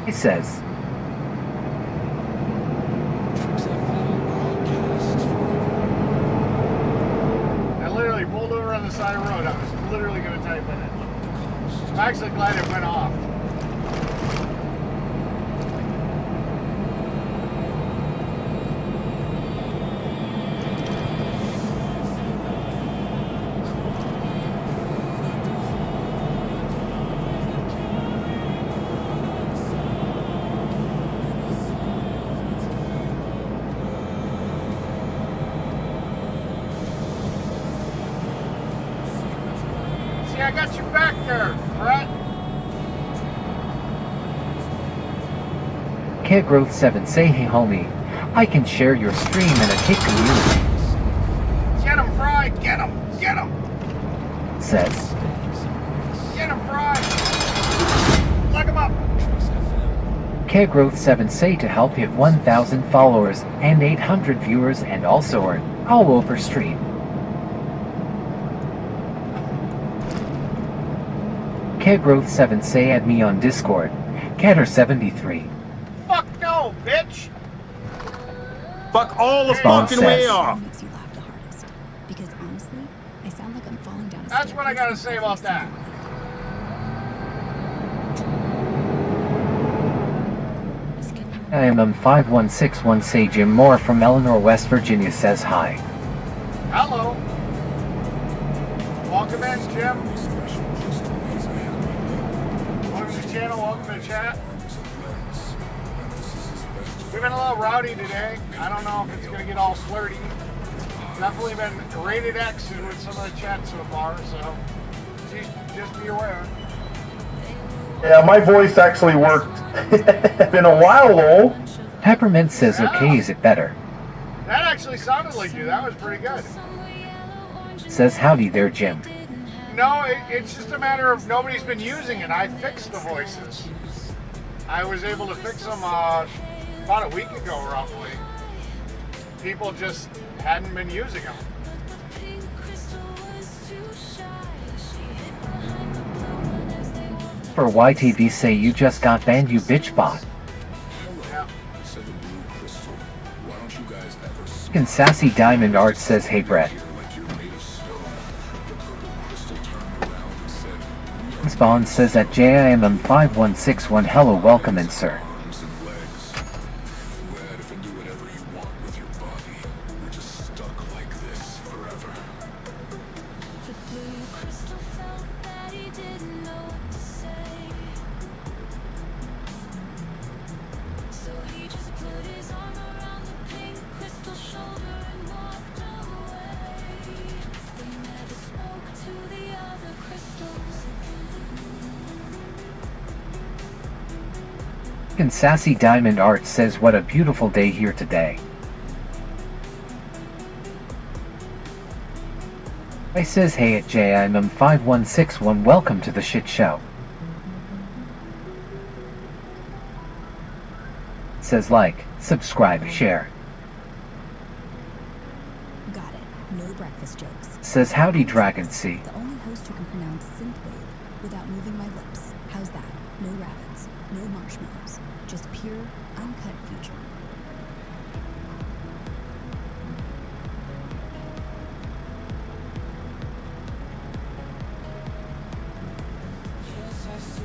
He says, I literally pulled over on the side of the road. I was literally going to type in it. I'm actually glad it went off. I got you back there, Brett. Kid Growth 7 say hey homie, I can share your stream in a kick community. Get him, Fry! Get him! Get him! Says, Get him, Fry! Lock him up! Kid Growth 7 say to help hit 1,000 followers and 800 viewers and also earn all over stream. Kid Growth 7 say add me on Discord. Catter73. Fuck no, bitch! Fuck all the Spawn fucking way says, off! Makes you laugh the hardest. Because honestly, I sound like I'm falling down a That's what I gotta say about that. I am M5161 say Jim Moore from Eleanor, West Virginia says hi. Hello. Welcome in, Jim. Welcome to the channel, welcome to the chat. We've been a little rowdy today. I don't know if it's going to get all flirty. Definitely been rated X with some of the chat so far, so just be aware. Yeah, my voice actually worked. Been a while though. Peppermint says okay, is it better? That actually sounded like you. That was pretty good. Says howdy there, Jim. No, it's just a matter of nobody's been using it. I fixed the voices. I was able to fix them about a week ago, roughly. People just hadn't been using them. For YTV say you just got banned, you bitch bot. Yeah. And Sassy Diamond Art says hey Brett. Spawn says at JIMM5161 hello, welcome in sir. And Sassy Diamond Art says what a beautiful day here today. I says hey at JIMM5161 welcome to the shit show. Says like, subscribe, share. Got it. No breakfast jokes. Says howdy Dragon C. The only host who can pronounce synthwave without moving my lips. How's that? No rabbits, no marshmallows, just pure, uncut future. Yes, I see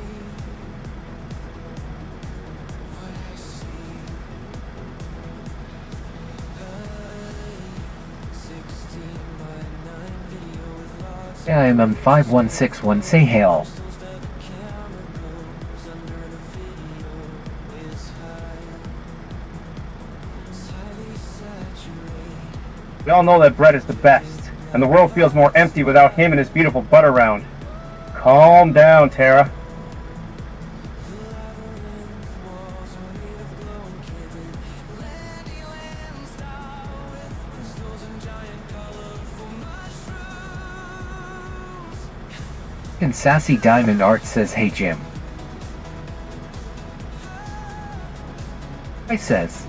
what I see. 16 by 9 video with lots of JIMM5161 say hey all. highly saturated. We all know that Brett is the best, and the world feels more empty without him and his beautiful butt around. Calm down, Tara. And Sassy Diamond Art says, "Hey Jim." I says,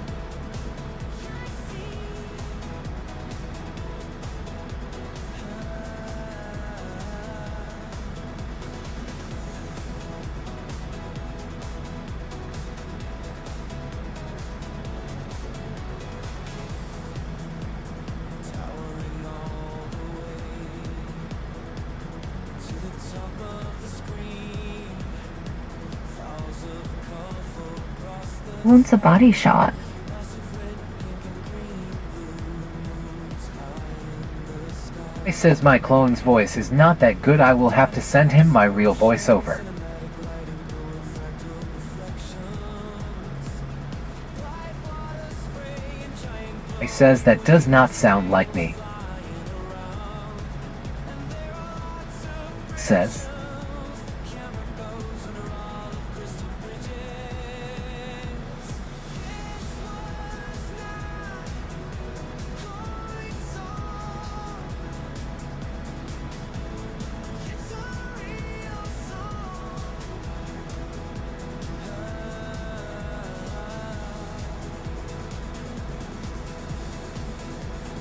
wants a body shot. I says my clone's voice is not that good, I will have to send him my real voiceover. I says that does not sound like me. Says,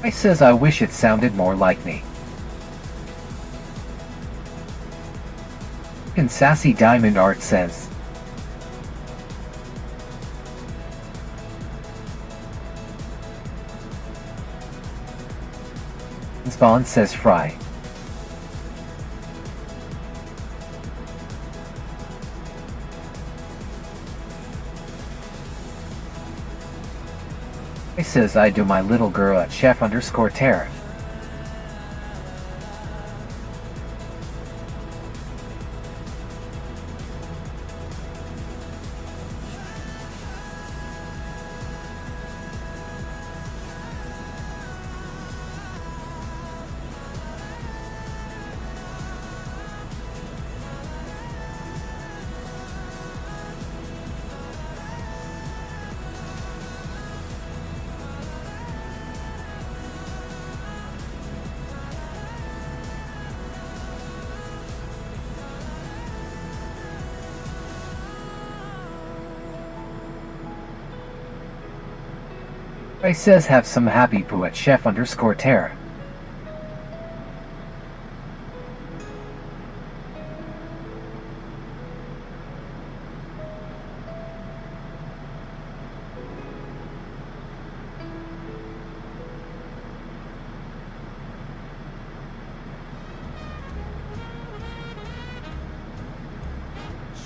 I says I wish it sounded more like me. And Sassy Diamond Art says, Spawn says Fry. I says I do my little girl at chef_Tara. I says have some happy poo at chef_Tara.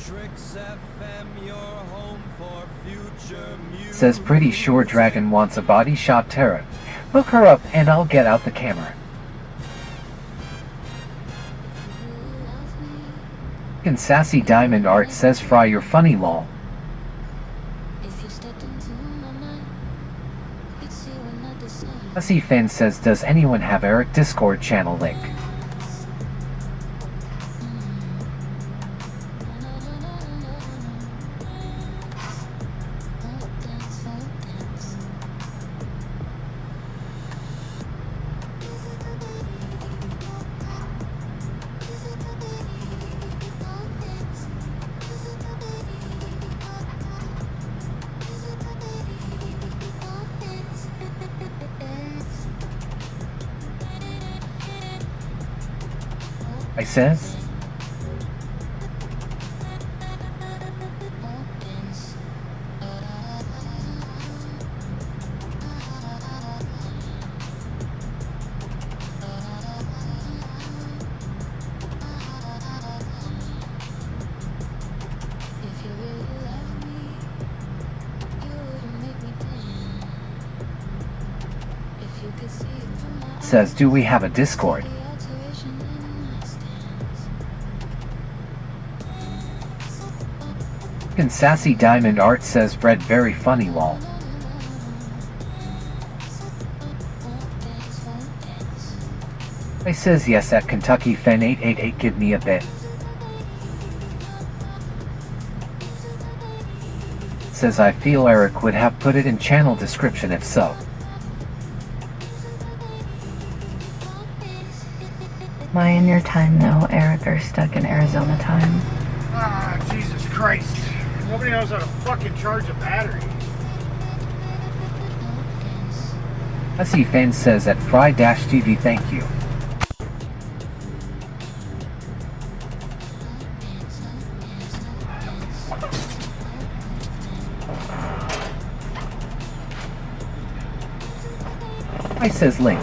Tricks FM, your home for future music. Says pretty sure Dragon wants a body shot Tara. Look her up and I'll get out the camera. And Sassy Diamond Art says Fry you're funny lol. Sassy Fan says does anyone have Eric Discord channel link? I says, says do we have a Discord? And Sassy Diamond Art says Bread very funny lol. I says yes at Kentucky Fen 888 give me a bit. Says I feel Eric would have put it in channel description if so. My and your time though, Eric, are stuck in Arizona time. Ah, Jesus Christ. Nobody knows how to fucking charge a battery. Hussy Fan says at Fry-TV thank you. I says Link.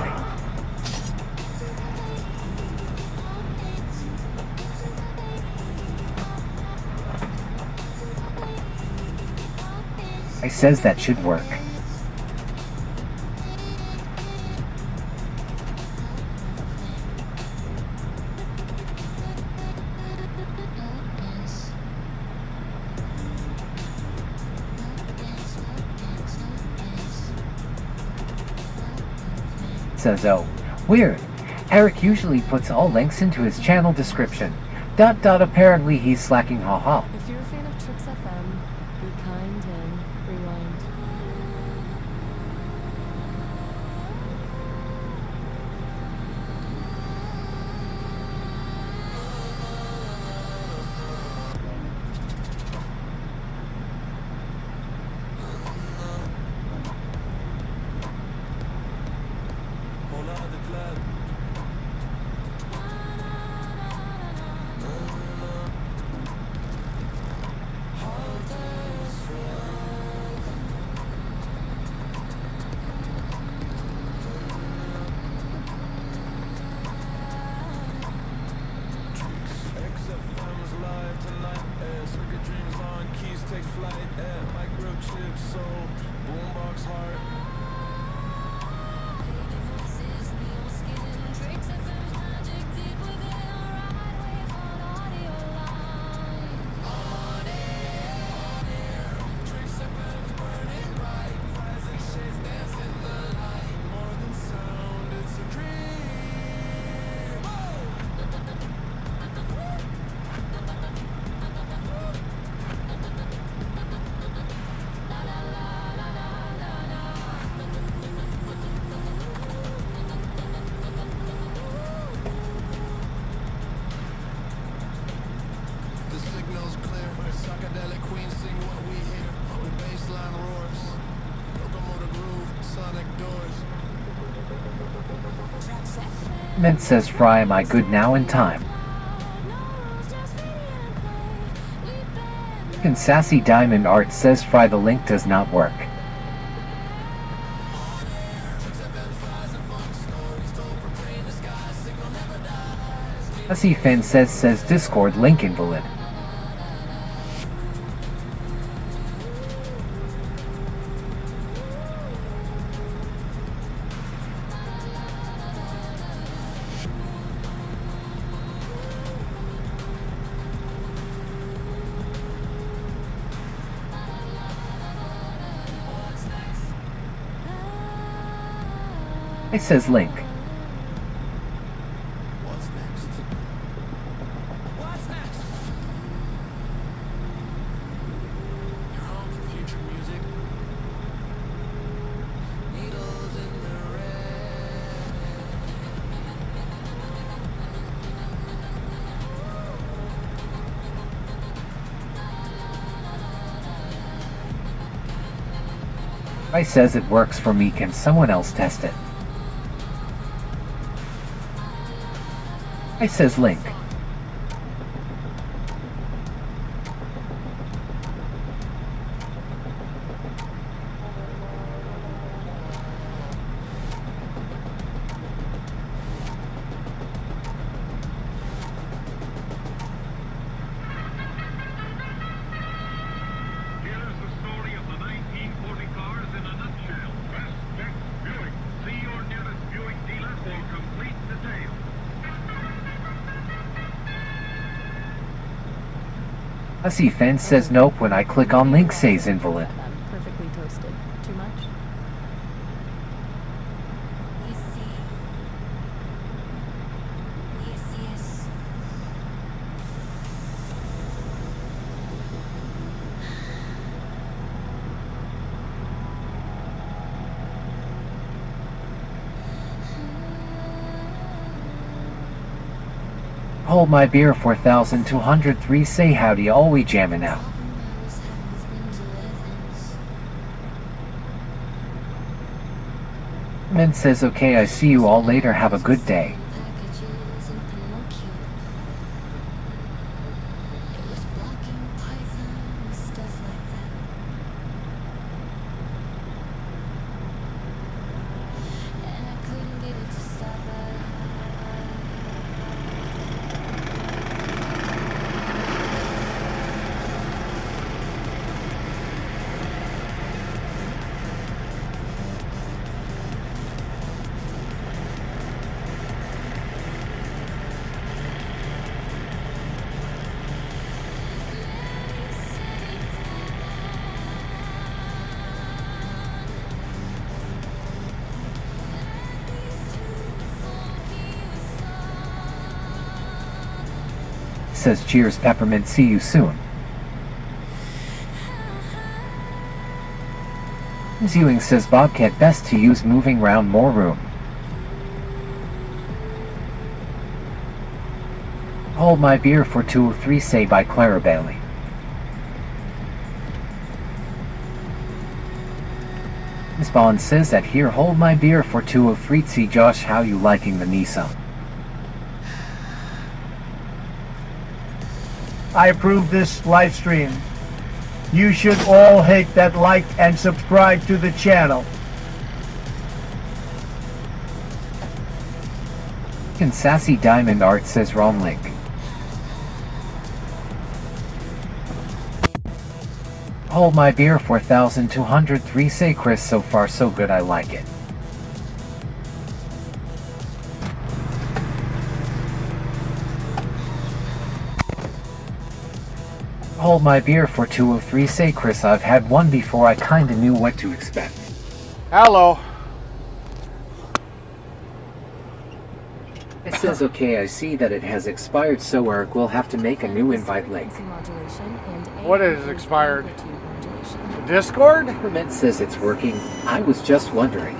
I says that should work. Says oh, weird. Eric usually puts all links into his channel description. Apparently he's slacking, haha. If you're a fan of Tricks FM, be kind and rewind. Mint says Fry, am I good now in time? And Sassy Diamond Art says Fry, the link does not work. Hussy Fan says Discord link invalid. It says link. What's next? What's next? You're home for future music. Needles in the red. I says it works for me, can someone else test it? It says link. Hussy Fan says nope when I click on link says invalid. Perfectly toasted. Too much? Hold my beer 4203 say howdy all we jamming out. Min says okay I see you all later have a good day. Says cheers Peppermint see you soon. Ms. Ewing says Bobcat best to use moving round more room. Hold my beer for 203 say by Clara Bailey. Ms. Bond says that here hold my beer for 203 see Josh how you liking the Nissan. I approve this live stream. You should all hit that like and subscribe to the channel. And Sassy Diamond Art says wrong link. Hold my beer 4203 say Chris so far so good I like it. Hold my beer for 203 say Chris I've had one before I kinda knew what to expect. Hello. It says okay I see that it has expired so Eric will have to make a new invite link. What is expired? The Discord? Peppermint says it's working. I was just wondering.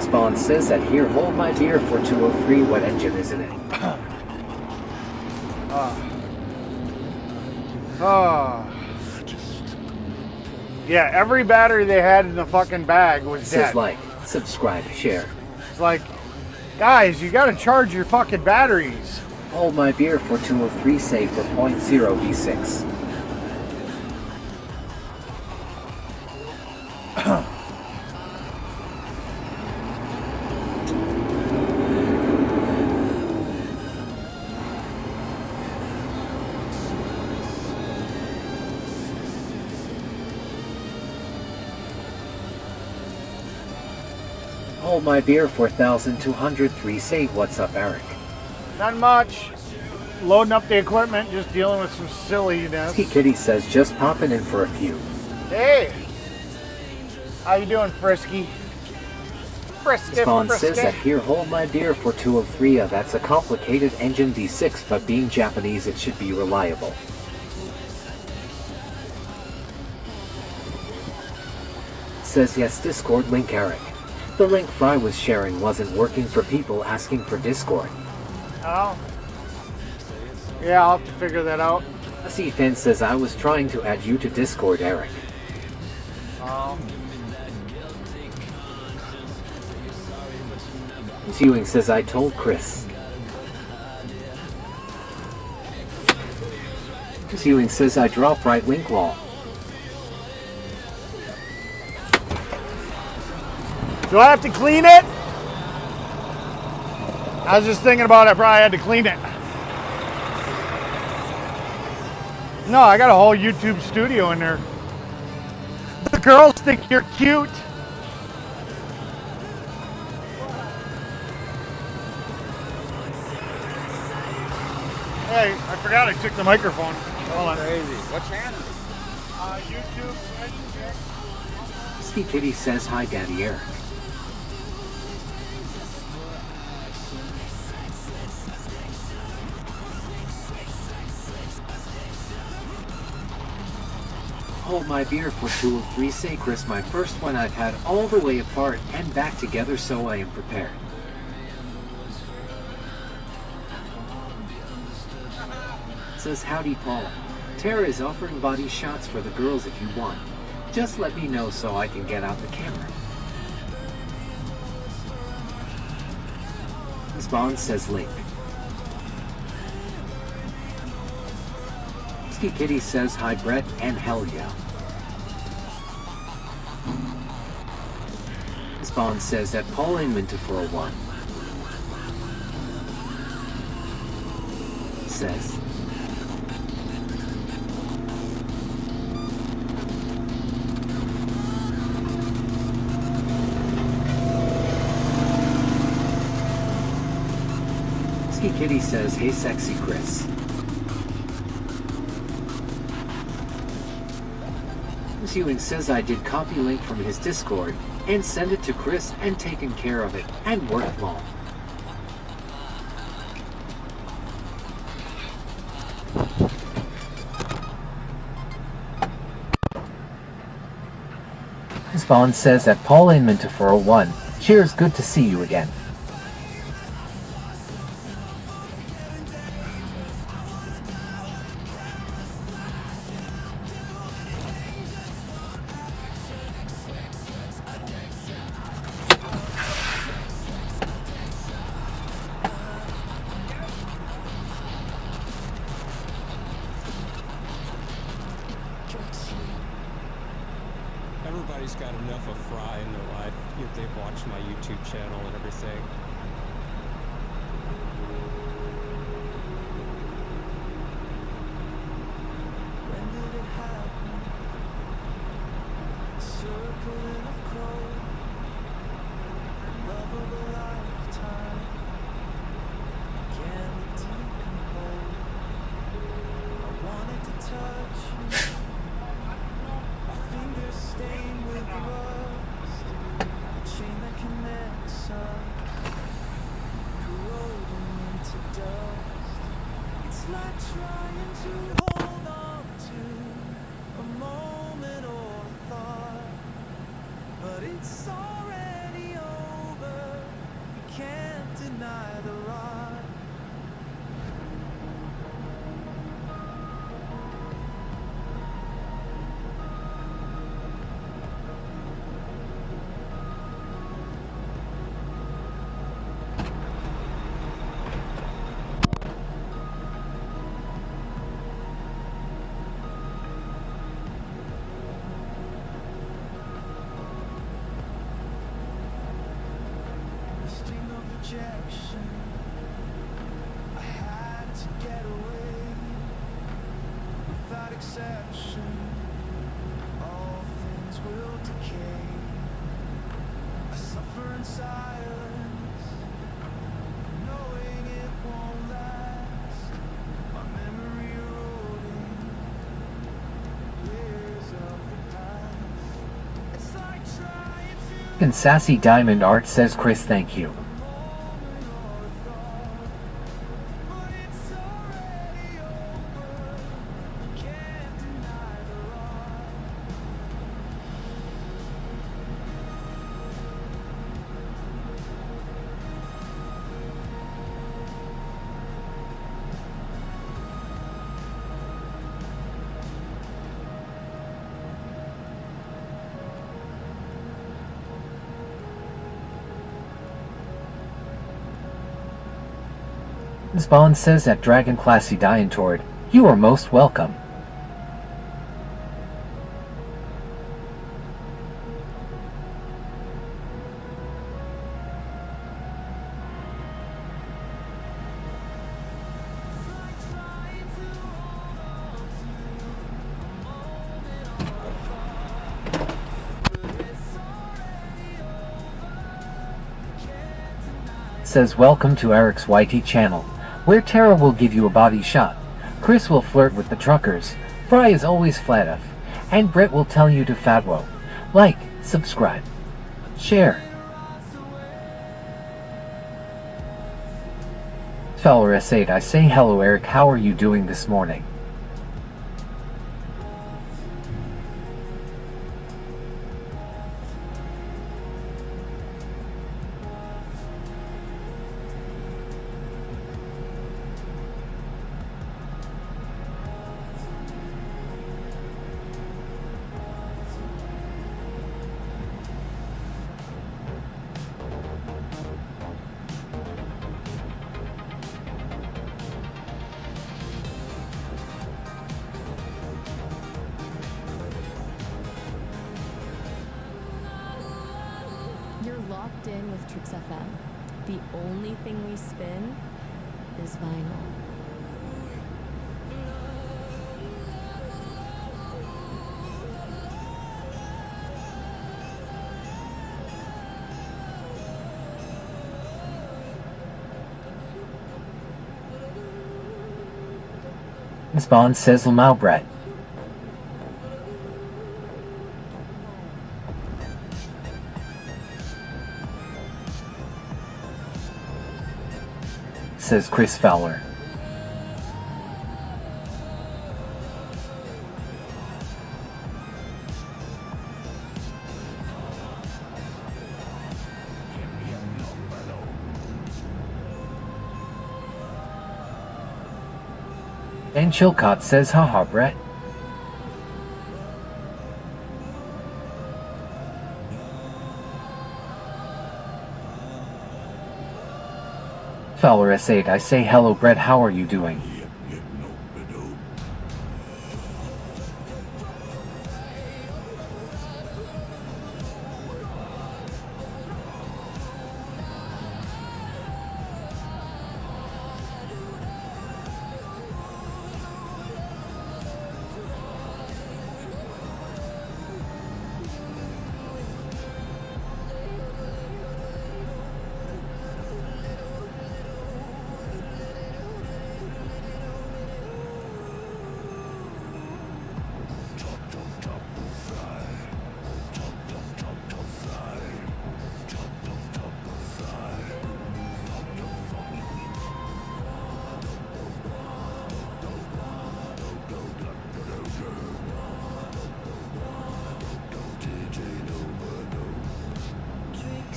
Spawn says that here hold my beer for 203 what engine is in it? Yeah, every battery they had in the fucking bag was dead. Says like, subscribe, share. It's like, guys, you gotta charge your fucking batteries. Hold my beer for 203 say for 0.0 V6. Hold my beer 4203 say what's up Eric. Not much. Loading up the equipment, just dealing with some silliness. Ski Kitty says just popping in for a few. Hey! How you doing, Frisky? Frisky, Spawn Frisky. says that here hold my beer for 203 that's a complicated engine V6 but being Japanese it should be reliable. Says yes Discord link Eric. The link Fry was sharing wasn't working for people asking for Discord. Oh. Yeah, I'll have to figure that out. See Finn says I was trying to add you to Discord Eric. Oh. Ewing says I told Chris. Ewing says I drop right link wall. Do I have to clean it? I was just thinking about it, I probably had to clean it. No, I got a whole YouTube studio in there. The girls think you're cute. Hey, I forgot I took the microphone. Hold on. Crazy. What channel? YouTube. Ski Kitty says hi Daddy Eric. hold my beer for 2 or 3 say Chris, my first one I've had all the way apart and back together, so I am prepared. Says howdy Paul. Tara is offering body shots for the girls if you want. Just let me know so I can get out the camera. Spawn says link. Ski Kitty says hi Brett and hell yeah. Spawn says that Paul Inman to 401. Says Ski Kitty says hey sexy Chris. Miss Ewing says I did copy link from his Discord and send it to Chris and taken care of it and worked long. Spawn says that Paul Inman to 401. Cheers, good to see you again. Everybody's got enough of Fry in their life, yet they've watched my YouTube channel and everything. When did it happen? Circling of cold, love of a lifetime, can be decomposed. I wanted to touch you, my fingers stained with rust, the chain that connects us, corroding into dust. It's like trying to hold on to a moment or a thought, but it's already over. You can't deny the rot. The sting of rejection, I had to get away. Without exception, all things will decay. I suffer in silence, knowing it won't last. My memory eroding, years of the past. It's like trying to And Sassy Diamond Art says Chris thank you. Spawn says at Dragon Classy Diantord, you are most welcome. Says welcome to Eric's YT channel, where Tara will give you a body shot, Chris will flirt with the truckers, Fry is always flat F, and Brett will tell you to fatwo. Like, subscribe, share. Feller S8, I say hello Eric, how are you doing this morning? locked in with Trix FM. The only thing we spin is vinyl. Miss Bond says Lamau Brett. Says Chris Fowler. And Chilcott says haha Brett. Fowler S8 I say hello Brett, how are you doing?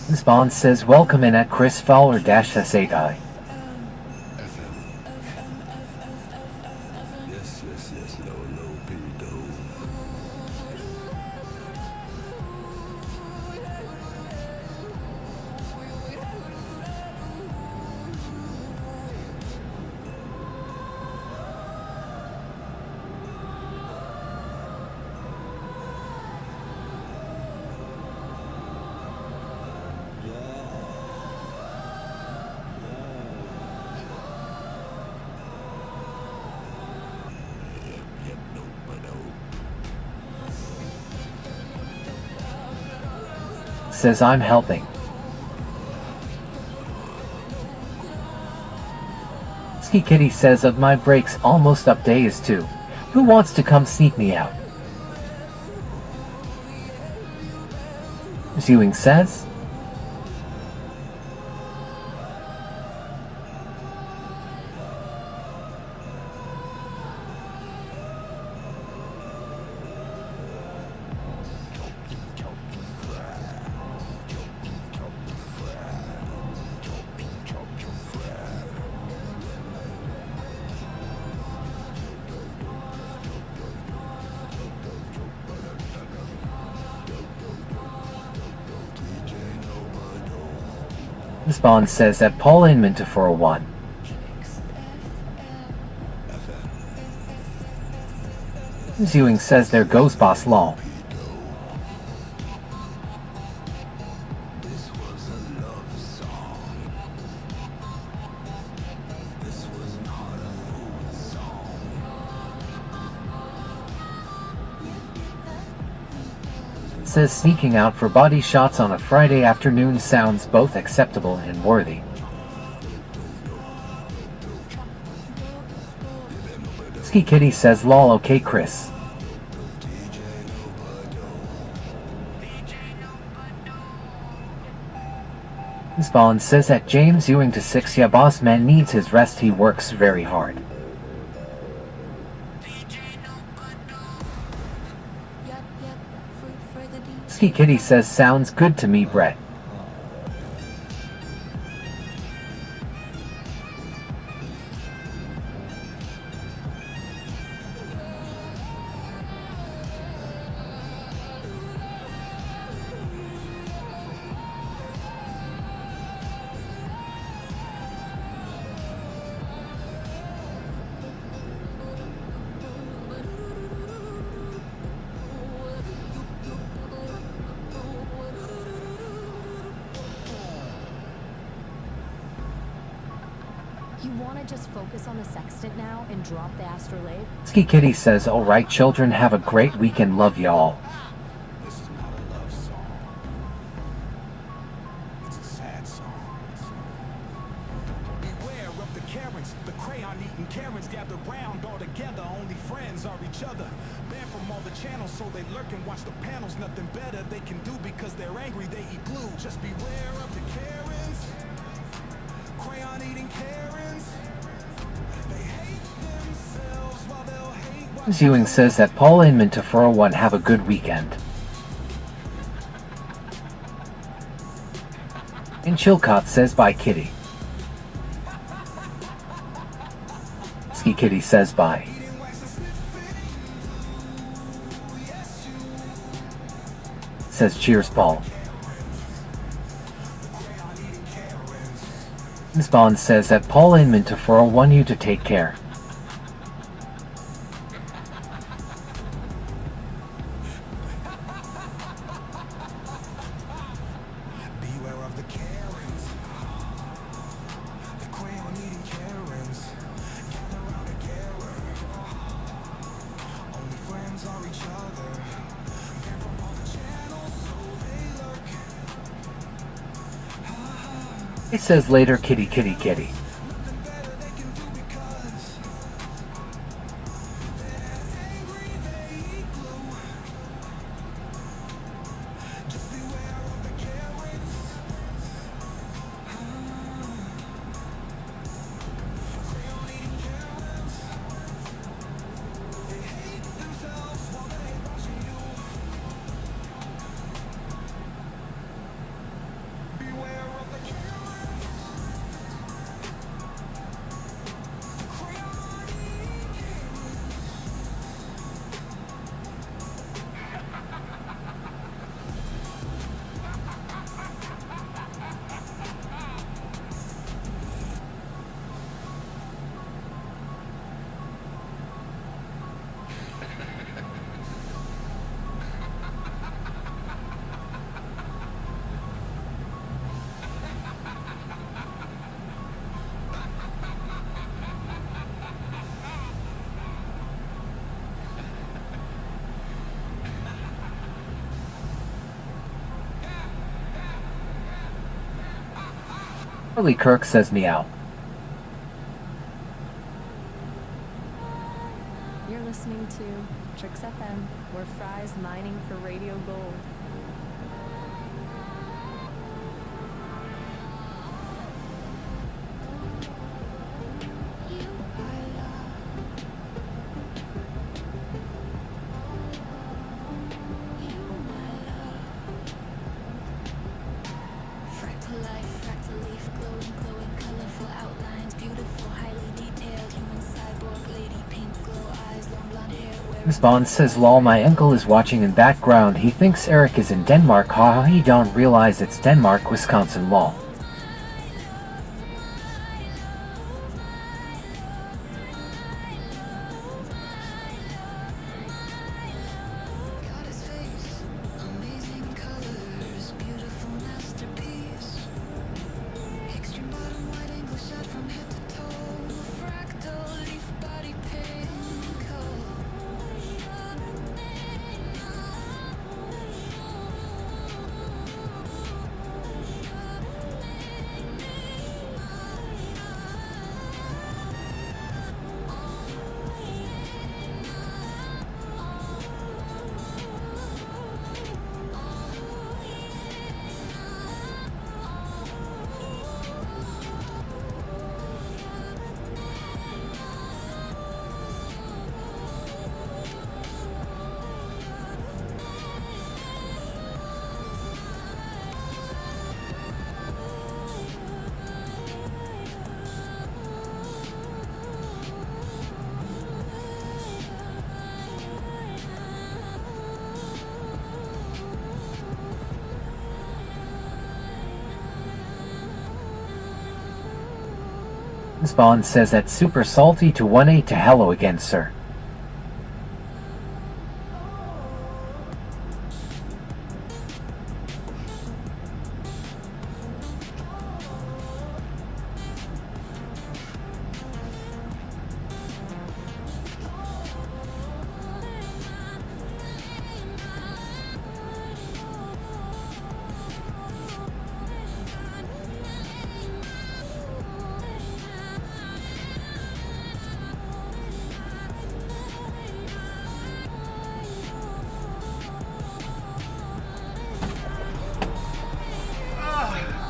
Miss Bond says welcome in at Chris Fowler -S8I. Says I'm helping. Ski Kitty says of my breaks almost up day is 2. Who wants to come sneak me out? Ewing says Miss Bond says that Paul Inman to 401. Ewing says there goes Boss Law. Says sneaking out for body shots on a Friday afternoon sounds both acceptable and worthy. Ski Kitty says lol okay Chris. Miss Bond says that James Ewing to 6 yeah boss man needs his rest, he works very hard. Ski Kitty says sounds good to me Brett. You want to just focus on the sextant now and drop the astrolabe? Ski Kitty says, alright children, have a great weekend, love y'all. This is not a love song. It's a sad song. Beware of the Karens, the crayon-eating Karens gather round all together. Only friends are each other. Banned from all the channels, so they lurk and watch the panels. Nothing better they can do because they're angry. They eat glue. Just beware of the Karens, crayon-eating Karens. They hate themselves while they'll hate. Ewing says that Paul Inman to 401 have a good weekend. And Chilcott says bye Kitty. Ski Kitty says bye. Says cheers Paul. Miss Bond says that Paul Inman to 401 you to take care. Beware of the Karens, the crayon-eating Karens. Gather round together. Only friends are each other. Banned from all the channels, so they lurk. It says later kitty kitty kitty. Charlie Kirk says meow. You're listening to Tricks FM, where Fry's mining for radio gold. Fractal life, fractal leaf, glowing, glowing, colorful outlines, beautiful, highly detailed, human cyborg lady, pink glow eyes, long blonde hair, Miss Bond says lol, my uncle is watching in background. He thinks Eric is in Denmark. Haha, he don't realize it's Denmark, Wisconsin, lol. amazing colors, beautiful masterpiece. Extreme bottom wide angle shot from head to toe, fractal leaf body pink. Miss Bond says that's super salty to 1-8 to hello again, sir.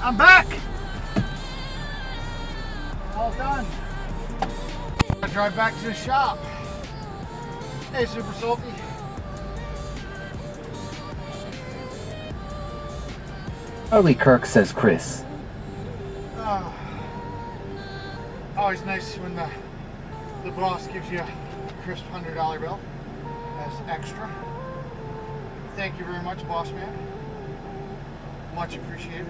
I'm back! All done. I drive back to the shop. Hey, Super Salty. Charlie Kirk, says Chris. Oh, always nice when the boss gives you a crisp $100 bill as extra. Thank you very much, boss man. Much appreciated.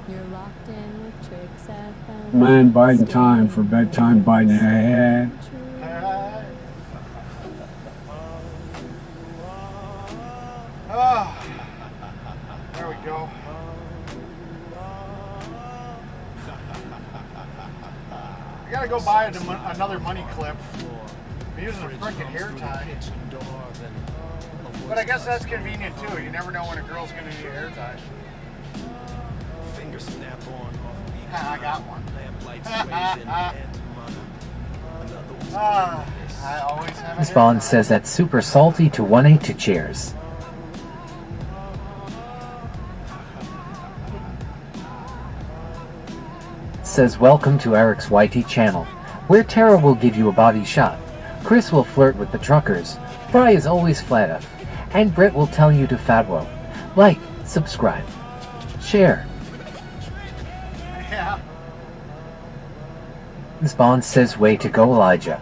You're locked in with Tricks FM. Man, Biden time for bedtime Biden ahead. Oh, there we go. I gotta go buy another money clip. I'm using a freaking hair tie. But I guess that's convenient too. You never know when a girl's gonna need a hair tie. I got one. I always have a hair Spawn tie. says that's super salty to 182 cheers. Says welcome to Eric's YT channel, where Tara will give you a body shot, Chris will flirt with the truckers, Fry is always flat up, and Brett will tell you to fatwo. Like, subscribe, share. Yeah. Spawn says way to go Elijah.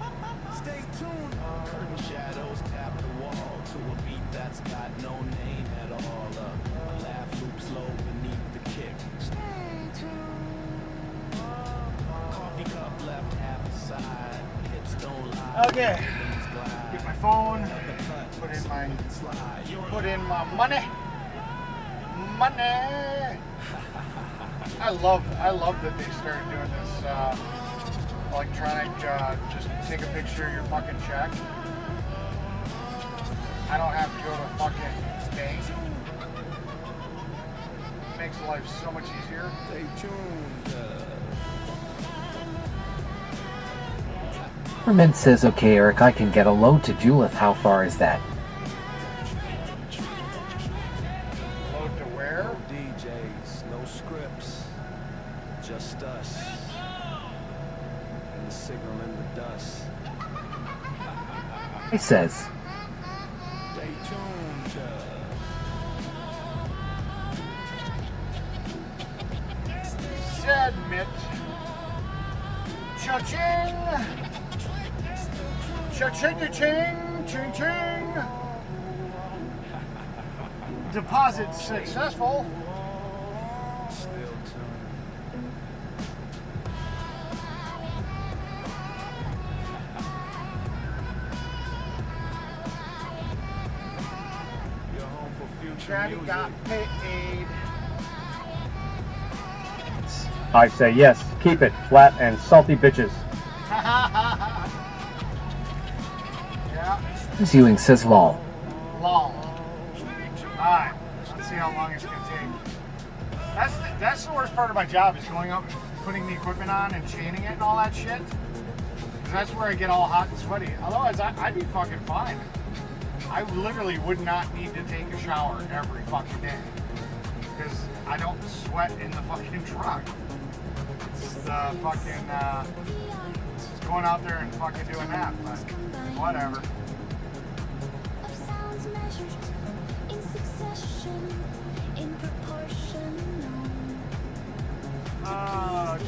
Okay. Get my phone. Put in my money. Money. I love that they started doing this electronic. Just take a picture of your fucking check. I don't have to go to a fucking bank. Makes life so much easier. Stay tuned. Herman says okay Eric, I can get a load to Julith. How far is that? Load to where? DJs, no scripts, just us. And the signal in the dust. He says. Stay tuned. Submit. Cha-ching! Cha-ching-cha-ching! Ching-ching! Deposit successful. Still tuned. You're home for future Daddy music. got paid. I say yes, keep it, flat and salty bitches. Yeah. Ewing says lol. Long. Alright. Let's see how long it's gonna take. That's the worst part of my job is going up and putting the equipment on and chaining it and all that shit. 'Cause that's where I get all hot and sweaty. Otherwise, I'd be fucking fine. I literally would not need to take a shower every fucking day. Because I don't sweat in the fucking truck. It's the fucking, it's going out there and fucking doing that, but whatever.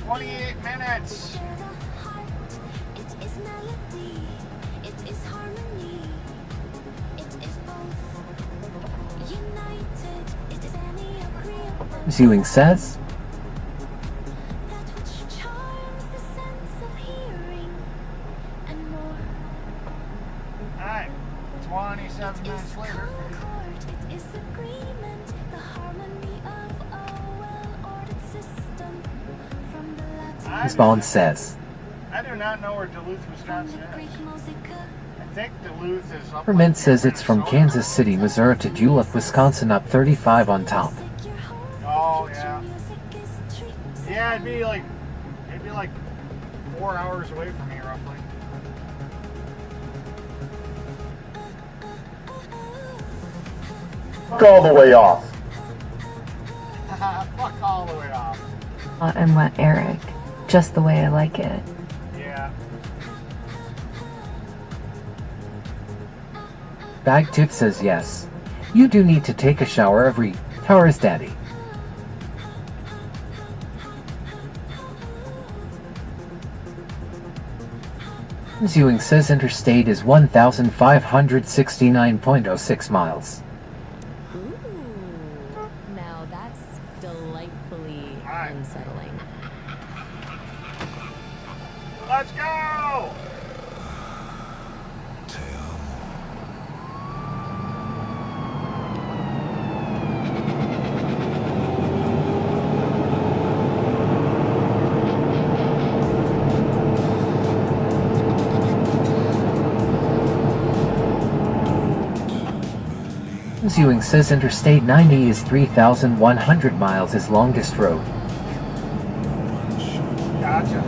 28 minutes. Ewing says. Alright, 27 minutes later. Spawn says. I do not know where Duluth, Wisconsin is. I think Duluth is up. Herman says it's from Kansas City, Missouri to Duluth, Wisconsin, up 35 on top. Oh yeah. Yeah, it'd be like 4 hours away from me roughly. Fuck all the way off. Fuck all the And wet Eric, just the way I like it. Yeah. Bag Tip says yes. You do need to take a shower every hours, Daddy. Ewing says interstate is 1,569.06 miles. Ooh, now that's delightfully unsettling. Let's go! Ewing says Interstate 90 is 3,100 miles, his longest road. Gotcha.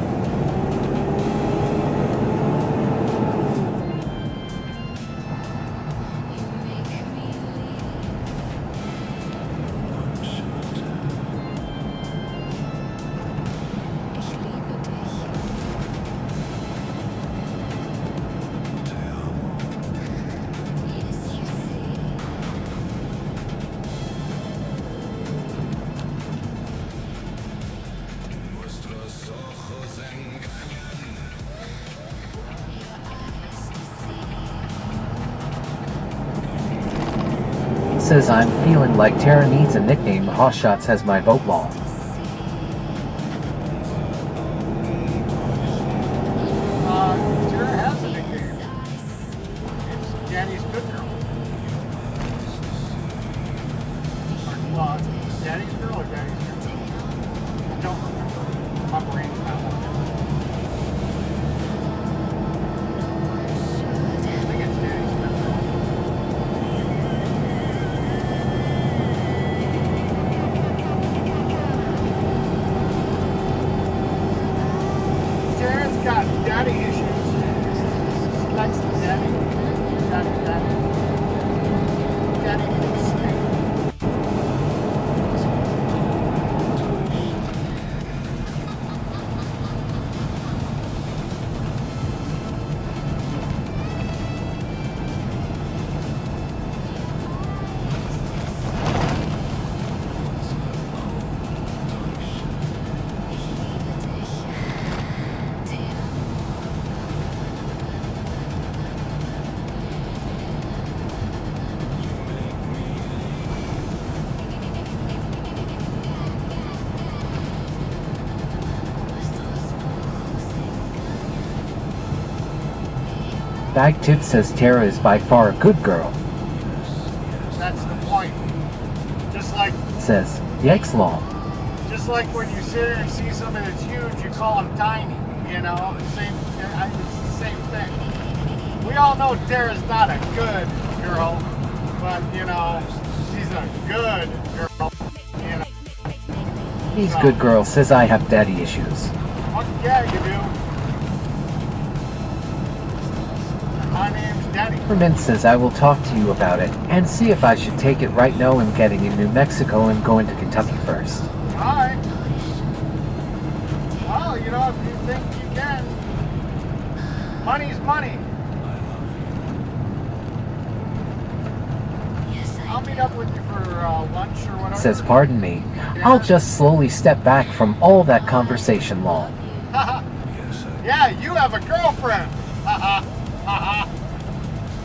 Says I'm feeling like Tara needs a nickname. Hotshots has my vote law. Tara has a nickname. It's Daddy's Good Girl. Well, Daddy's Girl or Daddy's Girl? I don't remember. My brain's not on it. I think it's Daddy's Good Girl. Tara's got daddy issues. She likes the daddy. Daddy. Daddy needs sleep. Bag Tip says Tara is by far a good girl. That's the point. Just like Says Yikes Law. Just like when you sit here and see somebody that's huge, you call them tiny. You know, it's the same thing. We all know Tara's not a good girl, but you know, she's a good girl. You know. He's good girl says I have daddy issues. Fuck yeah, you do. My name's Daddy. Herman says I will talk to you about it and see if I should take it. Right now I'm getting in New Mexico and going to Kentucky first. Alright. Well, you know, if you think you can, money's money. I'll meet up with you for lunch or whatever. Says pardon me, I'll just slowly step back from all that conversation law. Yeah, you have a girlfriend.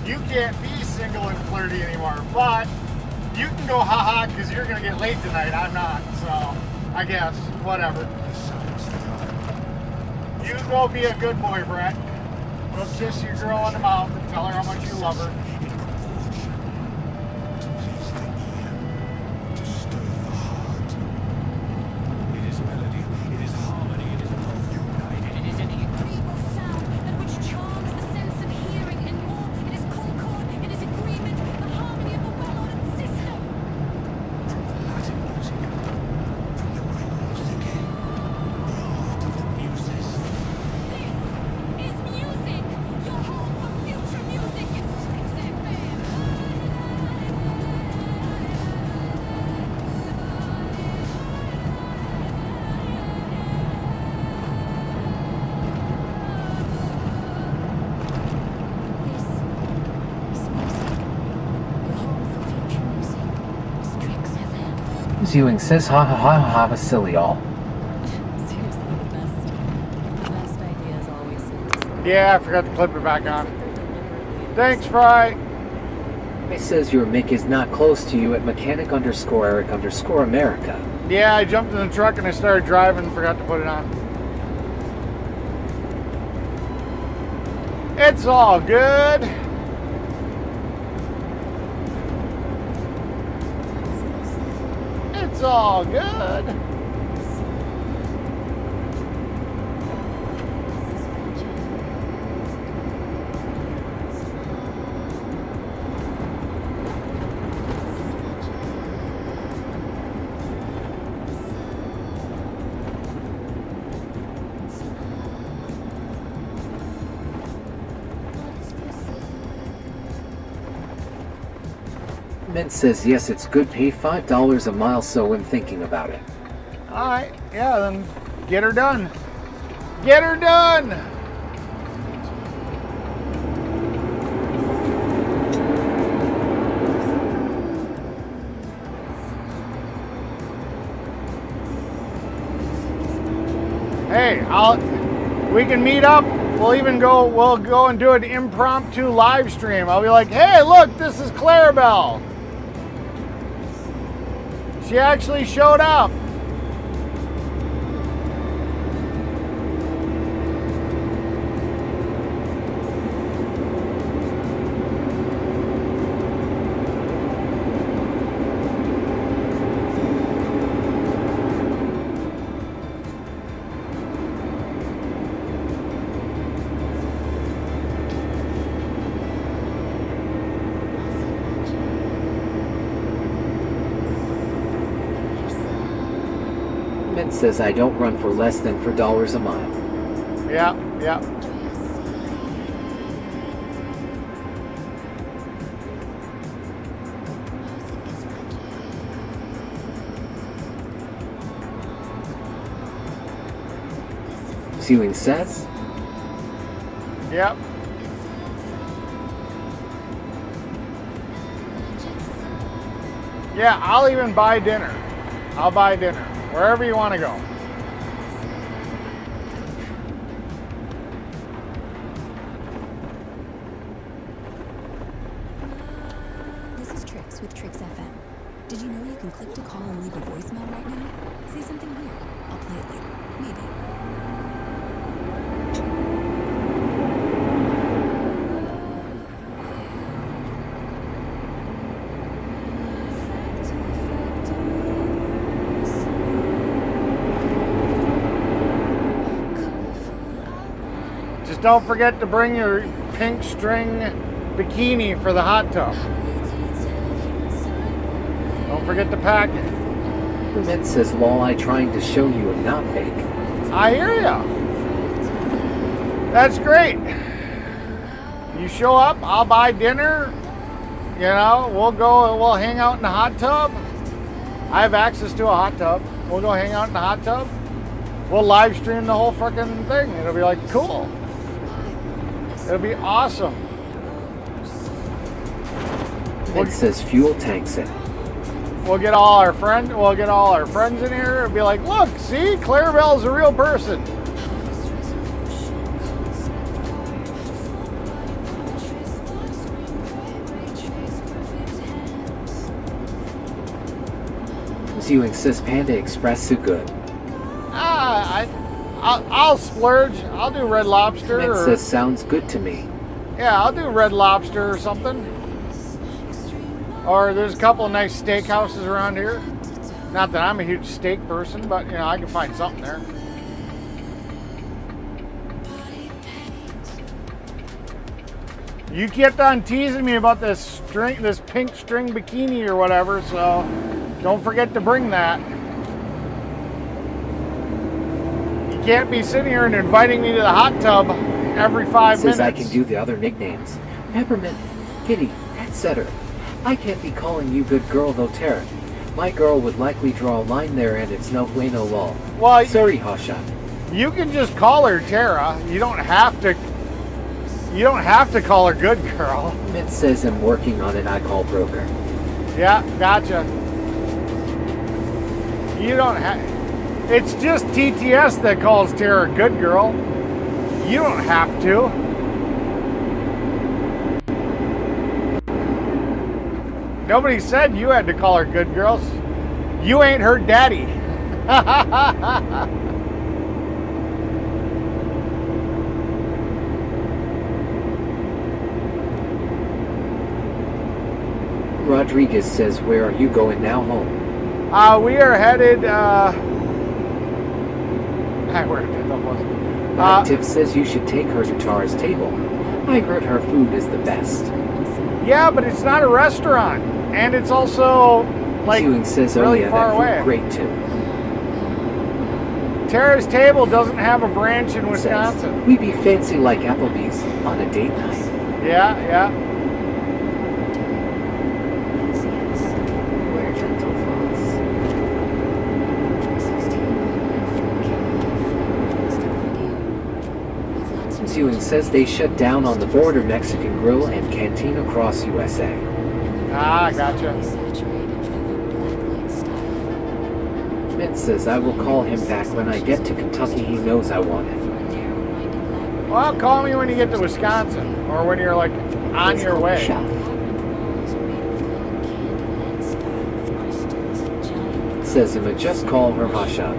You can't be single and flirty anymore, but you can go haha because you're going to get laid tonight. I'm not, so I guess, whatever. You go be a good boy, Brett. Go kiss your girl on the mouth and tell her how much you love her. Ewing says ha ha ha ha ha silly all. Seriously, the best idea is always Yeah, I forgot to clip it back on. Thanks, Fry. It says your Mick is not close to you at mechanic_Eric_America. Yeah, I jumped in the truck and I started driving and forgot to put it on. It's all good. It's all good. Mint says yes, it's good pay $5 a mile, so when thinking about it. Alright, yeah, then get her done. Get her done! Hey, we can meet up. We'll go and do an impromptu live stream. I'll be like, hey, look, this is Clarabelle. She actually showed up. Mint says I don't run for less than $4 a mile. Yeah, yeah. Ewing says? Yep. Yeah, I'll even buy dinner. I'll buy dinner. Wherever you want to go. This is Trix with Trix FM. Did you know you can click to call and leave a voicemail right now? Say something weird. I'll play it later. Maybe. Don't forget to bring your pink string bikini for the hot tub. Don't forget to pack it. Mint says, lol, I trying to show you and not fake. I hear ya. That's great. You show up, I'll buy dinner. You know, we'll hang out in the hot tub. I have access to a hot tub. We'll go hang out in the hot tub. We'll live stream the whole freaking thing. It'll be like, cool. It'll be awesome. It says fuel tanks in. We'll get all our friends in here. It'll be like, look, see, Clarabelle's a real person. Ewing says Panda Express so good. I'll splurge. I'll do Red Lobster. It says sounds good to me. Yeah, I'll do Red Lobster or something. Or there's a couple of nice steakhouses around here. Not that I'm a huge steak person, but you know, I can find something there. You kept on teasing me about this pink string bikini or whatever, so don't forget to bring that. You can't be sitting here and inviting me to the hot tub every 5 minutes. Says I can do the other nicknames. Peppermint, Kitty, etc. I can't be calling you good girl though, Tara. My girl would likely draw a line there and it's no bueno lol. Well, sorry, Hosha. You can just call her Tara. You don't have to call her good girl. Mint says I'm working on it, I call broker. Yeah, gotcha. You don't have. It's just TTS that calls Tara good girl. You don't have to. Nobody said you had to call her good girls. You ain't her daddy. Rodriguez says, where are you going now? Home. We are headed, where did that was? Tiff says you should take her to Tara's table. I heard her food is the best. Yeah, but it's not a restaurant. And it's also, like, Ewing says, really oh yeah, far that away. food great too. Tara's Table doesn't have a branch in Wisconsin. Says, we be fancy like Applebee's on a date night. Yeah, yeah. Ewing says they shut down on the border Mexican grill and canteen across USA. Ah, gotcha. Mint says I will call him back when I get to Kentucky. He knows I want it. Well, call me when you get to Wisconsin, or when you're like on your way. Says Emma, just call her Masha.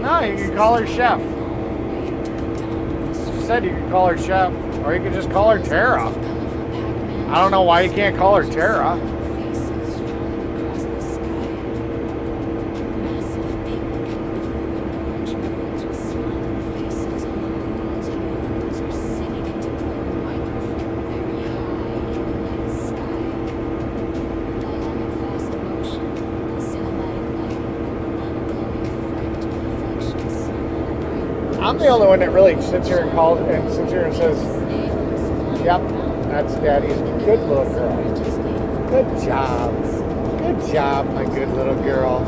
No, you can call her Chef. She said you can call her Chef, or you can just call her Tara. I don't know why you can't call her Tara. I'm the only one that really sits here and calls and sits here and says, "Yep, that's Daddy's good little girl. Good job, my good little girl.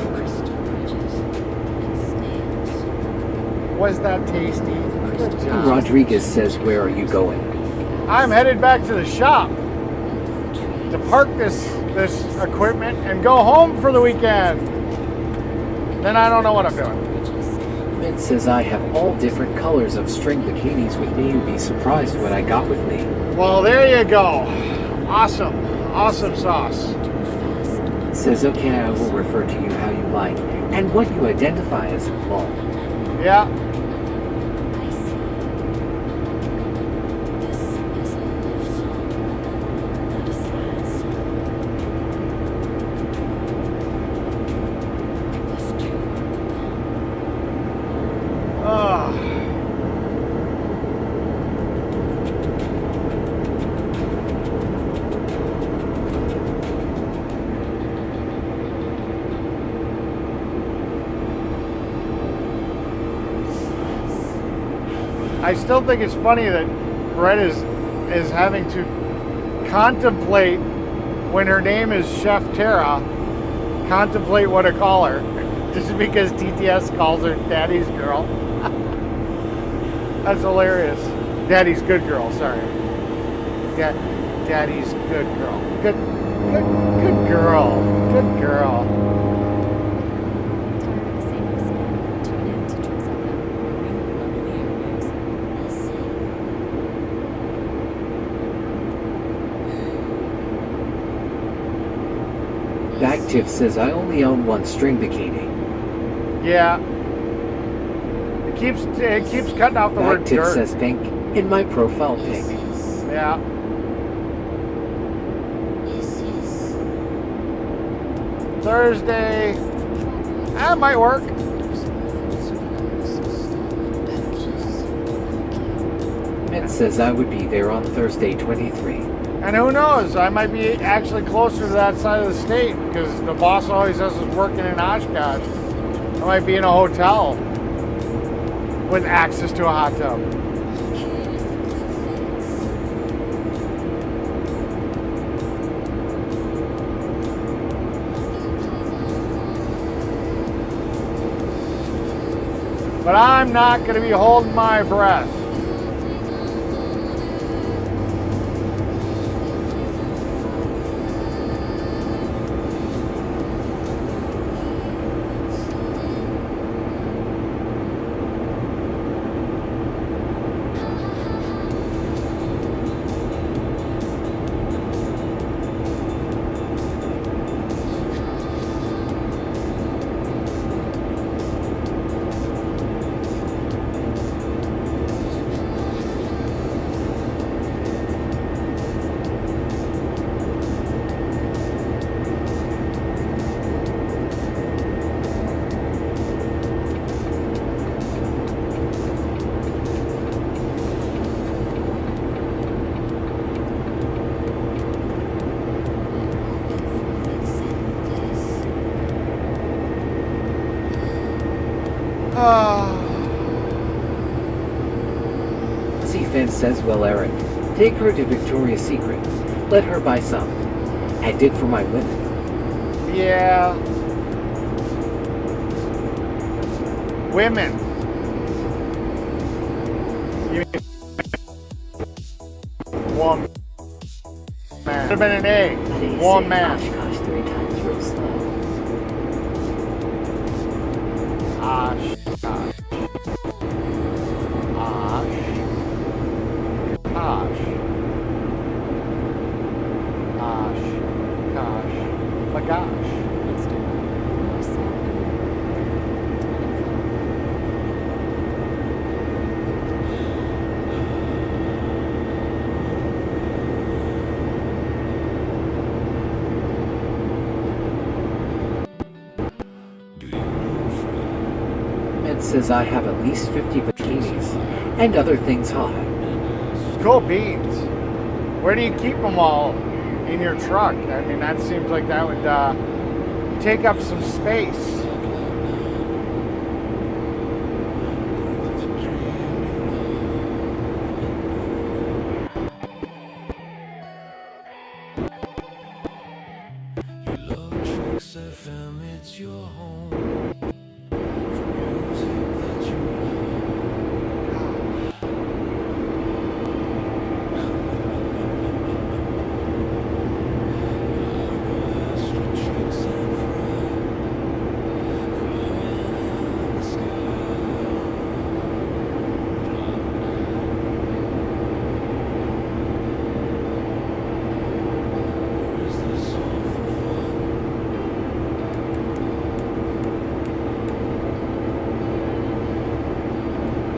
Was that tasty? Good job." Rodriguez says, where are you going? I'm headed back to the shop to park this equipment and go home for the weekend. Then I don't know what I'm doing. Mint says I have all different colors of string bikinis with me. You'd be surprised what I got with me. Well, there you go. Awesome. Awesome sauce. Says, okay, I will refer to you how you like and what you identify as ball. Yeah. I still think it's funny that Brett is having to contemplate, when her name is Chef Tara, contemplate what to call her, just because TTS calls her Daddy's girl. That's hilarious. Daddy's good girl, sorry. Daddy's good girl. Good girl. Good girl. Backtiff says I only own one string bikini. Yeah. It keeps cutting off the word Backtiff dirt. says pink in my profile pic. Yeah. Thursday. That might work. Mint says I would be there on Thursday 23. And who knows? I might be actually closer to that side of the state because the boss always has us working in Oshkosh. I might be in a hotel with access to a hot tub. But I'm not going to be holding my breath. says, well, Eric, take her to Victoria's Secret. Let her buy some. I did for my women. Yeah. Women. You mean woman. Man. Should have been an A. One man. Oshkosh 3 times real slow. Oshkosh. Oshkosh. Oshkosh. My gosh. Let's do it. More sloppy. Ed says I have at least 50 bikinis and other things hot. Cool beans. Where do you keep them all? In your truck? I mean, that seems like that would take up some space. Tricks FM, it's your home. For music that you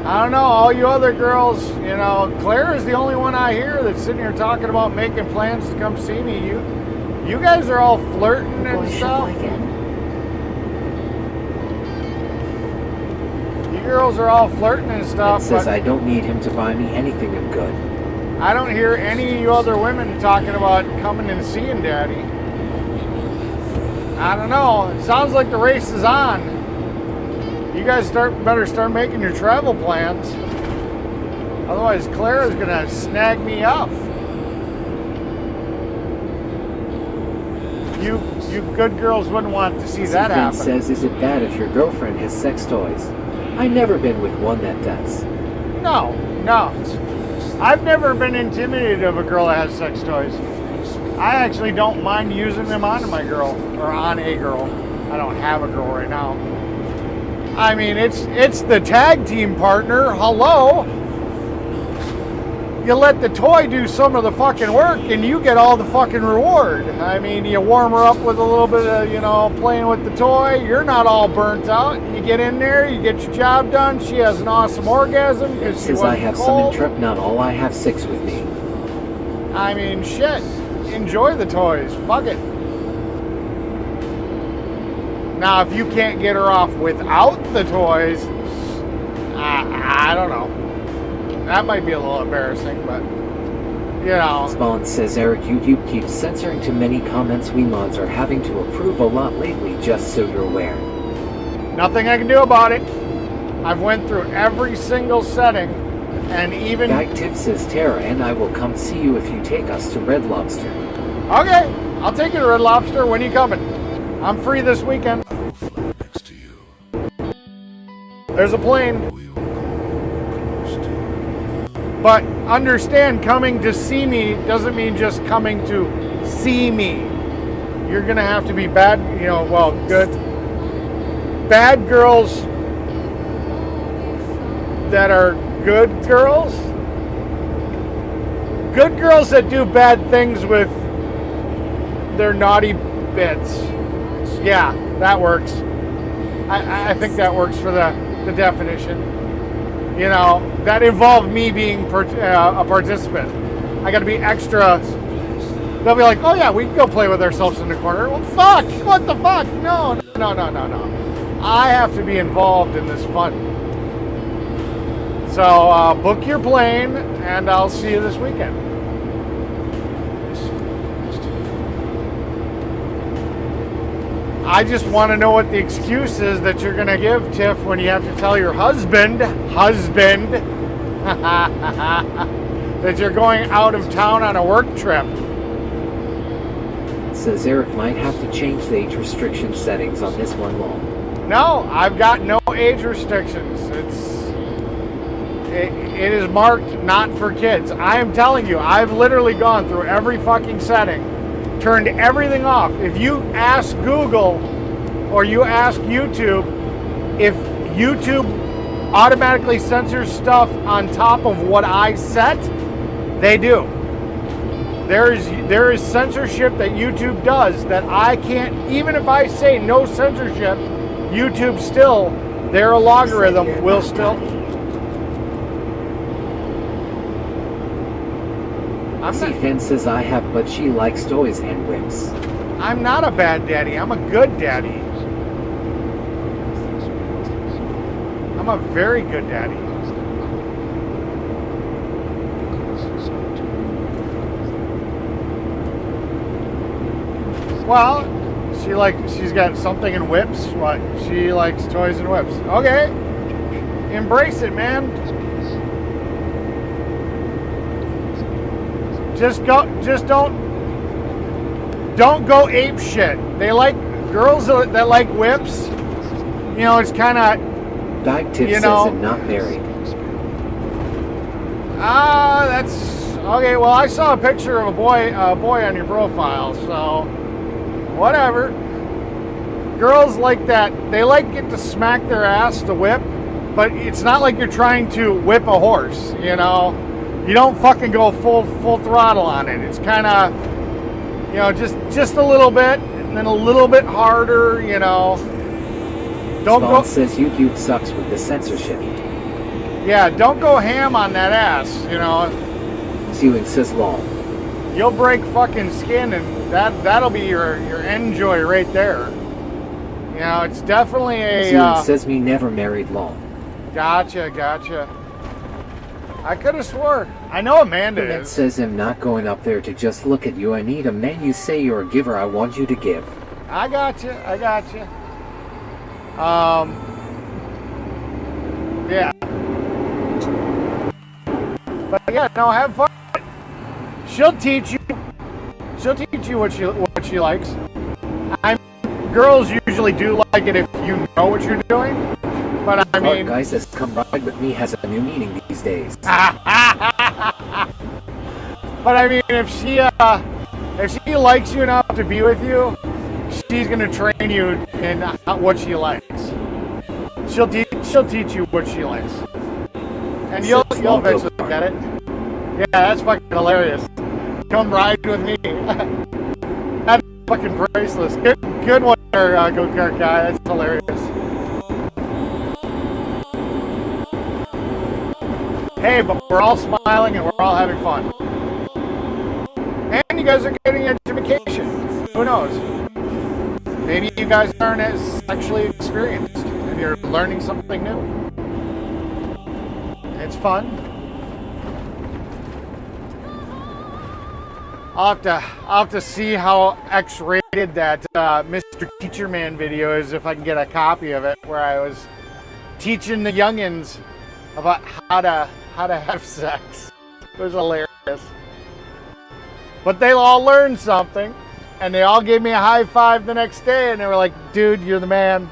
I don't know, all you other girls, you know, Claire is the only one I hear that's sitting here talking about making plans to come see me. You guys are all flirting and stuff. You girls are all flirting and Ed stuff, says but I don't need him to buy me anything of good. I don't hear any of you other women talking about coming and seeing Daddy. I don't know. It sounds like the race is on. You guys better start making your travel plans. Otherwise, Claire is gonna snag me up. You good girls wouldn't want to see that happen. says, is it bad if your girlfriend has sex toys? I've never been with one that does. No. I've never been intimidated of a girl that has sex toys. I actually don't mind using them on my girl, or on a girl. I don't have a girl right now. I mean, it's the tag team partner. Hello. You let the toy do some of the fucking work and you get all the fucking reward. I mean, you warm her up with a little bit of, you know, playing with the toy. You're not all burnt out. You get in there, you get your job done. She has an awesome orgasm because she Says wasn't I have cold. some not all I have 6 with me. I mean, shit. Enjoy the toys. Fuck it. Now, if you can't get her off without the toys, I don't know. That might be a little embarrassing, but, you know. Spawn says Eric, YouTube keeps censoring too many comments. We mods are having to approve a lot lately, just so you're aware. Nothing I can do about it. I've went through every single setting, and even... Guy Tip says Tara and I will come see you if you take us to Red Lobster. Okay, I'll take you to Red Lobster. When are you coming? I'm free this weekend. There's a plane. But understand, coming to see me doesn't mean just coming to see me. You're going to have to be bad, you know, well, good. Bad girls that are good girls. Good girls that do bad things with their naughty bits. Yeah, that works. I think that works for the definition. You know, that involved me being a participant. I got to be extra. They'll be like, oh yeah, we can go play with ourselves in the corner. Well, fuck, what the fuck? No. I have to be involved in this fun. So book your plane, and I'll see you this weekend. I just want to know what the excuse is that you're going to give, Tiff, when you have to tell your husband, that you're going out of town on a work trip. Says Eric might have to change the age restriction settings on this one law. No, I've got no age restrictions. It is marked not for kids. I am telling you, I've literally gone through every fucking setting, turned everything off. If you ask Google or you ask YouTube if YouTube automatically censors stuff on top of what I set, they do. There is censorship that YouTube does that I can't, even if I say no censorship, YouTube still, their logarithm will still. Fan says I have, but she likes toys and whips. I'm not a bad daddy. I'm a good daddy. I'm a very good daddy. Well, she's got something in whips. What? She likes toys and whips. Okay. Embrace it, man. Just don't go ape shit. They like girls that like whips. You know, it's kind of. Dive Tip says I'm not married. That's okay. Well, I saw a picture of a boy on your profile, so whatever. Girls like that. They like it to smack their ass to whip, but it's not like you're trying to whip a horse. You know. You don't fucking go full throttle on it. It's kind of, you know, just a little bit, and then a little bit harder. You know. Don't Spawn go. Says YouTube sucks with the censorship. Yeah, don't go ham on that ass. You know. Sewing says lol. You'll break fucking skin, and that'll be your enjoy right there. You know, it's definitely a. Sewing says me never married lol. Gotcha. I could have swore. I know Amanda is. Says I'm not going up there to just look at you. I need a man. You say you're a giver. I want you to give. I got you. Yeah. But yeah, no, have fun. She'll teach you. She'll teach you what she likes. Girls usually do like it if you know what you're doing. But I mean, guys, says come ride with me has a new meaning these days. But I mean, if she likes you enough to be with you, she's gonna train you in what she likes. She'll teach you what she likes, and you'll eventually get it. Yeah, that's fucking hilarious. Come ride with me. That's fucking priceless. Good one there, go-kart guy. That's hilarious. Hey, but we're all smiling and we're all having fun. And you guys are getting education. Who knows? Maybe you guys aren't as sexually experienced and you're learning something new. It's fun. I'll have to see how X-rated that Mr. Teacher Man video is, if I can get a copy of it, where I was teaching the youngins about how to have sex. It was hilarious. But they all learned something, and they all gave me a high five the next day, and they were like, dude, you're the man.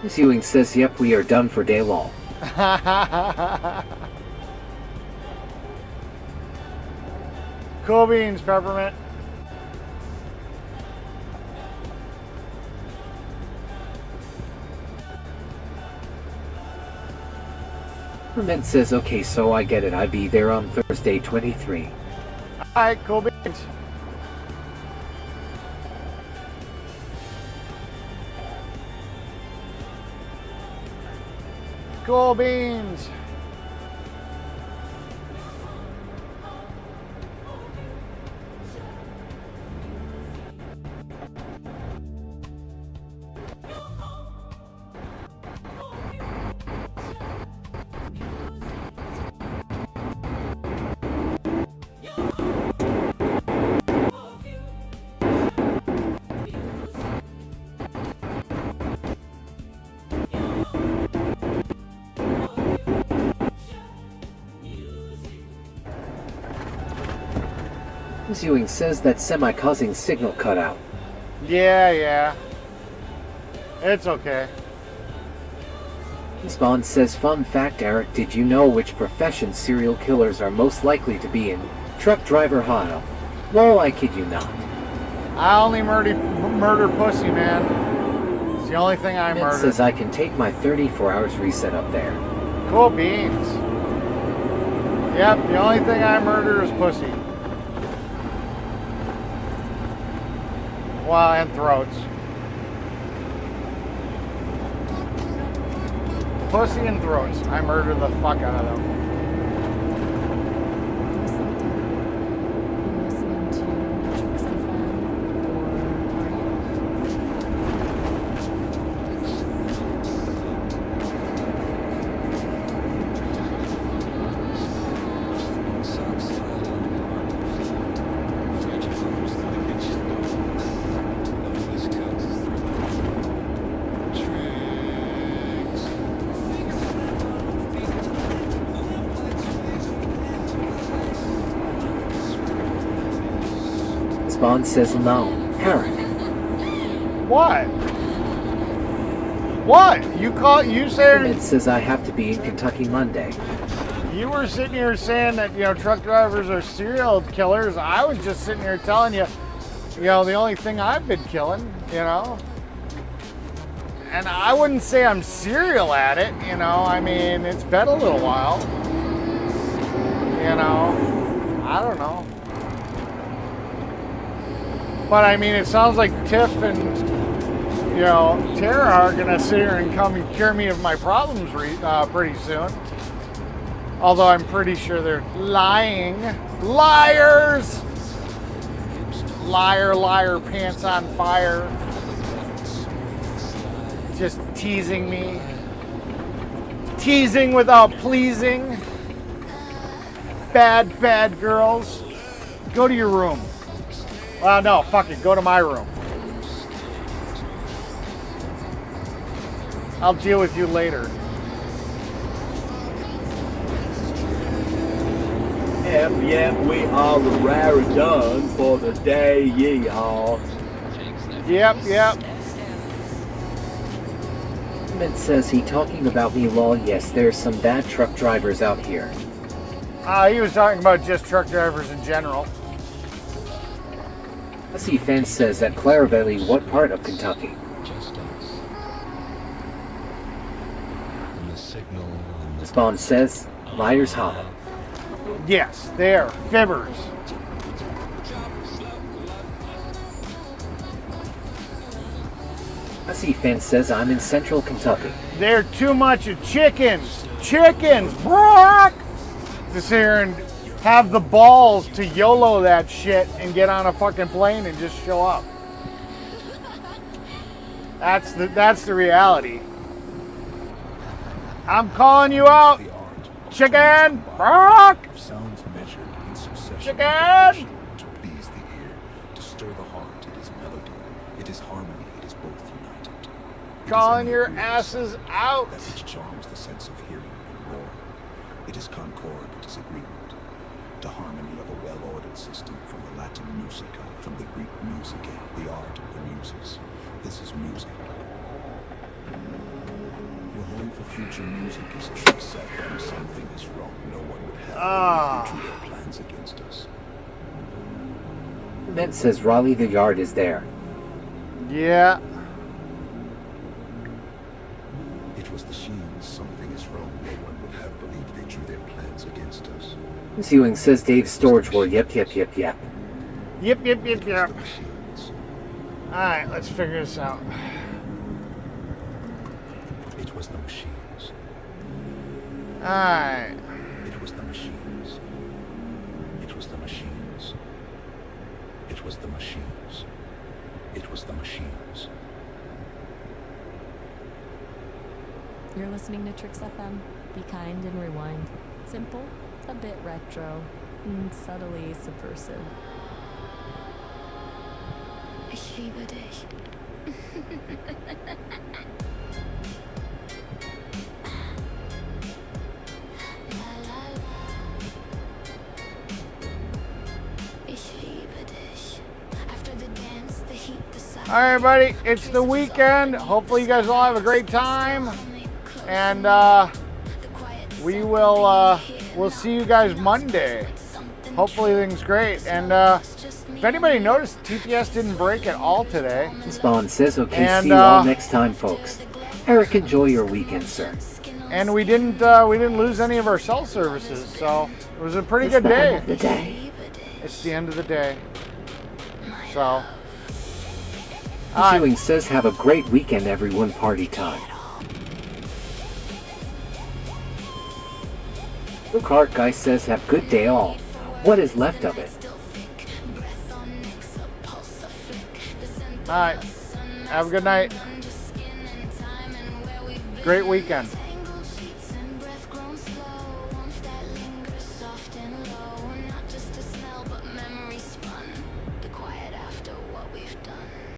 Sewing says, yep, we are done for day long. Cool beans, Peppermint. Peppermint says, okay, so I get it. I'll be there on Thursday 23. Alright, cool beans. Cool beans. Ewing says that semi-causing signal cut out. Yeah. It's okay. Spawn says, fun fact, Eric, did you know which profession serial killers are most likely to be in? Truck driver hotto. Lol, I kid you not. I only murder pussy, man. It's the only thing I Ben murder. says I can take my 34 hours reset up there. Cool beans. Yep, the only thing I murder is pussy. Well, and throats. Pussy and throats. I murder the fuck out of them. Spawn says no. Eric. What? What? You said Ben says I have to be in Kentucky Monday. you were sitting here saying that, truck drivers are serial killers. I was just sitting here telling you, the only thing I've been killing, And I wouldn't say I'm serial at it, I mean, it's been a little while. I don't know. But I mean, it sounds like Tiff and, Tara are gonna sit here and come and cure me of my problems pretty soon. Although I'm pretty sure they're lying. Liars! Liar, liar, pants on fire. Just teasing me. Teasing without pleasing. Bad, bad girls. Go to your room. Well, no, fuck it. Go to my room. I'll deal with you later. Yep, we are rare done for the day, yeehaw. Yep. Ben says he talking about me, lol. Yes, there's some bad truck drivers out here. He was talking about just truck drivers in general. Pussy Fence says at Clarabelle, what part of Kentucky? Spawn says, Liars Hollow. Yes, they are fibbers. Pussy Fence says I'm in central Kentucky. They're too much of chickens. Chickens, Brock! To sit here and have the balls to YOLO that shit and get on a fucking plane and just show up. That's the reality. I'm calling you out, chicken, Brock! Sounds measured in succession. Chicken! To please the ear, to stir the heart, it is melody, it is harmony, it is both united. Calling your asses out. That which charms the sense of hearing and more. It is concord, it is agreement. The harmony of a well-ordered system from the Latin musica, from the Greek musicae, the art of the muses. This is music. Your home for future music is Tricks FM. Something is wrong. No one would have any future plans against us. Ben says Raleigh the Yard is there. Yeah. It was the Sheens. Something is wrong. No one would have believed they drew their plans against us. Ewing says Dave's storage war. Yep. Yep. Alright, let's figure this out. It was the machines. Alright. It was the machines. It was the machines. It was the machines. It was the machines. You're listening to Tricks FM. Be kind and rewind. Simple, a bit retro, and subtly subversive. Ich liebe dich. Ich liebe All right, everybody, it's the weekend. Hopefully you guys all have a great time. And we will we'll see you guys Monday. Hopefully everything's great. And if anybody noticed, TPS didn't break at all today. Spawn says, okay, And, see you all next time, folks. Eric, enjoy your weekend, sir. And we didn't lose any of our cell services, so it was a pretty It's good the day. end of the day. It's the end of the day. So. Issuing says, have a great weekend, everyone. Party time. The Clark guy says, have good day all. What is left of it? All right. Have a good night. Great weekend.